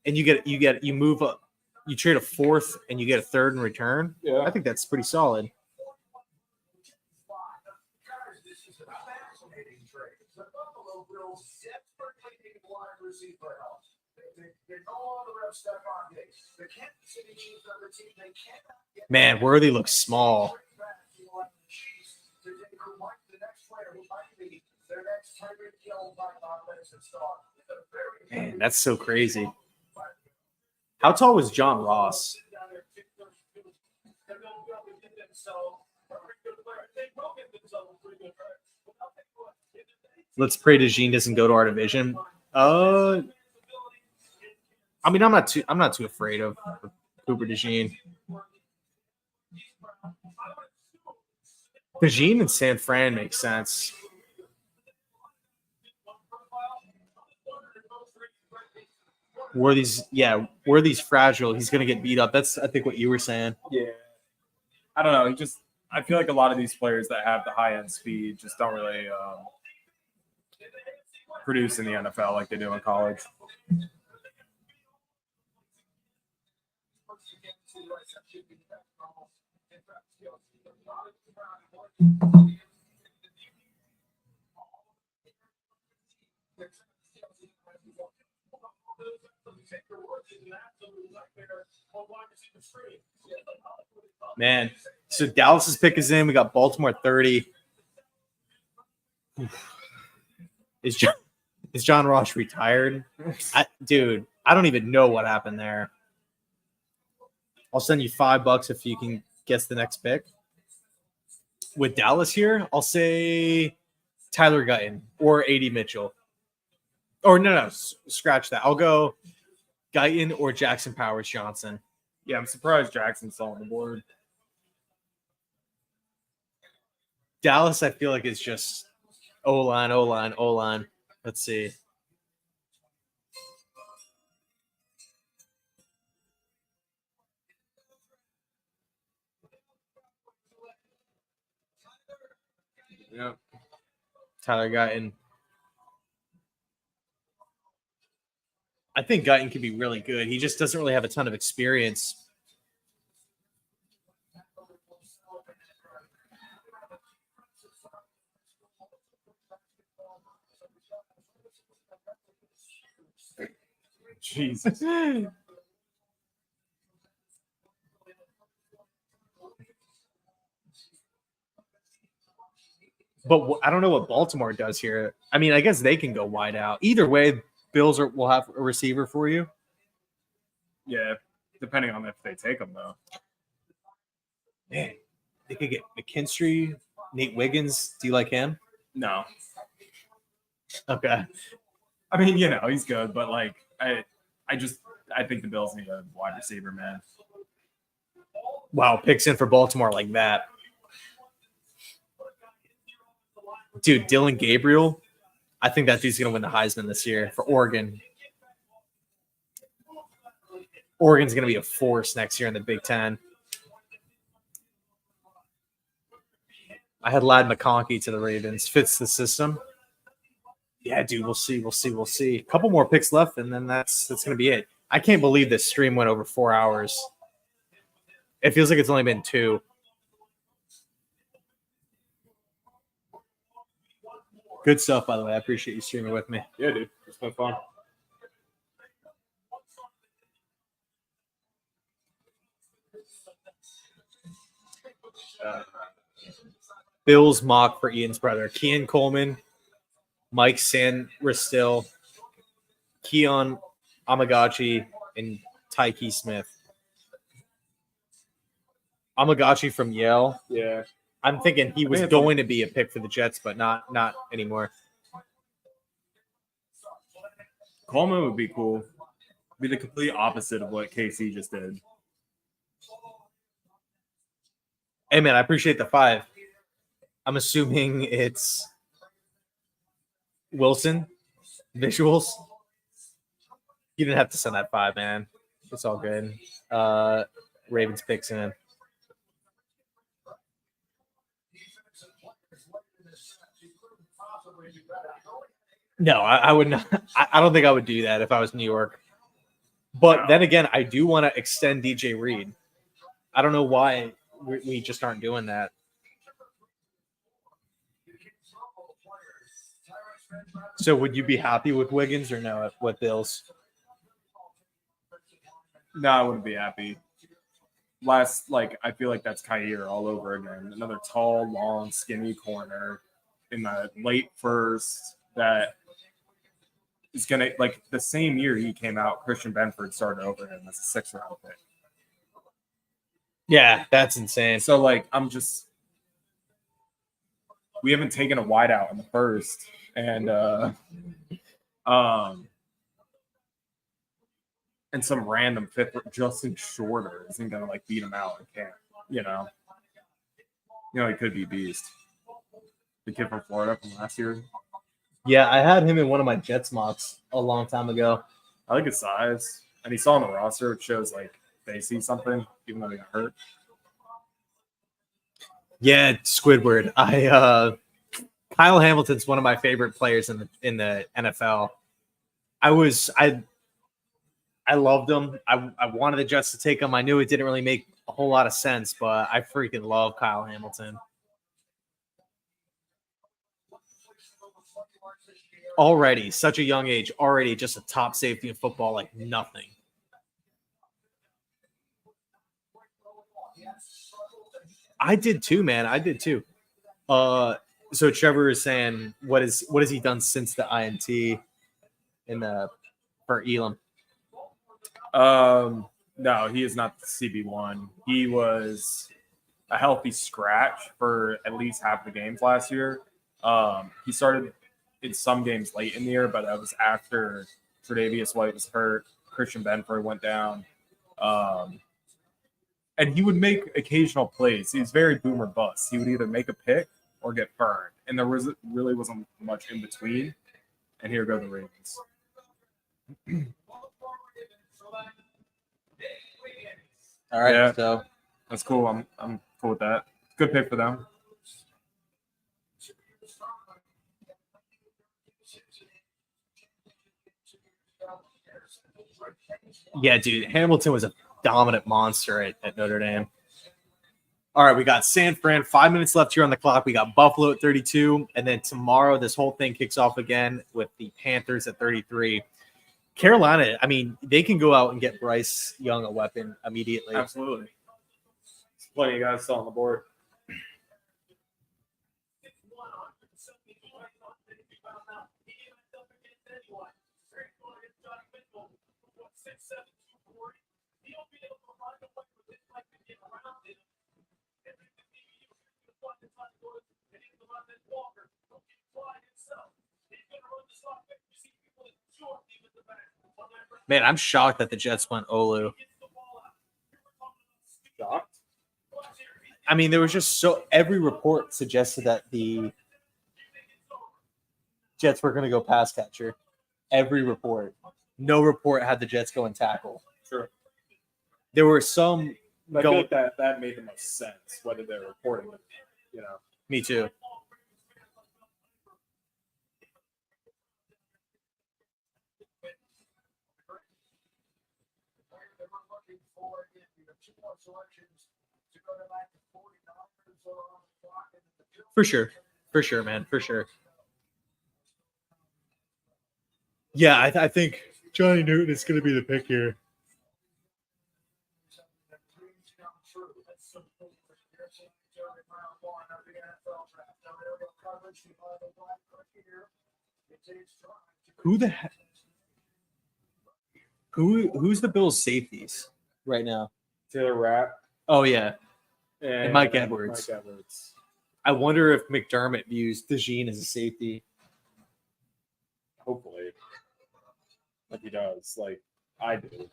and you move up, you trade a fourth and you get a third in return.
Yeah.
I think that's pretty solid.
This is a fascinating trade. The Buffalo Bills desperately need wide receiver help. They no longer have Stephon Diggs. The Kansas City Chiefs are the team they cannot get.
Man, Worthy looks small. Man, that's so crazy. How tall was John Ross? Let's pray DeJean doesn't go to our division. I mean, I'm not too afraid of Cooper DeJean. DeJean and San Fran makes sense. Worthy's fragile. He's gonna get beat up. That's I think what you were saying.
Yeah. I don't know. I feel like a lot of these players that have the high end speed just don't really produce in the NFL like they do in college.
Man, so Dallas's pick is in. We got Baltimore 30. Is John Ross retired? Dude, I don't even know what happened there. I'll send you $5 if you can guess the next pick. With Dallas here, I'll say Tyler Guyton or A.D. Mitchell. Or no, scratch that. I'll go Guyton or Jackson Powers Johnson.
Yeah, I'm surprised Jackson's still on the board.
Dallas, I feel like it's just O-line. Let's see.
Yeah.
Tyler Guyton. I think Guyton could be really good. He just doesn't really have a ton of experience.
Jesus.
But I don't know what Baltimore does here. I mean, I guess they can go wide out. Either way, Bills will have a receiver for you.
Yeah, depending on if they take him though.
Man, they could get McKinstry, Nate Wiggins. Do you like him?
No,
Okay.
I mean, you know, he's good, but like I think the Bills need a wide receiver, man.
Wow, picks in for Baltimore like that. Dude, Dylan Gabriel, I think that dude's going to win the Heisman this year for Oregon. Oregon's going to be a force next year in the Big Ten. I had Ladd McConkey to the Ravens. Fits the system. Yeah, dude, we'll see. A couple more picks left, and then that's going to be it. I can't believe this stream went over 4 hours. It feels like it's only been 2. Good stuff, by the way. I appreciate you streaming with me.
Yeah, dude, it's been fun.
Bills mock for Ian's brother. Keon Coleman, Mike Sanristil, Keon Amagachi, and Tyke Smith. Amagachi from Yale.
Yeah.
I'm thinking he was going to be a pick for the Jets, but not anymore.
Coleman would be cool. Be the complete opposite of what KC just did.
Hey, man, I appreciate the 5. I'm assuming it's Wilson visuals. You didn't have to send that 5, man. It's all good. Ravens picks in. No, I would not. I don't think I would do that if I was New York. But then again, I do want to extend DJ Reed. I don't know why we just aren't doing that. So would you be happy with Wiggins or no with Bills?
No, I wouldn't be happy. I feel like that's Kyer all over again. Another tall, long, skinny corner in the late first that is going to, like, the same year he came out, Christian Benford started over him as a 6th-round pick.
Yeah, that's insane.
So, like, we haven't taken a wideout in the first, and some random 5th, Justin Shorter isn't going to, like, beat him out. I can't, you know, he could be beast. The kid from Florida from last year.
Yeah, I had him in one of my Jets mocks a long time ago.
I like his size, and he's on the roster. It shows like they see something, even though they got hurt.
Yeah, Squidward. Kyle Hamilton's one of my favorite players in the NFL. I loved him. I wanted the Jets to take him. I knew it didn't really make a whole lot of sense, but I freaking love Kyle Hamilton. Already, such a young age, already just a top safety in football like nothing. I did too, man. I did too. So Trevor is saying, what has he done since the INT for Elam?
No, he is not the CB1. He was a healthy scratch for at least half the games last year. He started in some games late in the year, but that was after Tre'Davious White was hurt. Christian Benford went down. And he would make occasional plays. He was very boom or bust. He would either make a pick or get burned. And there really wasn't much in between. And here go the Ravens.
All right,
yeah,
so
that's cool. I'm cool with that. Good pick for them.
Yeah, dude, Hamilton was a dominant monster at Notre Dame. All right, we got San Fran, 5 minutes left here on the clock. We got Buffalo at 32, and then tomorrow this whole thing kicks off again with the Panthers at 33. Carolina, I mean, they can go out and get Bryce Young a weapon immediately.
Absolutely. There's plenty of guys still on the board.
Man, I'm shocked that the Jets went Olu.
Shocked.
I mean, there was just every report suggested that the Jets were going to go pass catcher. Every report. No report had the Jets go and tackle.
Sure.
There were some.
I feel like that made the most sense, whether they're reporting it, you know.
Me too. For sure, man. For sure. Yeah, I think Johnny Newton is going to be the pick here. Who's the Bills' safeties right now?
Taylor Rapp
Oh yeah,
and
Mike Edwards.
Mike Edwards.
I wonder if McDermott views DeJean as a safety.
Hopefully. Like he does. Like I do.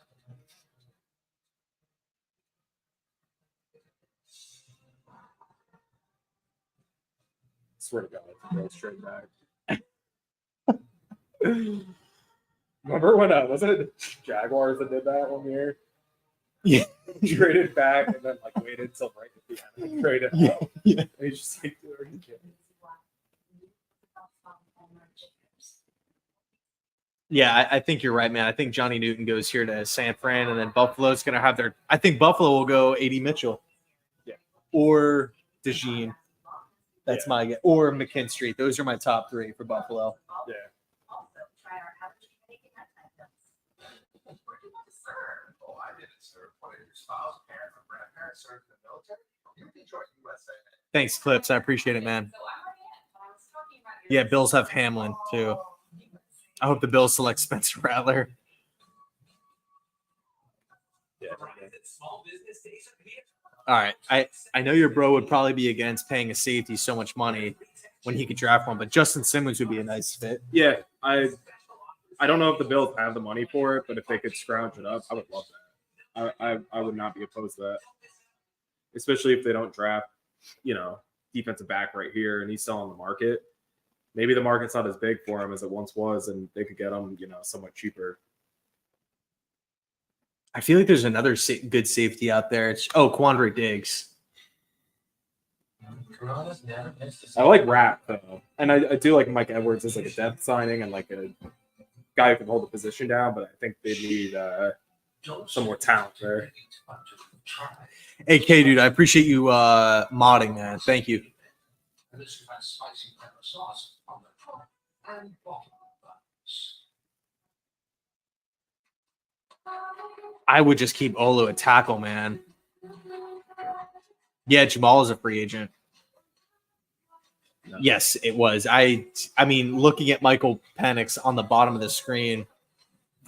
Swear to God, go straight back. Remember when wasn't it the Jaguars that did that 1 year?
Yeah.
Traded back and then like waited until right at the end and traded out.
Yeah.
And he's just like, are you kidding?
Yeah, I think you're right, man. I think Johnny Newton goes here to San Fran, and then Buffalo's going to have their. I think Buffalo will go A.D. Mitchell,
yeah,
or DeJean. That's my guess. Or McKinstry. Those are my top three for Buffalo.
Yeah. Thanks, Clips. I appreciate it, man. Yeah, Bills have Hamlin too. I hope the Bills select Spencer Rattler. Yeah. All right. I know your bro would probably be against paying a safety so much money when he could draft one, but Justin Simmons would be a nice fit. Yeah, I don't know if the Bills have the money for it, but if they could scrounge it up, I would love that. I would not be opposed to that, especially if they don't draft, defensive back right here and he's still on the market. Maybe the market's not as big for him as it once was, and they could get him, somewhat cheaper.
I feel like there's another good safety out there. Quandre Diggs.
I like Rapp, though. And I do like Mike Edwards as like a depth signing and like a guy who can hold the position down, but I think they need some more talent there.
Hey, K, dude, I appreciate you modding, man. Thank you. I would just keep Olu at tackle, man. Yeah, Jamal is a free agent. No. Yes, it was. I mean, looking at Michael Penix on the bottom of the screen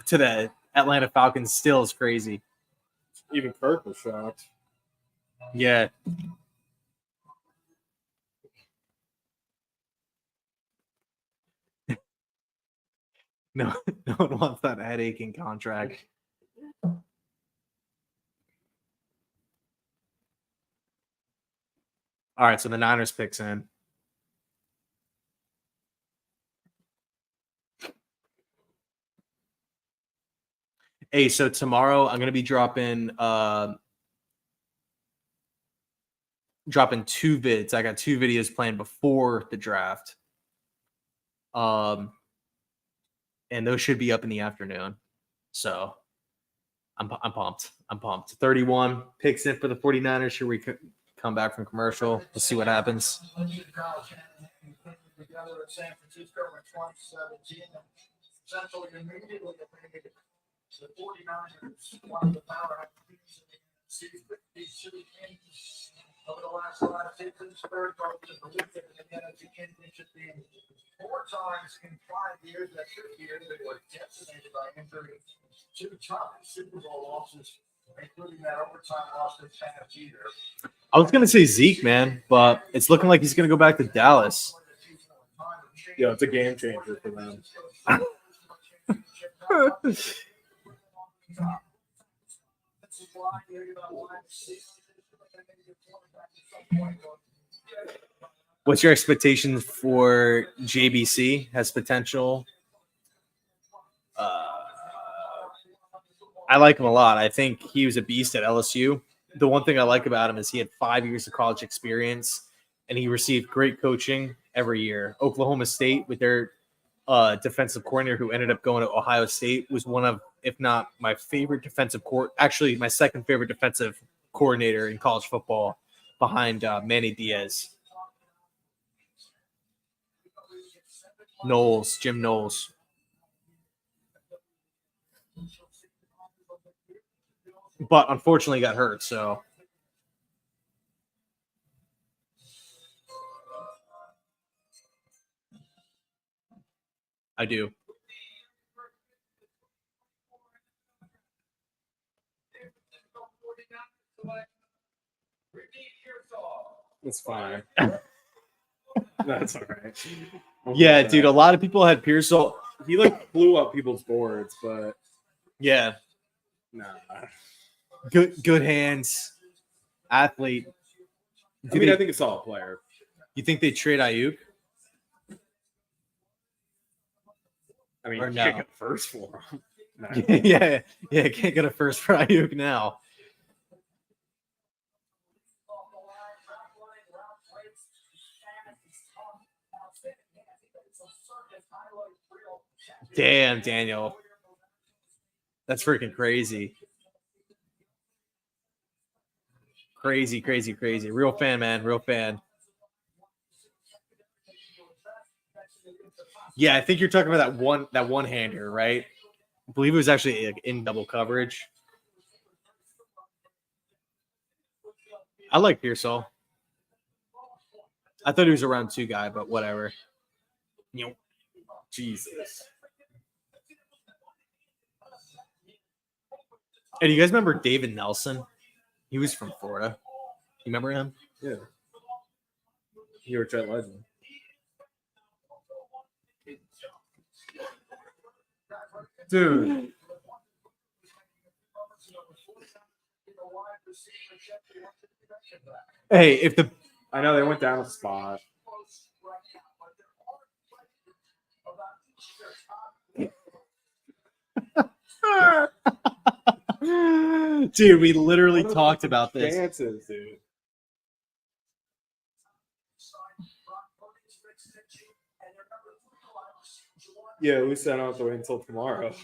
to the Atlanta Falcons still is crazy.
Even Kirk was shocked.
Yeah. No one wants that headache contract. All right, so the Niners picks in. Hey, so tomorrow I'm going to be dropping two vids. I got two videos planned before the draft. And those should be up in the afternoon. So I'm pumped. 31 picks in for the 49ers. Should we come back from commercial? Let's see what happens.
The 49ers, one of the powerhouse teams in the NFC, Over the last 5 seasons, third most in the league, and the NFC Championship game 4 times in 5 years. That 6 years they were decimated by injury. 2 tough Super Bowl losses, including that overtime loss this past year.
I was gonna say Zeke, man, but it's looking like he's gonna go back to Dallas.
Yeah, it's a game changer for them.
What's your expectation for JBC? Has potential. I like him a lot. I think he was a beast at LSU. The one thing I like about him is he had 5 years of college experience, and he received great coaching every year. Oklahoma State, with their defensive coordinator who ended up going to Ohio State, was one of, if not my favorite defensive actually my second favorite defensive coordinator in college football, behind Manny Diaz. Jim Knowles. But unfortunately got hurt, so. I do.
It's fine. That's all right.
Yeah, dude, a lot of people had Pearsall.
He like blew up people's boards, but
Yeah,
nah.
good hands, athlete.
I mean, I think it's all a player.
You think they trade Ayuk?
I mean,
Or
you
no.
can't get first for him. No.
yeah, can't get a first for Ayuk now. Damn, Daniel. That's freaking crazy. Crazy. Real fan, man. Real fan. Yeah, I think you're talking about that one hander, right? I believe it was actually in double coverage. I like Pearsall. I thought he was a round 2 guy, but whatever.
Jesus.
Hey, do you guys remember David Nelson? He was from Florida. You remember him?
Yeah. You're a Jet Legend. Dude.
Hey,
I know they went down a spot.
dude, we literally talked about this.
Dances, dude. Yeah, at least I don't have to wait until tomorrow.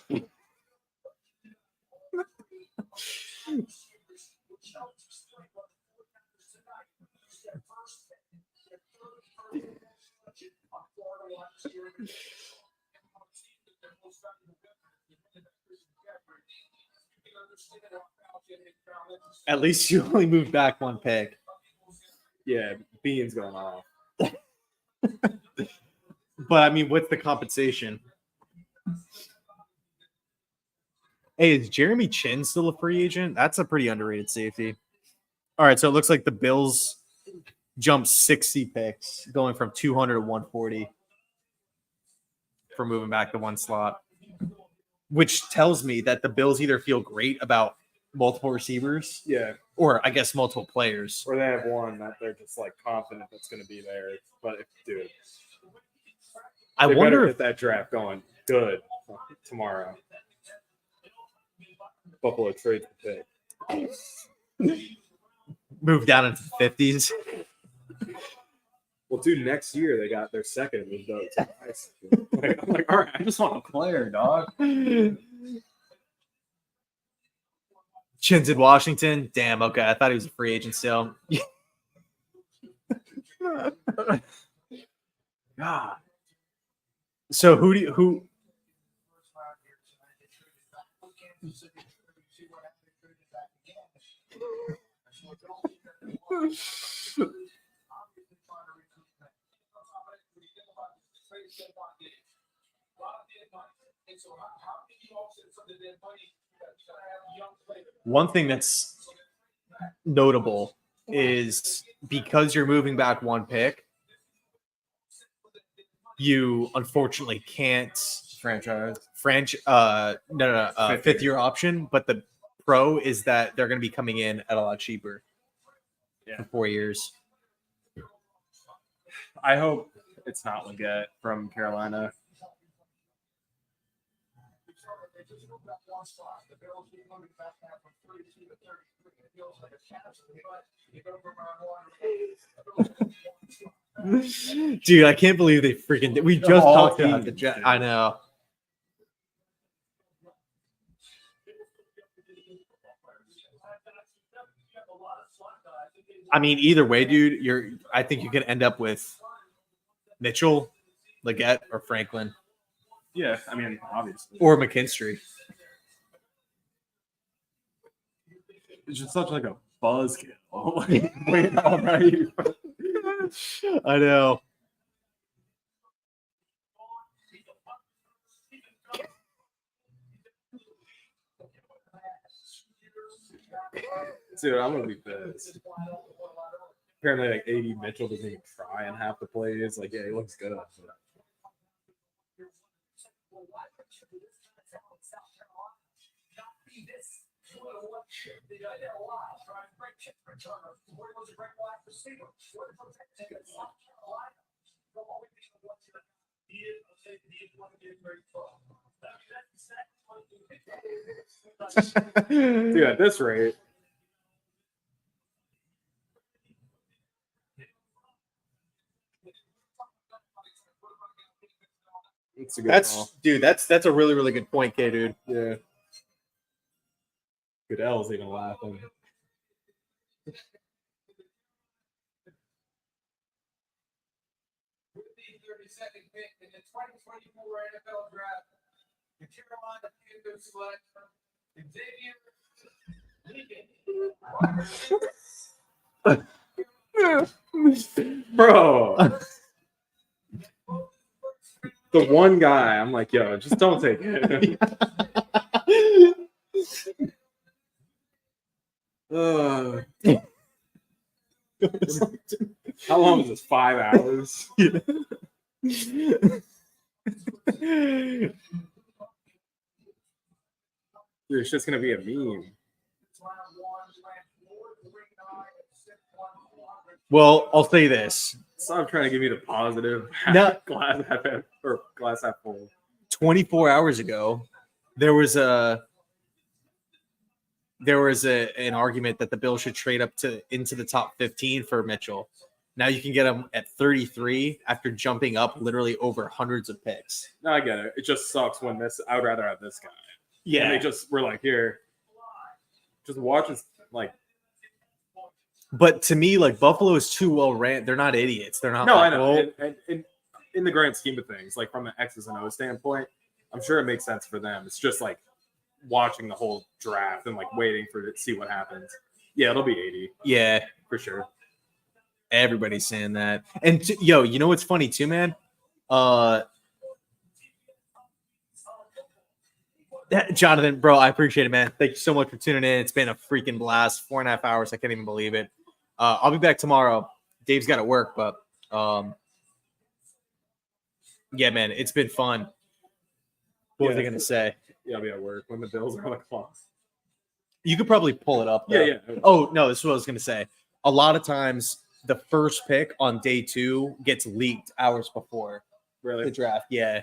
At least you only moved back 1 pick.
Yeah, Bean's going off.
But I mean, what's the compensation? Hey, is Jeremy Chin still a free agent? That's a pretty underrated safety. All right, so it looks like the Bills jumped 60 picks, going from 200 to 140 for moving back the 1 slot, which tells me that the Bills either feel great about multiple receivers,
Yeah,
or I guess multiple players.
or they have one that they're just like confident that's going to be there. But dude,
I
they
wonder
better
if
get that draft going good tomorrow. Buffalo trades the pick.
move down into the 50s.
Well, dude, next year they got their second moved up to Tyson. I'm like, all right, I just want a player, dog.
Chin's in Washington. Damn, okay. I thought he was a free agent still. God. So who One thing that's notable is because you're moving back one pick, you unfortunately can't
Franchise.
fifth year option, but the pro is that they're going to be coming in at a lot cheaper for 4 years.
I hope it's not Leggett from Carolina.
Dude, I can't believe they freaking did. We just talked about the Jets. I know. I mean, either way, dude, I think you can end up with Mitchell, Leggett, or Franklin.
Yeah, I mean, obviously.
Or McKinstry.
It's just such like a buzzkill. Wait, all right.
I know.
Dude, I'm gonna be pissed. Apparently, like 80 Mitchell doesn't even try in half the plays. Like, yeah, he looks good. Dude, at this rate.
That's a really, really good point, K, dude.
Yeah. Goodell's even laughing.
With the 32nd pick in the 2024 NFL Draft, the Carolina Panthers select Xavier Legan.
Bro. The one guy, I'm like, yo, just don't take it. How long is this? 5 hours? Dude, it's just gonna be a meme.
Well, I'll say this.
Stop trying to give me the positive.
No.
Glass half full.
24 hours ago, there was an argument that the Bills should trade up into the top 15 for Mitchell. Now you can get him at 33 after jumping up literally over hundreds of picks.
No, I get it. It just sucks when I would rather have this guy.
Yeah.
And they just were like, here, just watch this. Like,
but to me, like, Buffalo is too well ran. They're not idiots. They're not.
No,
like,
I know.
well,
And in the grand scheme of things, like from an X's and O's standpoint, I'm sure it makes sense for them. It's just like watching the whole draft and like waiting to see what happens. Yeah, it'll be 80.
Yeah,
for sure.
Everybody's saying that. And yo, you know what's funny too, man? Jonathan, bro, I appreciate it, man. Thank you so much for tuning in. It's been a freaking blast. 4.5 hours. I can't even believe it. I'll be back tomorrow. Dave's got to work, but yeah, man, it's been fun. What was I gonna say?
Yeah, I'll be at work when the Bills are on the clock.
You could probably pull it up, though.
Yeah.
Oh, no, this is what I was gonna say. A lot of times the first pick on day 2 gets leaked hours before the draft. Yeah.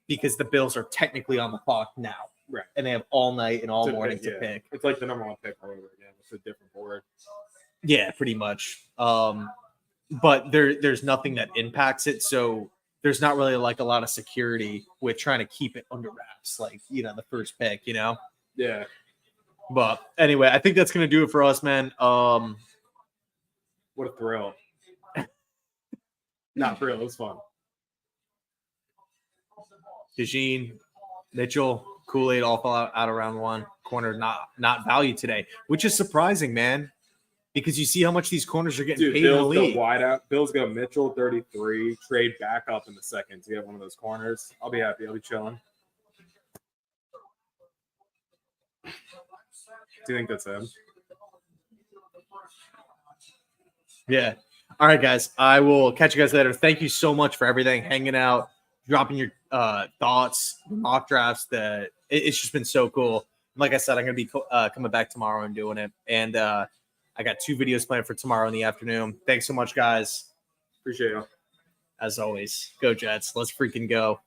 Because the Bills are technically on the clock now.
Right.
And they have all night and all morning to pick.
It's like the number 1 pick all over again. It's a different board.
Yeah, pretty much. But there's nothing that impacts it. So there's not really like a lot of security with trying to keep it under wraps, like, you know, the first pick, you know?
Yeah.
But anyway, I think that's going to do it for us, man.
What a thrill. Not thrill. It was fun.
Eugene, Mitchell, Kool-Aid all fell out of round 1. Corner not valued today, which is surprising, man. because you see how much these corners are getting
Dude,
paid in the
Bills go
league.
wide out. Bills go Mitchell 33. Trade back up in the second to get one of those corners. I'll be happy. I'll be chilling. Do you think that's him?
Yeah. All right, guys. I will catch you guys later. Thank you so much for everything, hanging out, dropping your thoughts, mock drafts. It's just been so cool. Like I said, I'm going to be coming back tomorrow and doing it. And I got 2 videos planned for tomorrow in the afternoon. Thanks so much, guys.
Appreciate you.
As always, go Jets. Let's freaking go.